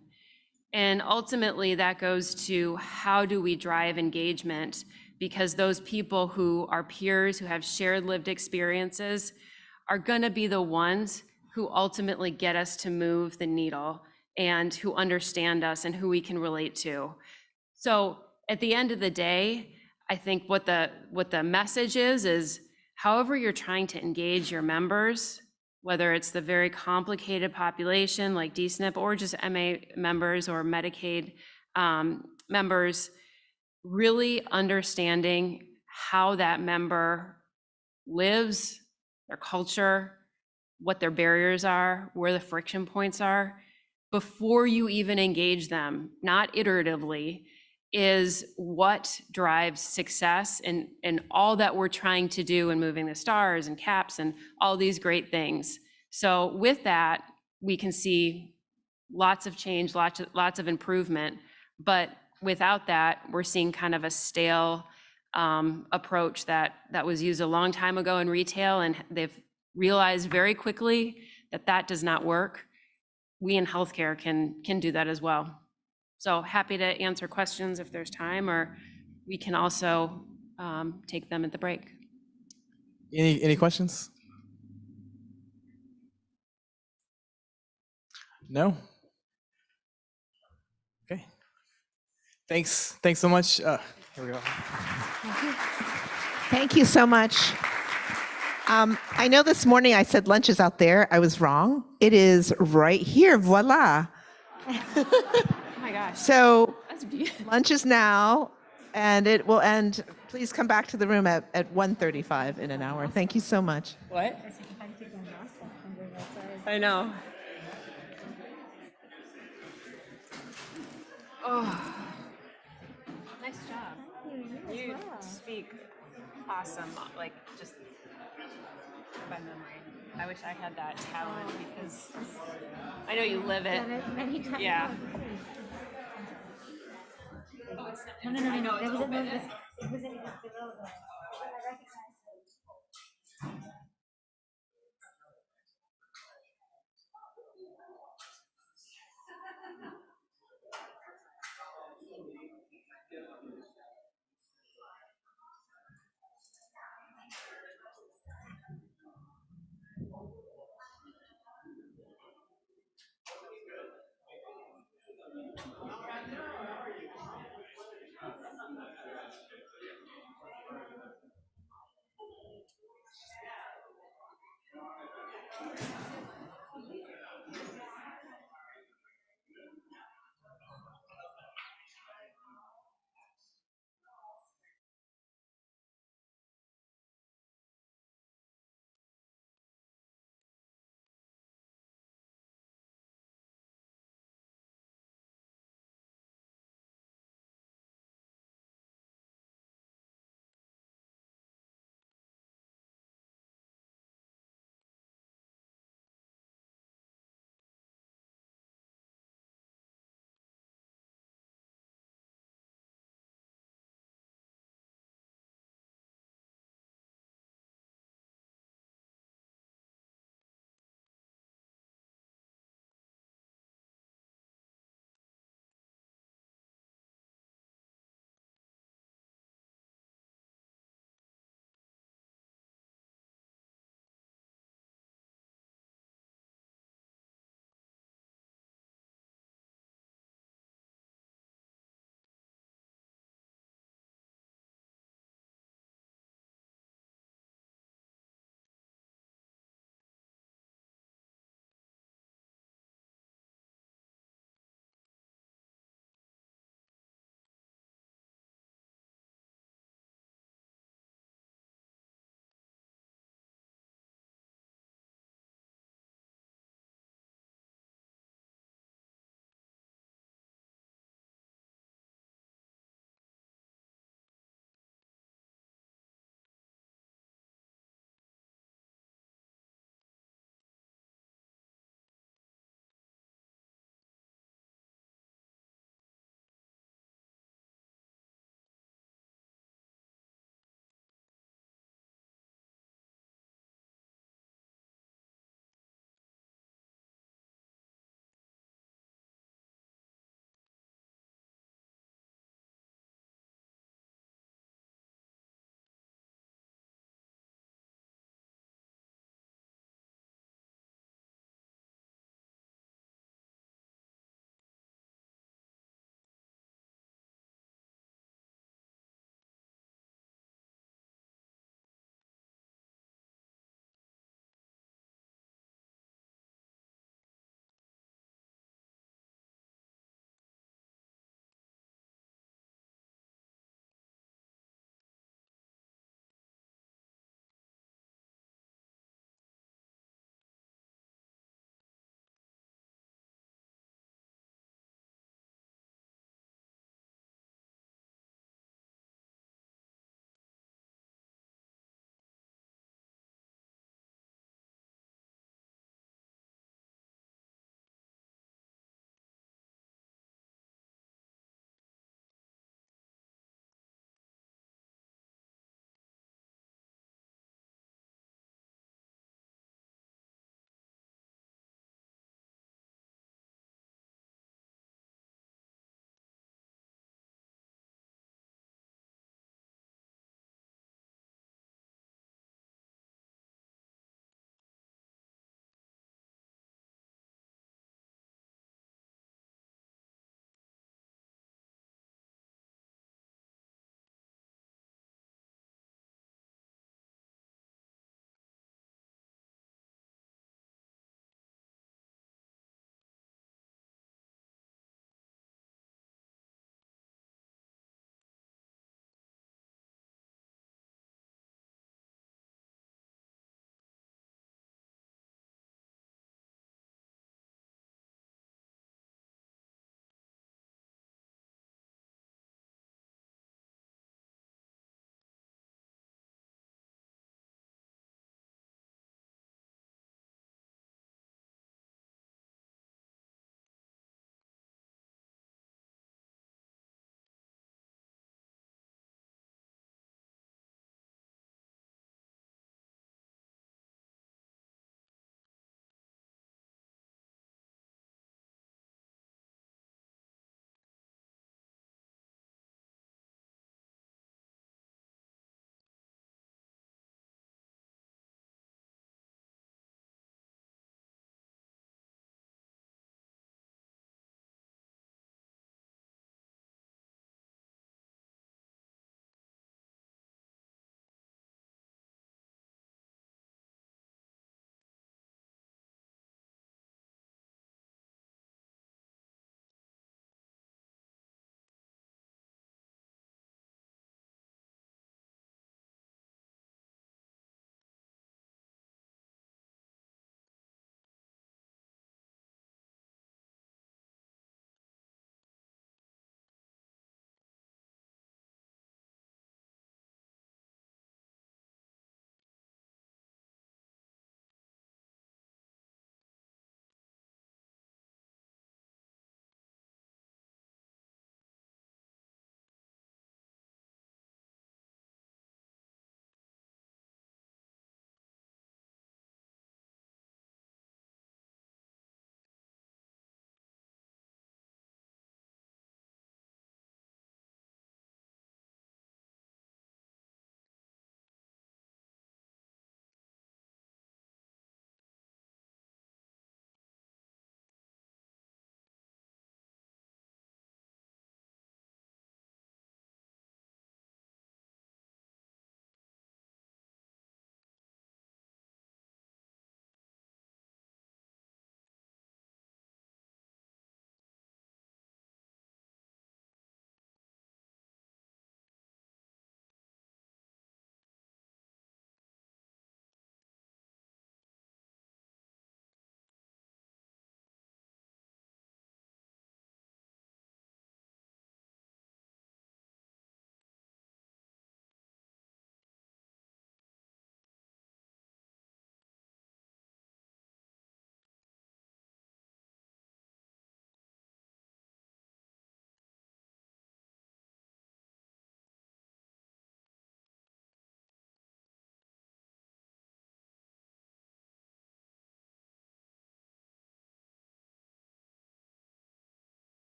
S21: And ultimately that goes to how do we drive engagement, because those people who are peers, who have shared lived experiences, are gonna be the ones who ultimately get us to move the needle and who understand us and who we can relate to. So at the end of the day, I think what the message is however you're trying to engage your members, whether it's the very complicated population like DSNP or just MA members or Medicaid members, really understanding how that member lives, their culture, what their barriers are, where the friction points are, before you even engage them, not iteratively, is what drives success and all that we're trying to do in moving the stars and caps and all these great things. So with that, we can see lots of change, lots of improvement, but without that, we're seeing kind of a stale approach that was used a long time ago in retail, and they've realized very quickly that that does not work. We in healthcare can do that as well. So happy to answer questions if there's time, or we can also take them at the break.
S2: Any questions? No? Okay. Thanks so much. Here we go.
S1: Thank you so much. I know this morning I said lunch is out there. I was wrong. It is right here. Voila.
S21: Oh my gosh.
S1: So
S21: That's beautiful.
S1: lunch is now, and it will end. Please come back to the room at 1:35 in an hour. Thank you so much.
S21: What? I know. Oh, nice job. You speak awesome, like just by memory. I wish I had that talent because I know you live it. Yeah.
S20: No. There was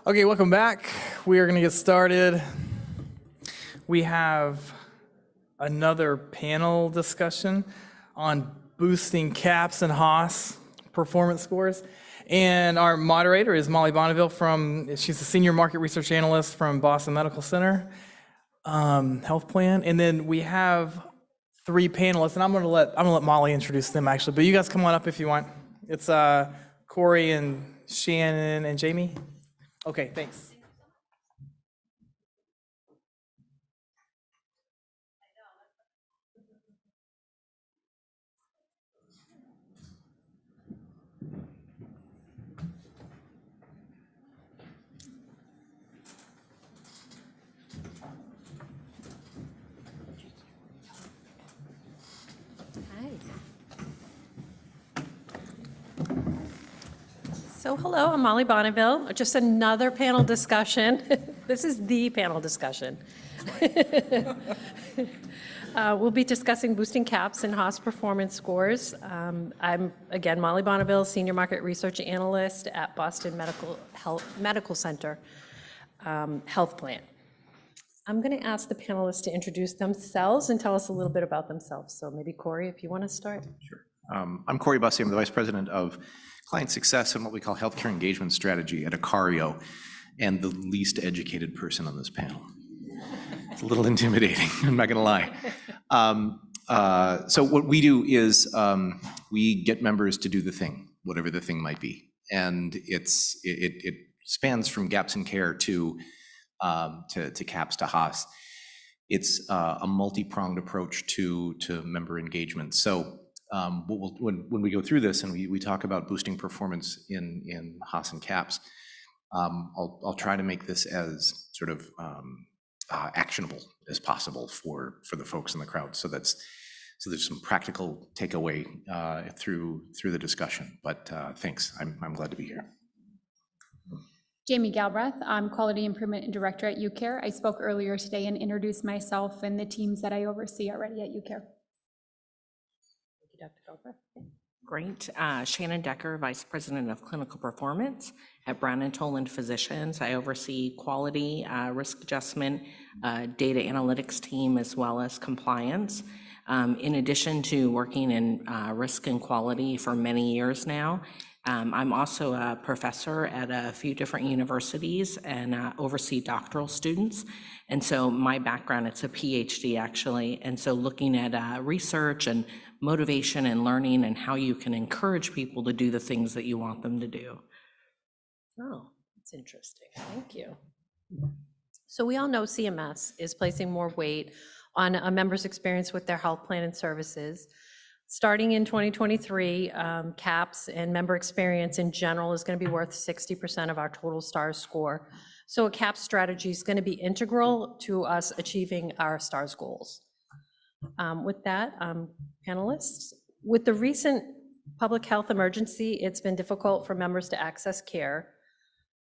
S2: Okay, welcome back. We are going to get started. We have another panel discussion on boosting CAHPS and Haas performance scores. And our moderator is Molly Bonneville she's a senior market research analyst from Boston Medical Center Health Plan. And then we have 3 panelists, and I'm gonna let Molly introduce them actually, but you guys come on up if you want. It's Corey and Shannon and Jamie. Okay, thanks.
S16: So hello, I'm Molly Bonneville. Just another panel discussion. This is the panel discussion. We'll be discussing boosting CAHPS and Haas performance scores. I'm, again, Molly Bonneville, Senior Market Research Analyst at Boston Medical Center Health Plan. I'm going to ask the panelists to introduce themselves and tell us a little bit about themselves. So maybe Corey, if you want to start.
S7: Sure. I'm Corey Bussey. I'm the Vice President of Client Success and what we call Healthcare Engagement Strategy at Acario, and the least educated person on this panel. It's a little intimidating, I'm not going to lie. So what we do is we get members to do the thing, whatever the thing might be. And it spans from gaps in care to CAHPS to Haas. It's a multi-pronged approach to member engagement. So when we go through this and we talk about boosting performance in Haas and CAHPS, I'll try to make this as sort of actionable as possible for the folks in the crowd. So there's some practical takeaway through the discussion. But thanks, I'm glad to be here.
S8: Jamie Galbraith, I'm Quality Improvement Director at UCare. I spoke earlier today and introduced myself and the teams that I oversee already at UCare.
S16: Dr. Galbraith.
S22: Great. Shannon Decker, Vice President of Clinical Performance at Brown & Toland Physicians. I oversee quality, risk adjustment, data analytics team, as well as compliance. In addition to working in risk and quality for many years now, I'm also a professor at a few different universities and oversee doctoral students. And so my background, it's a PhD actually. And so looking at research and motivation and learning and how you can encourage people to do the things that you want them to do.
S16: Oh, that's interesting. Thank you. So we all know CMS is placing more weight on a member's experience with their health plan and services. Starting in 2023, CAHPS and member experience in general is going to be worth 60% of our total STARS score. So a CAHPS strategy is going to be integral to us achieving our STARS goals. With that, panelists, with the recent public health emergency, it's been difficult for members to access care.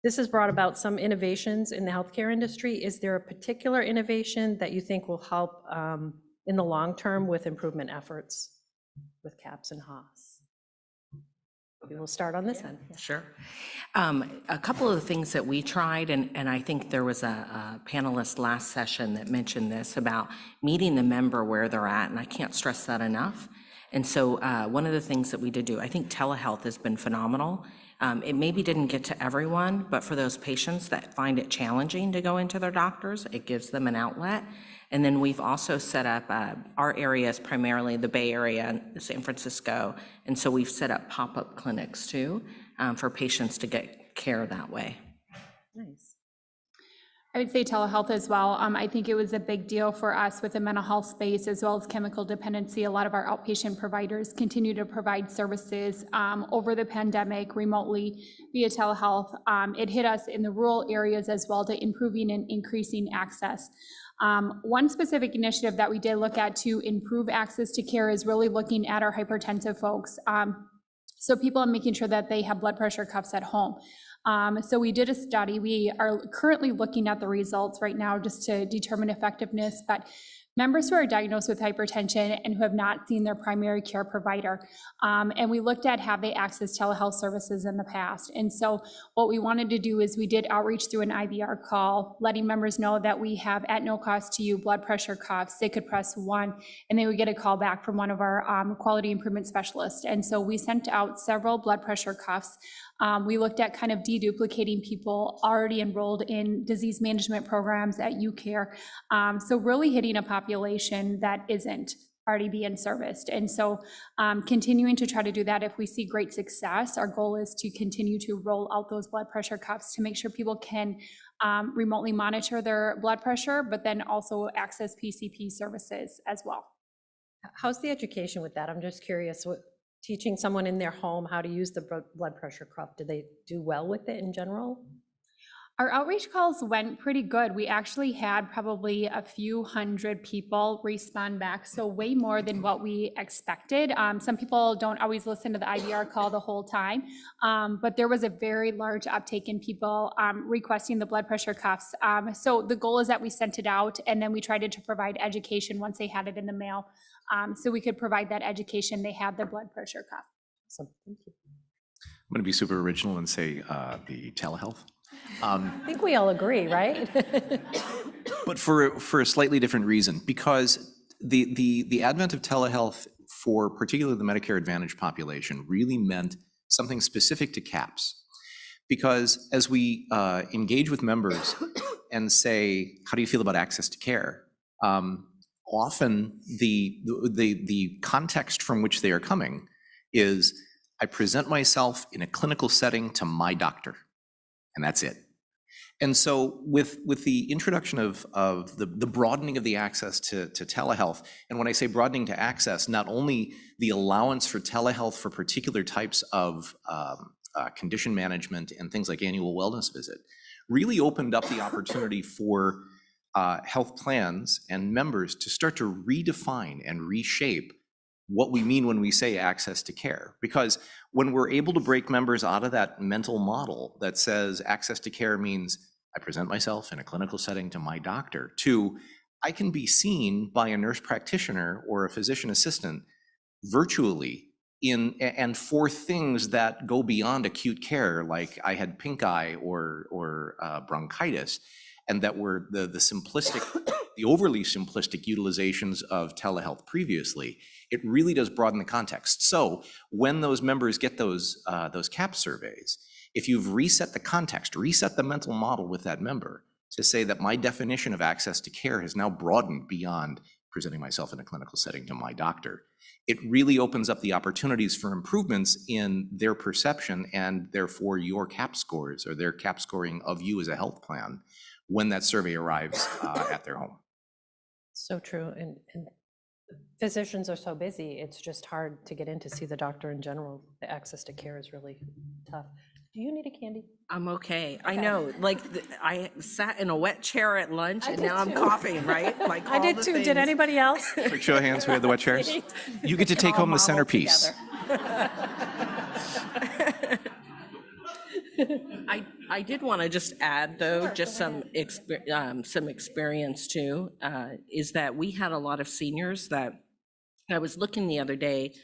S16: This has brought about some innovations in the healthcare industry. Is there a particular innovation that you think will help in the long term with improvement efforts with CAHPS and Haas? We'll start on this end.
S22: Sure. A couple of the things that we tried, and I think there was a panelist last session that mentioned this about meeting the member where they're at, and I can't stress that enough. And so one of the things that we did do, I think telehealth has been phenomenal. It maybe didn't get to everyone, but for those patients that find it challenging to go into their doctors, it gives them an outlet. And then we've also set up, our area is primarily the Bay Area and San Francisco, and so we've set up pop-up clinics too for patients to get care that way.
S16: Nice.
S8: I would say telehealth as well. I think it was a big deal for us with the mental health space as well as chemical dependency. A lot of our outpatient providers continue to provide services over the pandemic remotely via telehealth. It hit us in the rural areas as well to improving and increasing access. One specific initiative that we did look at to improve access to care is really looking at our hypertensive folks. So people are making sure that they have blood pressure cuffs at home. So we did a study. We are currently looking at the results right now just to determine effectiveness, but members who are diagnosed with hypertension and who have not seen their primary care provider. And we looked at have they accessed telehealth services in the past. And so what we wanted to do is we did outreach through an IVR call, letting members know that we have at no cost to you blood pressure cuffs. They could press 1 and they would get a call back from one of our quality improvement specialists. And so we sent out several blood pressure cuffs. We looked at kind of deduplicating people already enrolled in disease management programs at UCare. So really hitting a population that isn't already being serviced. And so continuing to try to do that, if we see great success, our goal is to continue to roll out those blood pressure cuffs to make sure people can remotely monitor their blood pressure, but then also access PCP services as well.
S16: How's the education with that? I'm just curious, teaching someone in their home how to use the blood pressure cuff, do they do well with it in general?
S8: Our outreach calls went pretty good. We actually had probably a few hundred people respond back, so way more than what we expected. Some people don't always listen to the IVR call the whole time, but there was a very large uptake in people requesting the blood pressure cuffs. So the goal is that we sent it out and then we tried to provide education once they had it in the mail. So we could provide that education. They had the blood pressure cuff.
S16: Awesome. Thank you.
S7: I'm going to be super original and say the telehealth.
S16: I think we all agree, right?
S7: But for a slightly different reason, because the advent of telehealth for particularly the Medicare Advantage population really meant something specific to CAPS. Because as we engage with members and say, how do you feel about access to care? Often the context from which they are coming is, I present myself in a clinical setting to my doctor, and that's it. And so with the introduction of the broadening of the access to telehealth, and when I say broadening to access, not only the allowance for telehealth for particular types of condition management and things like annual wellness visit, really opened up the opportunity for health plans and members to start to redefine and reshape what we mean when we say access to care. Because when we're able to break members out of that mental model that says access to care means I present myself in a clinical setting to my doctor, to I can be seen by a nurse practitioner or a physician assistant virtually and for things that go beyond acute care, like I had pink eye or bronchitis, and that were the simplistic, the overly simplistic utilizations of telehealth previously, it really does broaden the context. So when those members get those CAPS surveys, if you've reset the context, reset the mental model with that member to say that my definition of access to care has now broadened beyond presenting myself in a clinical setting to my doctor, it really opens up the opportunities for improvements in their perception and therefore your CAPS scores or their CAPS scoring of you as a health plan when that survey arrives at their home.
S16: So true. And physicians are so busy, it's just hard to get in to see the doctor in general. The access to care is really tough. Do you need a candy?
S22: I'm okay. I know, like, I sat in a wet chair at lunch and now I'm coughing, right? Like
S16: I did too. Did anybody else?
S7: Quick show of hands, we had the wet chairs. You get to take home the centerpiece.
S22: I did want to just add, though, just some experience too, is that we had a lot of seniors that I was looking the other day,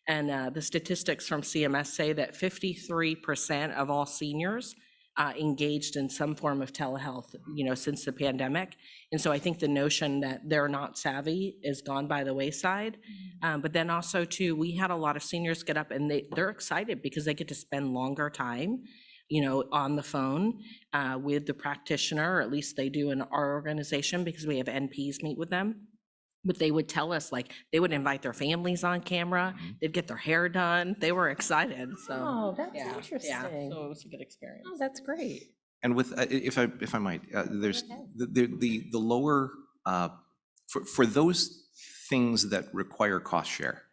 S22: and the statistics from CMS say that 53% of all seniors engaged in some form of telehealth, since the pandemic. And so I think the notion that they're not savvy is gone by the wayside. But then also too, we had a lot of seniors get up and they're excited because they get to spend longer time on the phone with the practitioner, or at least they do in our organization because we have NPs meet with them. But they would tell us, like, they would invite their families on camera, they'd get their hair done, they were excited, so.
S16: Oh, that's interesting.
S22: Yeah, so it was a good experience.
S16: Oh, that's great.
S7: And with, if I might, there's the lower, for those things that require cost share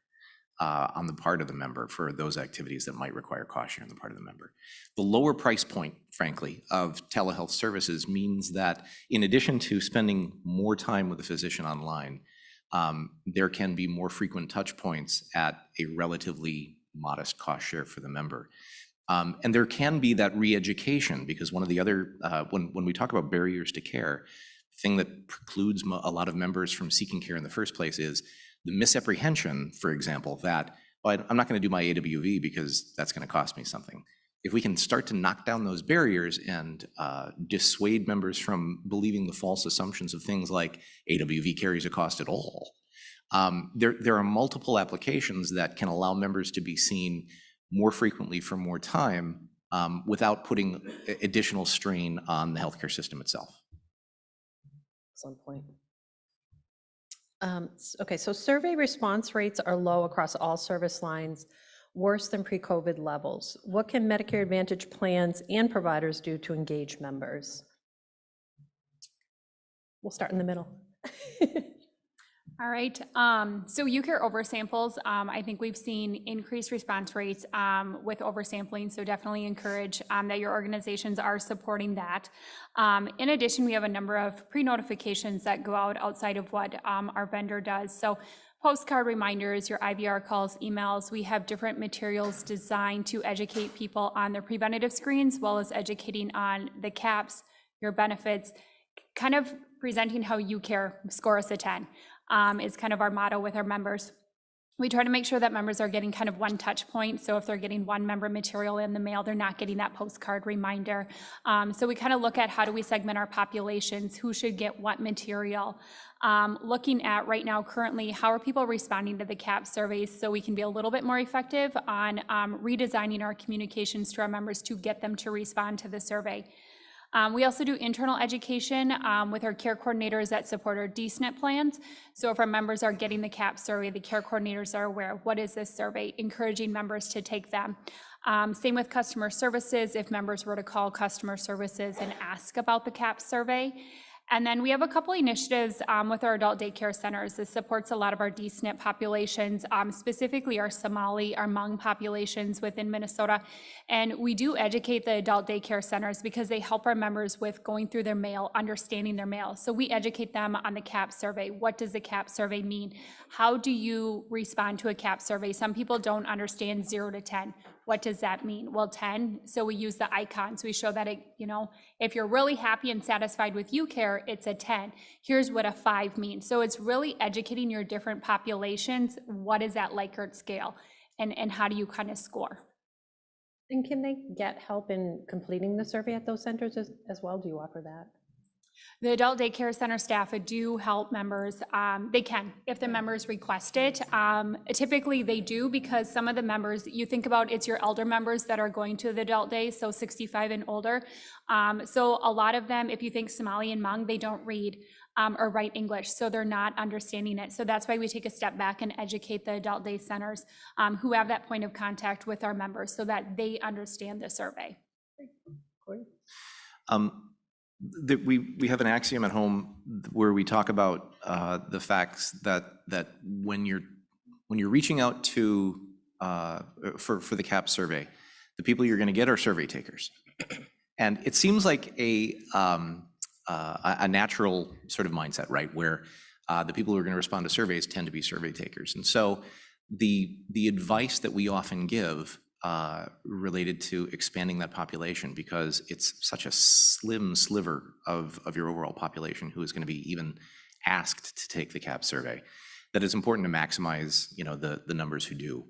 S7: on the part of the member, for those activities that might require cost share on the part of the member, the lower price point, frankly, of telehealth services means that in addition to spending more time with a physician online, there can be more frequent touch points at a relatively modest cost share for the member. And there can be that re-education, because one of the other, when we talk about barriers to care, thing that precludes a lot of members from seeking care in the first place is the misapprehension, for example, that I'm not going to do my AWV because that's going to cost me something. If we can start to knock down those barriers and dissuade members from believing the false assumptions of things like AWV carries a cost at all, there are multiple applications that can allow members to be seen more frequently for more time without putting additional strain on the healthcare system itself.
S16: Excellent point. Okay, so survey response rates are low across all service lines, worse than pre-COVID levels. What can Medicare Advantage plans and providers do to engage members? We'll start in the middle.
S8: All right, so UCare oversamples, I think we've seen increased response rates with oversampling, so definitely encourage that your organizations are supporting that. In addition, we have a number of pre-notifications that go out outside of what our vendor does. So postcard reminders, your IVR calls, emails, we have different materials designed to educate people on their preventative screens, as well as educating on the caps, your benefits, kind of presenting how UCare score us a 10. Is kind of our motto with our members. We try to make sure that members are getting kind of one touch point. So if they're getting one member material in the mail, they're not getting that postcard reminder. So we kind of look at how do we segment our populations, who should get what material. Looking at right now currently, how are people responding to the CAP surveys so we can be a little bit more effective on redesigning our communications to our members to get them to respond to the survey. We also do internal education with our care coordinators that support our DSNP plans. So if our members are getting the CAP survey, the care coordinators are aware of what is this survey, encouraging members to take them. Same with customer services, if members were to call customer services and ask about the CAP survey. And then we have a couple initiatives with our adult daycare centers. This supports a lot of our DSNP populations, specifically our Somali, our Hmong populations within Minnesota. And we do educate the adult daycare centers because they help our members with going through their mail, understanding their mail. So we educate them on the CAP survey. What does the CAP survey mean? How do you respond to a CAP survey? Some people don't understand 0 to 10. What does that mean? Well, 10, so we use the icons. We show that, if you're really happy and satisfied with UCare, it's a 10. Here's what a 5 means. So it's really educating your different populations. What is that Likert scale? And how do you kind of score?
S16: And can they get help in completing the survey at those centers as well? Do you offer that?
S8: The adult daycare center staff do help members. They can, if the members request it. Typically they do, because some of the members, you think about, it's your elder members that are going to the adult day, so 65 and older. So a lot of them, if you think Somali and Hmong, they don't read or write English, so they're not understanding it. So that's why we take a step back and educate the adult day centers who have that point of contact with our members so that they understand the survey.
S7: We have an axiom at home where we talk about the facts that when you're reaching out to for the CAP survey, the people you're going to get are survey takers, and it seems like a natural sort of mindset, right? Where the people who are going to respond to surveys tend to be survey takers, and so the advice that we often give related to expanding that population, because it's such a slim sliver of your overall population who is going to be even asked to take the CAP survey, that it's important to maximize the numbers who do.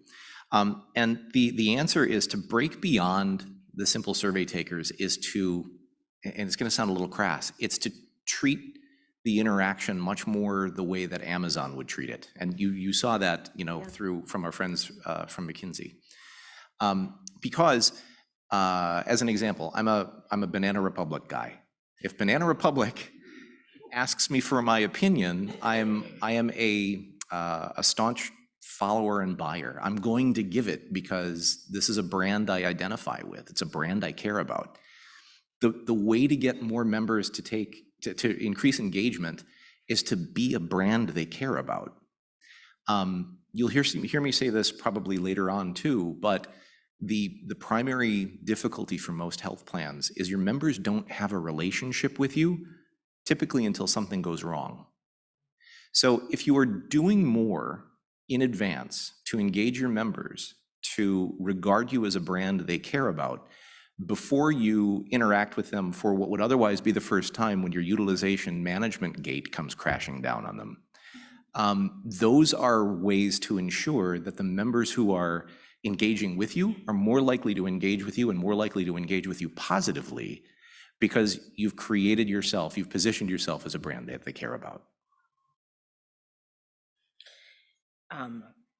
S7: And the answer is to break beyond the simple survey takers, is to, and it's going to sound a little crass, it's to treat the interaction much more the way that Amazon would treat it. And you saw that from our friends from McKinsey. Because as an example, I'm a Banana Republic guy. If Banana Republic asks me for my opinion, I am a staunch follower and buyer. I'm going to give it because this is a brand I identify with. It's a brand I care about. The way to get more members to increase engagement is to be a brand they care about. You'll hear me say this probably later on too, but the primary difficulty for most health plans is your members don't have a relationship with you, typically until something goes wrong. So if you are doing more in advance to engage your members, to regard you as a brand they care about, before you interact with them for what would otherwise be the first time when your utilization management gate comes crashing down on them. Those are ways to ensure that the members who are engaging with you are more likely to engage with you and more likely to engage with you positively because you've created yourself, you've positioned yourself as a brand that they care about.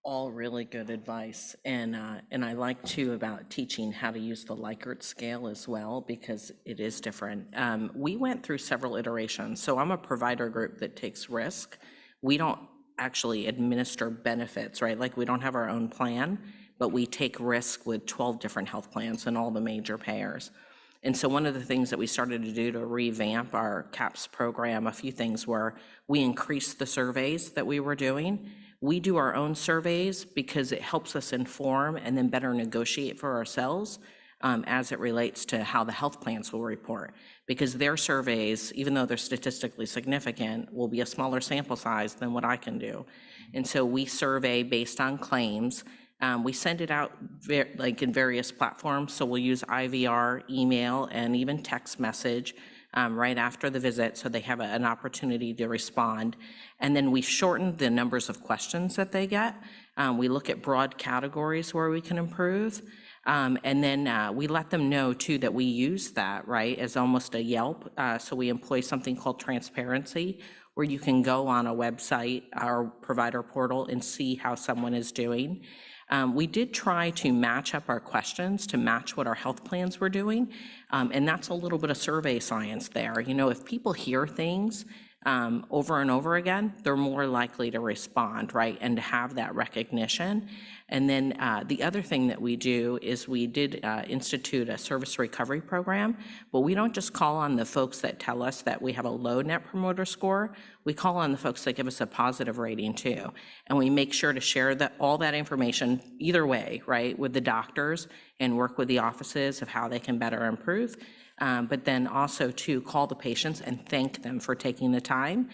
S22: All really good advice, and I like too about teaching how to use the Likert scale as well, because it is different. We went through several iterations. So I'm a provider group that takes risk. We don't actually administer benefits, right? Like we don't have our own plan, but we take risk with 12 different health plans and all the major payers. And so one of the things that we started to do to revamp our CAPS program, a few things were we increased the surveys that we were doing. We do our own surveys because it helps us inform and then better negotiate for ourselves as it relates to how the health plans will report. Because their surveys, even though they're statistically significant, will be a smaller sample size than what I can do. And so we survey based on claims. We send it out like in various platforms. So we'll use IVR, email, and even text message right after the visit, so they have an opportunity to respond. And then we shorten the numbers of questions that they get. We look at broad categories where we can improve. And then we let them know too that we use that, right, as almost a Yelp. So we employ something called transparency, where you can go on a website, our provider portal, and see how someone is doing. We did try to match up our questions to match what our health plans were doing. And that's a little bit of survey science there. You know, if people hear things over and over again, they're more likely to respond, right, and to have that recognition. And then the other thing that we do is we did institute a service recovery program, but we don't just call on the folks that tell us that we have a low Net Promoter Score. We call on the folks that give us a positive rating too. And we make sure to share all that information either way, right, with the doctors and work with the offices of how they can better improve. But then also to call the patients and thank them for taking the time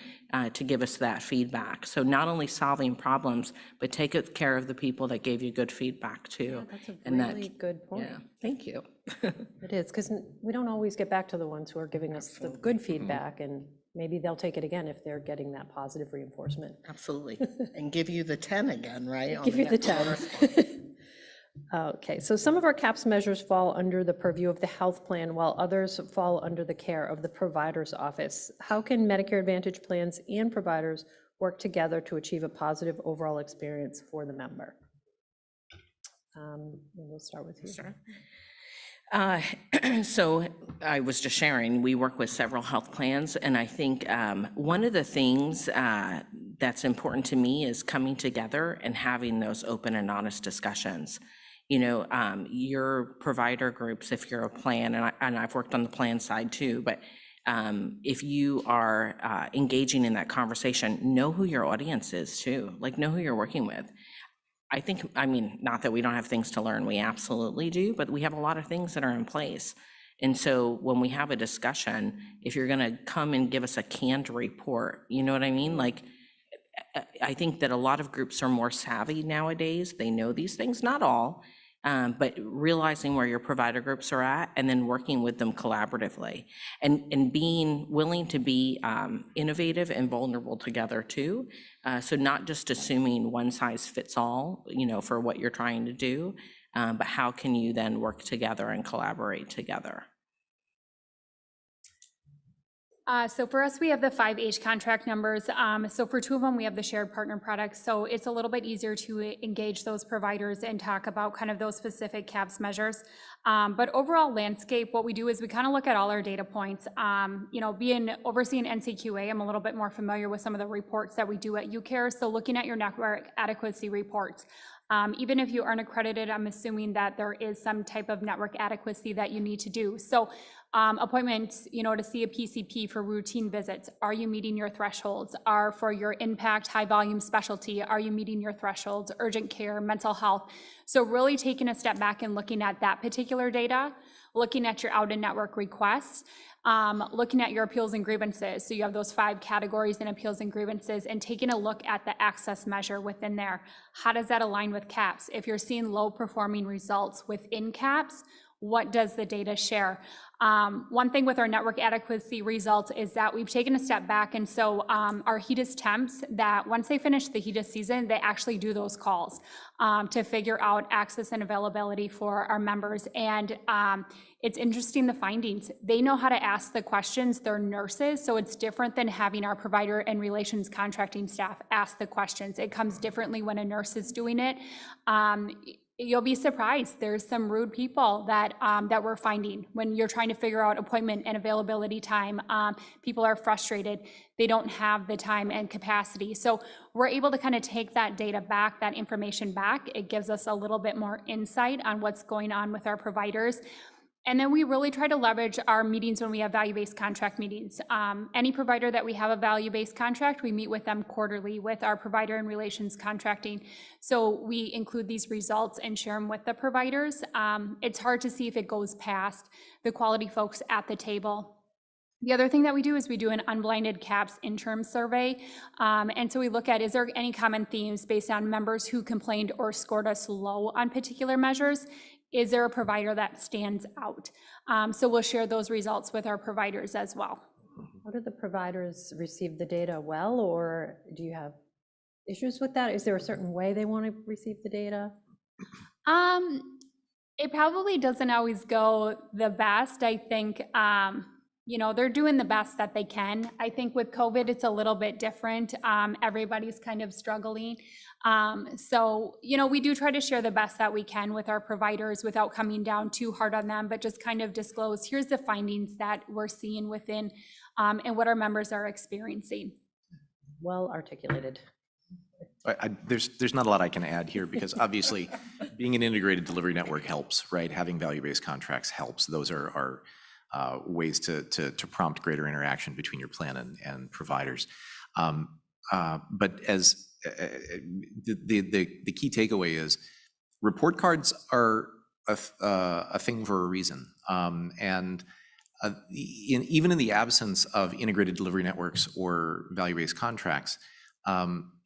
S22: to give us that feedback. So not only solving problems, but take care of the people that gave you good feedback too.
S16: That's a
S22: And
S16: really good point.
S22: Yeah, thank you.
S16: It is, because we don't always get back to the ones who are giving us the good feedback, and maybe they'll take it again if they're getting that positive reinforcement.
S22: Absolutely. And give you the 10 again, right?
S16: Give you the 10. Okay, so some of our CAPS measures fall under the purview of the health plan, while others fall under the care of the provider's office. How can Medicare Advantage plans and providers work together to achieve a positive overall experience for the member? We'll start with you.
S22: Sure. So I was just sharing, we work with several health plans, and I think one of the things that's important to me is coming together and having those open and honest discussions. You know, your provider groups, if you're a plan, and I've worked on the plan side too, but if you are engaging in that conversation, know who your audience is too, like know who you're working with. I mean, not that we don't have things to learn, we absolutely do, but we have a lot of things that are in place. And so when we have a discussion, if you're gonna come and give us a canned report, you know what I mean? Like, I think that a lot of groups are more savvy nowadays. They know these things, not all, but realizing where your provider groups are at and then working with them collaboratively and being willing to be innovative and vulnerable together too. So not just assuming one size fits all, you know, for what you're trying to do, but how can you then work together and collaborate together?
S8: So for us, we have the 5 H contract numbers. So for 2 of them, we have the shared partner products. So it's a little bit easier to engage those providers and talk about kind of those specific CAPS measures. But overall landscape, what we do is we kind of look at all our data points. You know, overseeing NCQA, I'm a little bit more familiar with some of the reports that we do at UCare. So looking at your network adequacy reports. Even if you aren't accredited, I'm assuming that there is some type of network adequacy that you need to do. So appointments, you know, to see a PCP for routine visits, are you meeting your thresholds? Are for your impact, high volume specialty, are you meeting your thresholds? Urgent care, mental health. So really taking a step back and looking at that particular data, looking at your out-of-network requests, looking at your appeals and grievances. So you have those 5 categories in appeals and grievances, and taking a look at the access measure within there. How does that align with CAPS? If you're seeing low performing results within CAPS, what does the data share? One thing with our network adequacy results is that we've taken a step back, and so our HEDIS temps, that once they finish the HEDIS season, they actually do those calls to figure out access and availability for our members. And it's interesting, the findings. They know how to ask the questions. They're nurses, so it's different than having our provider and relations contracting staff ask the questions. It comes differently when a nurse is doing it. You'll be surprised. There's some rude people that that we're finding when you're trying to figure out appointment and availability time. People are frustrated. They don't have the time and capacity. So we're able to kind of take that data back, that information back. It gives us a little bit more insight on what's going on with our providers. And then we really try to leverage our meetings when we have value-based contract meetings. Any provider that we have a value-based contract, we meet with them quarterly with our provider and relations contracting. So we include these results and share them with the providers. It's hard to see if it goes past the quality folks at the table. The other thing that we do is we do an unblinded CAHPS interim survey. And so we look at, is there any common themes based on members who complained or scored us low on particular measures? Is there a provider that stands out? So we'll share those results with our providers as well.
S16: How do the providers receive the data well, or do you have issues with that? Is there a certain way they want to receive the data?
S8: It probably doesn't always go the best. I think, you know, they're doing the best that they can. I think with COVID, it's a little bit different. Everybody's kind of struggling. So, you know, we do try to share the best that we can with our providers without coming down too hard on them, but just kind of disclose, here's the findings that we're seeing within and what our members are experiencing.
S16: Well articulated.
S7: There's not a lot I can add here because obviously being an integrated delivery network helps, right? Having value-based contracts helps. Those are ways to prompt greater interaction between your plan and providers. But as the key takeaway is, report cards are a thing for a reason. Even in the absence of integrated delivery networks or value-based contracts,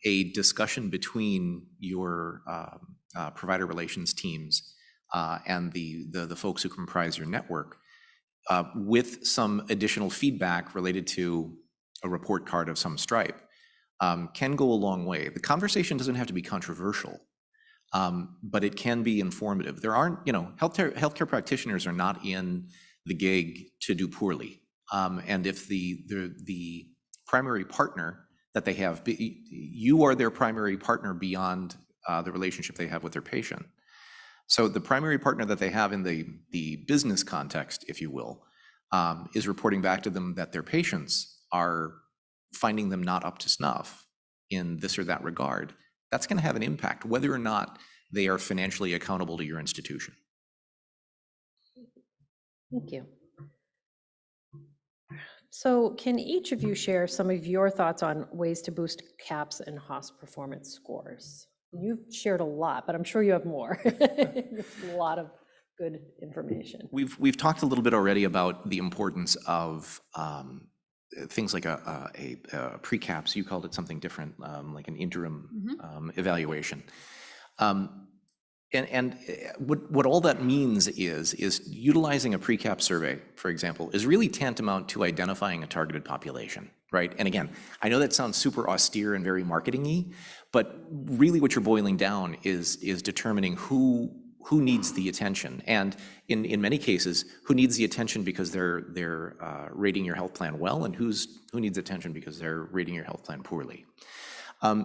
S7: a discussion between your provider relations teams and the folks who comprise your network with some additional feedback related to a report card of some stripe can go a long way. The conversation doesn't have to be controversial, but it can be informative. There aren't, you know, healthcare practitioners are not in the gig to do poorly. And if the primary partner that they have, you are their primary partner beyond the relationship they have with their patient. So the primary partner that they have in the business context, if you will, is reporting back to them that their patients are finding them not up to snuff in this or that regard. That's going to have an impact, whether or not they are financially accountable to your institution.
S16: Thank you. So can each of you share some of your thoughts on ways to boost CAHPS and HOS performance scores? You've shared a lot, but I'm sure you have more. A lot of good information.
S7: We've talked a little bit already about the importance of things like a pre-CAHPS. You called it something different, like an interim evaluation. And what all that means is utilizing a pre-CAHPS survey, for example, is really tantamount to identifying a targeted population, right? And again, I know that sounds super austere and very marketing-y, but really what you're boiling down is determining who needs the attention, and in many cases, who needs the attention because they're rating your health plan well, and who needs attention because they're rating your health plan poorly.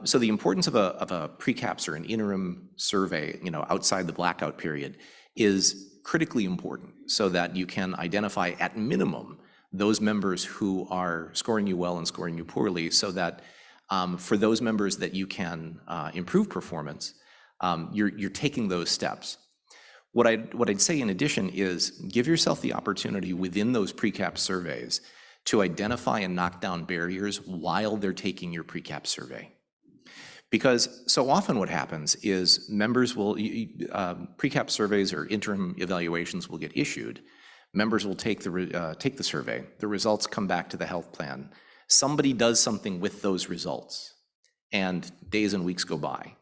S7: So the importance of a pre-CAHPS or an interim survey, you know, outside the blackout period, is critically important, so that you can identify at minimum those members who are scoring you well and scoring you poorly, so that for those members that you can improve performance, you're taking those steps. What I'd say in addition is give yourself the opportunity within those pre-CAHPS surveys to identify and knock down barriers while they're taking your pre-CAHPS survey. Because so often what happens is members will, pre-CAHPS surveys or interim evaluations will get issued. Members will take the survey. The results come back to the health plan. Somebody does something with those results, and days and weeks go by.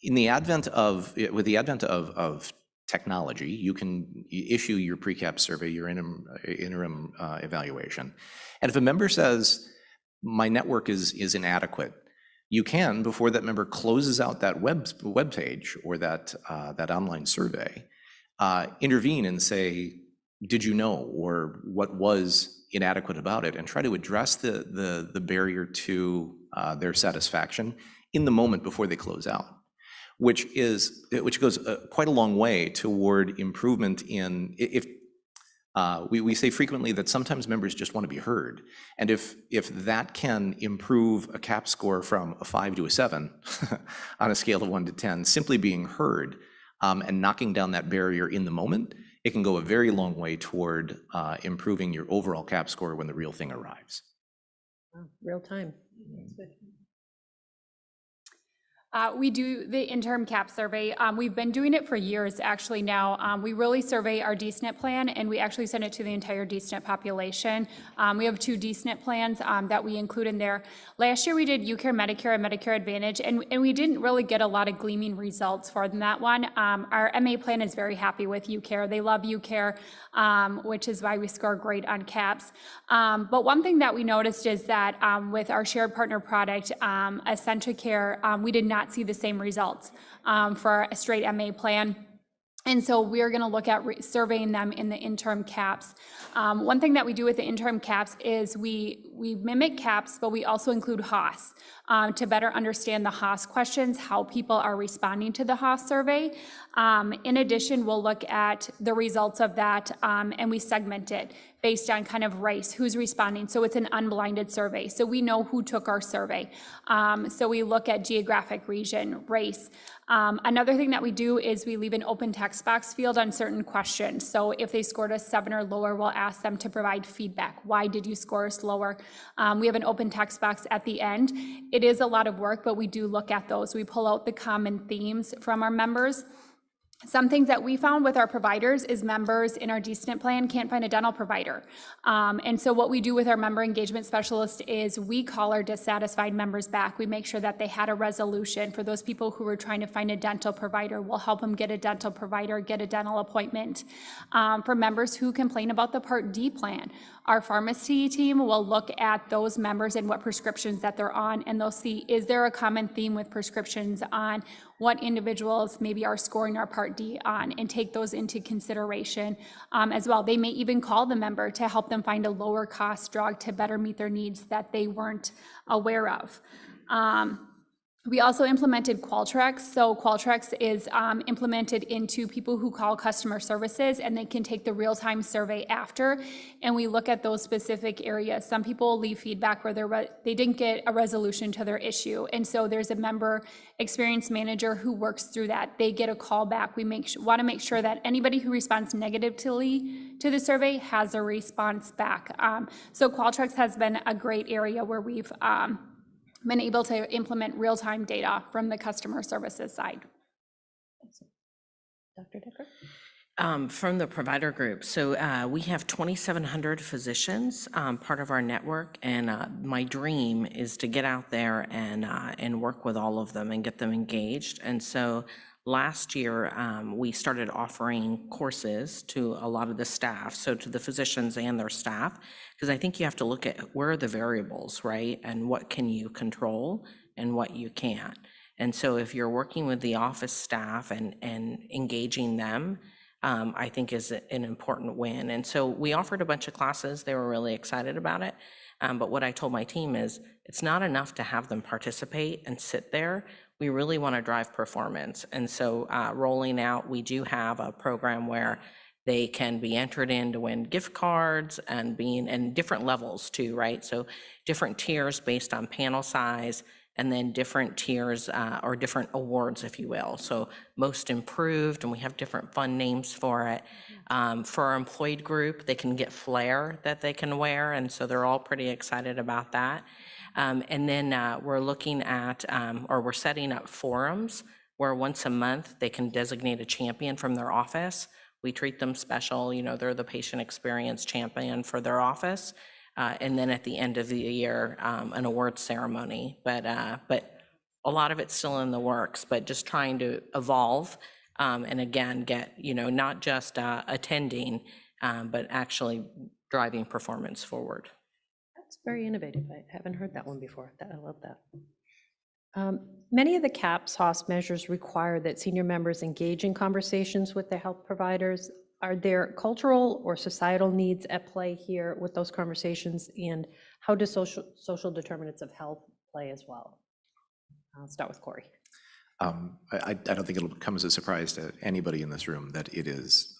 S7: With the advent of technology. You can issue your pre-cap survey, your interim evaluation. And if a member says, my network is inadequate, you can, before that member closes out that web page or that online survey, intervene and say, did you know, or what was inadequate about it, and try to address the barrier to their satisfaction in the moment before they close out, which goes quite a long way toward improvement in, if we say frequently that sometimes members just want to be heard. And if that can improve a CAP score from a 5 to a 7 on a scale of 1 to 10, simply being heard and knocking down that barrier in the moment, it can go a very long way toward improving your overall CAP score when the real thing arrives.
S16: Real time.
S8: We do the interim CAP survey. We've been doing it for years, actually, now. We really survey our DSNP plan, and we actually send it to the entire DSNP population. We have 2 DSNP plans that we include in there. Last year, we did UCare, Medicare, and Medicare Advantage, and we didn't really get a lot of gleaming results for that one. Our MA plan is very happy with UCare. They love UCare, which is why we score great on CAPS. But one thing that we noticed is that with our shared partner product, Care, we did not see the same results for a straight MA plan. And so we're going to look at surveying them in the interim CAPS. One thing that we do with the interim CAPS is we mimic CAPS, but we also include HOS to better understand the HOS questions, how people are responding to the HOS survey. In addition, we'll look at the results of that and we segment it based on kind of race, who's responding. So it's an unblinded survey. So we know who took our survey. So we look at geographic region, race. Another thing that we do is we leave an open text box field on certain questions. So if they scored a 7 or lower, we'll ask them to provide feedback. Why did you score us lower? We have an open text box at the end. It is a lot of work, but we do look at those. We pull out the common themes from our members. Some things that we found with our providers is members in our DSNP plan can't find a dental provider. And so what we do with our member engagement specialist is we call our dissatisfied members back. We make sure that they had a resolution. For those people who are trying to find a dental provider, we'll help them get a dental provider, get a dental appointment. For members who complain about the Part D plan, our pharmacy team will look at those members and what prescriptions that they're on, and they'll see, is there a common theme with prescriptions on what individuals maybe are scoring our Part D on, and take those into consideration as well. They may even call the member to help them find a lower cost drug to better meet their needs that they weren't aware of. We also implemented Qualtrics. So Qualtrics is implemented into people who call customer services, and they can take the real-time survey after, and we look at those specific areas. Some people leave feedback where they didn't get a resolution to their issue, and so there's a member experience manager who works through that. They get a call back. We want to make sure that anybody who responds negatively to the survey has a response back. So Qualtrics has been a great area where we've been able to implement real-time data from the customer services side.
S22: Dr. Decker? From the provider group, so we have 2,700 physicians, part of our network, and my dream is to get out there and work with all of them and get them engaged. And so last year, we started offering courses to a lot of the staff, so to the physicians and their staff, because I think you have to look at where are the variables, right? And what can you control and what you can't. And so if you're working with the office staff and engaging them, I think is an important win. And so we offered a bunch of classes. They were really excited about it. But what I told my team is it's not enough to have them participate and sit there. We really want to drive performance. And so rolling out, we do have a program where they can be entered in to win gift cards and different levels too, right? So different tiers based on panel size, and then different tiers or different awards, if you will. So most improved, and we have different fun names for it. For our employed group, they can get flair that they can wear, and so they're all pretty excited about that. And then we're looking at, or we're setting up forums where once a month they can designate a champion from their office. We treat them special, they're the patient experience champion for their office. And then at the end of the year, an award ceremony. But a lot of it's still in the works, but just trying to evolve and again, get, not just attending, but actually driving performance forward.
S16: That's very innovative. I haven't heard that one before. I love that. Many of the CAPS HOS measures require that senior members engage in conversations with their health providers. Are there cultural or societal needs at play here with those conversations? And how do social determinants of health play as well? I'll start with Corey.
S7: I don't think it'll come as a surprise to anybody in this room that it is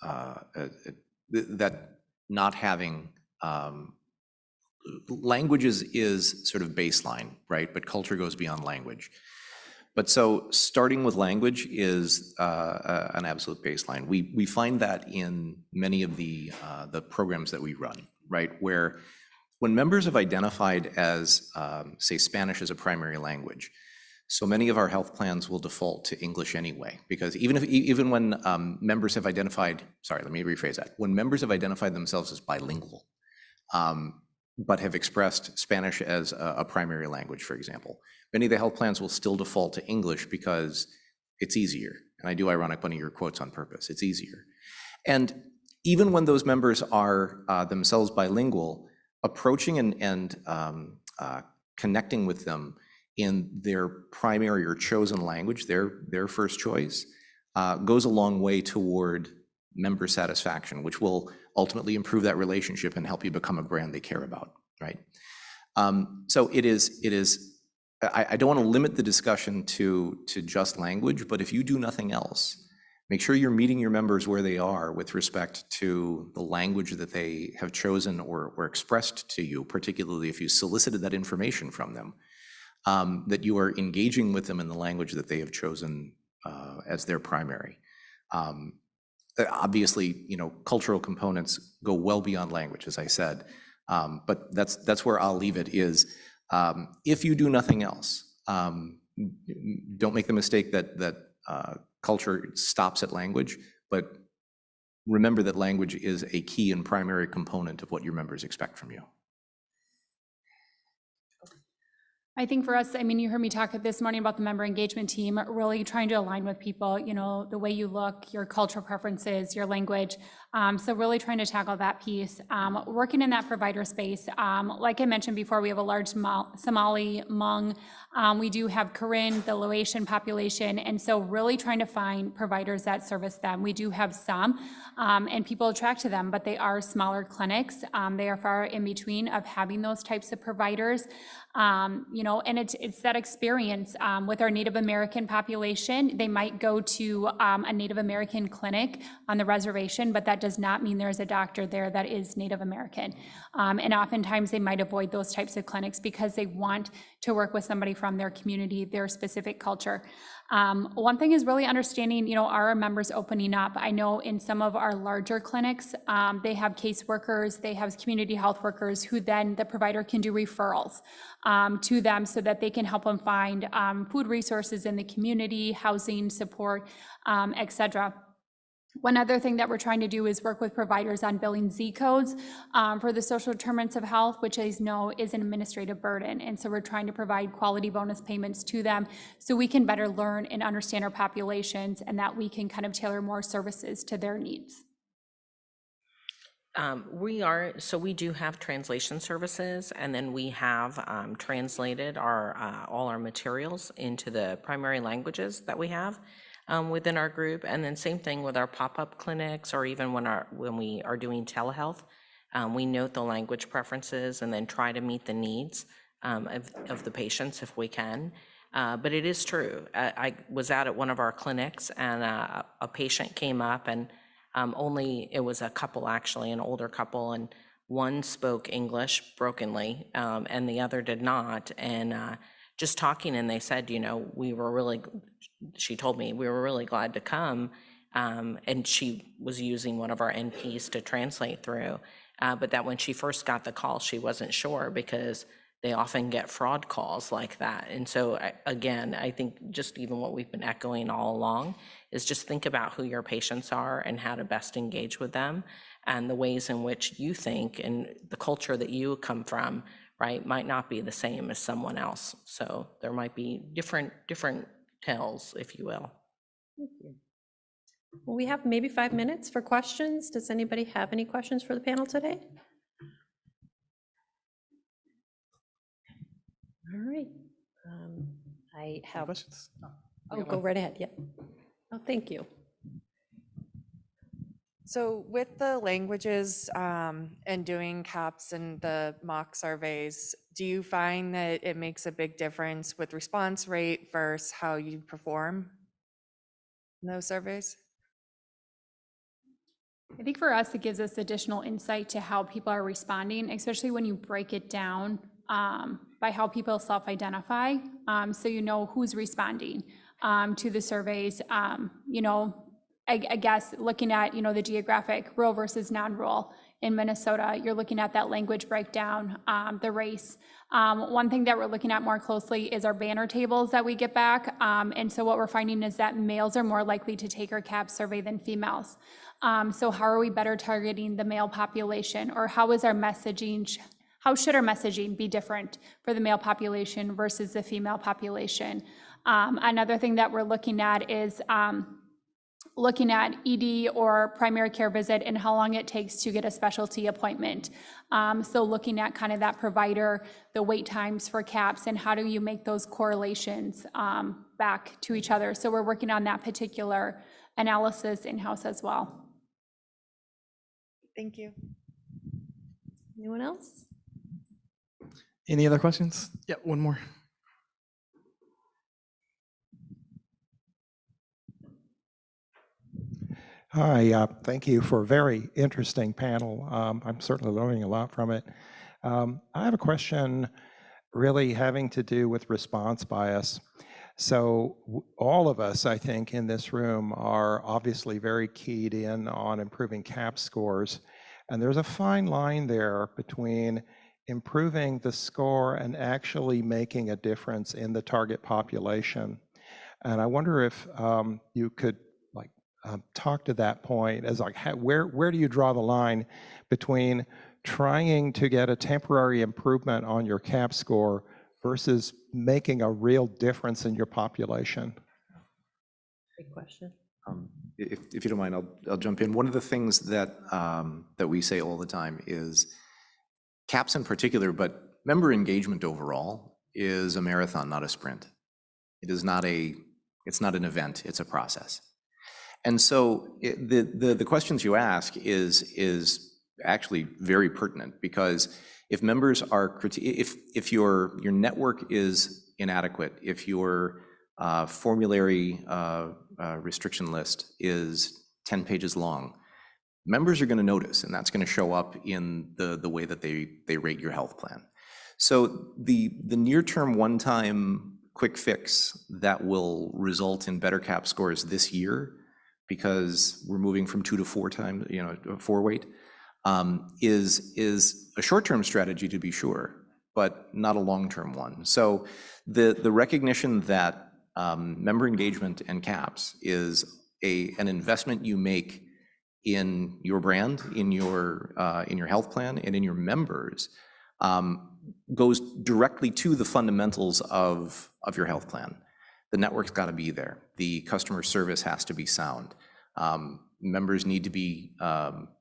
S7: that not having languages is sort of baseline, right? But culture goes beyond language. But so starting with language is an absolute baseline. We find that in many of the programs that we run, right? Where when members have identified as, say, Spanish as a primary language, so many of our health plans will default to English anyway, because even when members have identified, sorry, let me rephrase that. When members have identified themselves as bilingual, but have expressed Spanish as a primary language, for example, many of the health plans will still default to English because it's easier. And I do ironic one of your quotes on purpose. It's easier. And even when those members are themselves bilingual, approaching and connecting with them in their primary or chosen language, their first choice, goes a long way toward member satisfaction, which will ultimately improve that relationship and help you become a brand they care about, right? So it is. I don't want to limit the discussion to just language, but if you do nothing else, make sure you're meeting your members where they are with respect to the language that they have chosen or expressed to you, particularly if you solicited that information from them. That you are engaging with them in the language that they have chosen as their primary. Obviously, cultural components go well beyond language, as I said, but that's where I'll leave it is, if you do nothing else, don't make the mistake that culture stops at language, but remember that language is a key and primary component of what your members expect from you.
S8: I think for us, I mean, you heard me talk this morning about the member engagement team, really trying to align with people, the way you look, your cultural preferences, your language. So really trying to tackle that piece. Working in that provider space, like I mentioned before, we have a large Somali, Hmong. We do have Karen, the Laotian population. And so really trying to find providers that service them. We do have some, and people attract to them, but they are smaller clinics. They are far in between of having those types of providers. And it's that experience with our Native American population. They might go to a Native American clinic on the reservation, but that does not mean there's a doctor there that is Native American. And oftentimes they might avoid those types of clinics because they want to work with somebody from their community, their specific culture. One thing is really understanding, are our members opening up? I know in some of our larger clinics, they have caseworkers, they have community health workers who then the provider can do referrals to them so that they can help them find food resources in the community, housing support, et cetera. One other thing that we're trying to do is work with providers on billing Z codes for the social determinants of health, which I know is an administrative burden. And so we're trying to provide quality bonus payments to them so we can better learn and understand our populations and that we can kind of tailor more services to their needs.
S22: We do have translation services, and then we have translated all our materials into the primary languages that we have within our group. And then same thing with our pop-up clinics, or even when we are doing telehealth, we note the language preferences and then try to meet the needs of the patients if we can. But it is true. I was out at one of our clinics, and a patient came up, and it was a couple, actually, an older couple, and one spoke English brokenly, and the other did not. And just talking, and they said, she told me, we were really glad to come, and she was using one of our NPs to translate through, but that when she first got the call, she wasn't sure because they often get fraud calls like that. And so again, I think just even what we've been echoing all along is just think about who your patients are and how to best engage with them, and the ways in which you think and the culture that you come from, right, might not be the same as someone else. So there might be different tells, if you will.
S16: Thank you. Well, we have maybe 5 minutes for questions. Does anybody have any questions for the panel today? All right. I have
S2: questions.
S16: Oh, go right ahead. Yep. Oh, thank you.
S3: So with the languages and doing CAPS and the mock surveys, do you find that it makes a big difference with response rate versus how you perform in those surveys?
S8: I think for us, it gives us additional insight to how people are responding, especially when you break it down by how people self-identify. So you know who's responding to the surveys. You know, I guess looking at, you know, the geographic, rural versus non-rural. In Minnesota, you're looking at that language breakdown, the race. One thing that we're looking at more closely is our banner tables that we get back. And so what we're finding is that males are more likely to take our CAP survey than females. So how are we better targeting the male population, or how is our messaging, how should our messaging be different for the male population versus the female population? Another thing that we're looking at is looking at ED or primary care visit and how long it takes to get a specialty appointment. So looking at kind of that provider, the wait times for CAPS, and how do you make those correlations back to each other. So we're working on that particular analysis in-house as well.
S3: Thank you.
S16: Anyone else?
S2: Any other questions? Yeah, one more.
S6: Hi, thank you for a very interesting panel. I'm certainly learning a lot from it. I have a question really having to do with response bias. So all of us, I think, in this room are obviously very keyed in on improving CAP scores. And there's a fine line there between improving the score and actually making a difference in the target population. And I wonder if you could talk to that point as like, where do you draw the line between trying to get a temporary improvement on your CAP score versus making a real difference in your population?
S16: Great question.
S7: If you don't mind, I'll jump in. One of the things that that we say all the time is CAPS in particular, but member engagement overall is a marathon, not a sprint. It is not it's not an event, it's a process. And so the questions you ask is actually very pertinent, because if members are, if your network is inadequate, if your formulary restriction list is 10 pages long, members are going to notice, and that's going to show up in the way that they rate your health plan. So the near-term one-time quick fix that will result in better CAP scores this year, because we're moving from 2 to 4 times, 4 weight, is a short-term strategy to be sure, but not a long-term one. So the recognition that member engagement and CAPS is an investment you make in your brand, in your health plan, and in your members, goes directly to the fundamentals of your health plan. The network's got to be there. The customer service has to be sound. Members need to be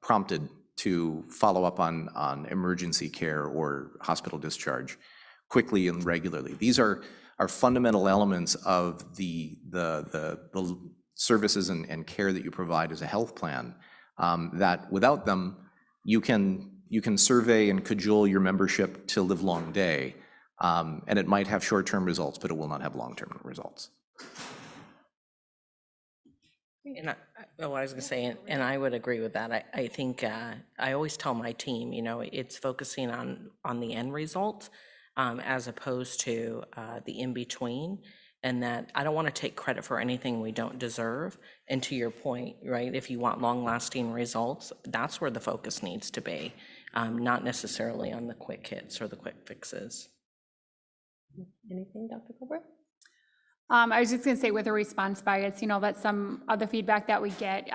S7: prompted to follow up on emergency care or hospital discharge quickly and regularly. These are fundamental elements of the services and care that you provide as a health plan, that without them, you can survey and cajole your membership to live long day, and it might have short-term results, but it will not have long-term results.
S22: And I was going to say, and I would agree with that. I think I always tell my team, it's focusing on the end result as opposed to the in-between, and that I don't want to take credit for anything we don't deserve. And to your point, right, if you want long-lasting results, that's where the focus needs to be, not necessarily on the quick hits or the quick fixes. Anything, Dr. Colbert?
S8: I was just going to say, with a response bias, that's some other feedback that we get.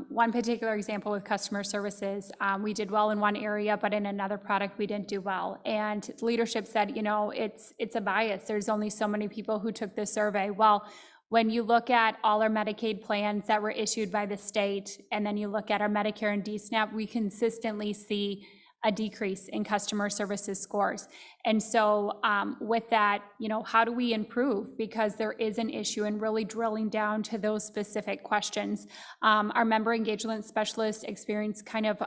S8: One particular example with customer services, we did well in one area, but in another product we didn't do well. And leadership said, it's a bias. There's only so many people who took this survey. Well, When you look at all our Medicaid plans that were issued by the state, and then you look at our Medicare and DSNP, we consistently see a decrease in customer services scores. And so with that, how do we improve? Because there is an issue, and really drilling down to those specific questions. Our member engagement specialists experience kind of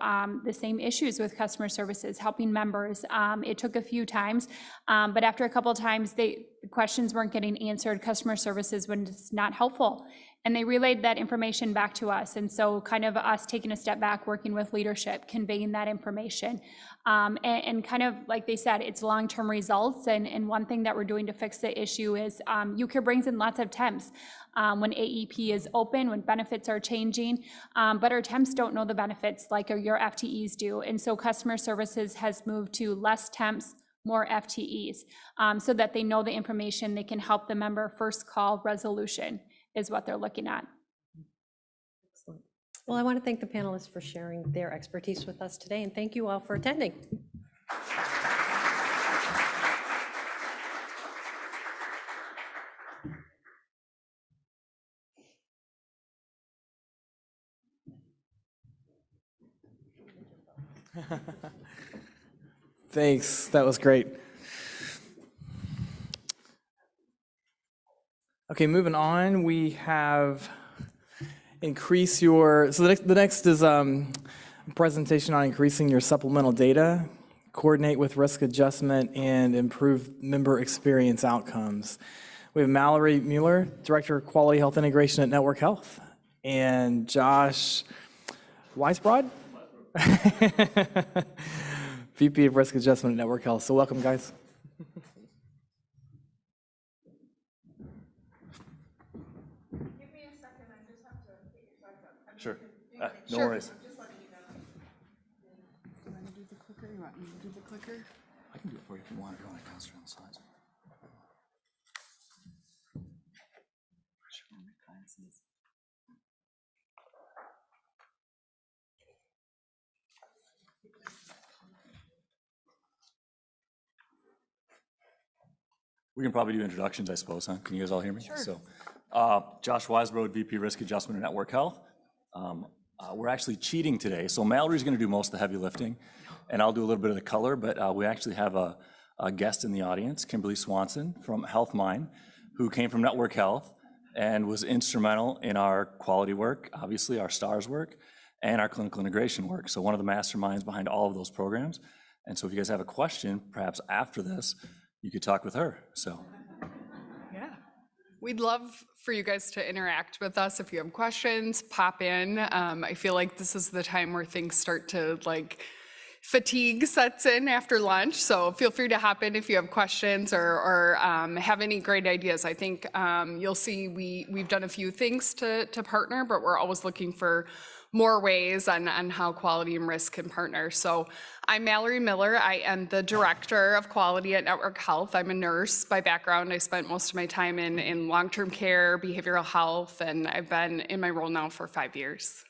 S8: the same issues with customer services, helping members. It took a few times, but after a couple of times, the questions weren't getting answered. Customer services was not helpful. And they relayed that information back to us. And so kind of us taking a step back, working with leadership, conveying that information. And kind of like they said, it's long-term results. And one thing that we're doing to fix the issue is UCare brings in lots of temps when AEP is open, when benefits are changing. But our temps don't know the benefits like your FTEs do. And so customer services has moved to less temps, more FTEs, so that they know the information. They can help the member. First call resolution is what they're looking at.
S16: Excellent. Well, I want to thank the panelists for sharing their expertise with us today, and thank you all for attending.
S2: Thanks, that was great. Okay, moving on, we have increase your, so the next is a presentation on increasing your supplemental data, coordinate with risk adjustment, and improve member experience outcomes. We have Mallory Mueller, Director of Quality Health Integration at Network Health, and Josh Weisbrod, VP of Risk Adjustment at Network Health. So welcome, guys.
S9: Sure. No worries.
S10: You want to do the clicker? You want me to do the clicker?
S9: I can do it for you if you want. If you want to concentrate on the slides. We can probably do introductions, I suppose, huh? Can you guys all hear me?
S10: Sure.
S9: So, Josh Weisbrod, VP Risk Adjustment at Network Health. We're actually cheating today, so Mallory's going to do most of the heavy lifting, and I'll do a little bit of the color, but we actually have a guest in the audience, Kimberly Swanson from HealthMine, who came from Network Health and was instrumental in our quality work, obviously our STARS work, and our clinical integration work. So one of the masterminds behind all of those programs. And so if you guys have a question, perhaps after this, you could talk with her, so.
S10: Yeah. We'd love for you guys to interact with us. If you have questions, pop in. I feel like this is the time where things start to fatigue sets in after lunch. So feel free to hop in if you have questions or have any great ideas. I think you'll see we've done a few things to partner, but we're always looking for more ways on how quality and risk can partner. So I'm Mallory Miller. I am the Director of Quality at Network Health. I'm a nurse by background. I spent most of my time in long-term care, behavioral health, and I've been in my role now for 5 years.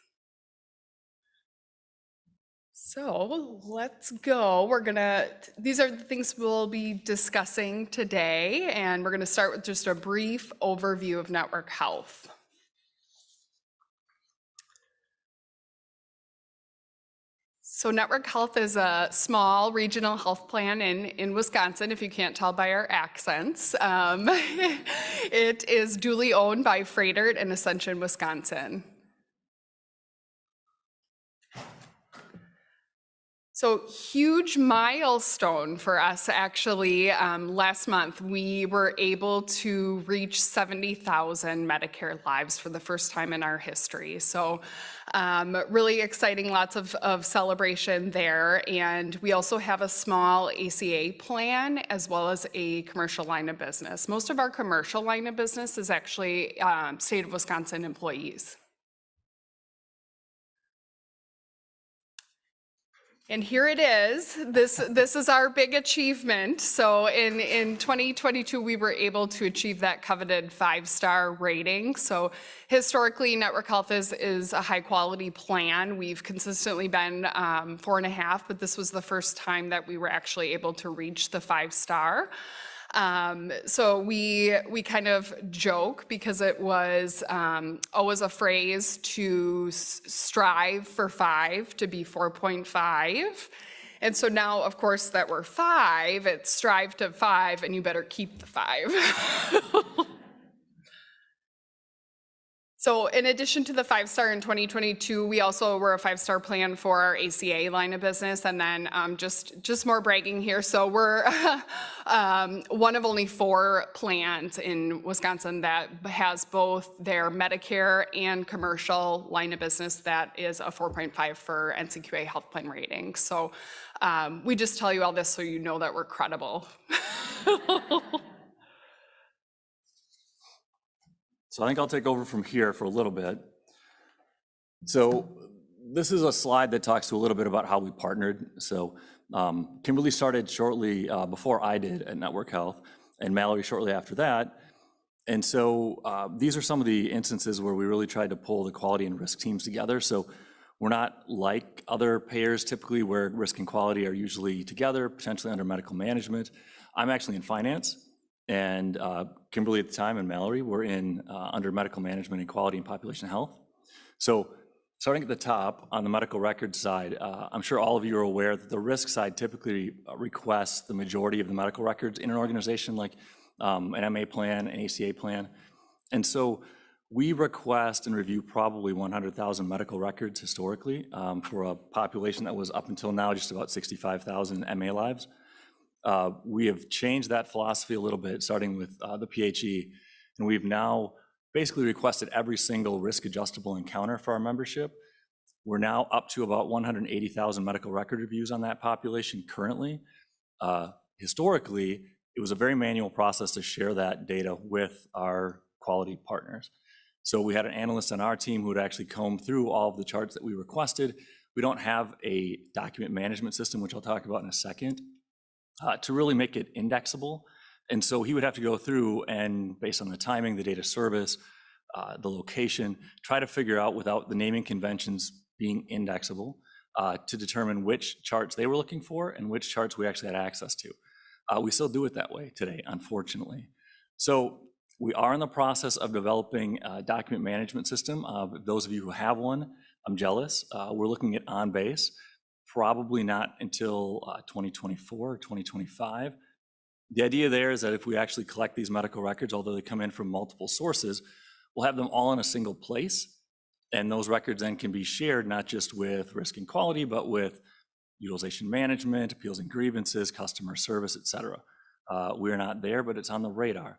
S10: So let's go. These are the things we'll be discussing today, and we're gonna start with just a brief overview of Network Health. So Network Health is a small regional health plan in Wisconsin, if you can't tell by our accents. It is duly owned by Freighter in Ascension, Wisconsin. So huge milestone for us, actually. Last month, we were able to reach 70,000 Medicare lives for the first time in our history. So really exciting, lots of celebration there. And we also have a small ACA plan as well as a commercial line of business. Most of our commercial line of business is actually state of Wisconsin employees. And here it is. This is our big achievement. So in 2022, we were able to achieve that coveted 5-star rating. So historically, Network Health is a high quality plan. We've consistently been 4.5, but this was the first time that we were actually able to reach the 5-star. So we kind of joke because it was always a phrase to strive for 5 to be 4.5. And so now, of course, that we're 5, it's strive to 5, and you better keep the 5. So in addition to the 5-star in 2022, we also were a 5-star plan for our ACA line of business. And then just more bragging here. So we're one of only 4 plans in Wisconsin that has both their Medicare and commercial line of business that is a 4.5 for NCQA health plan rating. So we just tell you all this so you know that we're credible.
S9: So I think I'll take over from here for a little bit. So this is a slide that talks to a little bit about how we partnered. So Kimberly started shortly before I did at Network Health, and Mallory shortly after that. And so these are some of the instances where we really tried to pull the quality and risk teams together. So we're not like other payers typically where risk and quality are usually together, potentially under medical management. I'm actually in finance. And Kimberly at the time and Mallory were in under medical management and quality and population health. So starting at the top on the medical records side, I'm sure all of you are aware that the risk side typically requests the majority of the medical records in an organization like an MA plan, an ACA plan. And so we request and review probably 100,000 medical records historically for a population that was up until now just about 65,000 MA lives. We have changed that philosophy a little bit, starting with the PHE, and we've now basically requested every single risk adjustable encounter for our membership. We're now up to about 180,000 medical record reviews on that population currently. Historically, it was a very manual process to share that data with our quality partners. So we had an analyst on our team who would actually comb through all of the charts that we requested. We don't have a document management system, which I'll talk about in a second, to really make it indexable. And so he would have to go through and based on the timing, the data service, the location, try to figure out without the naming conventions being indexable to determine which charts they were looking for and which charts we actually had access to. We still do it that way today, unfortunately. So we are in the process of developing a document management system. Those of you who have one, I'm jealous. We're looking at OnBase. Probably not until 2024 or 2025. The idea there is that if we actually collect these medical records, although they come in from multiple sources, we'll have them all in a single place. And those records then can be shared not just with risk and quality, but with utilization management, appeals and grievances, customer service, et cetera. We're not there, but it's on the radar.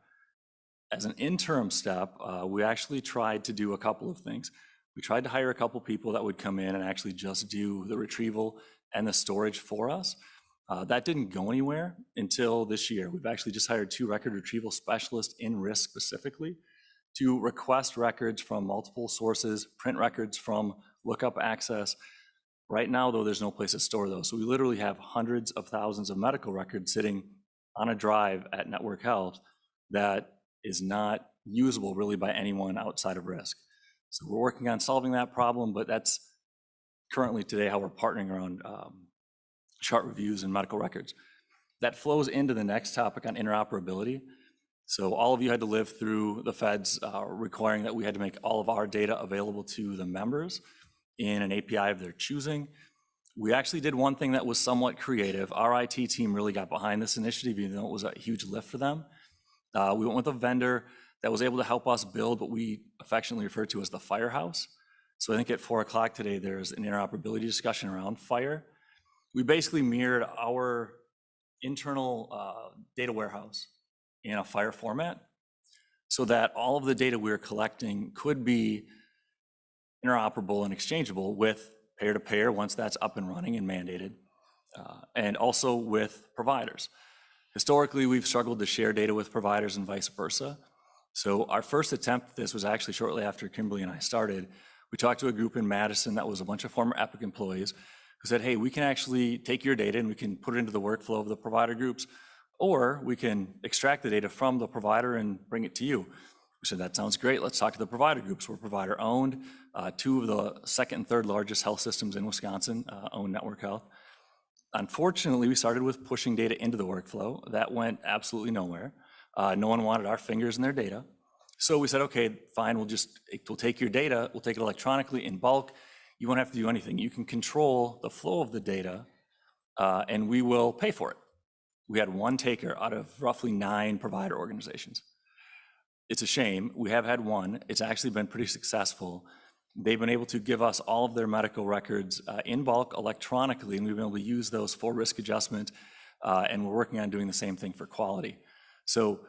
S9: As an interim step, we actually tried to do a couple of things. We tried to hire a couple people that would come in and actually just do the retrieval and the storage for us. That didn't go anywhere until this year. We've actually just hired 2 record retrieval specialists in risk specifically to request records from multiple sources, print records from lookup access. Right now, though, there's no place to store those. So we literally have hundreds of thousands of medical records sitting on a drive at Network Health that is not usable really by anyone outside of risk. So we're working on solving that problem, but that's currently today how we're partnering around chart reviews and medical records. That flows into the next topic on interoperability. So all of you had to live through the feds requiring that we had to make all of our data available to the members in an API of their choosing. We actually did one thing that was somewhat creative. Our IT team really got behind this initiative, even though it was a huge lift for them. We went with a vendor that was able to help us build what we affectionately refer to as the firehouse. So I think at 4 o'clock today, there's an interoperability discussion around FHIR. We basically mirrored our internal data warehouse in a FHIR format so that all of the data we were collecting could be interoperable and exchangeable with payer-to-payer once that's up and running and mandated, and also with providers. Historically, we've struggled to share data with providers and vice versa. So our first attempt at this was actually shortly after Kimberly and I started. We talked to a group in Madison that was a bunch of former Epic employees who said, hey, we can actually take your data and we can put it into the workflow of the provider groups, or we can extract the data from the provider and bring it to you. We said, that sounds great. Let's talk to the provider groups. We're provider owned. 2 of the second and third largest health systems in Wisconsin own Network Health. Unfortunately, we started with pushing data into the workflow. That went absolutely nowhere. No one wanted our fingers in their data. So we said, okay, fine, we'll take your data, we'll take it electronically in bulk. You won't have to do anything. You can control the flow of the data, and we will pay for it. We had one taker out of roughly 9 provider organizations. It's a shame. We have had one. It's actually been pretty successful. They've been able to give us all of their medical records in bulk electronically, and we've been able to use those for risk adjustment, and we're working on doing the same thing for quality. So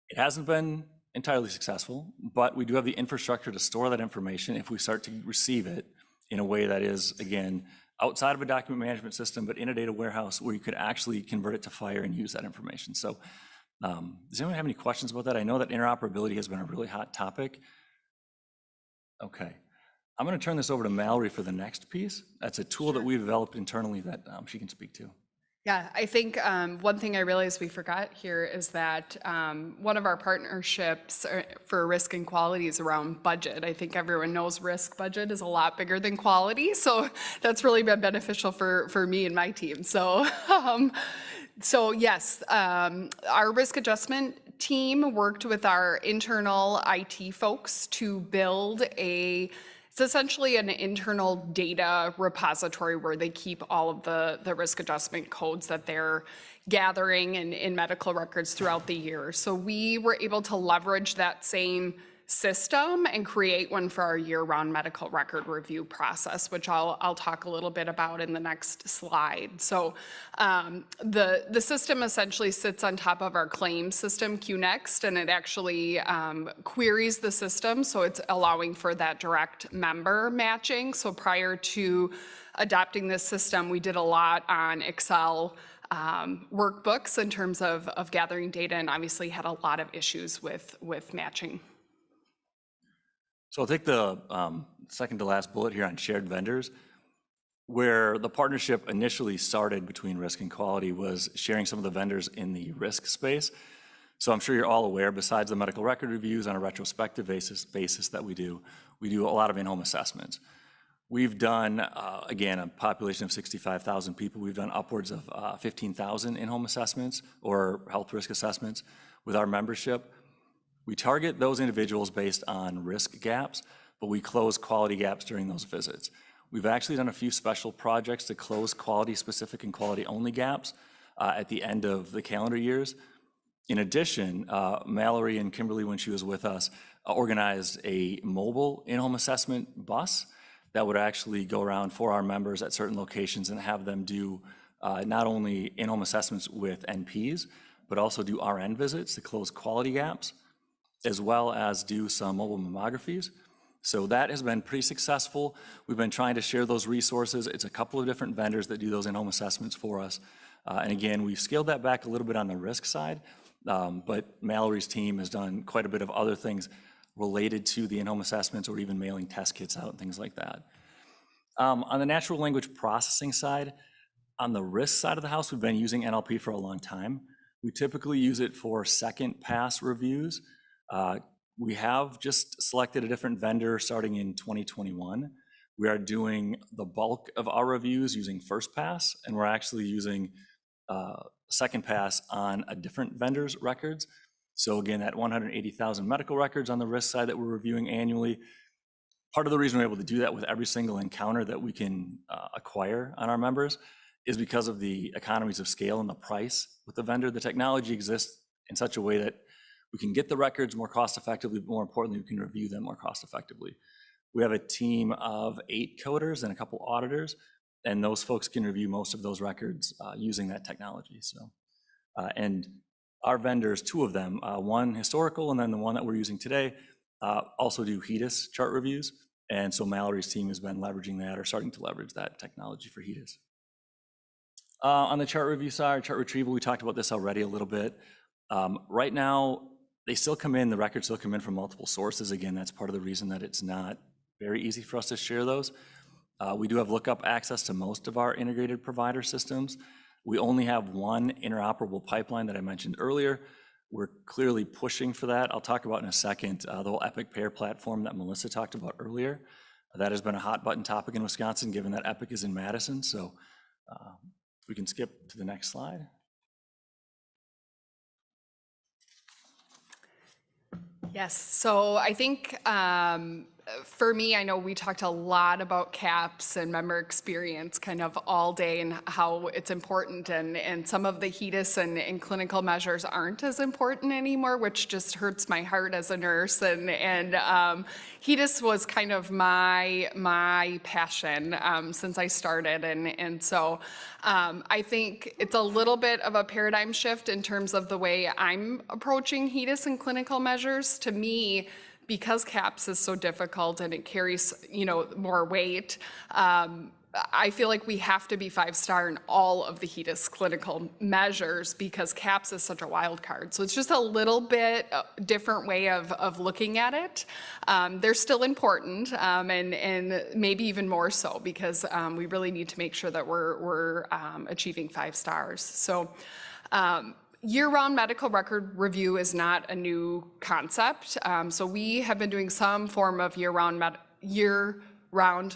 S9: it hasn't been entirely successful, but we do have the infrastructure to store that information if we start to receive it in a way that is, again, outside of a document management system, but in a data warehouse where you could actually convert it to FHIR and use that information. So does anyone have any questions about that? I know that interoperability has been a really hot topic. Okay, I'm going to turn this over to Mallory for the next piece. That's a tool that we've developed internally that she can speak to.
S10: Yeah, I think one thing I realized we forgot here is that one of our partnerships for risk and quality is around budget. I think everyone knows risk budget is a lot bigger than quality, so that's really been beneficial for me and my team. So, so yes, our risk adjustment team worked with our internal IT folks to build it's essentially an internal data repository where they keep all of the risk adjustment codes that they're gathering in medical records throughout the year. So we were able to leverage that same system and create one for our year-round medical record review process, which I'll talk a little bit about in the next slide. So the system essentially sits on top of our claims system, QNext, and it actually queries the system, so it's allowing for that direct member matching. So prior to adopting this system, we did a lot on Excel workbooks in terms of gathering data, and obviously had a lot of issues with matching.
S9: So I'll take the second to last bullet here on shared vendors. Where the partnership initially started between risk and quality was sharing some of the vendors in the risk space. So I'm sure you're all aware, besides the medical record reviews on a retrospective basis that we do a lot of in-home assessments. We've done, again, a population of 65,000 people, we've done upwards of 15,000 in-home assessments or health risk assessments with our membership. We target those individuals based on risk gaps, but we close quality gaps during those visits. We've actually done a few special projects to close quality-specific and quality-only gaps at the end of the calendar years. In addition, Mallory and Kimberly, when she was with us, organized a mobile in-home assessment bus that would actually go around for our members at certain locations and have them do not only in-home assessments with NPs, but also do RN visits to close quality gaps, as well as do some mobile mammographies. So that has been pretty successful. We've been trying to share those resources. It's a couple of different vendors that do those in-home assessments for us. And again, we've scaled that back a little bit on the risk side, but Mallory's team has done quite a bit of other things related to the in-home assessments or even mailing test kits out and things like that. On the natural language processing side, on the risk side of the house, we've been using NLP for a long time. We typically use it for second pass reviews. We have just selected a different vendor starting in 2021. We are doing the bulk of our reviews using first pass, and we're actually using second pass on a different vendor's records. So again, that 180,000 medical records on the risk side that we're reviewing annually. Part of the reason we're able to do that with every single encounter that we can acquire on our members is because of the economies of scale and the price with the vendor. The technology exists in such a way that we can get the records more cost effectively, but more importantly, we can review them more cost effectively. We have a team of 8 coders and a couple auditors, and those folks can review most of those records using that technology. So, and our vendors, 2 of them, one historical and then the one that we're using today, also do HEDIS chart reviews. And so Mallory's team has been leveraging that or starting to leverage that technology for HEDIS. On the chart review side, chart retrieval, we talked about this already a little bit. Right now, they still come in, the records still come in from multiple sources. Again, that's part of the reason that it's not very easy for us to share those. We do have lookup access to most of our integrated provider systems. We only have one interoperable pipeline that I mentioned earlier. We're clearly pushing for that. I'll talk about in a second the whole Epic Payer platform that Melissa talked about earlier. That has been a hot button topic in Wisconsin, given that Epic is in Madison. So We can skip to the next slide.
S10: Yes, so I think for me, I know we talked a lot about CAPS and member experience kind of all day and how it's important, and some of the HEDIS and clinical measures aren't as important anymore, which just hurts my heart as a nurse. And HEDIS was kind of my passion since I started, and so I think it's a little bit of a paradigm shift in terms of the way I'm approaching HEDIS and clinical measures. To me, because CAPS is so difficult and it carries, more weight, I feel like we have to be 5-star in all of the HEDIS clinical measures because CAPS is such a wild card. So it's just a little bit different way of looking at it. They're still important, and maybe even more so because we really need to make sure that we're achieving 5 stars. So. Year-round medical record review is not a new concept. So we have been doing some form of year-round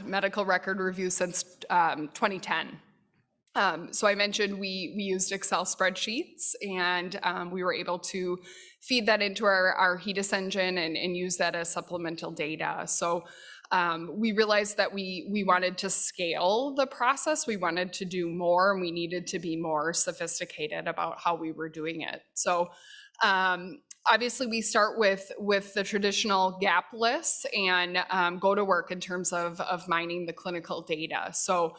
S10: medical record review since 2010. So I mentioned we used Excel spreadsheets, and we were able to feed that into our HEDIS engine and use that as supplemental data. So we realized that we wanted to scale the process. We wanted to do more, and we needed to be more sophisticated about how we were doing it. So obviously we start with the traditional gap lists and go to work in terms of mining the clinical data. So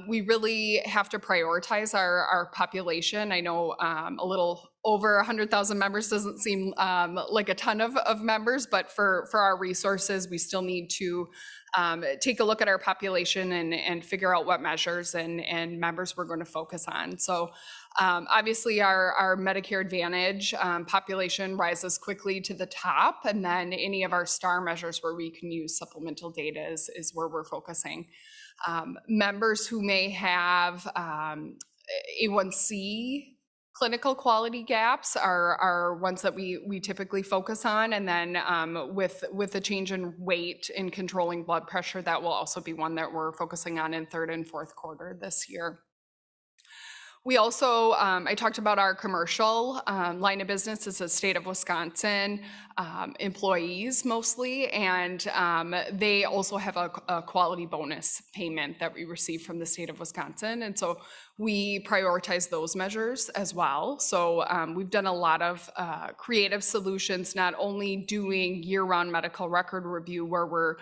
S10: we really have to prioritize our population. I know a little over 100,000 members doesn't seem like a ton of members, but for our resources, we still need to take a look at our population and figure out what measures and members we're going to focus on. So obviously our Medicare Advantage population rises quickly to the top, and then any of our star measures where we can use supplemental data is where we're focusing. Members who may have A1C clinical quality gaps are ones that we typically focus on, and then with the change in weight in controlling blood pressure, that will also be one that we're focusing on in 3rd and 4th quarter this year. We also, I talked about our commercial line of business is the state of Wisconsin employees mostly, and they also have a quality bonus payment that we receive from the state of Wisconsin. And so we prioritize those measures as well. So we've done a lot of creative solutions, not only doing year-round medical record review where we're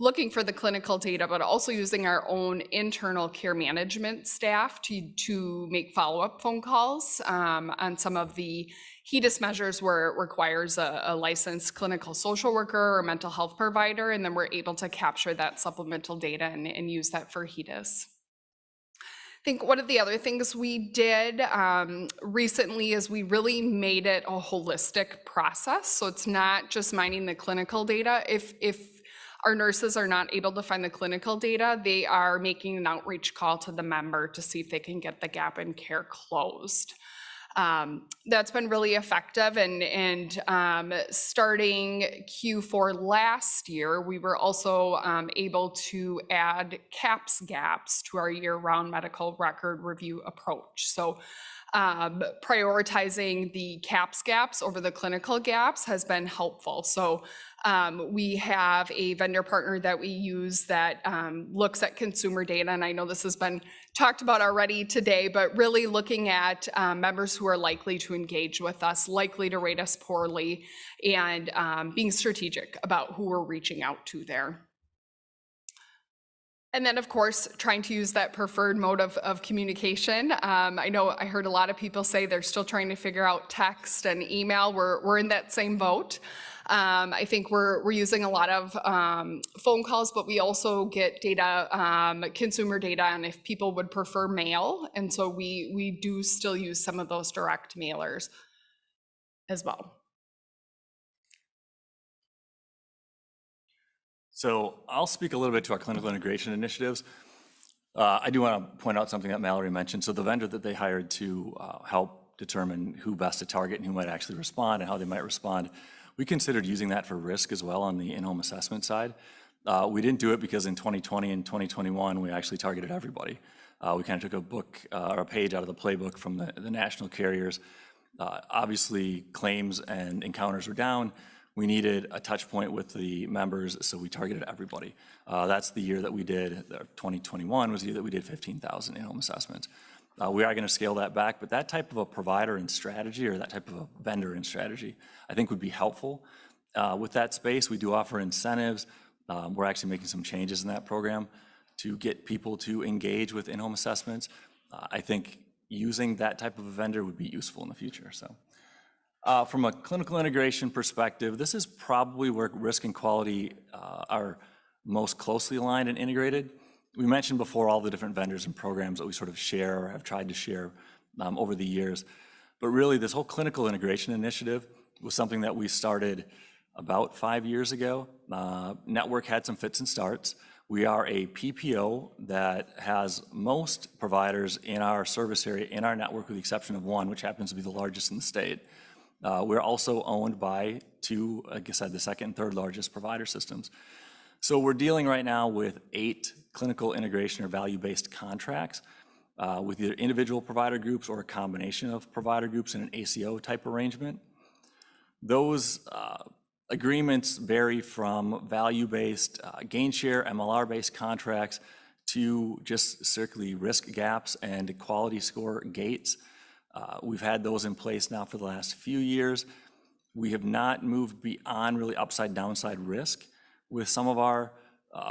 S10: looking for the clinical data, but also using our own internal care management staff to make follow-up phone calls on some of the HEDIS measures where it requires a licensed clinical social worker or mental health provider, and then we're able to capture that supplemental data and use that for HEDIS. I think one of the other things we did recently is we really made it a holistic process. So it's not just mining the clinical data. If our nurses are not able to find the clinical data, they are making an outreach call to the member to see if they can get the gap in care closed. That's been really effective, and starting Q4 last year, we were also able to add CAPS gaps to our year-round medical record review approach. So prioritizing the CAPS gaps over the clinical gaps has been helpful. So we have a vendor partner that we use that looks at consumer data, and I know this has been talked about already today, but really looking at members who are likely to engage with us, likely to rate us poorly, and being strategic about who we're reaching out to there. And then, of course, trying to use that preferred mode of communication. I know I heard a lot of people say they're still trying to figure out text and email. We're in that same boat. I think we're using a lot of phone calls, but we also get data, consumer data, and if people would prefer mail. And so we do still use some of those direct mailers as well.
S9: So I'll speak a little bit to our clinical integration initiatives. I do want to point out something that Mallory mentioned. So the vendor that they hired to help determine who best to target and who might actually respond and how they might respond, we considered using that for risk as well on the in-home assessment side. We didn't do it because in 2020 and 2021, we actually targeted everybody. We kind of took a book or a page out of the playbook from the national carriers. Obviously, claims and encounters were down. We needed a touch point with the members, so we targeted everybody. That's the year that we did, 2021 was the year that we did 15,000 in-home assessments. We are going to scale that back, but that type of a provider and strategy, or that type of a vendor and strategy, I think would be helpful. With that space, we do offer incentives. We're actually making some changes in that program to get people to engage with in-home assessments. I think using that type of a vendor would be useful in the future. So, from a clinical integration perspective, this is probably where risk and quality are most closely aligned and integrated. We mentioned before all the different vendors and programs that we sort of share or have tried to share over the years. But really, this whole clinical integration initiative was something that we started about 5 years ago. Network had some fits and starts. We are a PPO that has most providers in our service area, in our network, with the exception of one, which happens to be the largest in the state. We're also owned by two, like I said, the second and third largest provider systems. So we're dealing right now with 8 clinical integration or value-based contracts with either individual provider groups or a combination of provider groups in an ACO type arrangement. Those agreements vary from value-based, gain share, MLR-based contracts to just strictly risk gaps and quality score gates. We've had those in place now for the last few years. We have not moved beyond really upside downside risk with some of our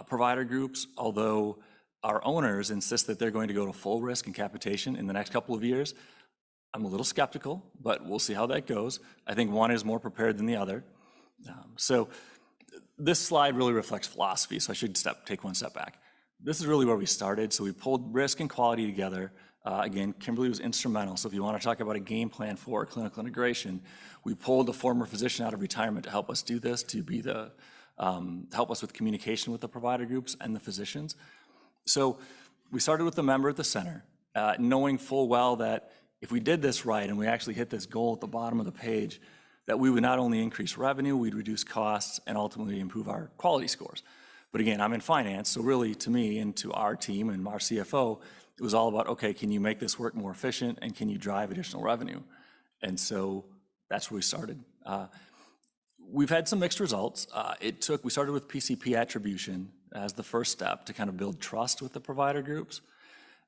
S9: provider groups, although our owners insist that they're going to go to full risk and capitation in the next couple of years. I'm a little skeptical, but we'll see how that goes. I think one is more prepared than the other. So this slide really reflects philosophy, so I should take one step back. This is really where we started. So we pulled risk and quality together. Again, Kimberly was instrumental. So if you want to talk about a game plan for clinical integration, we pulled a former physician out of retirement to help us do this, to be the help us with communication with the provider groups and the physicians. So we started with the member at the center, knowing full well that if we did this right and we actually hit this goal at the bottom of the page, that we would not only increase revenue, we'd reduce costs and ultimately improve our quality scores. But again, I'm in finance, so really to me and to our team and our CFO, it was all about, okay, can you make this work more efficient and can you drive additional revenue? And so that's where we started. We've had some mixed results. We started with PCP attribution as the first step to kind of build trust with the provider groups.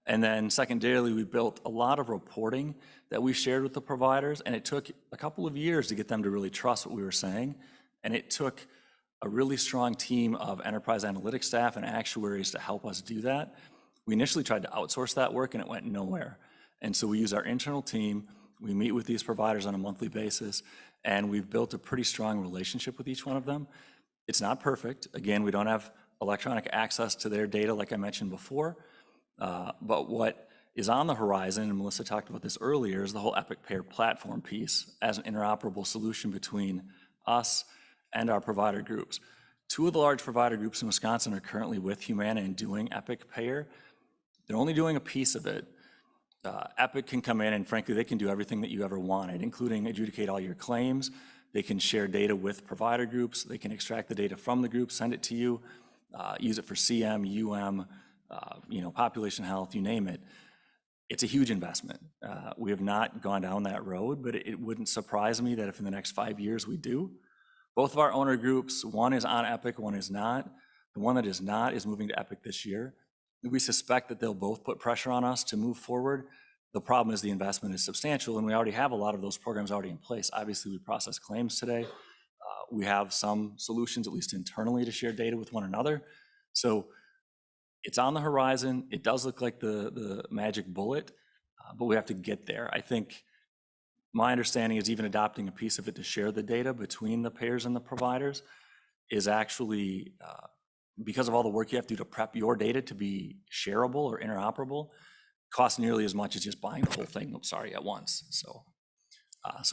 S9: And then secondarily, we built a lot of reporting that we shared with the providers, and it took a couple of years to get them to really trust what we were saying. And it took a really strong team of enterprise analytics staff and actuaries to help us do that. We initially tried to outsource that work and it went nowhere. And so we use our internal team, we meet with these providers on a monthly basis, and we've built a pretty strong relationship with each one of them. It's not perfect. Again, we don't have electronic access to their data like I mentioned before, but what is on the horizon, and Melissa talked about this earlier, is the whole Epic Payer platform piece as an interoperable solution between us and our provider groups. 2 of the large provider groups in Wisconsin are currently with Humana and doing Epic Payer. They're only doing a piece of it. Epic can come in and frankly, they can do everything that you ever wanted, including adjudicate all your claims. They can share data with provider groups. They can extract the data from the group, send it to you, use it for CM, UM, population health, you name it. It's a huge investment. We have not gone down that road, but it wouldn't surprise me that if in the next 5 years we do. Both of our owner groups, one is on Epic, one is not. The one that is not is moving to Epic this year. We suspect that they'll both put pressure on us to move forward. The problem is the investment is substantial, and we already have a lot of those programs already in place. Obviously, we process claims today. We have some solutions, at least internally, to share data with one another. So it's on the horizon. It does look like the magic bullet, but we have to get there. I think my understanding is even adopting a piece of it to share the data between the payers and the providers is actually, because of all the work you have to do to prep your data to be shareable or interoperable, costs nearly as much as just buying the whole thing, at once. So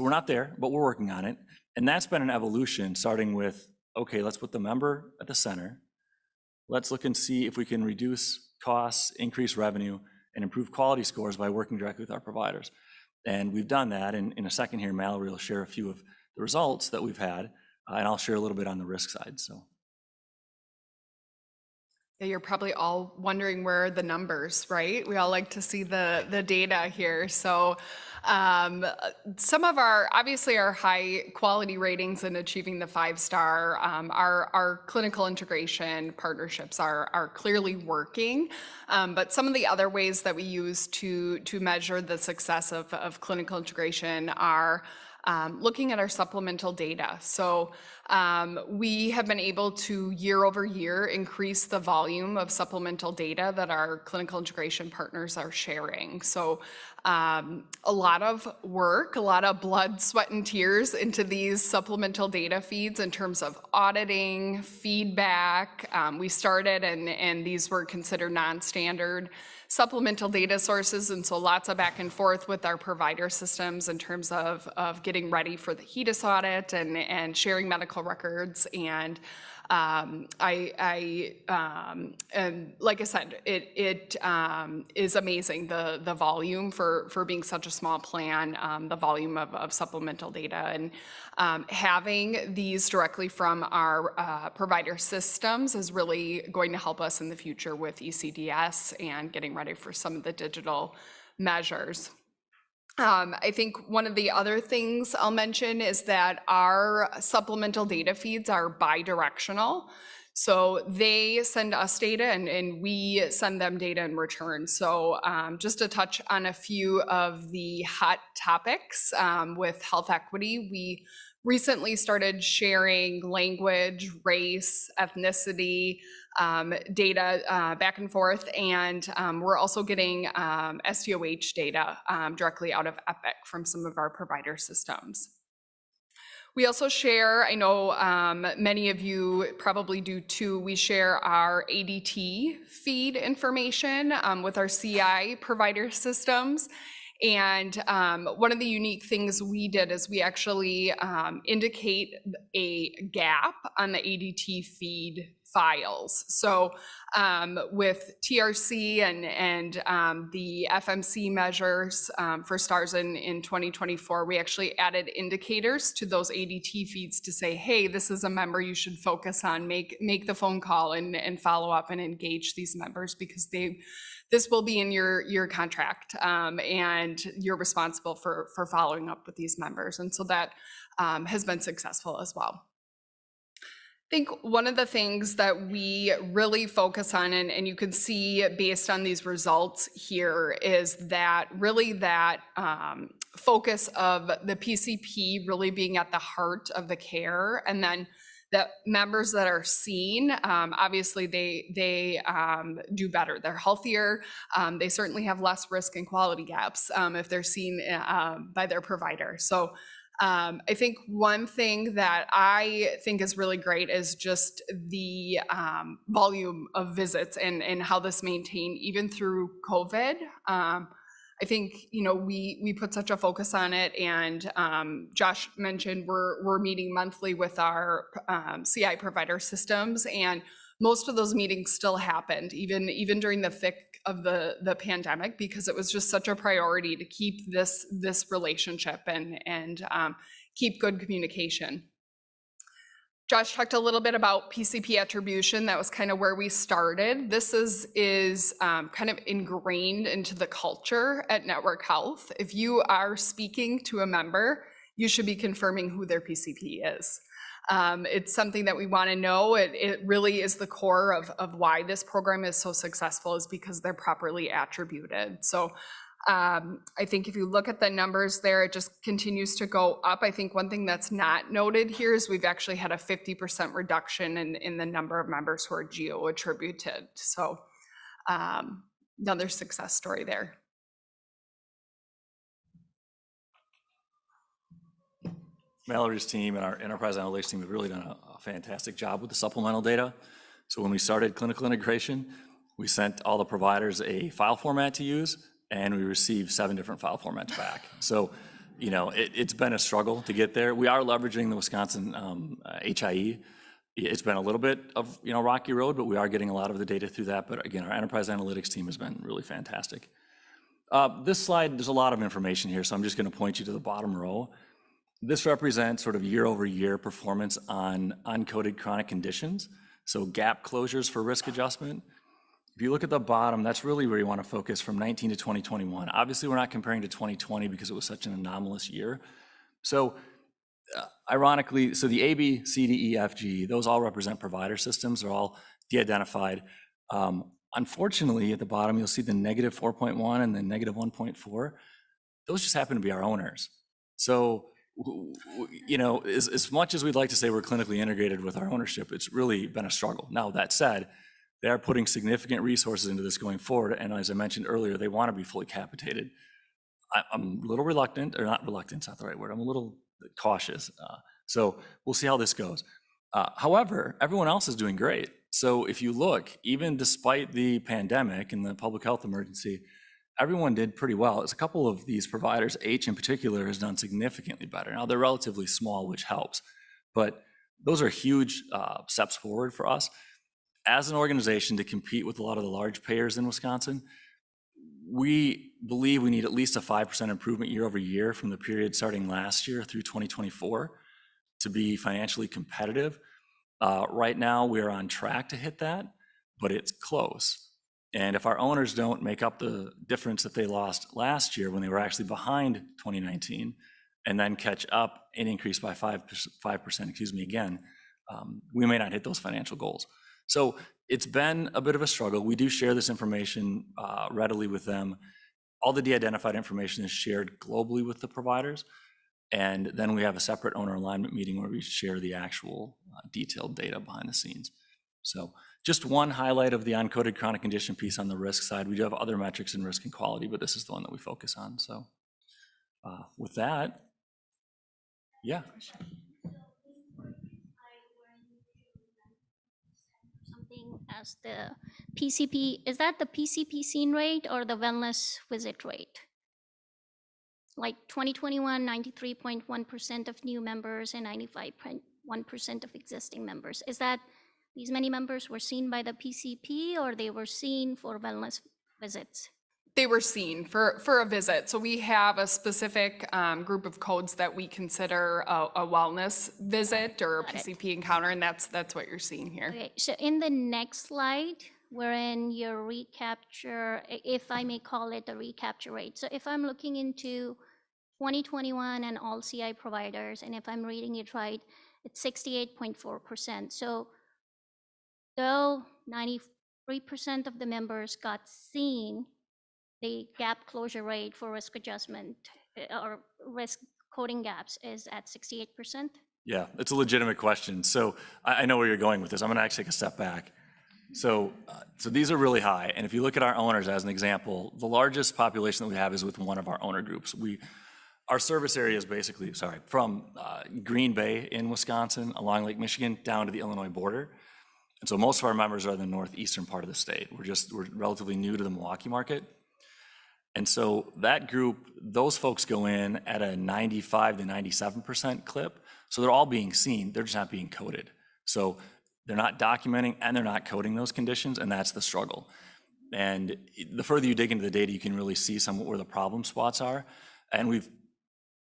S9: we're not there, but we're working on it. And that's been an evolution, starting with, okay, let's put the member at the center. Let's look and see if we can reduce costs, increase revenue, and improve quality scores by working directly with our providers. And we've done that. And in a second here, Mallory will share a few of the results that we've had, and I'll share a little bit on the risk side. So.
S10: Yeah, you're probably all wondering where are the numbers, right? We all like to see the data here. So some of our, obviously our high quality ratings in achieving the 5-star, our clinical integration partnerships are clearly working. But some of the other ways that we use to measure the success of clinical integration are looking at our supplemental data. So we have been able to year over year increase the volume of supplemental data that our clinical integration partners are sharing. So a lot of work, a lot of blood, sweat, and tears into these supplemental data feeds in terms of auditing, feedback. We started and these were considered non-standard supplemental data sources, and so lots of back and forth with our provider systems in terms of getting ready for the HEDIS audit and sharing medical records. And and like I said, it is amazing the volume for being such a small plan, the volume of supplemental data, and having these directly from our provider systems is really going to help us in the future with ECDS and getting ready for some of the digital measures. I think one of the other things I'll mention is that our supplemental data feeds are bi-directional. So they send us data and we send them data in return. So just to touch on a few of the hot topics with health equity, we recently started sharing language, race, ethnicity, data back and forth, and we're also getting SDOH data directly out of Epic from some of our provider systems. We also share, I know many of you probably do too, we share our ADT feed information with our CI provider systems. And one of the unique things we did is we actually indicate a gap on the ADT feed files. So with TRC and the FMC measures for STARS in 2024, we actually added indicators to those ADT feeds to say, hey, this is a member you should focus on, make the phone call and follow up and engage these members because this will be in your contract and you're responsible for following up with these members. And so that has been successful as well. I think one of the things that we really focus on, and you can see based on these results here, is that really that focus of the PCP really being at the heart of the care, and then the members that are seen, obviously they do better. They're healthier. They certainly have less risk and quality gaps if they're seen by their provider. So I think one thing that I think is really great is just the volume of visits and how this maintained even through COVID. I think, you know, we put such a focus on it, and Josh mentioned we're meeting monthly with our CI provider systems, and most of those meetings still happened even during the thick of the pandemic, because it was just such a priority to keep this relationship and keep good communication. Josh talked a little bit about PCP attribution. That was kind of where we started. This is kind of ingrained into the culture at Network Health. If you are speaking to a member, you should be confirming who their PCP is. It's something that we want to know. It really is the core of why this program is so successful, is because they're properly attributed. So I think if you look at the numbers there, it just continues to go up. I think one thing that's not noted here is we've actually had a 50% reduction in the number of members who are geo-attributed. So another success story there.
S9: Mallory's team and our enterprise analytics team have really done a fantastic job with the supplemental data. So when we started clinical integration, we sent all the providers a file format to use, and we received 7 different file formats back. So, you know, it's been a struggle to get there. We are leveraging the Wisconsin HIE. It's been a little bit of, you know, rocky road, but we are getting a lot of the data through that. But again, our enterprise analytics team has been really fantastic. This slide, there's a lot of information here, so I'm just going to point you to the bottom row. This represents sort of year-over-year performance on uncoded chronic conditions. So gap closures for risk adjustment. If you look at the bottom, that's really where you want to focus from 19 to 2021. Obviously, we're not comparing to 2020 because it was such an anomalous year. So ironically, so the A, B, C, D, E, F, G, those all represent provider systems. They're all de-identified. Unfortunately, at the bottom, you'll see the negative 4.1 and the negative 1.4. Those just happen to be our owners. So, you know, as much as we'd like to say we're clinically integrated with our ownership, it's really been a struggle. Now, that said, they are putting significant resources into this going forward. And as I mentioned earlier, they want to be fully capitated. I'm a little reluctant, or not reluctant, it's not the right word. I'm a little cautious. So we'll see how this goes. However, everyone else is doing great. So if you look, even despite the pandemic and the public health emergency, everyone did pretty well. There's a couple of these providers, H in particular, has done significantly better. Now they're relatively small, which helps, but those are huge steps forward for us. As an organization to compete with a lot of the large payers in Wisconsin, we believe we need at least a 5% improvement year over year from the period starting last year through 2024 to be financially competitive. Right now, we're on track to hit that, but it's close. And if our owners don't make up the difference that they lost last year when they were actually behind 2019, and then catch up and increase by 5%, excuse me, again, we may not hit those financial goals. So it's been a bit of a struggle. We do share this information readily with them. All the de-identified information is shared globally with the providers. And then we have a separate owner alignment meeting where we share the actual detailed data behind the scenes. So just one highlight of the uncoded chronic condition piece on the risk side. We do have other metrics in risk and quality, but this is the one that we focus on. So with that, yeah.
S11: Something as the PCP, is that the PCP seen rate or the wellness visit rate? Like 2021, 93.1% of new members and 95.1% of existing members. Is that these many members were seen by the PCP or they were seen for wellness visits?
S10: They were seen for a visit. So we have a specific group of codes that we consider a wellness visit or a PCP encounter, and that's what you're seeing here.
S11: Okay, so in the next slide, wherein your recapture, if I may call it a recapture rate. So if I'm looking into 2021 and all CI providers, and if I'm reading it right, it's 68.4%. So though 93% of the members got seen, the gap closure rate for risk adjustment or risk coding gaps is at 68%.
S9: Yeah, it's a legitimate question. So I know where you're going with this. I'm going to actually take a step back. So these are really high. And if you look at our owners as an example, the largest population that we have is with one of our owner groups. Our service area is basically, from Green Bay in Wisconsin along Lake Michigan down to the Illinois border. And so most of our members are in the northeastern part of the state. We're relatively new to the Milwaukee market. And so that group, those folks go in at a 95 to 97% clip. So they're all being seen, they're just not being coded. So they're not documenting and they're not coding those conditions, and that's the struggle. And the further you dig into the data, you can really see where the problem spots are. And we've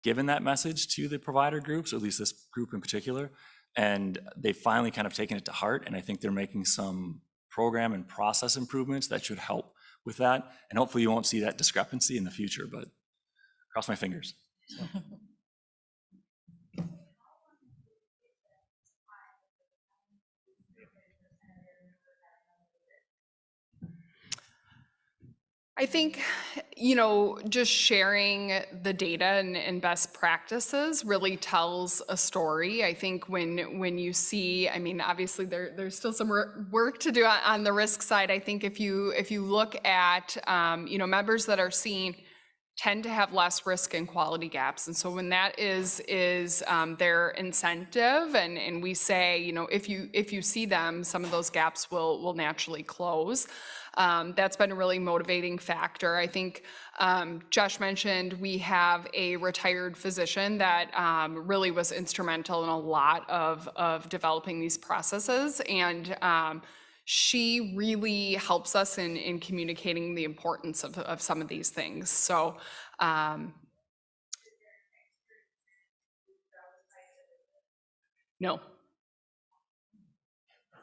S9: given that message to the provider groups, or at least this group in particular, and they've finally kind of taken it to heart. And I think they're making some program and process improvements that should help with that. And hopefully you won't see that discrepancy in the future, but cross my fingers. So.
S10: I think, just sharing the data and best practices really tells a story. I think when you see, obviously there's still some work to do on the risk side. I think if you look at, members that are seen tend to have less risk and quality gaps. And so when that is their incentive, and we say, if you see them, some of those gaps will naturally close. That's been a really motivating factor. I think Josh mentioned we have a retired physician that really was instrumental in a lot of developing these processes. And she really helps us in communicating the importance of some of these things. So no.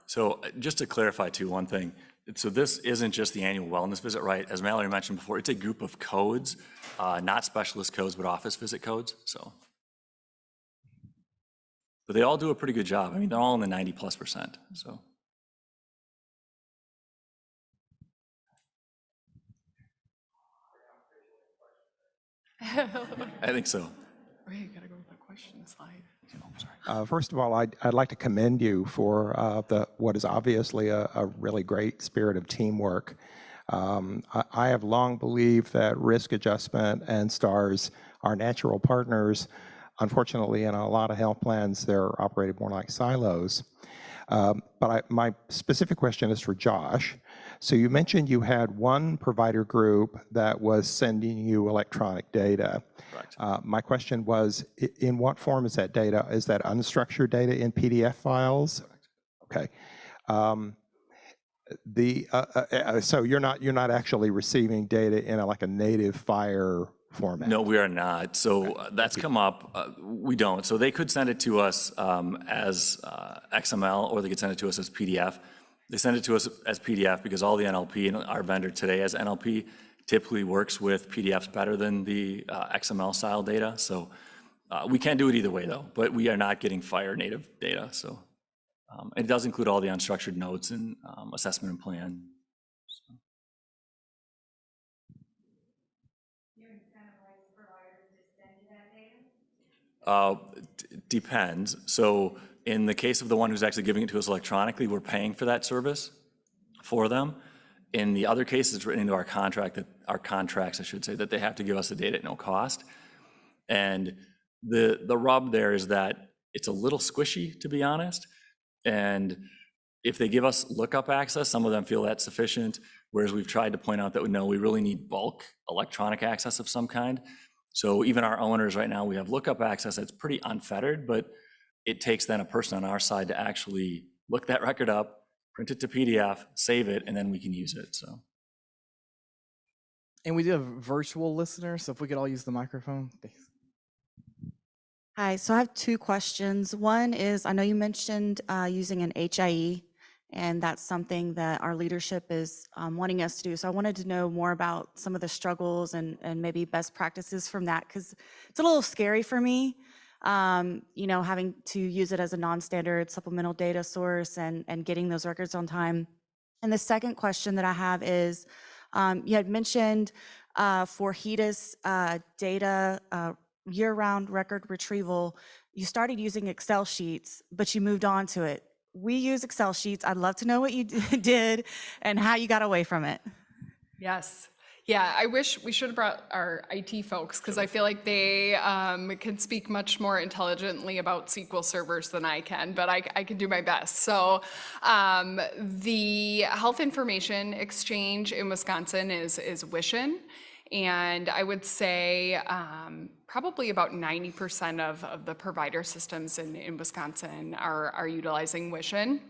S9: So just to clarify too, one thing. So this isn't just the annual wellness visit, right? As Mallory mentioned before, it's a group of codes, not specialist codes, but office visit codes. So, but they all do a pretty good job. I mean, they're all in the 90+%. So. I think so.
S10: Wait, you gotta go with the question slide.
S6: First of all, I'd like to commend you for what is obviously a really great spirit of teamwork. I have long believed that risk adjustment and STARS are natural partners. Unfortunately, in a lot of health plans, they're operated more like silos. My specific question is for Josh. So you mentioned you had one provider group that was sending you electronic data.
S9: Correct.
S6: My question was, in what form is that data? Is that unstructured data in PDF files?
S9: Correct.
S6: Okay. So you're not actually receiving data in like a native FHIR format?
S9: No, we are not. So that's come up. We don't. So they could send it to us as XML, or they could send it to us as PDF. They send it to us as PDF because all the NLP, and our vendor today as NLP, typically works with PDFs better than the XML style data. So we can do it either way though, but we are not getting FHIR native data. So it does include all the unstructured notes and assessment and plan. So. Depends. So in the case of the one who's actually giving it to us electronically, we're paying for that service for them. In the other cases, it's written into our contract, our contracts, I should say, that they have to give us the data at no cost. And the rub there is that it's a little squishy, to be honest. And if they give us lookup access, some of them feel that's sufficient, whereas we've tried to point out that no, we really need bulk electronic access of some kind. So even our owners right now, we have lookup access that's pretty unfettered, but it takes then a person on our side to actually look that record up, print it to PDF, save it, and then we can use it. So.
S2: And we do have virtual listeners, so if we could all use the microphone. Thanks.
S12: Hi, so I have two questions. One is, I know you mentioned using an HIE, and that's something that our leadership is wanting us to do. So I wanted to know more about some of the struggles and maybe best practices from that, because it's a little scary for me, having to use it as a non-standard supplemental data source and getting those records on time. And the second question that I have is, you had mentioned for HEDIS data, year-round record retrieval, you started using Excel sheets, but you moved on to it. We use Excel sheets. I'd love to know what you did and how you got away from it.
S10: Yes. Yeah, I wish we should have brought our IT folks, because I feel like they can speak much more intelligently about SQL servers than I can, but I can do my best. So the Health Information Exchange in Wisconsin is WISHIN. And I would say probably about 90% of the provider systems in Wisconsin are utilizing WISHIN.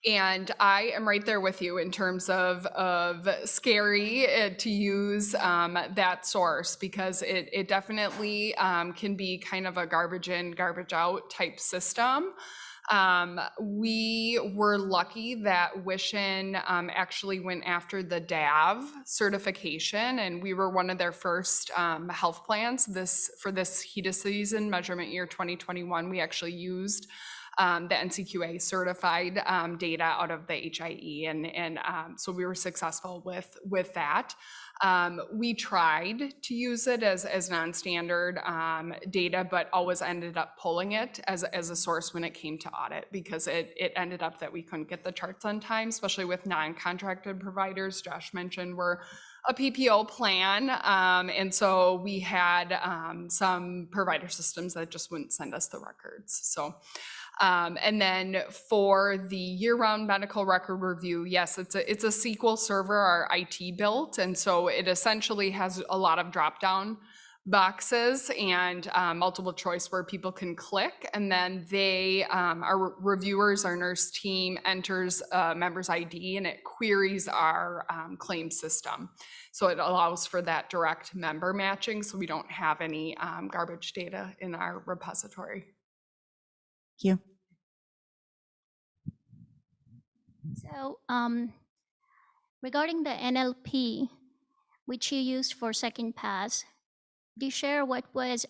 S10: And I am right there with you in terms of scary to use that source, because it definitely can be kind of a garbage in, garbage out type system. We were lucky that WISHIN actually went after the DAV certification, and we were one of their first health plans. For this HEDIS season, measurement year 2021, we actually used the NCQA certified data out of the HIE, and so we were successful with that. We tried to use it as non-standard data, but always ended up pulling it as a source when it came to audit, because it ended up that we couldn't get the charts on time, especially with non-contracted providers. Josh mentioned we're a PPO plan, and so we had some provider systems that just wouldn't send us the records. So. And then for the year-round medical record review, yes, it's a SQL server our IT built, and so it essentially has a lot of drop-down boxes and multiple choice where people can click, and then our reviewers, our nurse team enters a member's ID, and it queries our claim system. So it allows for that direct member matching, so we don't have any garbage data in our repository.
S12: Thank you.
S11: So regarding the NLP, which you used for second pass, do you share what was,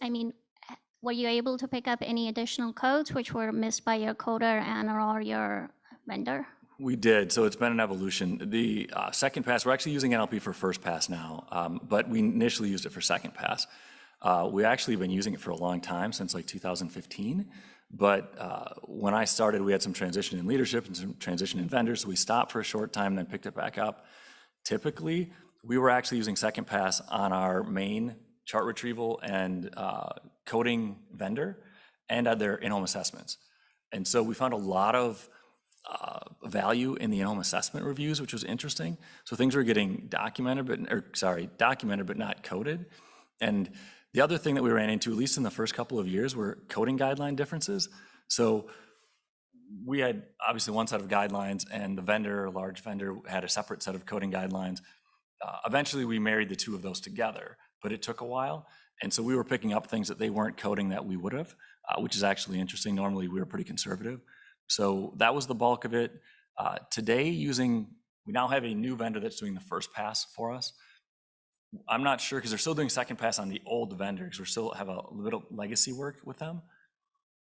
S11: were you able to pick up any additional codes which were missed by your coder and or your vendor?
S9: We did, so it's been an evolution. The second pass, we're actually using NLP for first pass now, but we initially used it for second pass. We actually have been using it for a long time, since like 2015. But when I started, we had some transition in leadership and some transition in vendors, so we stopped for a short time, then picked it back up. Typically, we were actually using second pass on our main chart retrieval and coding vendor and at their in-home assessments. And so we found a lot of value in the in-home assessment reviews, which was interesting. So things were getting documented, but not coded. And the other thing that we ran into, at least in the first couple of years, were coding guideline differences. So we had obviously one set of guidelines, and the vendor, a large vendor, had a separate set of coding guidelines. Eventually, we married the two of those together, but it took a while. And so we were picking up things that they weren't coding that we would have, which is actually interesting. Normally, we were pretty conservative. So that was the bulk of it. Today, we now have a new vendor that's doing the first pass for us. I'm not sure, because they're still doing second pass on the old vendor, because we still have a little legacy work with them.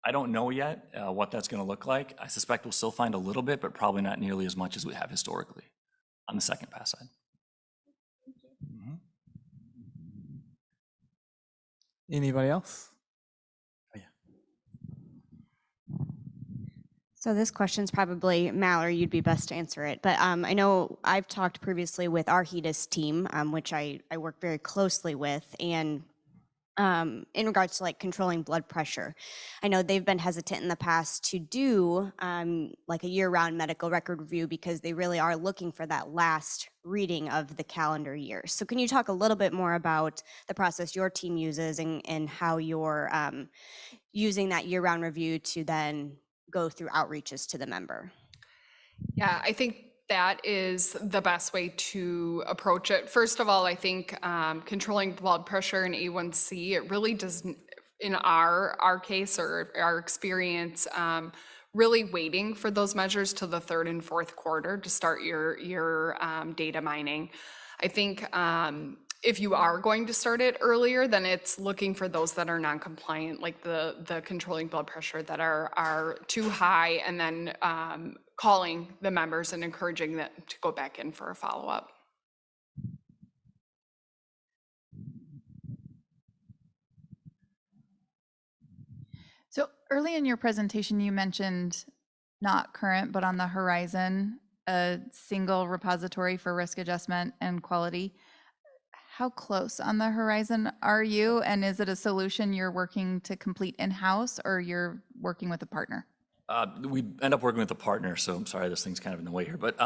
S9: I don't know yet what that's going to look like. I suspect we'll still find a little bit, but probably not nearly as much as we have historically on the second pass side.
S2: Anybody else?
S13: So this question's probably, Mallory, you'd be best to answer it. But I know I've talked previously with our HEDIS team, which I work very closely with, and in regards to like controlling blood pressure. I know they've been hesitant in the past to do like a year-round medical record review because they really are looking for that last reading of the calendar year. So can you talk a little bit more about the process your team uses and how you're using that year-round review to then go through outreaches to the member?
S10: Yeah, I think that is the best way to approach it. First of all, I think controlling blood pressure and A1C, it really doesn't, in our case or our experience, really waiting for those measures to the third and fourth quarter to start your data mining. I think if you are going to start it earlier, then it's looking for those that are non-compliant, like the controlling blood pressure that are too high, and then calling the members and encouraging them to go back in for a follow-up.
S14: So early in your presentation, you mentioned not current, but on the horizon, a single repository for risk adjustment and quality. How close on the horizon are you? And is it a solution you're working to complete in-house, or you're working with a partner?
S9: We end up working with a partner, so I'm sorry this thing's kind of in the way here, but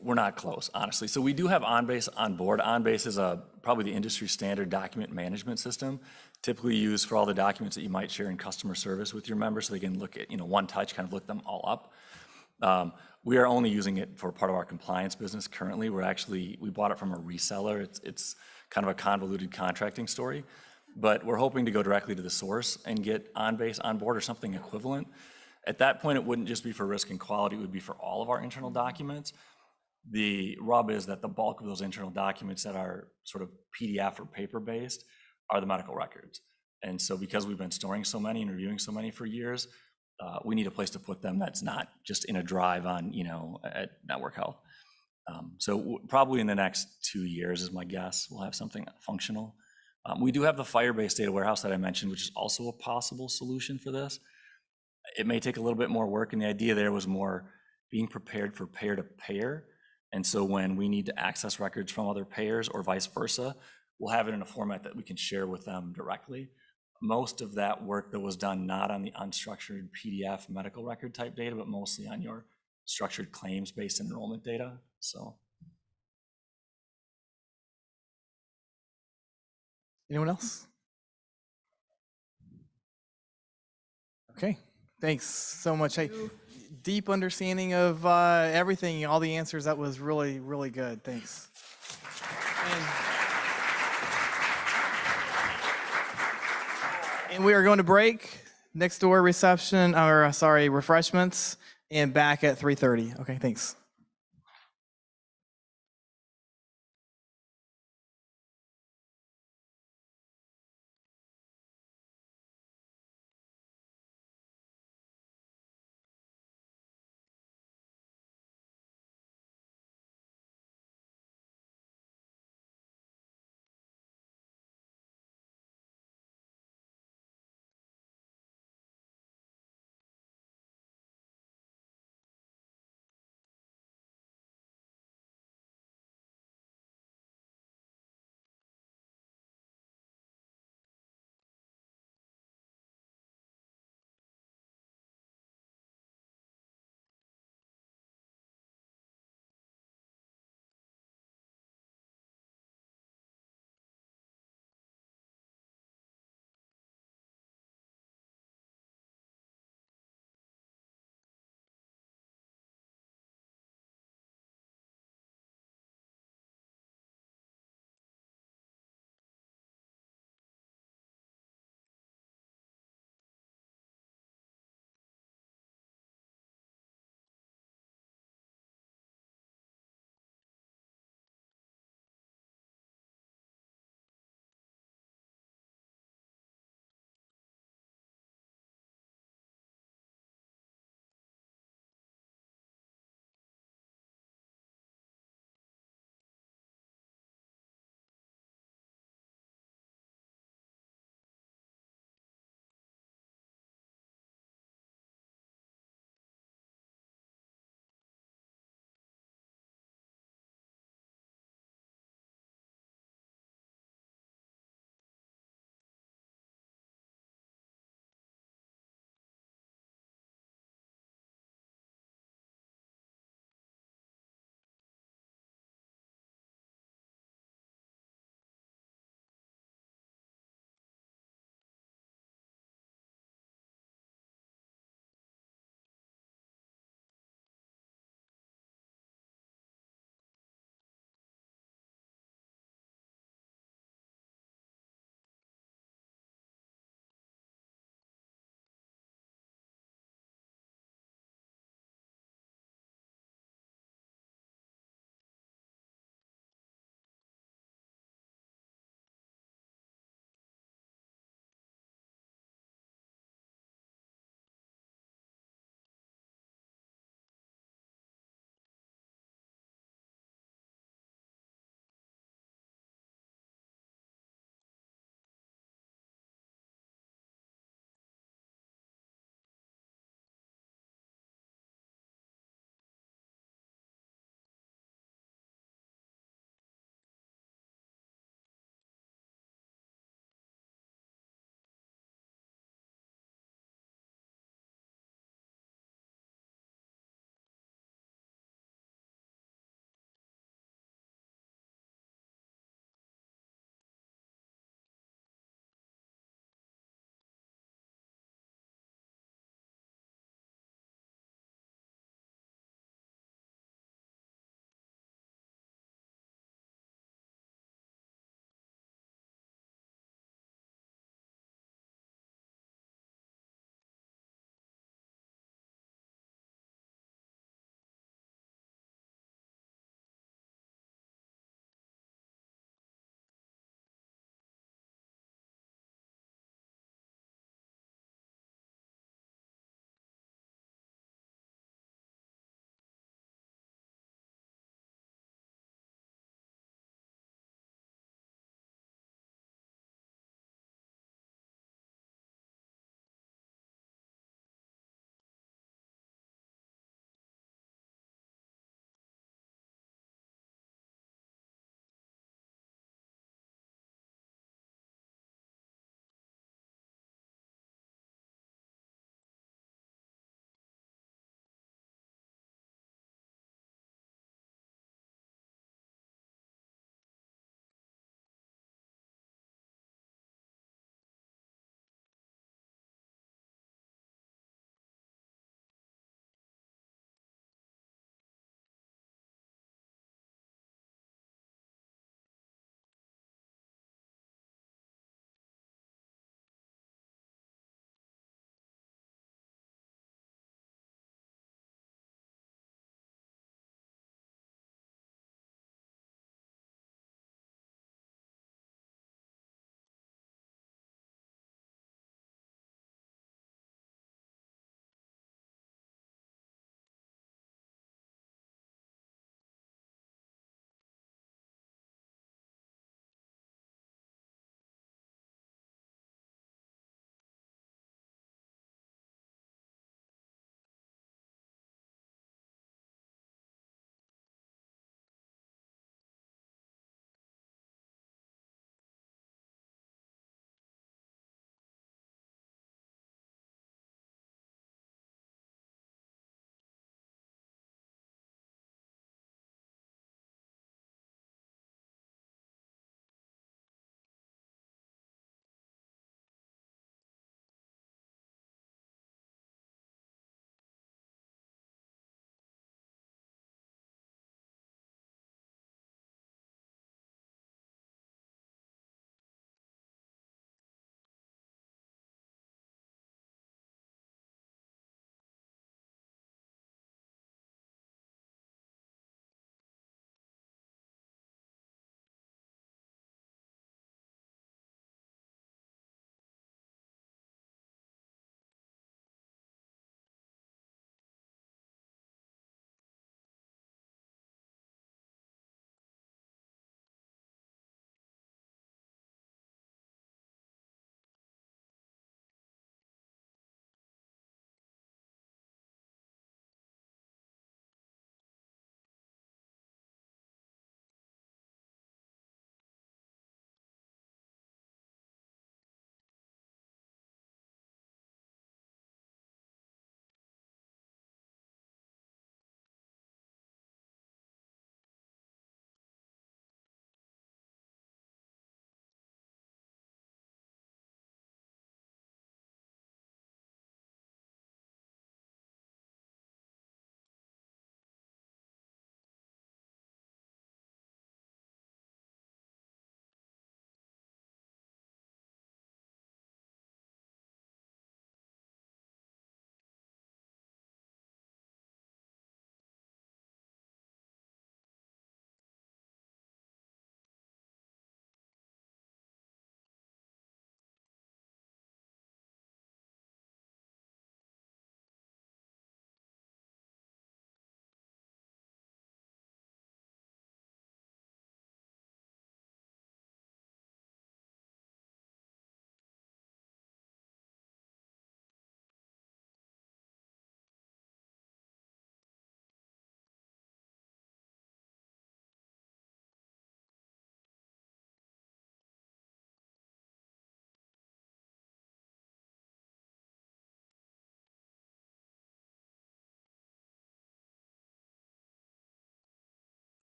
S9: we're not close, honestly. So we do have OnBase on board. OnBase is probably the industry standard document management system, typically used for all the documents that you might share in customer service with your members, so they can look at, one touch, kind of look them all up. We are only using it for part of our compliance business currently. We bought it from a reseller. It's kind of a convoluted contracting story, but we're hoping to go directly to the source and get OnBase on board or something equivalent. At that point, it wouldn't just be for risk and quality, it would be for all of our internal documents. The rub is that the bulk of those internal documents that are sort of PDF or paper-based are the medical records. And so because we've been storing so many and reviewing so many for years, we need a place to put them that's not just in a drive on, at Network Health. So probably in the next 2 years is my guess, we'll have something functional. We do have the Firebase data warehouse that I mentioned, which is also a possible solution for this. It may take a little bit more work, and the idea there was more being prepared for payer to payer. And so when we need to access records from other payers or vice versa, we'll have it in a format that we can share with them directly. Most of that work that was done not on the unstructured PDF medical record type data, but mostly on your structured claims-based enrollment data. So.
S2: Anyone else? Okay, thanks so much. Hey, deep understanding of everything, all the answers. That was really, really good. Thanks. And we are going to break. Next door reception, refreshments. and back at 3:30. Okay, thanks.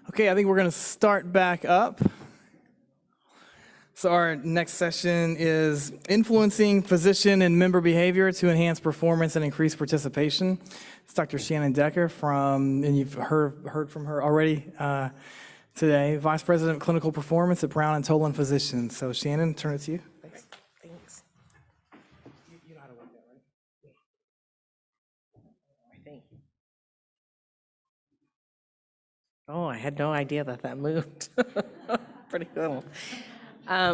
S2: Okay, I think we're going to start back up. So our next session is influencing physician and member behavior to enhance performance and increase participation. It's Dr. Shannon Decker and you've heard from her already today, Vice President of Clinical Performance at Brown and Tolan Physicians. So Shannon, turn it to you. Thanks.
S22: Thanks. You know how to work that, right? Thank you. Oh, I had no idea that moved. Pretty cool. I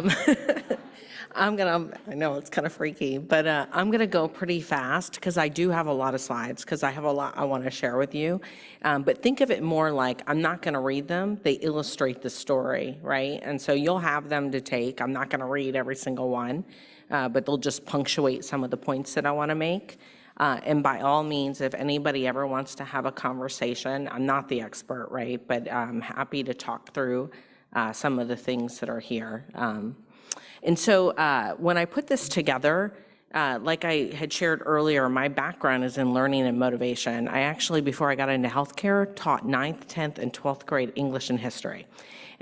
S22: know it's kind of freaky, but I'm gonna go pretty fast because I do have a lot of slides because I have a lot I want to share with you. But think of it more like I'm not gonna read them, they illustrate the story, right? And so you'll have them to take. I'm not gonna read every single one, but they'll just punctuate some of the points that I wanna make. And by all means, if anybody ever wants to have a conversation, I'm not the expert, right? But I'm happy to talk through some of the things that are here. And so when I put this together, like I had shared earlier, my background is in learning and motivation. I actually, before I got into healthcare, taught 9th, 10th, and 12th grade English and history.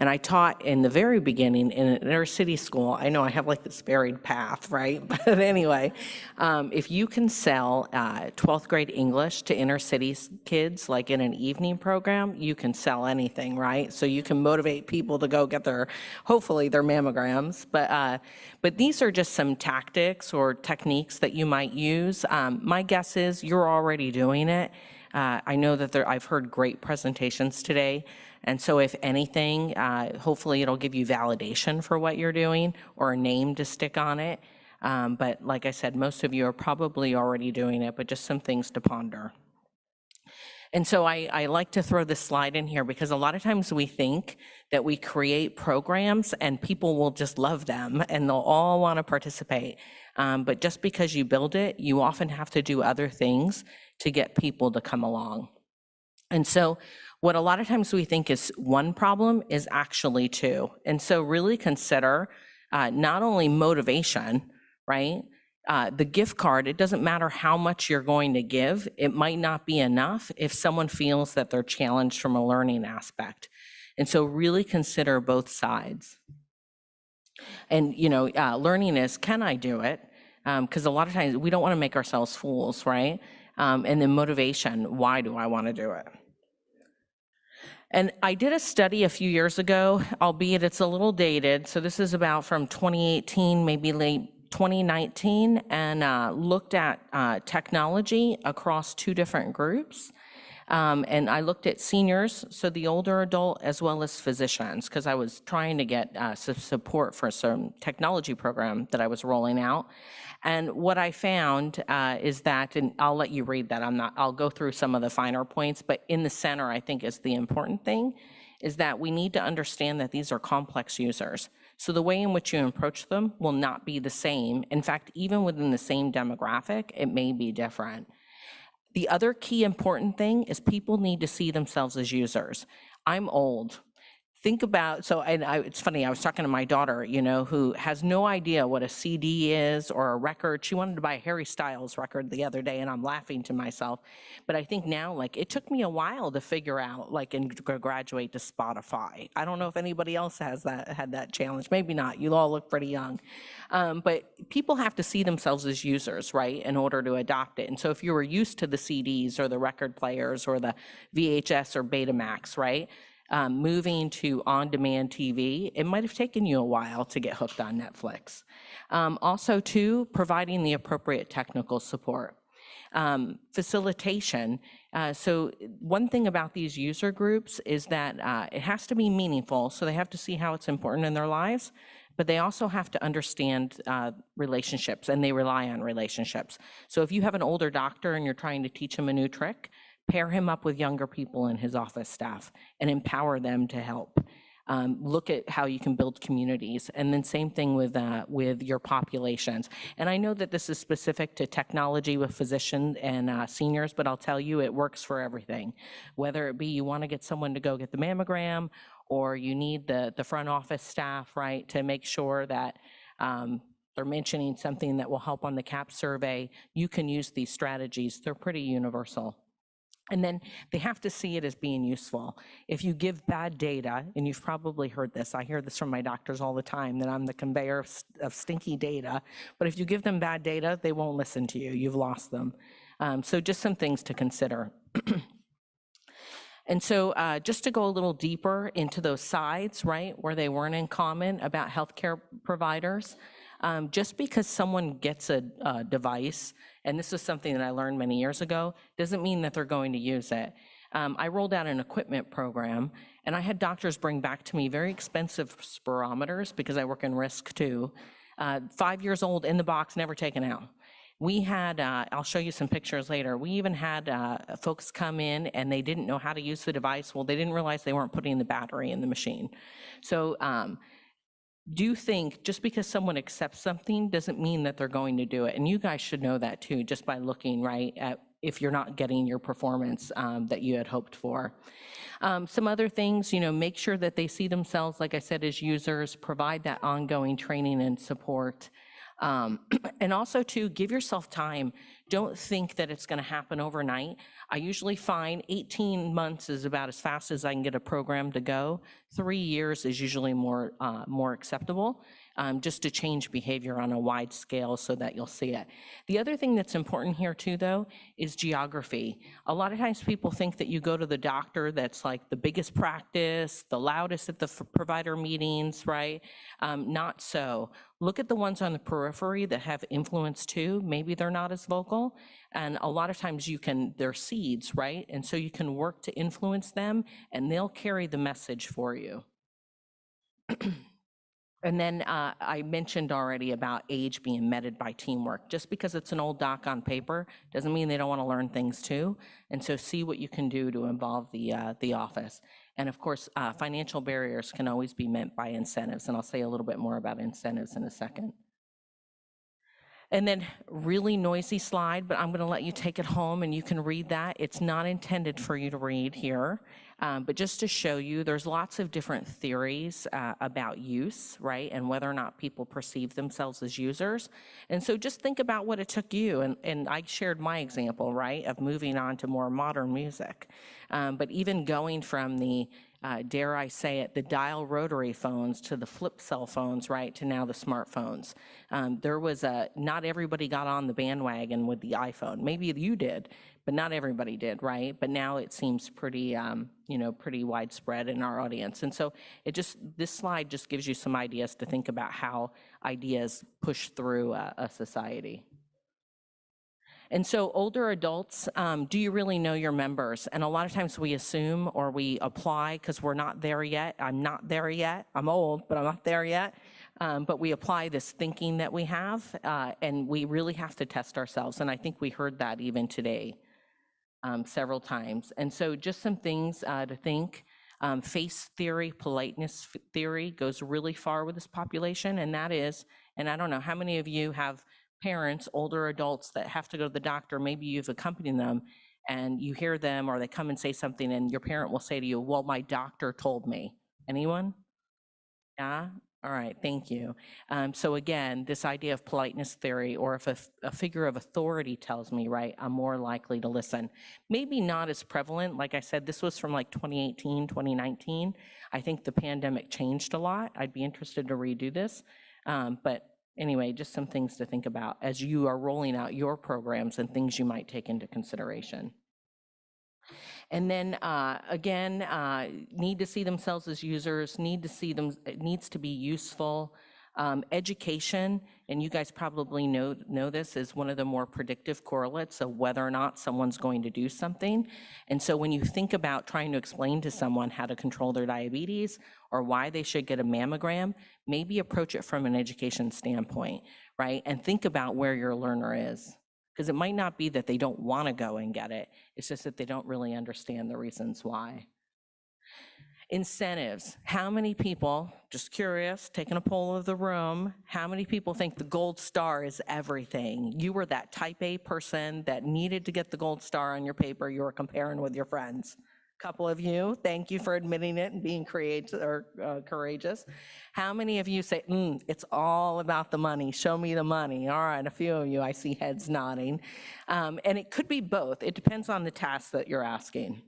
S22: And I taught in the very beginning in an inner city school. I know I have like this varied path, right? But anyway, if you can sell 12th grade English to inner city kids, like in an evening program, you can sell anything, right? So you can motivate people to go get hopefully their mammograms. But these are just some tactics or techniques that you might use. My guess is you're already doing it. I know that I've heard great presentations today. And so if anything, hopefully it'll give you validation for what you're doing or a name to stick on it. But like I said, most of you are probably already doing it, but just some things to ponder. And so I like to throw this slide in here because a lot of times we think that we create programs and people will just love them and they'll all want to participate. But just because you build it, you often have to do other things to get people to come along. And so what a lot of times we think is one problem is actually two. And so really consider not only motivation, right? The gift card, it doesn't matter how much you're going to give. It might not be enough if someone feels that they're challenged from a learning aspect. And so really consider both sides. And, learning is, can I do it? Because a lot of times we don't want to make ourselves fools, right? And then motivation, why do I want to do it? And I did a study a few years ago, albeit it's a little dated. So this is about from 2018, maybe late 2019, and looked at technology across 2 different groups. And I looked at seniors, so the older adult, as well as physicians, because I was trying to get some support for some technology program that I was rolling out. And what I found is that, and I'll let you read that, I'll go through some of the finer points, but in the center, I think is the important thing, is that we need to understand that these are complex users. So the way in which you approach them will not be the same. In fact, even within the same demographic, it may be different. The other key important thing is people need to see themselves as users. I'm old. Think about, it's funny, I was talking to my daughter, who has no idea what a CD is or a record. She wanted to buy a Harry Styles record the other day, and I'm laughing to myself. But I think now, it took me a while to figure out, and graduate to Spotify. I don't know if anybody else had that challenge. Maybe not. You all look pretty young. But people have to see themselves as users, right, in order to adopt it. And so if you were used to the CDs or the record players or the VHS or Betamax, right, moving to on-demand TV, it might have taken you a while to get hooked on Netflix. Also, too, providing the appropriate technical support. Facilitation. So one thing about these user groups is that it has to be meaningful, so they have to see how it's important in their lives, but they also have to understand relationships, and they rely on relationships. So if you have an older doctor and you're trying to teach him a new trick, pair him up with younger people in his office staff and empower them to help. Look at how you can build communities. And then same thing with your populations. And I know that this is specific to technology with physicians and seniors, but I'll tell you it works for everything. Whether it be you want to get someone to go get the mammogram, or you need the front office staff, right, to make sure that they're mentioning something that will help on the CAP survey, you can use these strategies. They're pretty universal. And then they have to see it as being useful. If you give bad data, and you've probably heard this, I hear this from my doctors all the time, that I'm the conveyor of stinky data, but if you give them bad data, they won't listen to you. You've lost them. So just some things to consider. And so just to go a little deeper into those sides, right, where they weren't in common about healthcare providers, just because someone gets a device, and this is something that I learned many years ago, doesn't mean that they're going to use it. I rolled out an equipment program, and I had doctors bring back to me very expensive spirometers, because I work in risk too, 5 years old in the box, never taken out. We had, I'll show you some pictures later, we even had folks come in and they didn't know how to use the device. Well, they didn't realize they weren't putting the battery in the machine. So do think just because someone accepts something doesn't mean that they're going to do it. And you guys should know that too, just by looking, right, at if you're not getting your performance that you had hoped for. Some other things, make sure that they see themselves, like I said, as users, provide that ongoing training and support. And also to give yourself time. Don't think that it's going to happen overnight. I usually find 18 months is about as fast as I can get a program to go. 3 years is usually more acceptable, just to change behavior on a wide scale so that you'll see it. The other thing that's important here too, though, is geography. A lot of times people think that you go to the doctor that's like the biggest practice, the loudest at the provider meetings, right? Not so. Look at the ones on the periphery that have influence too. Maybe they're not as vocal. And a lot of times they're seeds, right? And so you can work to influence them and they'll carry the message for you. And then I mentioned already about age being meted by teamwork. Just because it's an old doc on paper doesn't mean they don't want to learn things too. And so see what you can do to involve the office. And of course, financial barriers can always be met by incentives. And I'll say a little bit more about incentives in a second. And then really noisy slide, but I'm going to let you take it home and you can read that. It's not intended for you to read here, but just to show you, there's lots of different theories about use, right? And whether or not people perceive themselves as users. And so just think about what it took you. And I shared my example, right, of moving on to more modern music. But even going from the dare I say it, the dial rotary phones to the flip cell phones, right, to now the smartphones. There was not everybody got on the bandwagon with the iPhone. Maybe you did, but not everybody did, right? But now it seems pretty, pretty widespread in our audience. And so this slide just gives you some ideas to think about how ideas push through a society. And so older adults, do you really know your members? And a lot of times we assume or we apply because we're not there yet. I'm not there yet. I'm old, but I'm not there yet. But we apply this thinking that we have, and we really have to test ourselves. And I think we heard that even today several times. And so just some things to think. Face theory, politeness theory goes really far with this population, and that is, and I don't know how many of you have parents, older adults that have to go to the doctor, maybe you've accompanied them and you hear them or they come and say something and your parent will say to you, well, my doctor told me. Anyone? Yeah? All right, thank you. So again, this idea of politeness theory, or if a figure of authority tells me, right, I'm more likely to listen. Maybe not as prevalent. Like I said, this was from like 2018, 2019. I think the pandemic changed a lot. I'd be interested to redo this. But anyway, just some things to think about as you are rolling out your programs and things you might take into consideration. And then again, need to see themselves as users, it needs to be useful. Education, and you guys probably know this, is one of the more predictive correlates of whether or not someone's going to do something. And so when you think about trying to explain to someone how to control their diabetes or why they should get a mammogram, maybe approach it from an education standpoint, right? And think about where your learner is. Because it might not be that they don't want to go and get it. It's just that they don't really understand the reasons why. Incentives. How many people, just curious, taking a poll of the room, how many people think the gold star is everything? You were that type A person that needed to get the gold star on your paper you were comparing with your friends. Couple of you, thank you for admitting it and being creative or courageous. How many of you say, it's all about the money, show me the money? All right, a few of you, I see heads nodding. And it could be both. It depends on the task that you're asking.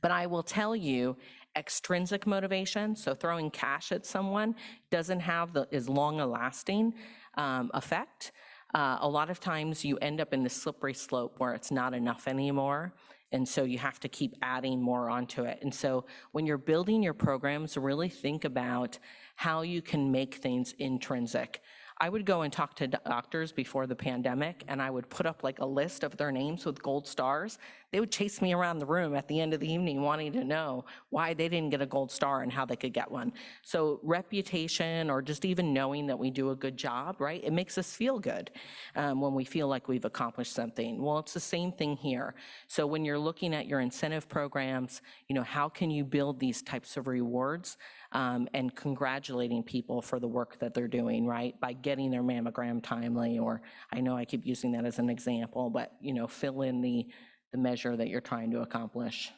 S22: But I will tell you, extrinsic motivation, so throwing cash at someone, doesn't have as long a lasting effect. A lot of times you end up in the slippery slope where it's not enough anymore. And so you have to keep adding more onto it. And so when you're building your programs, really think about how you can make things intrinsic. I would go and talk to doctors before the pandemic, and I would put up like a list of their names with gold stars. They would chase me around the room at the end of the evening wanting to know why they didn't get a gold star and how they could get one. So reputation, or just even knowing that we do a good job, right? It makes us feel good when we feel like we've accomplished something. Well, it's the same thing here. So when you're looking at your incentive programs, how can you build these types of rewards and congratulating people for the work that they're doing, right? By getting their mammogram timely, or I know I keep using that as an example, but fill in the measure that you're trying to accomplish.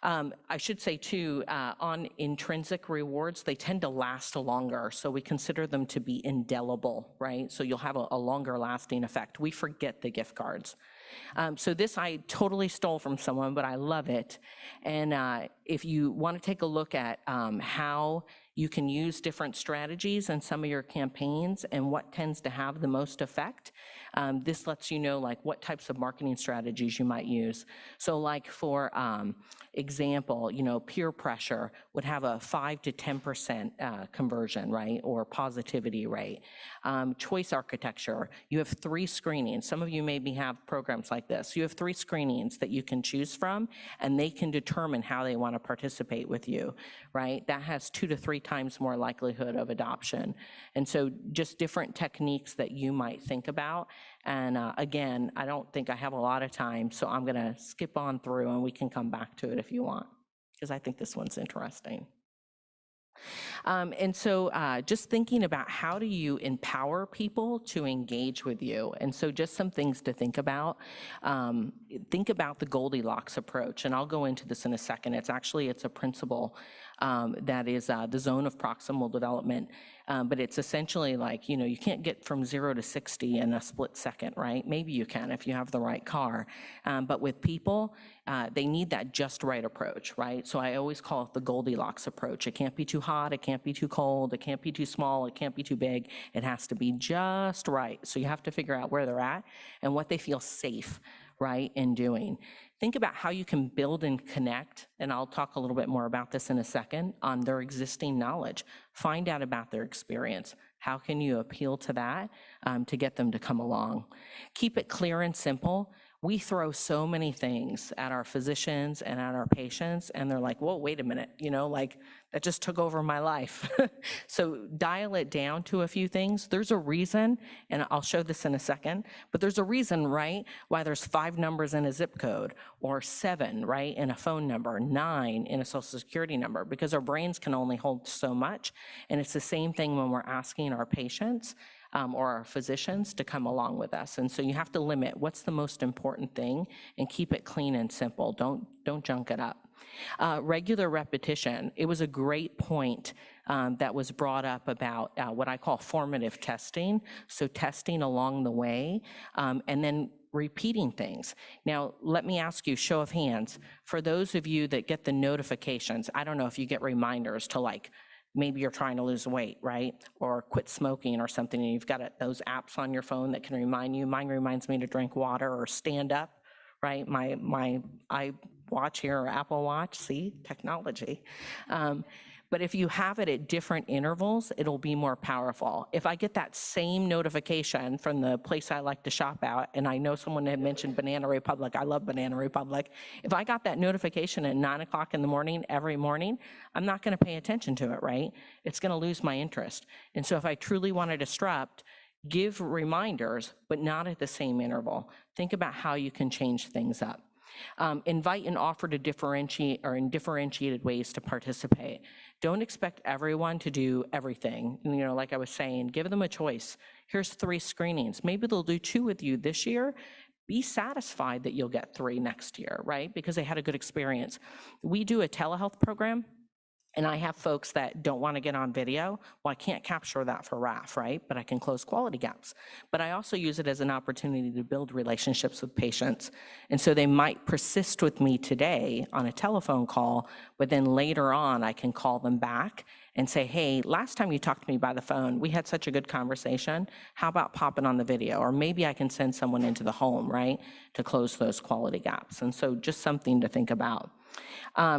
S22: I should say too, on intrinsic rewards, they tend to last longer. So we consider them to be indelible, right? So you'll have a longer lasting effect. We forget the gift cards. So this I totally stole from someone, but I love it. And if you want to take a look at how you can use different strategies in some of your campaigns and what tends to have the most effect, this lets you know like what types of marketing strategies you might use. So like for example, peer pressure would have a 5 to 10% conversion, right? Or positivity rate. Choice architecture, you have 3 screenings. Some of you maybe have programs like this. You have 3 screenings that you can choose from, and they can determine how they want to participate with you, right? That has 2 to 3 times more likelihood of adoption. And so just different techniques that you might think about. And again, I don't think I have a lot of time, so I'm gonna skip on through and we can come back to it if you want, because I think this one's interesting. And so just thinking about how do you empower people to engage with you? And so just some things to think about. Think about the Goldilocks approach, and I'll go into this in a second. It's a principle that is the zone of proximal development. But it's essentially like, you can't get from 0 to 60 in a split second, right? Maybe you can if you have the right car. But with people, they need that just right approach, right? So I always call it the Goldilocks approach. It can't be too hot, it can't be too cold, it can't be too small, it can't be too big. It has to be just right. So you have to figure out where they're at and what they feel safe, right, in doing. Think about how you can build and connect, and I'll talk a little bit more about this in a second, on their existing knowledge. Find out about their experience. How can you appeal to that to get them to come along? Keep it clear and simple. We throw so many things at our physicians and at our patients, and they're like, whoa, wait a minute, like that just took over my life. So dial it down to a few things. There's a reason, and I'll show this in a second, but there's a reason, right, why there's 5 numbers in a zip code, or 7, right, in a phone number, 9 in a social security number, because our brains can only hold so much. And it's the same thing when we're asking our patients or our physicians to come along with us. And so you have to limit what's the most important thing and keep it clean and simple. Don't junk it up. Regular repetition. It was a great point that was brought up about what I call formative testing. So testing along the way and then repeating things. Now, let me ask you, show of hands, for those of you that get the notifications, I don't know if you get reminders to like, maybe you're trying to lose weight, right? Or quit smoking or something, and you've got those apps on your phone that can remind you. Mine reminds me to drink water or stand up, right? My iWatch here, or Apple Watch, see, technology. But if you have it at different intervals, it'll be more powerful. If I get that same notification from the place I like to shop at, and I know someone had mentioned Banana Republic, I love Banana Republic. If I got that notification at 9 o'clock in the morning, every morning, I'm not gonna pay attention to it, right? It's gonna lose my interest. And so if I truly want to disrupt, give reminders, but not at the same interval. Think about how you can change things up. Invite and offer to differentiate, or in differentiated ways to participate. Don't expect everyone to do everything. Like I was saying, give them a choice. Here's 3 screenings. Maybe they'll do 2 with you this year, be satisfied that you'll get 3 next year, right? Because they had a good experience. We do a telehealth program, and I have folks that don't want to get on video. Well, I can't capture that for RAF, right? But I can close quality gaps. But I also use it as an opportunity to build relationships with patients. And so they might persist with me today on a telephone call, but then later on I can call them back and say, hey, last time you talked to me by the phone, we had such a good conversation. How about popping on the video? Or maybe I can send someone into the home, right, to close those quality gaps. And so just something to think about.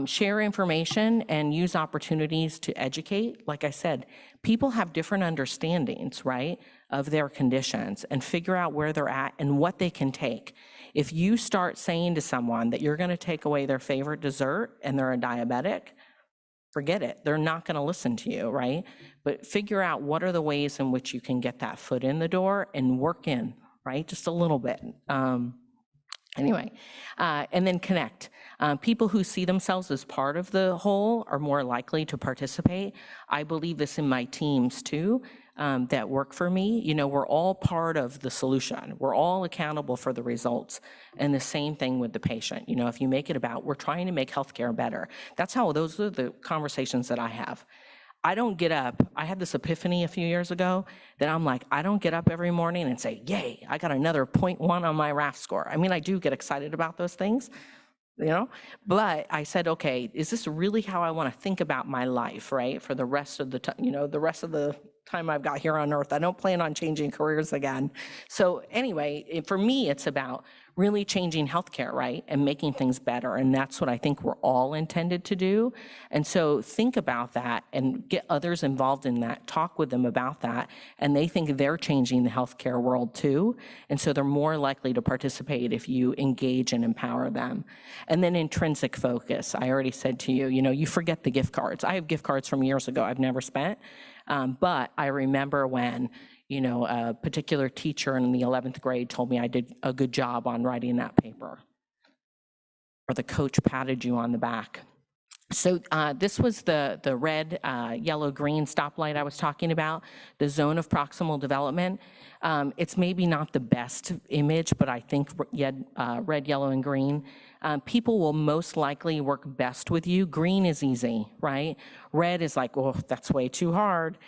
S22: Share information and use opportunities to educate. Like I said, people have different understandings, right, of their conditions, and figure out where they're at and what they can take. If you start saying to someone that you're going to take away their favorite dessert and they're a diabetic, forget it. They're not going to listen to you, right? But figure out what are the ways in which you can get that foot in the door and work in, right, just a little bit. Anyway, and then connect. People who see themselves as part of the whole are more likely to participate. I believe this in my teams too, that work for me. You know, we're all part of the solution. We're all accountable for the results. And the same thing with the patient. You know, if you make it about, we're trying to make healthcare better. That's how, those are the conversations that I have. I don't get up. I had this epiphany a few years ago that I'm like, I don't get up every morning and say, yay, I got another 0.1 on my RAF score. I mean, I do get excited about those things, you know, but I said, okay, is this really how I want to think about my life, right? For the rest of the time, you know, the rest of the time I've got here on earth. I don't plan on changing careers again. So anyway, for me, it's about really changing healthcare, right? And making things better. And that's what I think we're all intended to do. And so think about that and get others involved in that, talk with them about that. And they think they're changing the healthcare world too. And so they're more likely to participate if you engage and empower them. And then intrinsic focus. I already said to you, you know, you forget the gift cards. I have gift cards from years ago I've never spent. But I remember when, you know, a particular teacher in the 11th grade told me I did a good job on writing that paper, or the coach patted you on the back. So this was the red, yellow, green stoplight I was talking about, the zone of proximal development. It's maybe not the best image, but I think red, yellow, and green. People will most likely work best with you. Green is easy, right? Red is like, oh, that's way too hard.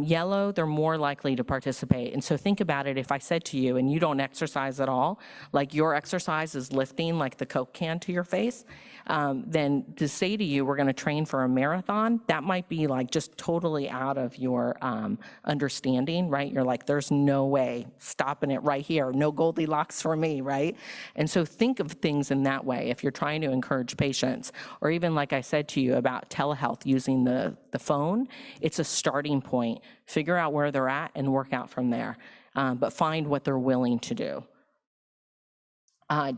S22: Yellow, they're more likely to participate. And so think about it, if I said to you, and you don't exercise at all, like your exercise is lifting like the Coke can to your face, then to say to you, we're gonna train for a marathon, that might be like just totally out of your understanding, right? You're like, there's no way, stopping it right here, no Goldilocks for me, right? And so think of things in that way if you're trying to encourage patients, or even like I said to you about telehealth using the phone, it's a starting point. Figure out where they're at and work out from there, but find what they're willing to do.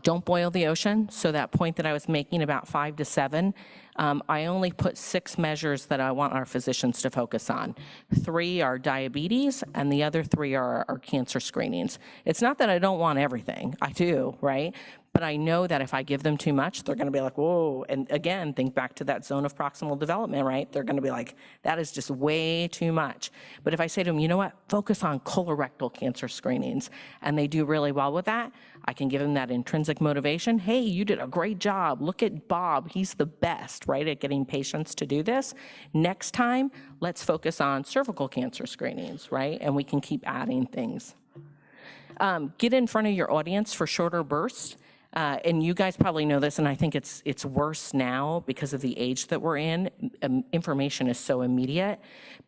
S22: Don't boil the ocean. So that point that I was making about 5 to 7, I only put 6 measures that I want our physicians to focus on. 3 are diabetes, and the other 3 are cancer screenings. It's not that I don't want everything. I do, right? But I know that if I give them too much, they're going to be like, whoa. And again, think back to that zone of proximal development, right? They're going to be like, that is just way too much. But if I say to them, you know what, focus on colorectal cancer screenings, and they do really well with that, I can give them that intrinsic motivation. Hey, you did a great job. Look at Bob. He's the best, right, at getting patients to do this. Next time, let's focus on cervical cancer screenings, right? And we can keep adding things. Get in front of your audience for shorter bursts. And you guys probably know this, and I think it's worse now because of the age that we're in. Information is so immediate.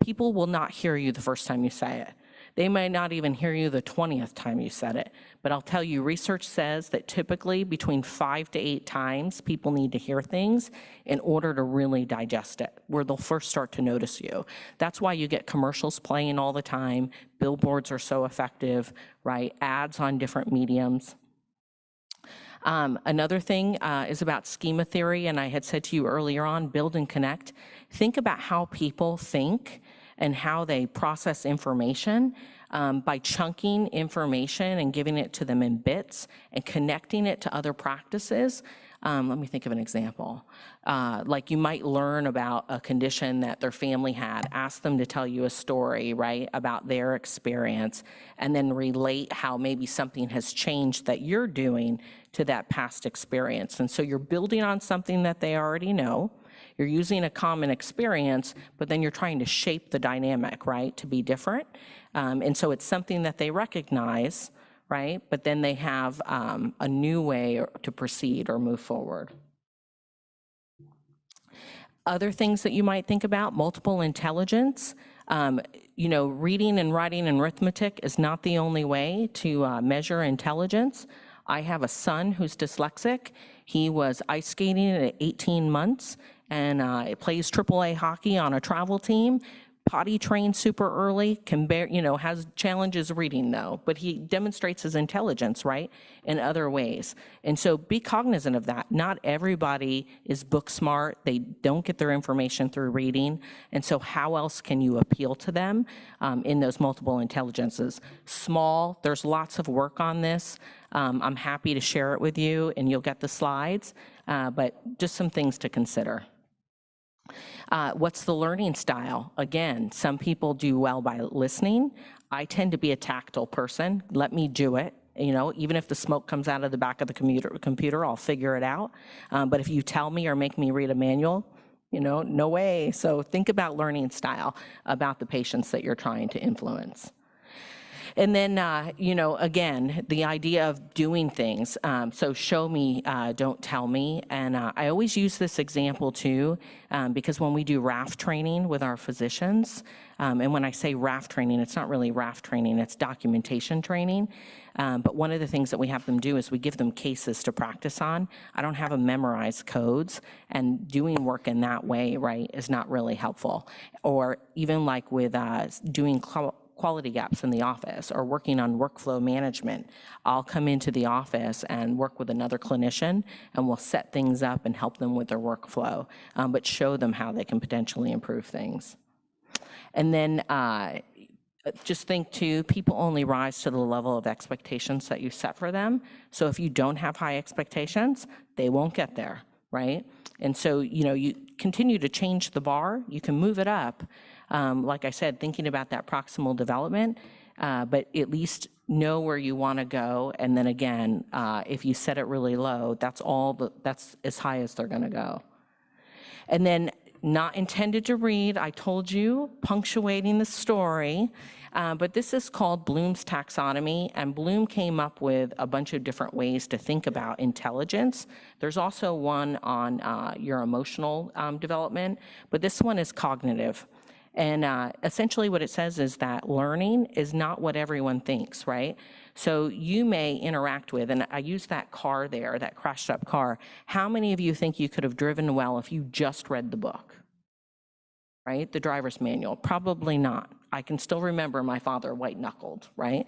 S22: People will not hear you the first time you say it. They might not even hear you the 20th time you said it. But I'll tell you, research says that typically between 5 to 8 times people need to hear things in order to really digest it, where they'll first start to notice you. That's why you get commercials playing all the time. Billboards are so effective, right? Ads on different mediums. Another thing is about schema theory, and I had said to you earlier on, build and connect. Think about how people think and how they process information by chunking information and giving it to them in bits and connecting it to other practices. Let me think of an example. Like you might learn about a condition that their family had, ask them to tell you a story, right, about their experience, and then relate how maybe something has changed that you're doing to that past experience. And so you're building on something that they already know. You're using a common experience, but then you're trying to shape the dynamic, right, to be different. And so it's something that they recognize, right, but then they have a new way to proceed or move forward. Other things that you might think about, multiple intelligence. You know, reading and writing and arithmetic is not the only way to measure intelligence. I have a son who's dyslexic. He was ice skating at 18 months and plays AAA hockey on a travel team. Potty trained super early, can bear, you know, has challenges reading though, but he demonstrates his intelligence, right, in other ways. And so be cognizant of that. Not everybody is book smart. They don't get their information through reading. And so how else can you appeal to them in those multiple intelligences? Small, there's lots of work on this. I'm happy to share it with you and you'll get the slides, but just some things to consider. What's the learning style? Again, some people do well by listening. I tend to be a tactile person. Let me do it. You know, even if the smoke comes out of the back of the computer, I'll figure it out. But if you tell me or make me read a manual, you know, no way. So think about learning style, about the patients that you're trying to influence. And then, you know, again, the idea of doing things. So show me, don't tell me. And I always use this example too, because when we do RAF training with our physicians, and when I say RAF training, it's not really RAF training, it's documentation training. But one of the things that we have them do is we give them cases to practice on. I don't have them memorize codes, and doing work in that way, right, is not really helpful. Or even like with doing quality gaps in the office or working on workflow management. I'll come into the office and work with another clinician and we'll set things up and help them with their workflow, but show them how they can potentially improve things. And then just think too, people only rise to the level of expectations that you set for them. So if you don't have high expectations, they won't get there, right? And so, you know, you continue to change the bar, you can move it up. Like I said, thinking about that proximal development, but at least know where you want to go. And then again, if you set it really low, that's as high as they're going to go. And then not intended to read, I told you, punctuating the story, but this is called Bloom's taxonomy, and Bloom came up with a bunch of different ways to think about intelligence. There's also one on your emotional development, but this one is cognitive. And essentially what it says is that learning is not what everyone thinks, right? So you may interact with, and I use that car there, that crashed up car. How many of you think you could have driven well if you just read the book, right? The driver's manual, probably not. I can still remember my father white-knuckled, right?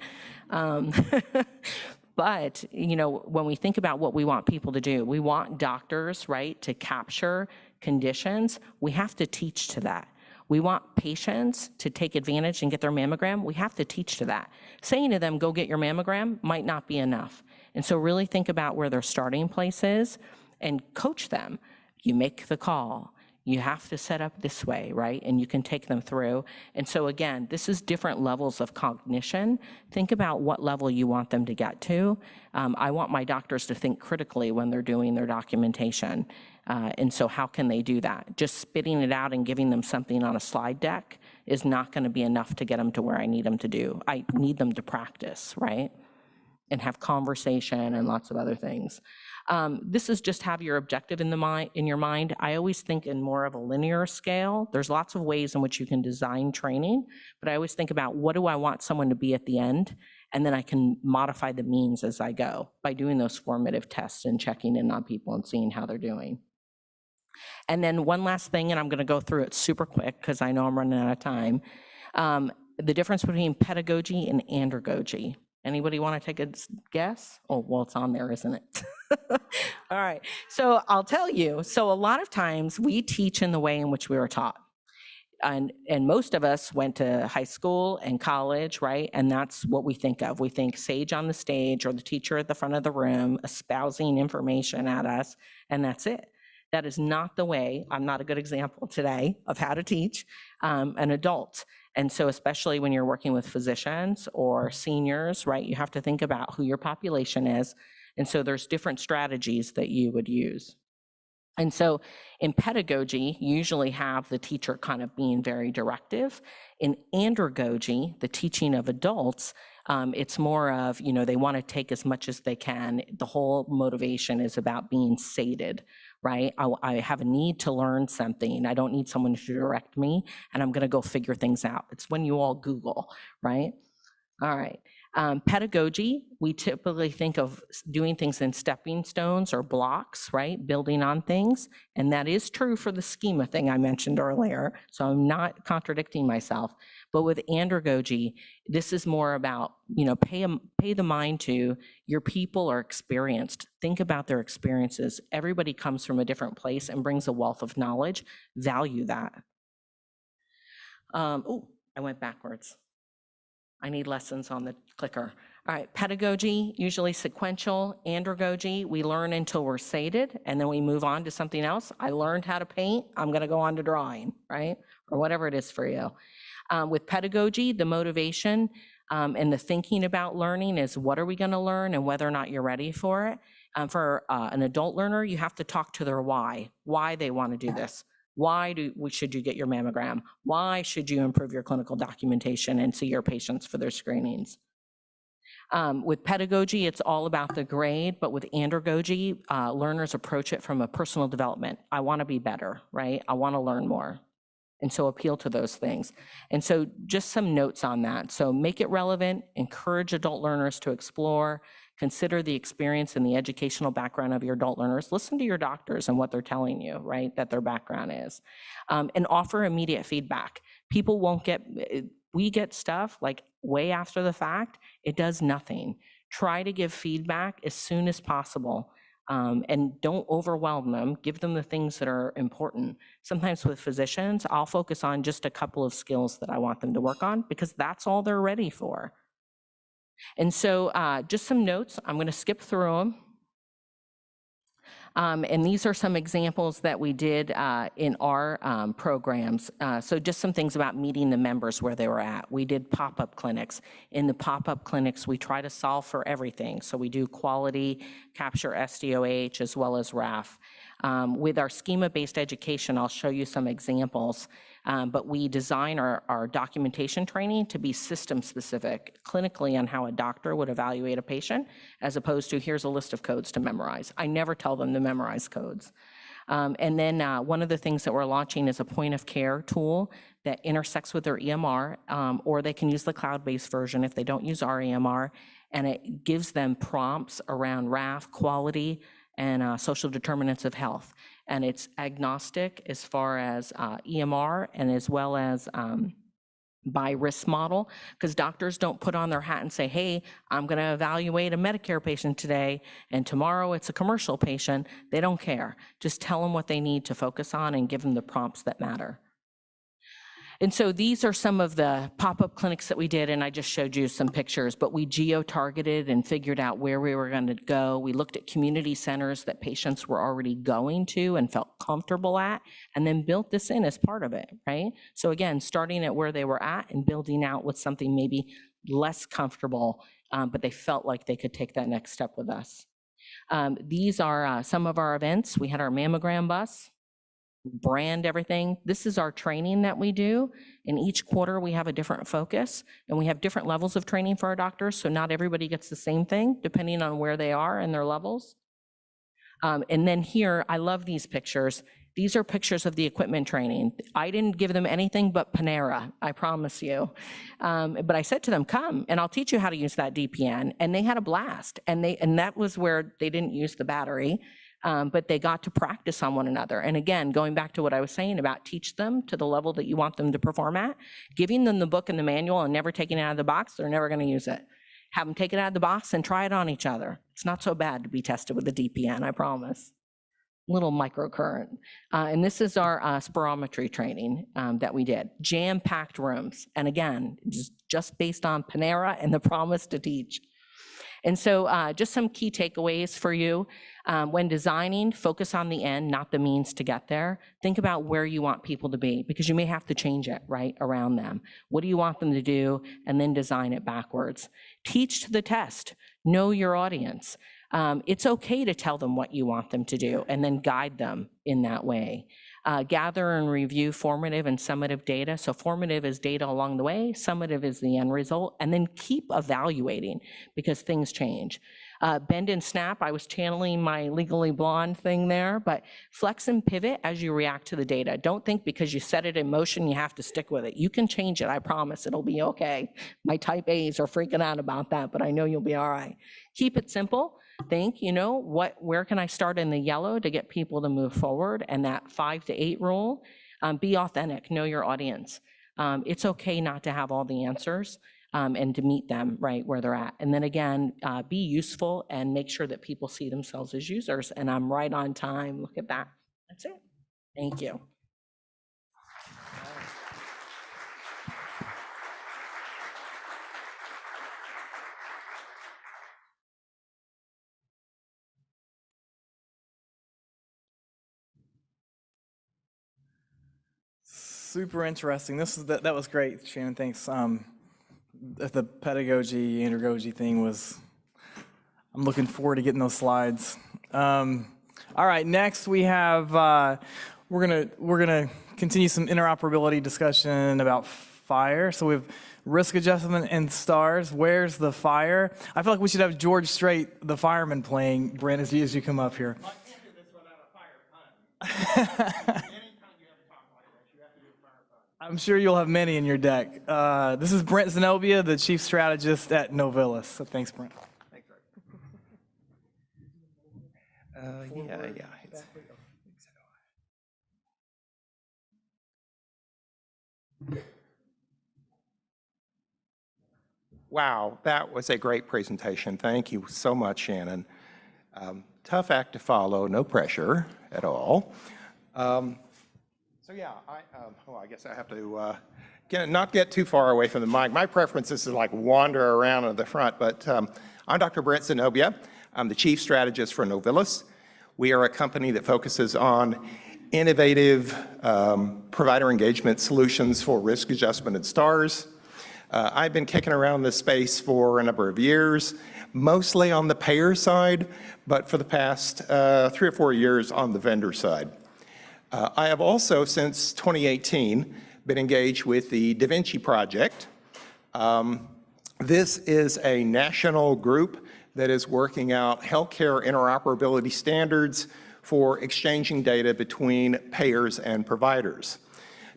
S22: But, you know, when we think about what we want people to do, we want doctors, right, to capture conditions. We have to teach to that. We want patients to take advantage and get their mammogram. We have to teach to that. Saying to them, go get your mammogram, might not be enough. And so really think about where their starting place is and coach them. You make the call. You have to set up this way, right? And you can take them through. And so again, this is different levels of cognition. Think about what level you want them to get to. I want my doctors to think critically when they're doing their documentation. And so how can they do that? Just spitting it out and giving them something on a slide deck is not going to be enough to get them to where I need them to do. I need them to practice, right? And have conversation and lots of other things. This is just have your objective in your mind. I always think in more of a linear scale. There's lots of ways in which you can design training, but I always think about what do I want someone to be at the end, and then I can modify the means as I go by doing those formative tests and checking in on people and seeing how they're doing. And then one last thing, and I'm going to go through it super quick because I know I'm running out of time. The difference between pedagogy and andragogy. Anybody want to take a guess? Oh, well, it's on there, isn't it? All right. So I'll tell you. So a lot of times we teach in the way in which we were taught. And most of us went to high school and college, right? And that's what we think of. We think sage on the stage or the teacher at the front of the room espousing information at us, and that's it. That is not the way. I'm not a good example today of how to teach an adult. And so especially when you're working with physicians or seniors, right, you have to think about who your population is. And so there's different strategies that you would use. And so in pedagogy, you usually have the teacher kind of being very directive. In andragogy, the teaching of adults, it's more of, they want to take as much as they can. The whole motivation is about being sated, right? I have a need to learn something. I don't need someone to direct me, and I'm going to go figure things out. It's when you all Google, right? All right. Pedagogy, we typically think of doing things in stepping stones or blocks, right? Building on things. And that is true for the schema thing I mentioned earlier. So I'm not contradicting myself. But with andragogy, this is more about, pay the mind to your people are experienced. Think about their experiences. Everybody comes from a different place and brings a wealth of knowledge. Value that. Oh, I went backwards. I need lessons on the clicker. All right, pedagogy, usually sequential. Andragogy, we learn until we're sated, and then we move on to something else. I learned how to paint, I'm gonna go on to drawing, right? Or whatever it is for you. With pedagogy, the motivation and the thinking about learning is what are we gonna learn and whether or not you're ready for it. For an adult learner, you have to talk to their why they wanna do this. Why should you get your mammogram? Why should you improve your clinical documentation and see your patients for their screenings? With pedagogy, it's all about the grade, but with andragogy, learners approach it from a personal development. I want to be better, right? I want to learn more. And so appeal to those things. And so just some notes on that. So make it relevant, encourage adult learners to explore, consider the experience and the educational background of your adult learners. Listen to your doctors and what they're telling you, right, that their background is. And offer immediate feedback. People won't we get stuff like way after the fact, it does nothing. Try to give feedback as soon as possible. And don't overwhelm them. Give them the things that are important. Sometimes with physicians, I'll focus on just a couple of skills that I want them to work on because that's all they're ready for. And so just some notes, I'm going to skip through them. And these are some examples that we did in our programs. So just some things about meeting the members where they were at. We did pop-up clinics. In the pop-up clinics, we try to solve for everything. So we do quality, capture SDOH, as well as RAF. With our schema-based education, I'll show you some examples. But we design our documentation training to be system-specific, clinically on how a doctor would evaluate a patient, as opposed to here's a list of codes to memorize. I never tell them to memorize codes. And then one of the things that we're launching is a point-of-care tool that intersects with their EMR, or they can use the cloud-based version if they don't use our EMR, and it gives them prompts around RAF, quality, and social determinants of health. And it's agnostic as far as EMR and as well as by risk model, because doctors don't put on their hat and say, hey, I'm going to evaluate a Medicare patient today, and tomorrow it's a commercial patient. They don't care. Just tell them what they need to focus on and give them the prompts that matter. And so these are some of the pop-up clinics that we did, and I just showed you some pictures, but we geo-targeted and figured out where we were going to go. We looked at community centers that patients were already going to and felt comfortable at, and then built this in as part of it, right? So again, starting at where they were at and building out with something maybe less comfortable, but they felt like they could take that next step with us. These are some of our events. We had our mammogram bus. Brand everything. This is our training that we do. In each quarter, we have a different focus, and we have different levels of training for our doctors, so not everybody gets the same thing, depending on where they are and their levels. And then here, I love these pictures. These are pictures of the equipment training. I didn't give them anything but Panera, I promise you. But I said to them, come, and I'll teach you how to use that DPN. And they had a blast, and that was where they didn't use the battery. But they got to practice on one another. And again, going back to what I was saying about teach them to the level that you want them to perform at, giving them the book and the manual and never taking it out of the box, they're never going to use it. Have them take it out of the box and try it on each other. It's not so bad to be tested with the DPN, I promise. little microcurrent. And this is our spirometry training that we did. Jam-packed rooms. And again, just based on Panera and the promise to teach. And so just some key takeaways for you. When designing, focus on the end, not the means to get there. Think about where you want people to be, because you may have to change it, right, around them. What do you want them to do? And then design it backwards. Teach to the test. Know your audience. It's okay to tell them what you want them to do and then guide them in that way. Gather and review formative and summative data. So formative is data along the way, summative is the end result, and then keep evaluating because things change. Bend and snap, I was channeling my Legally Blonde thing there, but flex and pivot as you react to the data. Don't think because you set it in motion, you have to stick with it. You can change it, I promise, it'll be okay. My type A's are freaking out about that, but I know you'll be all right. Keep it simple. Think, where can I start in the yellow to get people to move forward? And that 5 to 8 rule, be authentic, know your audience. It's okay not to have all the answers and to meet them right where they're at. And then again, be useful and make sure that people see themselves as users. And I'm right on time. Look at that. That's it. Thank you.
S2: Super interesting. That was great, Shannon. Thanks. The pedagogy, andragogy thing was. I'm looking forward to getting those slides. All right, next we have we're gonna continue some interoperability discussion about fire. So we have risk adjustment and STARS. Where's the fire? I feel like we should have George Strait, the fireman, playing. Brent, as you come up here. I can't do this without a fire pun. I'm sure you'll have many in your deck. This is Brent Zenobia, the Chief Strategist at Novillis. So thanks, Brent. Thanks,
S6: Yeah. Wow, that was a great presentation. Thank you so much, Shannon. Tough act to follow, no pressure at all. So yeah, I guess I have to not get too far away from the mic. My preference is to like wander around in the front, but I'm Dr. Brent Zenobia. I'm the Chief Strategist for Novillis. We are a company that focuses on innovative provider engagement solutions for risk adjustment and STARS. I've been kicking around this space for a number of years, mostly on the payer side, but for the past 3 or 4 years on the vendor side. I have also, since 2018, been engaged with the Da Vinci Project. This is a national group that is working out healthcare interoperability standards for exchanging data between payers and providers.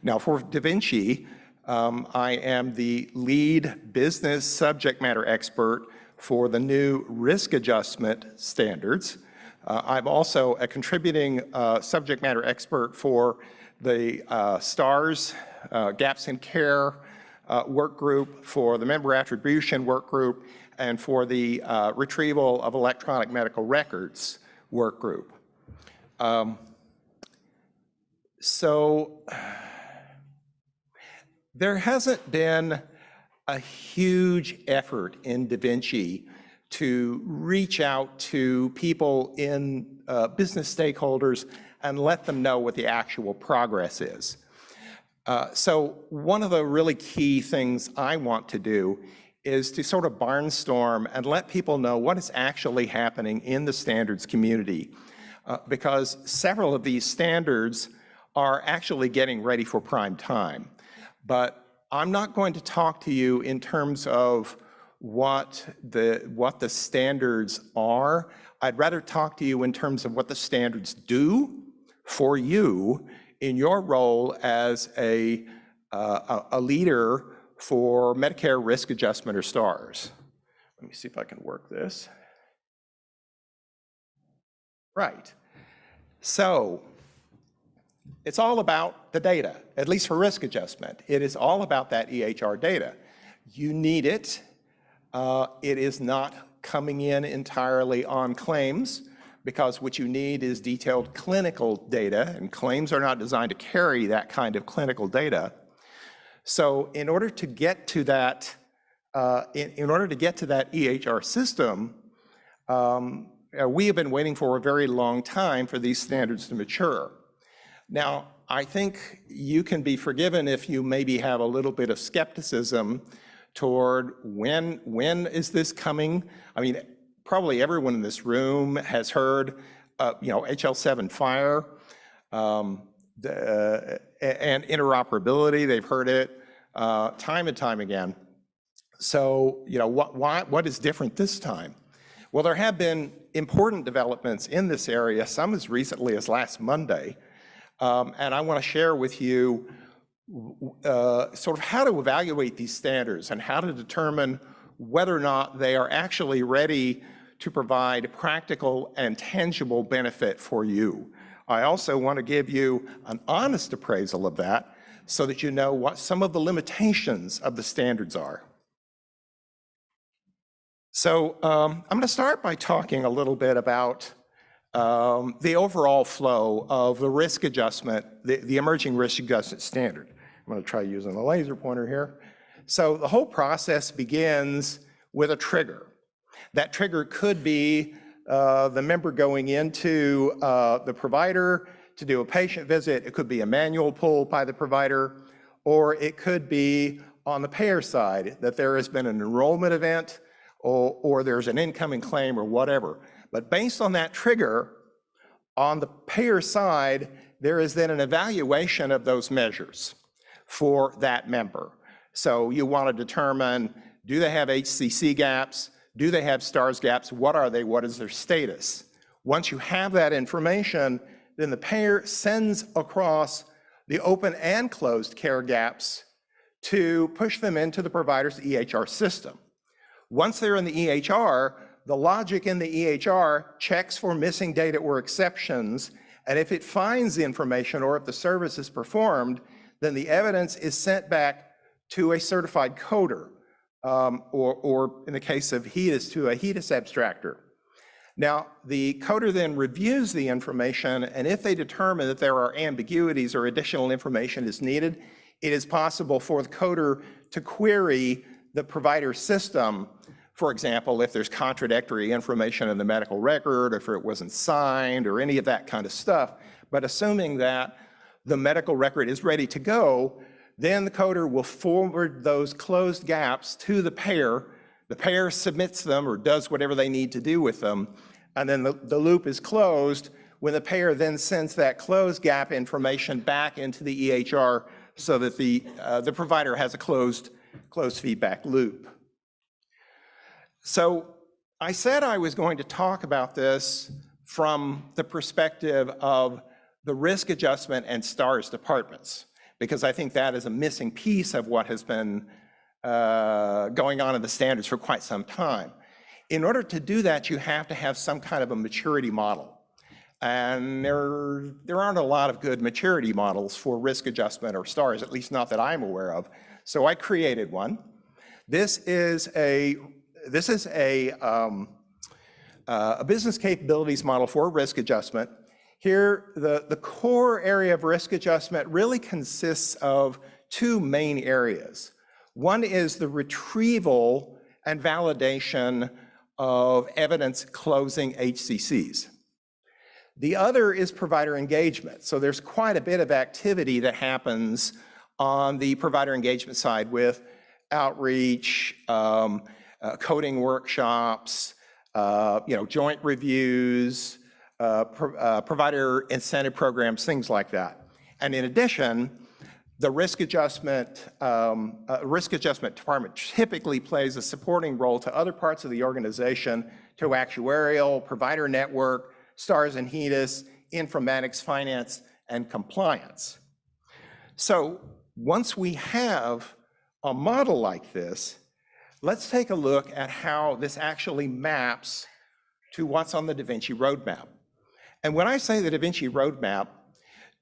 S6: Now, for Da Vinci, I am the lead business subject matter expert for the new risk adjustment standards. I'm also a contributing subject matter expert for the STARS, Gaps in Care work group, for the member attribution work group, and for the retrieval of electronic medical records work group. So there hasn't been a huge effort in Da Vinci to reach out to people in business stakeholders and let them know what the actual progress is. So one of the really key things I want to do is to sort of barnstorm and let people know what is actually happening in the standards community, because several of these standards are actually getting ready for prime time. But I'm not going to talk to you in terms of what the standards are. I'd rather talk to you in terms of what the standards do for you in your role as a leader for Medicare risk adjustment or STARS. Let me see if I can work this. Right. So it's all about the data, at least for risk adjustment. It is all about that EHR data. You need it. It is not coming in entirely on claims, because what you need is detailed clinical data, and claims are not designed to carry that kind of clinical data. So in order to get to that, in order to get to that EHR system, we have been waiting for a very long time for these standards to mature. Now, I think you can be forgiven if you maybe have a little bit of skepticism toward when is this coming? I mean, probably everyone in this room has heard, HL7 fire and interoperability. They've heard it time and time again. So, what is different this time? Well, there have been important developments in this area, some as recently as last Monday. And I want to share with you sort of how to evaluate these standards and how to determine whether or not they are actually ready to provide practical and tangible benefit for you. I also want to give you an honest appraisal of that so that you know what some of the limitations of the standards are. So I'm going to start by talking a little bit about the overall flow of the risk adjustment, the emerging risk adjustment standard. I'm going to try using the laser pointer here. So the whole process begins with a trigger. That trigger could be the member going into the provider to do a patient visit. It could be a manual pull by the provider, or it could be on the payer side that there has been an enrollment event or there's an incoming claim or whatever. But based on that trigger, on the payer side, there is then an evaluation of those measures for that member. So you want to determine, do they have HCC gaps? Do they have STARS gaps? What are they? What is their status? Once you have that information, then the payer sends across the open and closed care gaps to push them into the provider's EHR system. Once they're in the EHR, the logic in the EHR checks for missing data or exceptions, and if it finds the information or if the service is performed, then the evidence is sent back to a certified coder, or in the case of HEDIS, to a HEDIS abstractor. Now, the coder then reviews the information, and if they determine that there are ambiguities or additional information is needed, it is possible for the coder to query the provider system. For example, if there's contradictory information in the medical record, or if it wasn't signed, or any of that kind of stuff. But assuming that the medical record is ready to go, then the coder will forward those closed gaps to the payer. The payer submits them or does whatever they need to do with them, and then the loop is closed when the payer then sends that closed gap information back into the EHR so that the provider has a closed feedback loop. So I said I was going to talk about this from the perspective of the risk adjustment and STARS departments, because I think that is a missing piece of what has been going on in the standards for quite some time. In order to do that, you have to have some kind of a maturity model. And there aren't a lot of good maturity models for risk adjustment or STARS, at least not that I'm aware of. So I created one. This is a business capabilities model for risk adjustment. Here, the core area of risk adjustment really consists of two main areas. One is the retrieval and validation of evidence closing HCCs. The other is provider engagement. So there's quite a bit of activity that happens on the provider engagement side with outreach, coding workshops, joint reviews, provider incentive programs, things like that. And in addition, the risk adjustment department typically plays a supporting role to other parts of the organization, to actuarial, provider network, STARS and HEDIS, informatics, finance, and compliance. So once we have a model like this, let's take a look at how this actually maps to what's on the Da Vinci roadmap. And when I say the Da Vinci roadmap,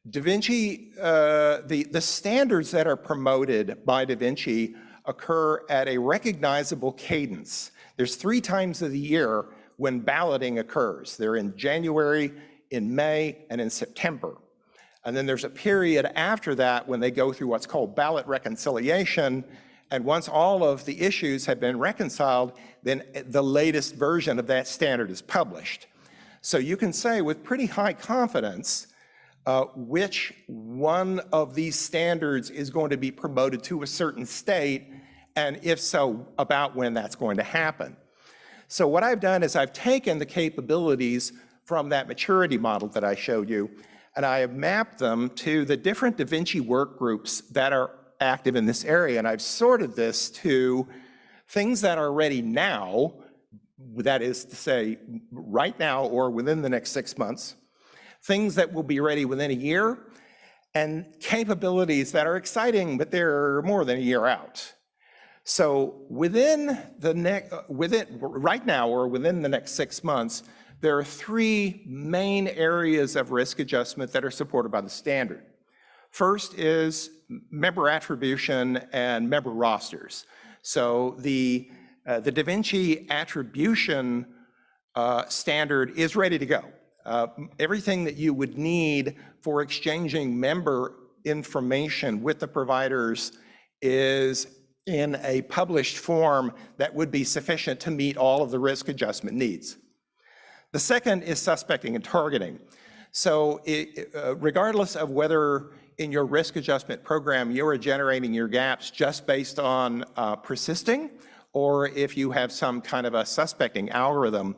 S6: Da Vinci, the standards that are promoted by Da Vinci occur at a recognizable cadence. There's 3 times of the year when balloting occurs. They're in January, in May, and in September. And then there's a period after that when they go through what's called ballot reconciliation. And once all of the issues have been reconciled, then the latest version of that standard is published. So you can say with pretty high confidence which one of these standards is going to be promoted to a certain state, and if so, about when that's going to happen. So what I've done is I've taken the capabilities from that maturity model that I showed you, and I have mapped them to the different Da Vinci work groups that are active in this area, and I've sorted this to things that are ready now, that is to say, right now or within the next 6 months, things that will be ready within a year, and capabilities that are exciting, but they're more than a year out. So right now or within the next 6 months, there are 3 main areas of risk adjustment that are supported by the standard. First is member attribution and member rosters. So the Da Vinci attribution standard is ready to go. Everything that you would need for exchanging member information with the providers is in a published form that would be sufficient to meet all of the risk adjustment needs. The second is suspecting and targeting. So regardless of whether in your risk adjustment program you are generating your gaps just based on persisting, or if you have some kind of a suspecting algorithm,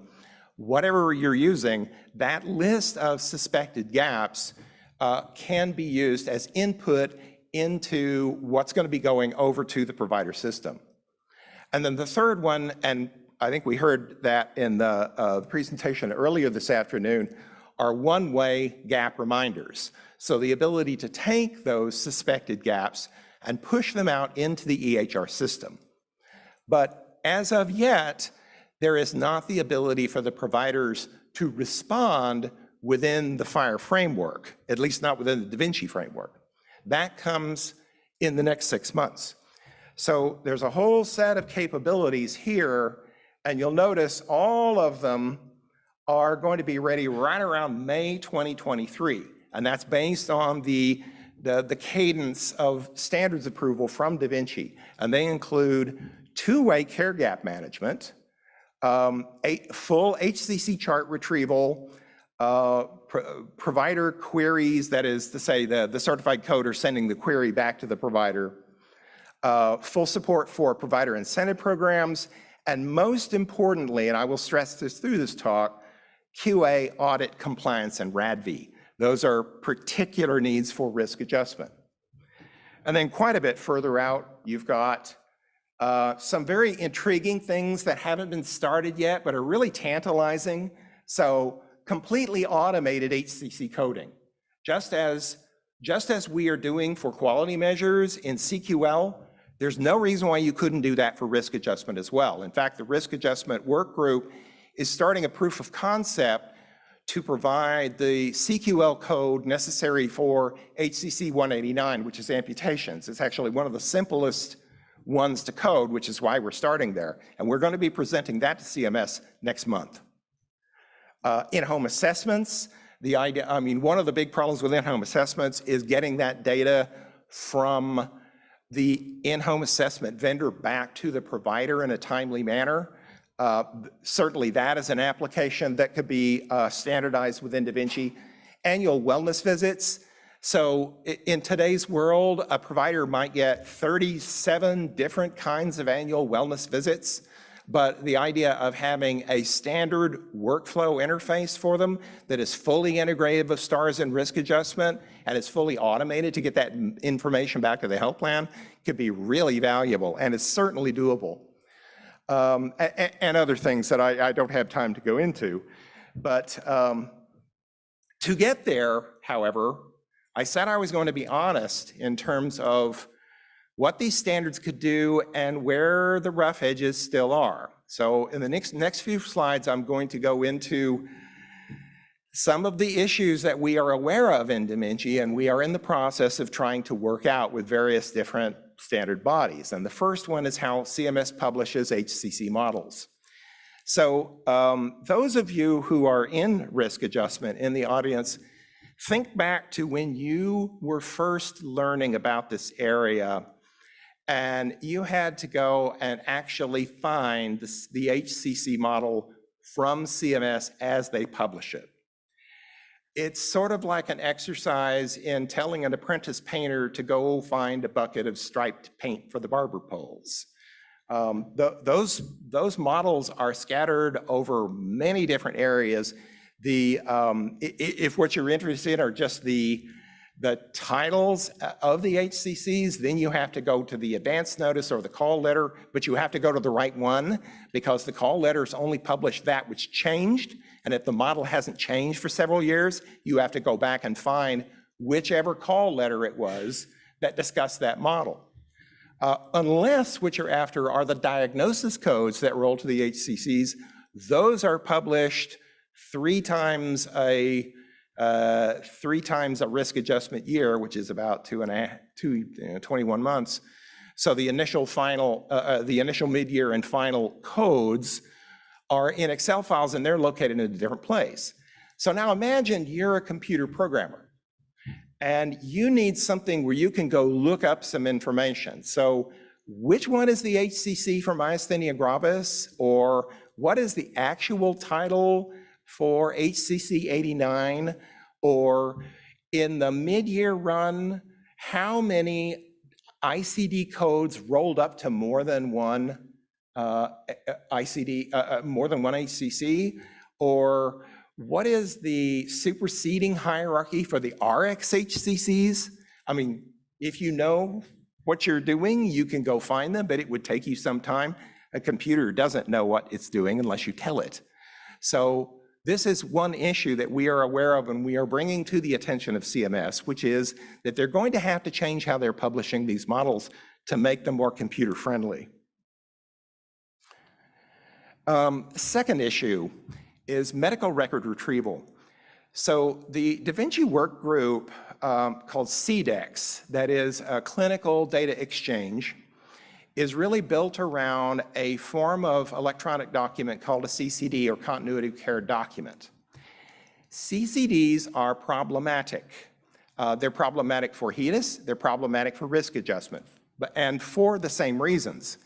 S6: whatever you're using, that list of suspected gaps can be used as input into what's going to be going over to the provider system. And then the third one, and I think we heard that in the presentation earlier this afternoon, are one-way gap reminders. So the ability to take those suspected gaps and push them out into the EHR system. But as of yet, there is not the ability for the providers to respond within the FHIR framework, at least not within the Da Vinci framework. That comes in the next 6 months. So there's a whole set of capabilities here, and you'll notice all of them are going to be ready right around May 2023. And that's based on the cadence of standards approval from Da Vinci. And they include two-way care gap management, a full HCC chart retrieval, provider queries, that is to say the certified coder sending the query back to the provider, full support for provider incentive programs, and most importantly, and I will stress this through this talk, QA, audit, compliance, and RADV. Those are particular needs for risk adjustment. And then quite a bit further out, you've got some very intriguing things that haven't been started yet, but are really tantalizing. So completely automated HCC coding. Just as we are doing for quality measures in CQL, there's no reason why you couldn't do that for risk adjustment as well. In fact, the risk adjustment work group is starting a proof of concept to provide the CQL code necessary for HCC 189, which is amputations. It's actually one of the simplest ones to code, which is why we're starting there. And we're going to be presenting that to CMS next month. In-home assessments, one of the big problems with in-home assessments is getting that data from the in-home assessment vendor back to the provider in a timely manner. Certainly that is an application that could be standardized within Da Vinci. Annual wellness visits. So in today's world, a provider might get 37 different kinds of annual wellness visits, but the idea of having a standard workflow interface for them that is fully integrated with STARS and risk adjustment and is fully automated to get that information back to the health plan could be really valuable, and it's certainly doable. And other things that I don't have time to go into. But to get there, however, I said I was going to be honest in terms of what these standards could do and where the rough edges still are. So in the next few slides, I'm going to go into some of the issues that we are aware of in Da Vinci, and we are in the process of trying to work out with various different standard bodies. And the first one is how CMS publishes HCC models. So those of you who are in risk adjustment in the audience, think back to when you were first learning about this area and you had to go and actually find the HCC model from CMS as they publish it. It's sort of like an exercise in telling an apprentice painter to go find a bucket of striped paint for the barber poles. Those models are scattered over many different areas. If what you're interested in are just the titles of the HCCs, then you have to go to the advance notice or the call letter, but you have to go to the right one because the call letters only publish that which changed. And if the model hasn't changed for several years, you have to go back and find whichever call letter it was that discussed that model. Unless what you're after are the diagnosis codes that roll to the HCCs, those are published three times a risk adjustment year, which is about 21 months. So the initial mid-year and final codes are in Excel files and they're located in a different place. So now imagine you're a computer programmer and you need something where you can go look up some information. So which one is the HCC for myasthenia gravis, or what is the actual title for HCC 89, or in the mid-year run, how many ICD codes rolled up to more than one more than one HCC, or what is the superseding hierarchy for the RX HCCs? I mean, if you know what you're doing, you can go find them, but it would take you some time. A computer doesn't know what it's doing unless you tell it. So this is one issue that we are aware of and we are bringing to the attention of CMS, which is that they're going to have to change how they're publishing these models to make them more computer friendly. Second issue is medical record retrieval. So the Da Vinci work group called CDEX, that is a clinical data exchange, is really built around a form of electronic document called a CCD, or continuity of care document. CCDs are problematic. They're problematic for HEDIS, they're problematic for risk adjustment, and for the same reasons.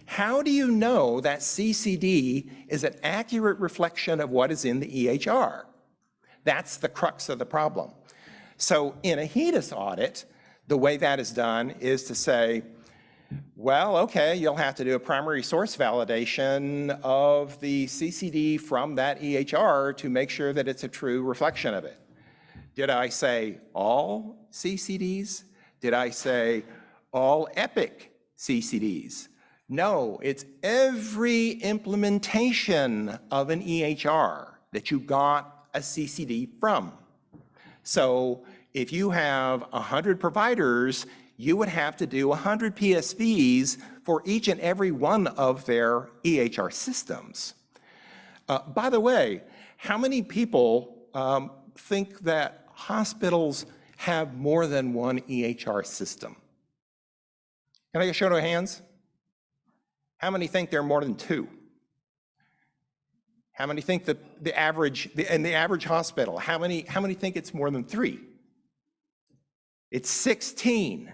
S6: How do you know that CCD is an accurate reflection of what is in the EHR? That's the crux of the problem. So in a HEDIS audit, the way that is done is to say, well, okay, you'll have to do a primary source validation of the CCD from that EHR to make sure that it's a true reflection of it. Did I say all CCDs? Did I say all Epic CCDs? No, it's every implementation of an EHR that you got a CCD from. So if you have 100 providers, you would have to do 100 PSVs for each and every one of their EHR systems. By the way, how many people think that hospitals have more than one EHR system? Can I get a show of hands? How many think there are more than two? How many think that in the average hospital, how many think it's more than three? It's 16.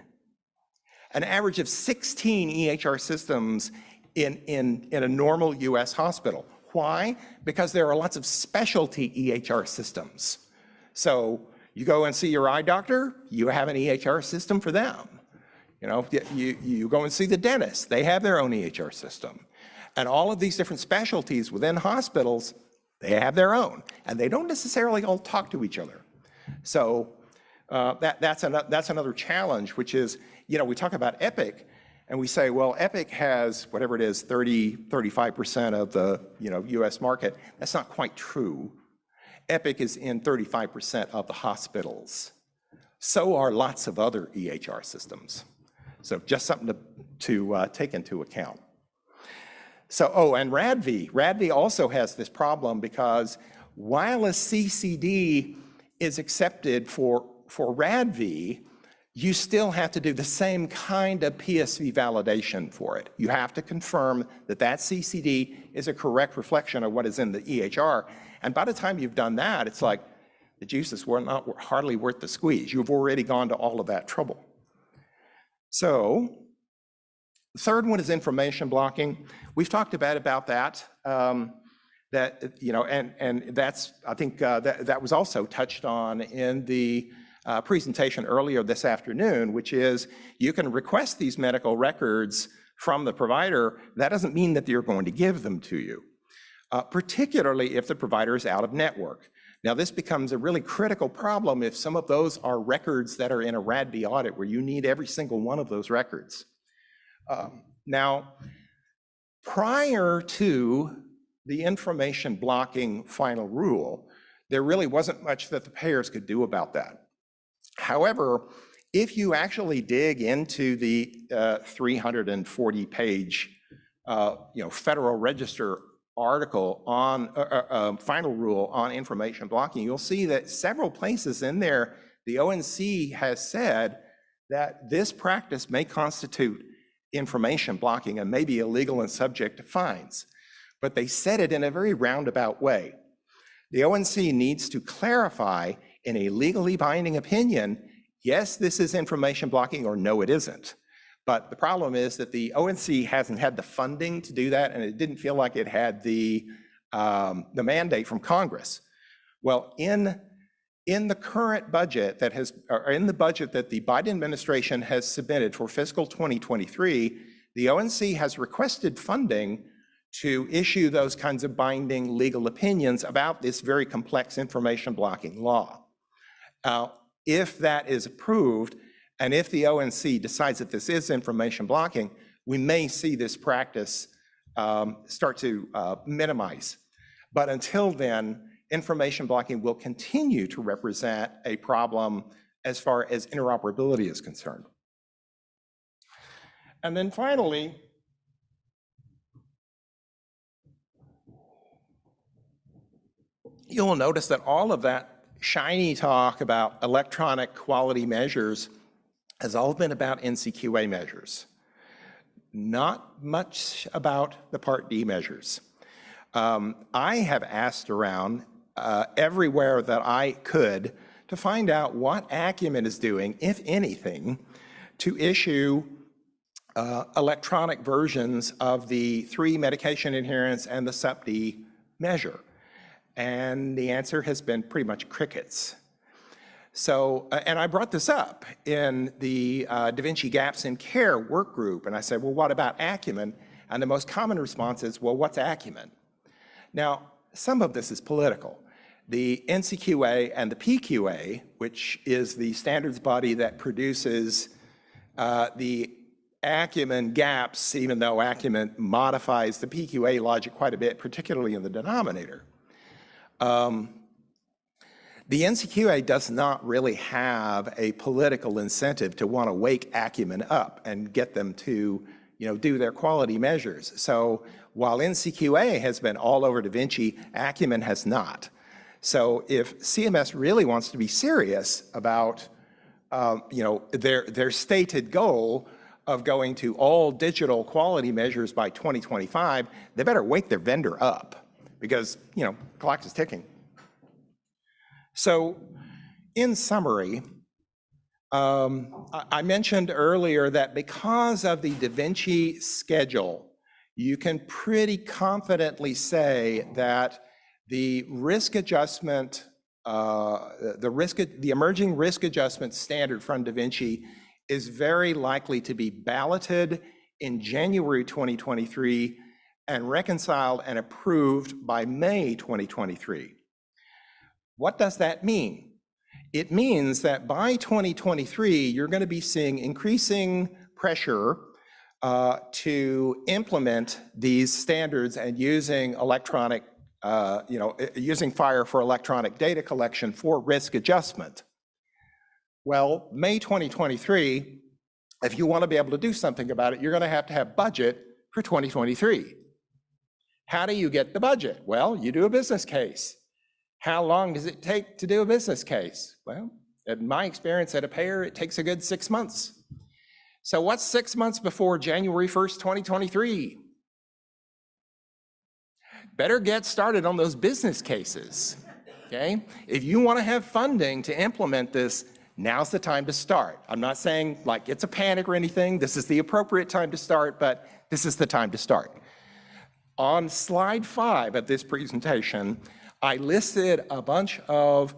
S6: An average of 16 EHR systems in a normal US hospital. Why? Because there are lots of specialty EHR systems. So you go and see your eye doctor, you have an EHR system for them. You know, you go and see the dentist, they have their own EHR system. And all of these different specialties within hospitals, they have their own, and they don't necessarily all talk to each other. So that's another challenge, which is, you know, we talk about Epic, and we say, well, Epic has whatever it is, 35% of the US market. That's not quite true. Epic is in 35% of the hospitals. So are lots of other EHR systems. So just something to take into account. So, oh, and RADV. RADV also has this problem because while a CCD is accepted for RADV, you still have to do the same kind of PSV validation for it. You have to confirm that that CCD is a correct reflection of what is in the EHR. And by the time you've done that, it's like the juice is hardly worth the squeeze. You've already gone to all of that trouble. So the third one is information blocking. We've talked about that. And that's, I think that was also touched on in the presentation earlier this afternoon, which is you can request these medical records from the provider. That doesn't mean that you're going to give them to you, particularly if the provider is out of network. Now, this becomes a really critical problem if some of those are records that are in a RADB audit where you need every single one of those records. Now, prior to the information blocking final rule, there really wasn't much that the payers could do about that. However, if you actually dig into the 340-page Federal Register article on final rule on information blocking, you'll see that several places in there, the ONC has said that this practice may constitute information blocking and may be illegal and subject to fines. But they said it in a very roundabout way. The ONC needs to clarify in a legally binding opinion, yes, this is information blocking, or no, it isn't. But the problem is that the ONC hasn't had the funding to do that, and it didn't feel like it had the mandate from Congress. Well, in the current budget that has, or in the budget that the Biden administration has submitted for fiscal 2023, the ONC has requested funding to issue those kinds of binding legal opinions about this very complex information blocking law. If that is approved, and if the ONC decides that this is information blocking, we may see this practice start to minimize. But until then, information blocking will continue to represent a problem as far as interoperability is concerned. And then finally, you'll notice that all of that shiny talk about electronic quality measures has all been about NCQA measures, not much about the Part D measures. I have asked around everywhere that I could to find out what Acumen is doing, if anything, to issue electronic versions of the 3 medication adherence and the SUP-D measure. And the answer has been pretty much crickets. So, and I brought this up in the Da Vinci Gaps in Care work group, and I said, well, what about Acumen? And the most common response is, well, what's Acumen? Now, some of this is political. The NCQA and the PQA, which is the standards body that produces the Acumen gaps, even though Acumen modifies the PQA logic quite a bit, particularly in the denominator. The NCQA does not really have a political incentive to want to wake Acumen up and get them to, do their quality measures. So while NCQA has been all over Da Vinci, Acumen has not. So if CMS really wants to be serious about, their stated goal of going to all digital quality measures by 2025, they better wake their vendor up because, clock is ticking. So in summary, I mentioned earlier that because of the Da Vinci schedule, you can pretty confidently say that the risk adjustment, the emerging risk adjustment standard from Da Vinci is very likely to be balloted in January 2023 and reconciled and approved by May 2023. What does that mean? It means that by 2023, you're going to be seeing increasing pressure to implement these standards and using electronic, using FHIR for electronic data collection for risk adjustment. Well, May 2023, if you want to be able to do something about it, you're going to have budget for 2023. How do you get the budget? Well, you do a business case. How long does it take to do a business case? Well, In my experience at a payer, it takes a good 6 months. So what's 6 months before January 1st, 2023? Better get started on those business cases, okay? If you want to have funding to implement this, now's the time to start. I'm not saying like it's a panic or anything. This is the appropriate time to start, but this is the time to start. On slide 5 of this presentation, I listed a bunch of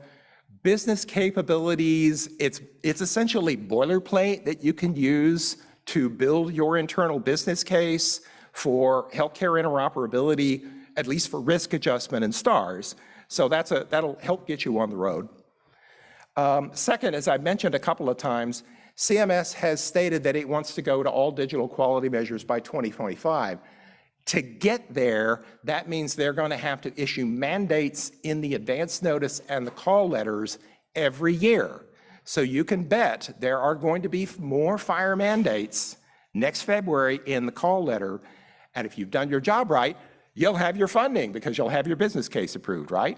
S6: business capabilities. It's essentially boilerplate that you can use to build your internal business case for healthcare interoperability, at least for risk adjustment and STARS. So that'll help get you on the road. Second, as I've mentioned a couple of times, CMS has stated that it wants to go to all digital quality measures by 2025. To get there, that means they're going to have to issue mandates in the advance notice and the call letters every year. So you can bet there are going to be more FHIR mandates next February in the call letter. And if you've done your job right, you'll have your funding because you'll have your business case approved, right?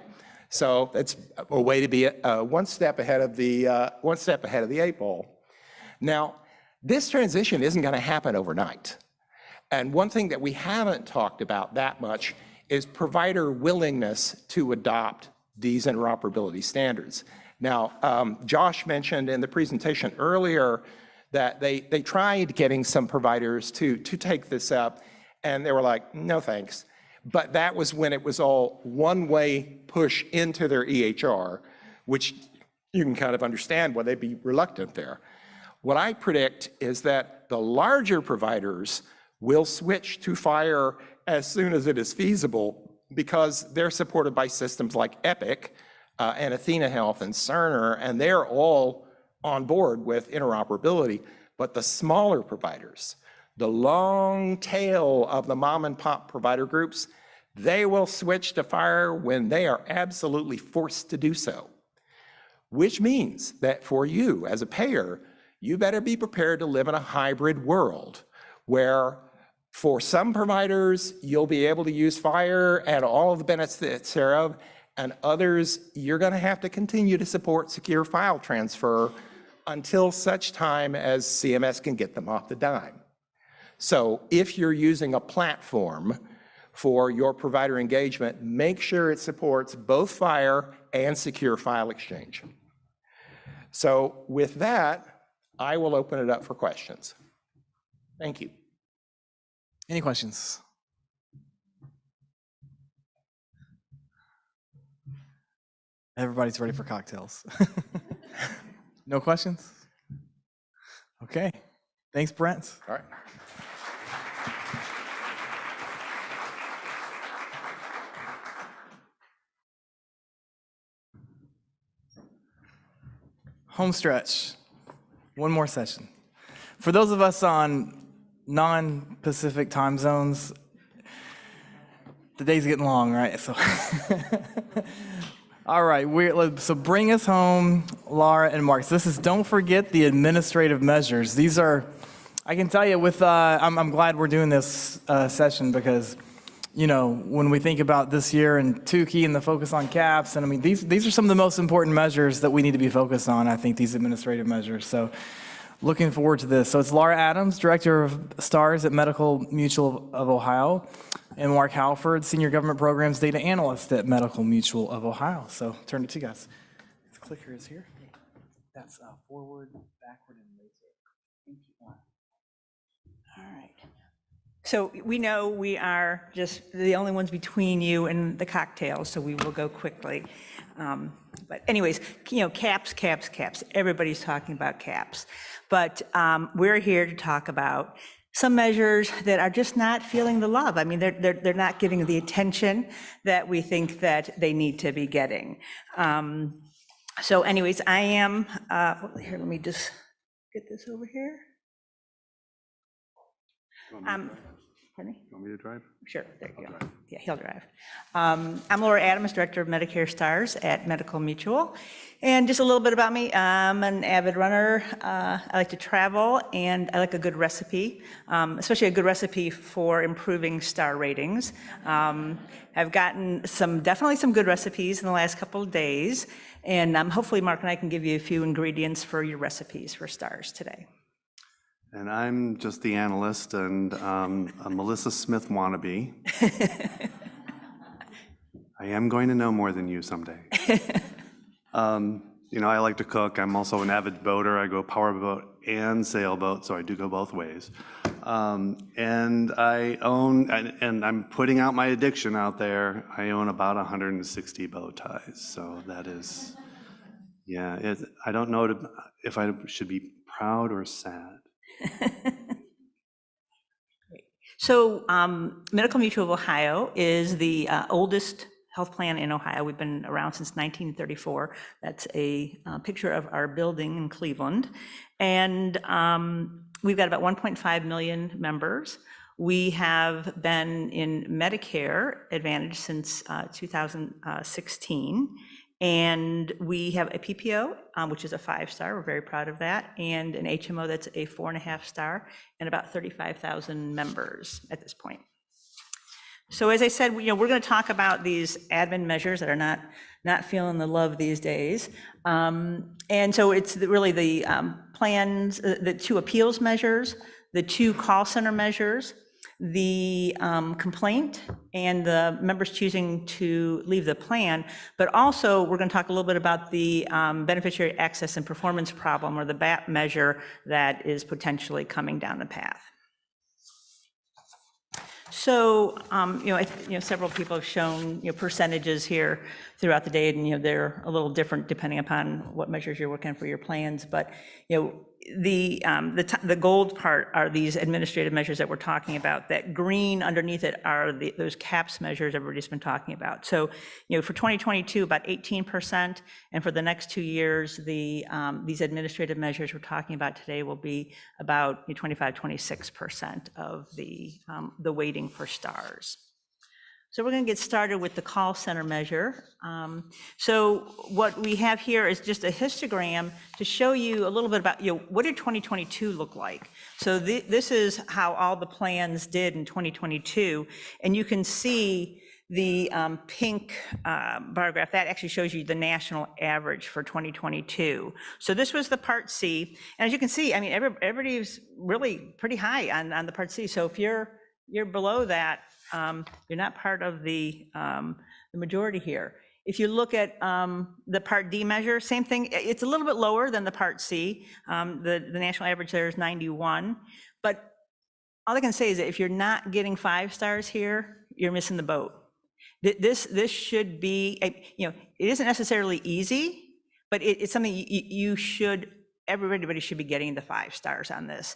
S6: So that's a way to be one step ahead of the 8 ball. Now, this transition isn't going to happen overnight. And one thing that we haven't talked about that much is provider willingness to adopt these interoperability standards. Now, Josh mentioned in the presentation earlier that they tried getting some providers to take this up, and they were like, no thanks. But that was when it was all one-way push into their EHR, which you can kind of understand why they'd be reluctant there. What I predict is that the larger providers will switch to FHIR as soon as it is feasible because they're supported by systems like Epic and athenahealth and Cerner, and they're all on board with interoperability. But the smaller providers, the long tail of the mom and pop provider groups, they will switch to FHIR when they are absolutely forced to do so. Which means that for you as a payer, you better be prepared to live in a hybrid world where for some providers, you'll be able to use FHIR and all of the benefits thereof, and others, you're going to have to continue to support secure file transfer until such time as CMS can get them off the dime. So if you're using a platform for your provider engagement, make sure it supports both FHIR and secure file exchange. So with that, I will open it up for questions. Thank you.
S2: Any questions? Everybody's ready for cocktails. No questions? Okay. Thanks, Brent.
S6: All right.
S2: Home stretch. One more session. For those of us on non-Pacific time zones, the day's getting long, right? So, all right. So bring us home, Laura and Mark. So don't forget the administrative measures. These are, I can tell you, I'm glad we're doing this session because, you know, when we think about this year and Tukey and the focus on caps, and I mean, these are some of the most important measures that we need to be focused on. I think these administrative measures. So. Looking forward to this. So it's Laura Adams, Director of STARS at Medical Mutual of Ohio, and Mark Halford, Senior Government Programs Data Analyst at Medical Mutual of Ohio. So turn it to you guys. The clicker is here. That's forward, backward, and laser. Thank you.
S5: All right. So we know we are just the only ones between you and the cocktails, so we will go quickly. But anyways, you know, caps. Everybody's talking about caps. But we're here to talk about some measures that are just not feeling the love. I mean, they're not getting the attention that we think that they need to be getting. So anyways, I am, here, let me just get this over here. Pardon me?
S15: You want me to drive?
S5: Sure, there you go. Yeah, he'll drive. I'm Laura Adams, Director of Medicare Stars at Medical Mutual. And just a little bit about me, I'm an avid runner. I like to travel, and I like a good recipe, especially a good recipe for improving star ratings. I've gotten definitely some good recipes in the last couple of days, and hopefully Mark and I can give you a few ingredients for your recipes for stars today.
S15: And I'm just the analyst and a Melissa Smith wannabe. I am going to know more than you someday. You know, I like to cook. I'm also an avid boater. I go powerboat and sailboat, so I do go both ways. And I own, and I'm putting out my addiction out there, I own about 160 bow ties. So that is, yeah, I don't know if I should be proud or sad.
S5: So Medical Mutual of Ohio is the oldest health plan in Ohio. We've been around since 1934. That's a picture of our building in Cleveland. And we've got about 1.5 million members. We have been in Medicare Advantage since 2016. And we have a PPO, which is a 5-star. We're very proud of that. And an HMO that's a 4.5-star, and about 35,000 members at this point. So as I said, we're going to talk about these admin measures that are not feeling the love these days. And so it's really the plans, the 2 appeals measures, the 2 call center measures, the complaint, and the members choosing to leave the plan. But also, we're going to talk a little bit about the beneficiary access and performance problem, or the BAP measure that is potentially coming down the path. So, several people have shown, percentages here throughout the day, and, they're a little different depending upon what measures you're working for your plans. But, the gold part are these administrative measures that we're talking about. That green underneath it are those CAPS measures everybody's been talking about. So, for 2022, about 18%, and for the next 2 years, these administrative measures we're talking about today will be about 25, 26% of the weighting for stars. So we're going to get started with the call center measure. So what we have here is just a histogram to show you a little bit about, what did 2022 look like? So this is how all the plans did in 2022. And you can see the pink bar graph. That actually shows you the national average for 2022. So this was the Part C. And as you can see, I mean, everybody's really pretty high on the Part C. So if you're below that, you're not part of the majority here. If you look at the Part D measure, same thing. It's a little bit lower than the Part C. The national average there is 91. But all I can say is that if you're not getting 5 stars here, you're missing the boat. This should be, it isn't necessarily easy, but it's something everybody should be getting the 5 stars on this.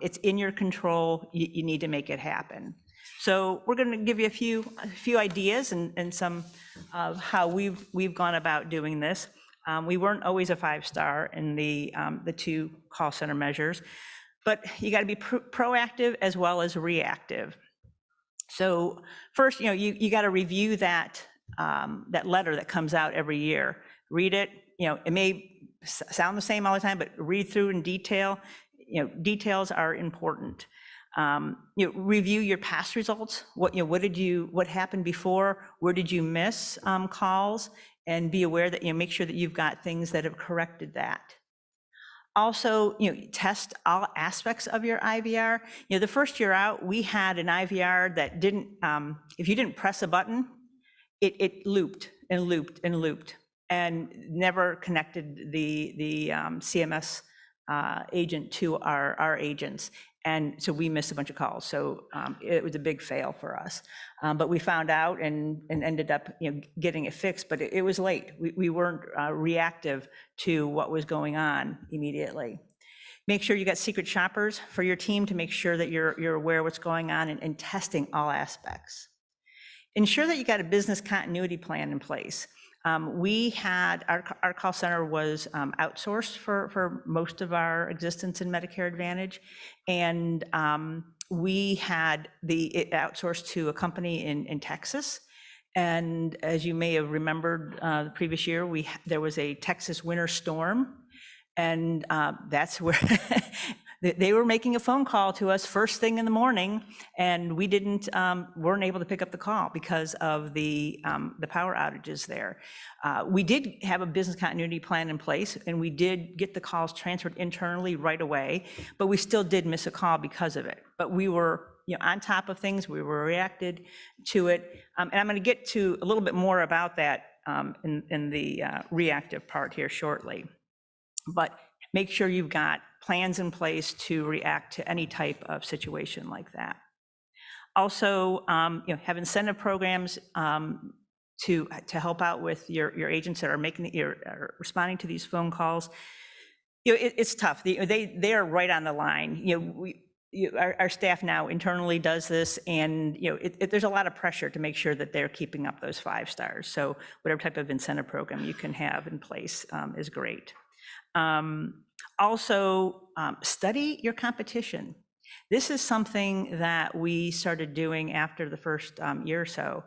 S5: It's in your control. You need to make it happen. So we're going to give you a few ideas and some of how we've gone about doing this. We weren't always a 5-star in the 2 call center measures, but you got to be proactive as well as reactive. So first, you got to review that letter that comes out every year. Read it. It may sound the same all the time, but read through in detail. Details are important. Review your past results. What happened before? Where did you miss calls? And be aware that make sure that you've got things that have corrected that. Also, test all aspects of your IVR. The first year out, we had an IVR that didn't. If you didn't press a button, it looped and looped and looped, and never connected the CMS agent to our agents. And so we missed a bunch of calls. So it was a big fail for us. But we found out and ended up getting it fixed, but it was late. We weren't reactive to what was going on immediately. Make sure you got secret shoppers for your team to make sure that you're aware of what's going on and testing all aspects. Ensure that you got a business continuity plan in place. We had, our call center was outsourced for most of our existence in Medicare Advantage. And we had it outsourced to a company in Texas. And as you may have remembered, the previous year, there was a Texas winter storm. And that's where they were making a phone call to us first thing in the morning, and we weren't able to pick up the call because of the power outages there. We did have a business continuity plan in place, and we did get the calls transferred internally right away, but we still did miss a call because of it. But we were on top of things, we were reacted to it. And I'm going to get to a little bit more about that in the reactive part here shortly. But make sure you've got plans in place to react to any type of situation like that. Also, have incentive programs to help out with your agents that are responding to these phone calls. It's tough. They are right on the line. Our staff now internally does this, and there's a lot of pressure to make sure that they're keeping up those 5 stars. So whatever type of incentive program you can have in place is great. Also, study your competition. This is something that we started doing after the first year or so,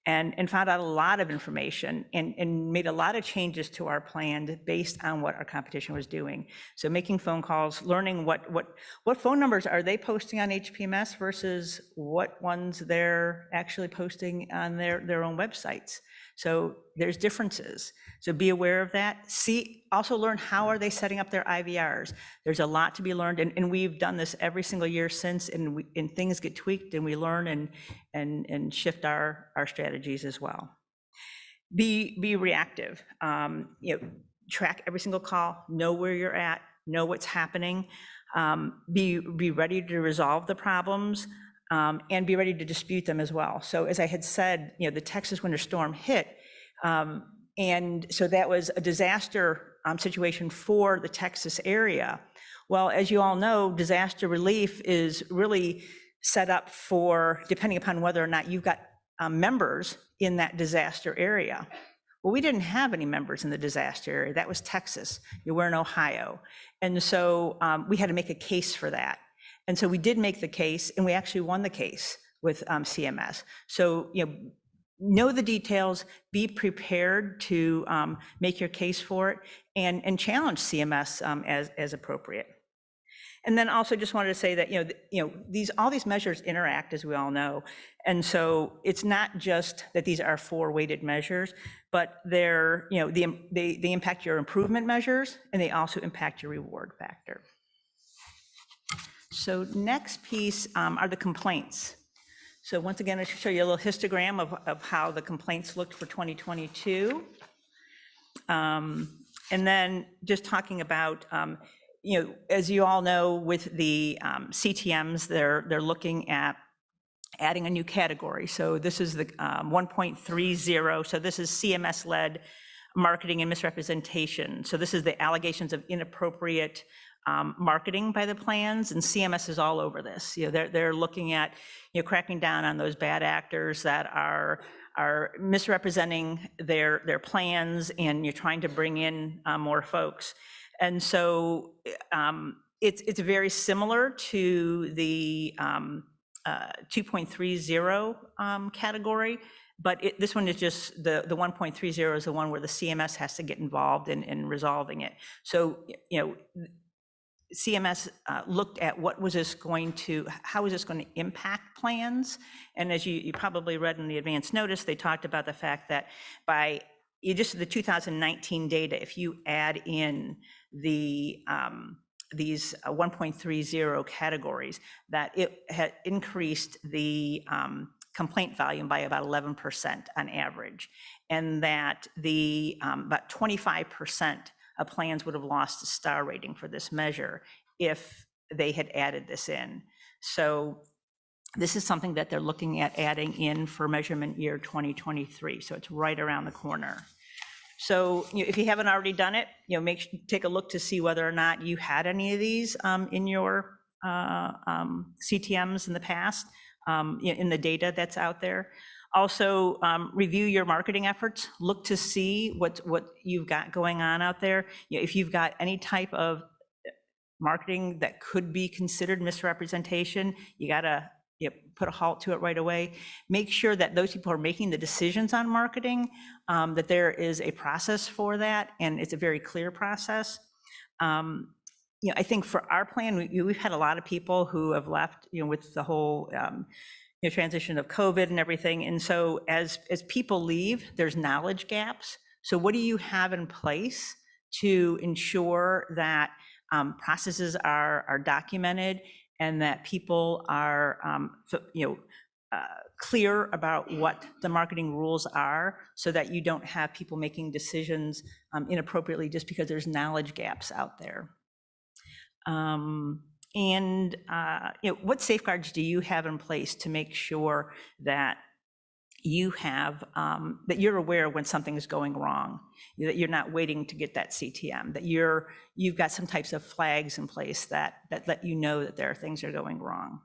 S5: and found out a lot of information and made a lot of changes to our plan based on what our competition was doing. So making phone calls, learning what phone numbers are they posting on HPMS versus what ones they're actually posting on their own websites. So there's differences. So be aware of that. Also learn how are they setting up their IVRs. There's a lot to be learned, and we've done this every single year since, and things get tweaked, and we learn and shift our strategies as well. Be reactive. Track every single call. Know where you're at. Know what's happening. Be ready to resolve the problems. And be ready to dispute them as well. So as I had said, the Texas winter storm hit, and so that was a disaster situation for the Texas area. Well, as you all know, disaster relief is really set up for, depending upon whether or not you've got members in that disaster area. Well, we didn't have any members in the disaster area. That was Texas. We're in Ohio. And so we had to make a case for that. And so we did make the case, and we actually won the case with CMS. So, know the details, be prepared to make your case for it, and challenge CMS as appropriate. And then also just wanted to say that, all these measures interact, as we all know. And so it's not just that these are 4 weighted measures, but they're, they impact your improvement measures, and they also impact your reward factor. So next piece are the complaints. So once again, I should show you a little histogram of how the complaints looked for 2022. And then just talking about, as you all know, with the CTMs, they're looking at adding a new category. So this is the 1.30. So this is CMS-led marketing and misrepresentation. So this is the allegations of inappropriate marketing by the plans, and CMS is all over this. They're looking at cracking down on those bad actors that are misrepresenting their plans, and you're trying to bring in more folks. And so it's very similar to the 2.30 category, but this one is just the 1.30 is the one where the CMS has to get involved in resolving it. So CMS looked at how is this going to impact plans? And as you probably read in the advance notice, they talked about the fact that by just the 2019 data, if you add in the these 1.30 categories, that it had increased the complaint volume by about 11% on average, and that the about 25% of plans would have lost a star rating for this measure if they had added this in. So this is something that they're looking at adding in for measurement year 2023. So it's right around the corner. So if you haven't already done it, take a look to see whether or not you had any of these in your CTMs in the past, in the data that's out there. Also, review your marketing efforts. Look to see what you've got going on out there. If you've got any type of marketing that could be considered misrepresentation, you gotta put a halt to it right away. Make sure that those people who are making the decisions on marketing, that there is a process for that, and it's a very clear process. I think for our plan, we've had a lot of people who have left, with the whole transition of COVID and everything. And so as people leave, there's knowledge gaps. So what do you have in place to ensure that processes are documented and that people are clear about what the marketing rules are, so that you don't have people making decisions inappropriately just because there's knowledge gaps out there. What safeguards do you have in place to make sure that you have, that you're aware when something is going wrong, that you're not waiting to get that CTM, that you've got some types of flags in place that let you know that there are things that are going wrong?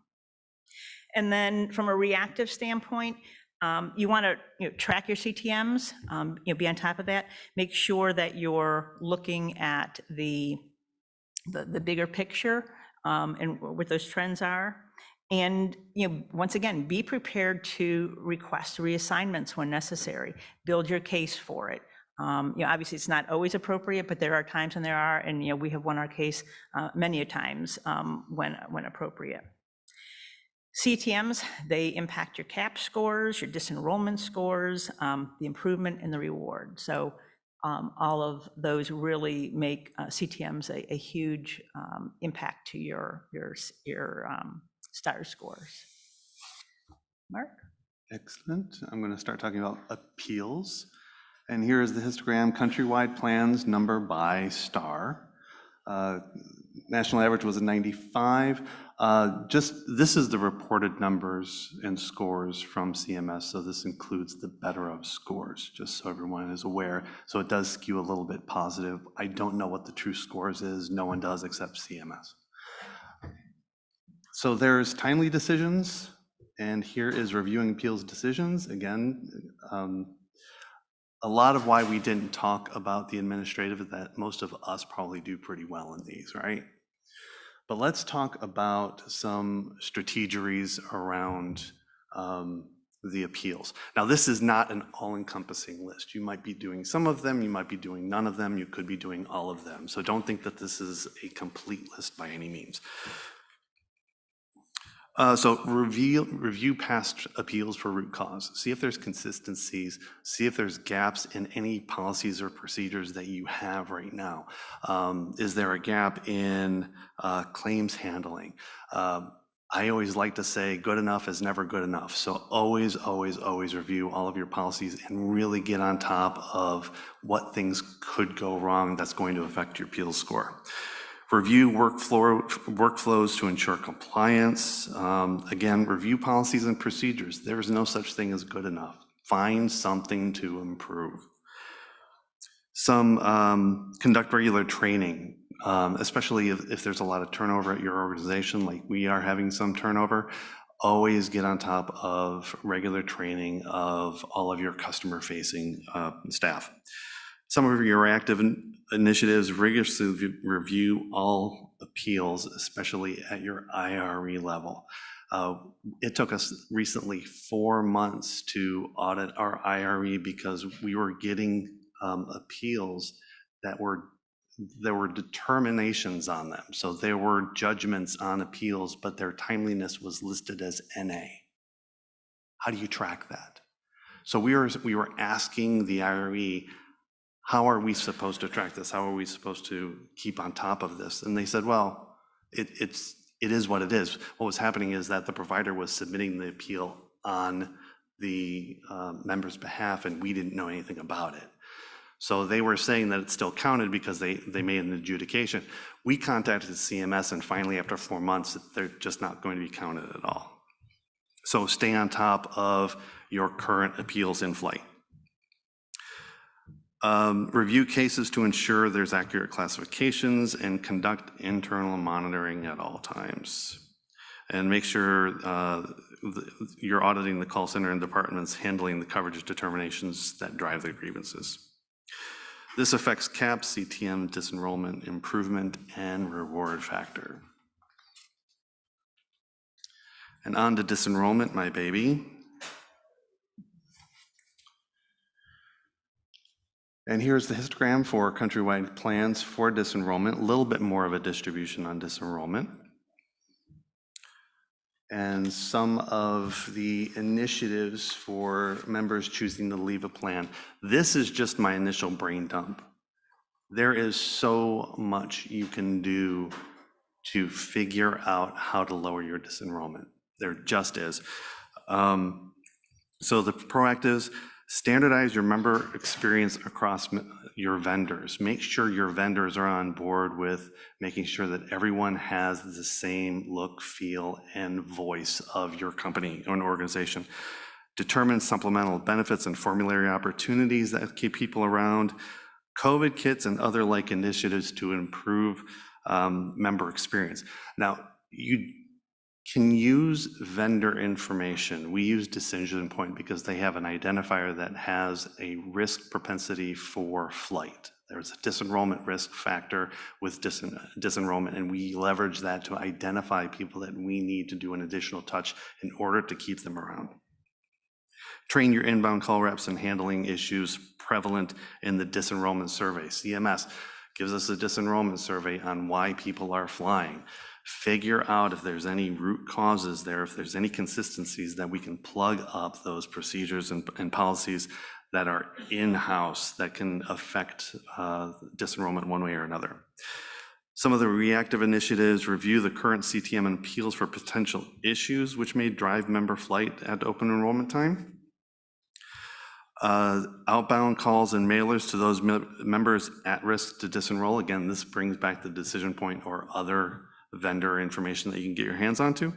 S5: And then from a reactive standpoint, you want to track your CTMs, be on top of that. Make sure that you're looking at the bigger picture and what those trends are. And once again, be prepared to request reassignments when necessary. Build your case for it. Obviously it's not always appropriate, but there are times when there are, and we have won our case many a times when appropriate. CTMs, they impact your CAP scores, your disenrollment scores, the improvement and the reward. So all of those really make CTMs a huge impact to your STAR scores. Mark?
S15: Excellent. I'm going to start talking about appeals. And here is the histogram, countrywide plans number by STAR. National average was a 95. This is the reported numbers and scores from CMS, so this includes the better of scores, just so everyone is aware. So it does skew a little bit positive. I don't know what the true scores is. No one does except CMS. So there's timely decisions, and here is reviewing appeals decisions. Again, a lot of why we didn't talk about the administrative is that most of us probably do pretty well in these, right? But let's talk about some strategies around the appeals. Now, this is not an all-encompassing list. You might be doing some of them, you might be doing none of them, you could be doing all of them. So don't think that this is a complete list by any means. So review past appeals for root cause. See if there's consistencies. See if there's gaps in any policies or procedures that you have right now. Is there a gap in claims handling? I always like to say good enough is never good enough. So always, always, always review all of your policies and really get on top of what things could go wrong that's going to affect your appeals score. Review workflows to ensure compliance. Again, review policies and procedures. There is no such thing as good enough. Find something to improve. Conduct regular training, especially if there's a lot of turnover at your organization, like we are having some turnover. Always get on top of regular training of all of your customer-facing staff. Some of your active initiatives, rigorously review all appeals, especially at your IRE level. It took us recently 4 months to audit our IRE because we were getting appeals that there were determinations on them. So there were judgments on appeals, but their timeliness was listed as NA. How do you track that? So we were asking the IRE, how are we supposed to track this? How are we supposed to keep on top of this? And they said, well, it is what it is. What was happening is that the provider was submitting the appeal on the member's behalf, and we didn't know anything about it. So they were saying that it still counted because they made an adjudication. We contacted CMS, and finally, after 4 months, they're just not going to be counted at all. So stay on top of your current appeals in flight. Review cases to ensure there's accurate classifications and conduct internal monitoring at all times. And make sure you're auditing the call center and departments handling the coverage determinations that drive the grievances. This affects CAP, CTM, disenrollment, improvement, and reward factor. And on to disenrollment, my baby. And here's the histogram for countrywide plans for disenrollment, a little bit more of a distribution on disenrollment. And some of the initiatives for members choosing to leave a plan. This is just my initial brain dump. There is so much you can do to figure out how to lower your disenrollment. There just is. So the proactives, standardize your member experience across your vendors. Make sure your vendors are on board with making sure that everyone has the same look, feel, and voice of your company or an organization. Determine supplemental benefits and formulary opportunities that keep people around. COVID kits and other like initiatives to improve member experience. Now, you can use vendor information. We use Decision Point because they have an identifier that has a risk propensity for flight. There's a disenrollment risk factor with disenrollment, and we leverage that to identify people that we need to do an additional touch in order to keep them around. Train your inbound call reps in handling issues prevalent in the disenrollment survey. CMS gives us a disenrollment survey on why people are flying. Figure out if there's any root causes there, if there's any consistencies that we can plug up those procedures and policies that are in-house that can affect disenrollment one way or another. Some of the reactive initiatives: review the current CTM and appeals for potential issues which may drive member flight at open enrollment time. Outbound calls and mailers to those members at risk to disenroll. Again, this brings back the Decision Point or other vendor information that you can get your hands onto.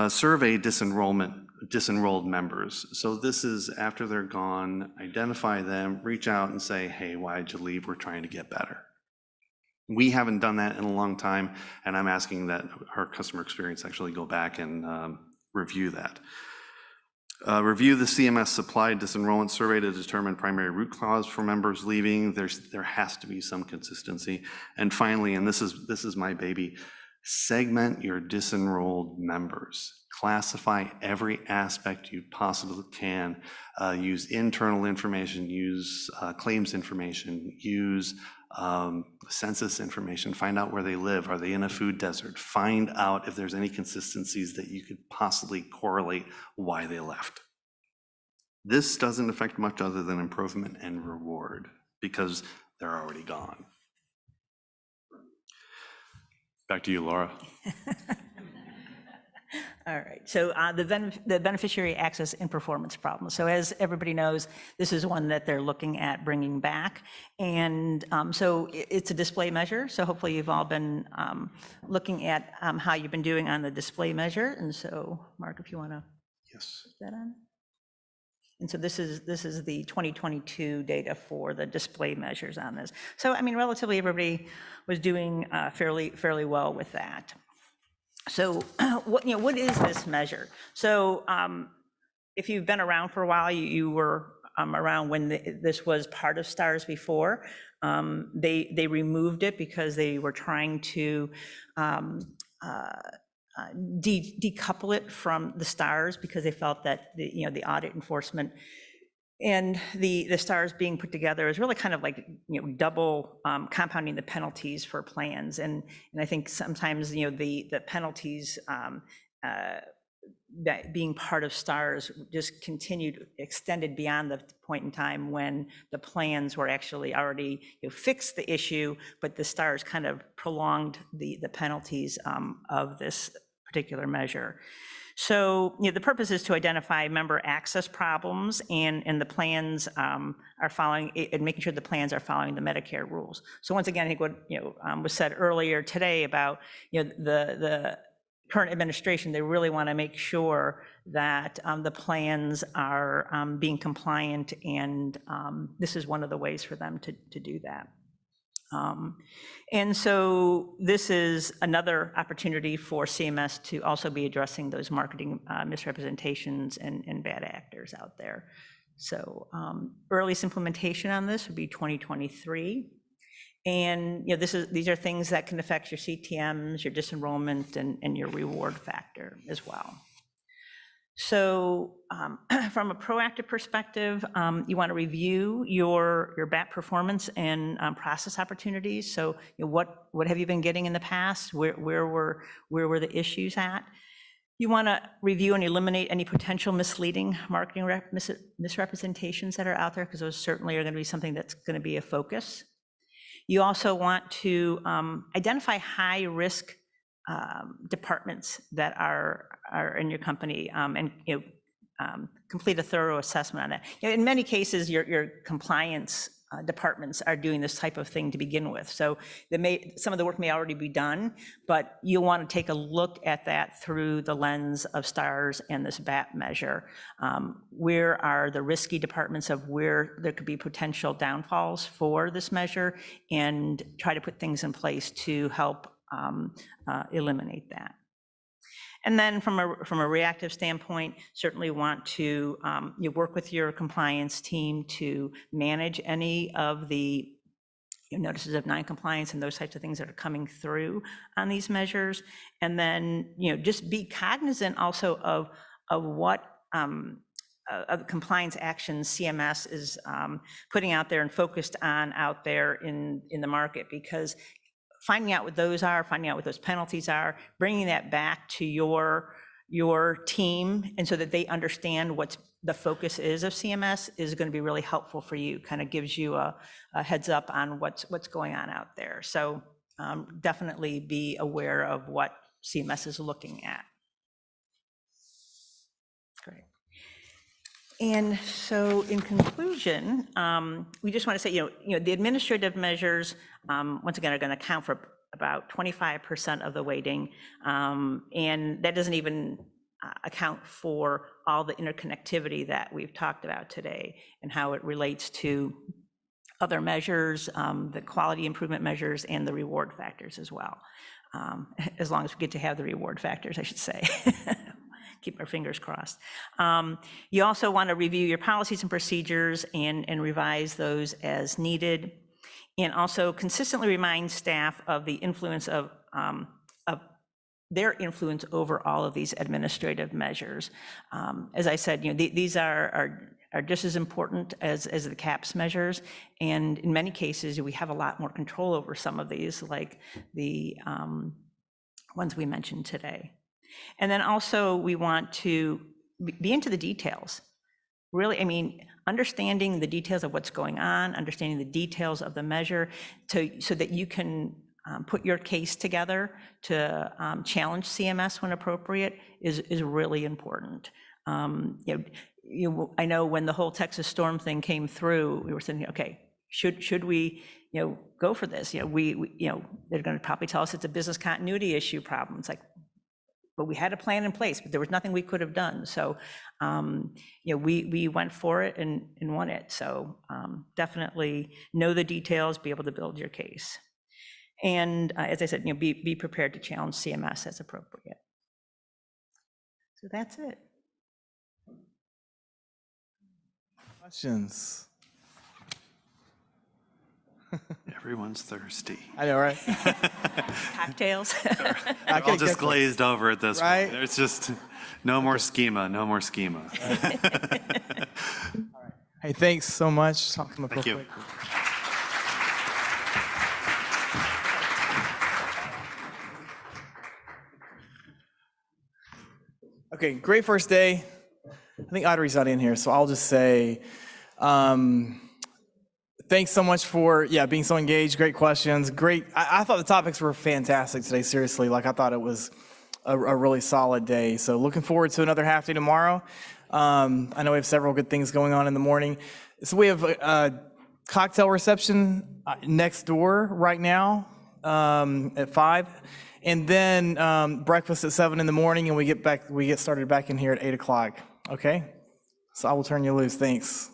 S15: Survey disenrolled members. So this is after they're gone, identify them, reach out and say, hey, why'd you leave? We're trying to get better. We haven't done that in a long time, and I'm asking that our customer experience actually go back and review that. Review the CMS supplied disenrollment survey to determine primary root cause for members leaving. There has to be some consistency. And finally, and this is my baby, segment your disenrolled members. Classify every aspect you possibly can. Use internal information, use claims information, use census information, find out where they live. Are they in a food desert? Find out if there's any consistencies that you could possibly correlate why they left. This doesn't affect much other than improvement and reward because they're already gone. Back to you, Laura.
S5: All right, so the beneficiary access and performance problem. So as everybody knows, this is one that they're looking at bringing back. And so it's a display measure. So hopefully you've all been looking at how you've been doing on the display measure. And so Mark, if you want to put that on. And so this is the 2022 data for the display measures on this. So I mean, relatively everybody was doing fairly well with that. So what is this measure? So if you've been around for a while, you were around when this was part of STARS before. They removed it because they were trying to decouple it from the STARS because they felt that the audit enforcement and the STARS being put together is really kind of like double compounding the penalties for plans, and I think sometimes the penalties that being part of STARS just extended beyond the point in time when the plans were actually already fixed the issue, but the STARS kind of prolonged the penalties of this particular measure. So the purpose is to identify member access problems, and the plans are following, and making sure the plans are following the Medicare rules. So once again, I think what was said earlier today about the current administration, they really want to make sure that the plans are being compliant, and this is one of the ways for them to do that. And so this is another opportunity for CMS to also be addressing those marketing misrepresentations and bad actors out there. So earliest implementation on this would be 2023. And these are things that can affect your CTMs, your disenrollment, and your reward factor as well. So from a proactive perspective, you want to review your BAT performance and process opportunities. So what have you been getting in the past? Where were the issues at? You want to review and eliminate any potential misleading marketing misrepresentations that are out there, because those certainly are going to be something that's going to be a focus. You also want to identify high-risk departments that are in your company, and complete a thorough assessment on that. In many cases, your compliance departments are doing this type of thing to begin with. So some of the work may already be done, but you'll want to take a look at that through the lens of STARS and this BAT measure. Where are the risky departments of where there could be potential downfalls for this measure, and try to put things in place to help eliminate that. And then from a reactive standpoint, certainly want to you work with your compliance team to manage any of the notices of non-compliance and those types of things that are coming through on these measures. And then just be cognizant also of what of compliance actions CMS is putting out there and focused on out there in the market, because finding out what those are, finding out what those penalties are, bringing that back to your team, and so that they understand what the focus is of CMS is going to be really helpful for you. Kind of gives you a heads up on what's going on out there. So definitely be aware of what CMS is looking at. Great. And so in conclusion, we just want to say, the administrative measures, once again, are going to account for about 25% of the weighting. And that doesn't even account for all the interconnectivity that we've talked about today and how it relates to other measures, the quality improvement measures, and the reward factors as well. As long as we get to have the reward factors, I should say. Keep our fingers crossed. You also want to review your policies and procedures and revise those as needed. And also consistently remind staff of the influence of their influence over all of these administrative measures. As I said, these are just as important as the CAPS measures. And in many cases, we have a lot more control over some of these, like the ones we mentioned today. And then also we want to be into the details. Really, understanding the details of what's going on, understanding the details of the measure so that you can put your case together to challenge CMS when appropriate is really important. I know when the whole Texas storm thing came through, we were thinking, okay, should we go for this? They're going to probably tell us it's a business continuity issue problem. It's like, but we had a plan in place, but there was nothing we could have done. So, we went for it and won it. So definitely know the details, be able to build your case. And as I said, be prepared to challenge CMS as appropriate. So that's it.
S2: Questions?
S15: Everyone's thirsty.
S2: I know, right?
S5: Cocktails.
S15: They're all just glazed over at this point. There's just no more schema, no more schema.
S2: Hey, thanks so much.
S15: Thank you.
S2: Okay, great first day. I think Audrey's not in here, so I'll just say, thanks so much for being so engaged. Great questions. Great. I thought the topics were fantastic today. Seriously, I thought it was a really solid day. So looking forward to another half day tomorrow. I know we have several good things going on in the morning. So we have a cocktail reception next door right now at 5, and then breakfast at 7 in the morning, and we get started back in here at 8 o'clock. Okay. So I will turn you loose. Thanks.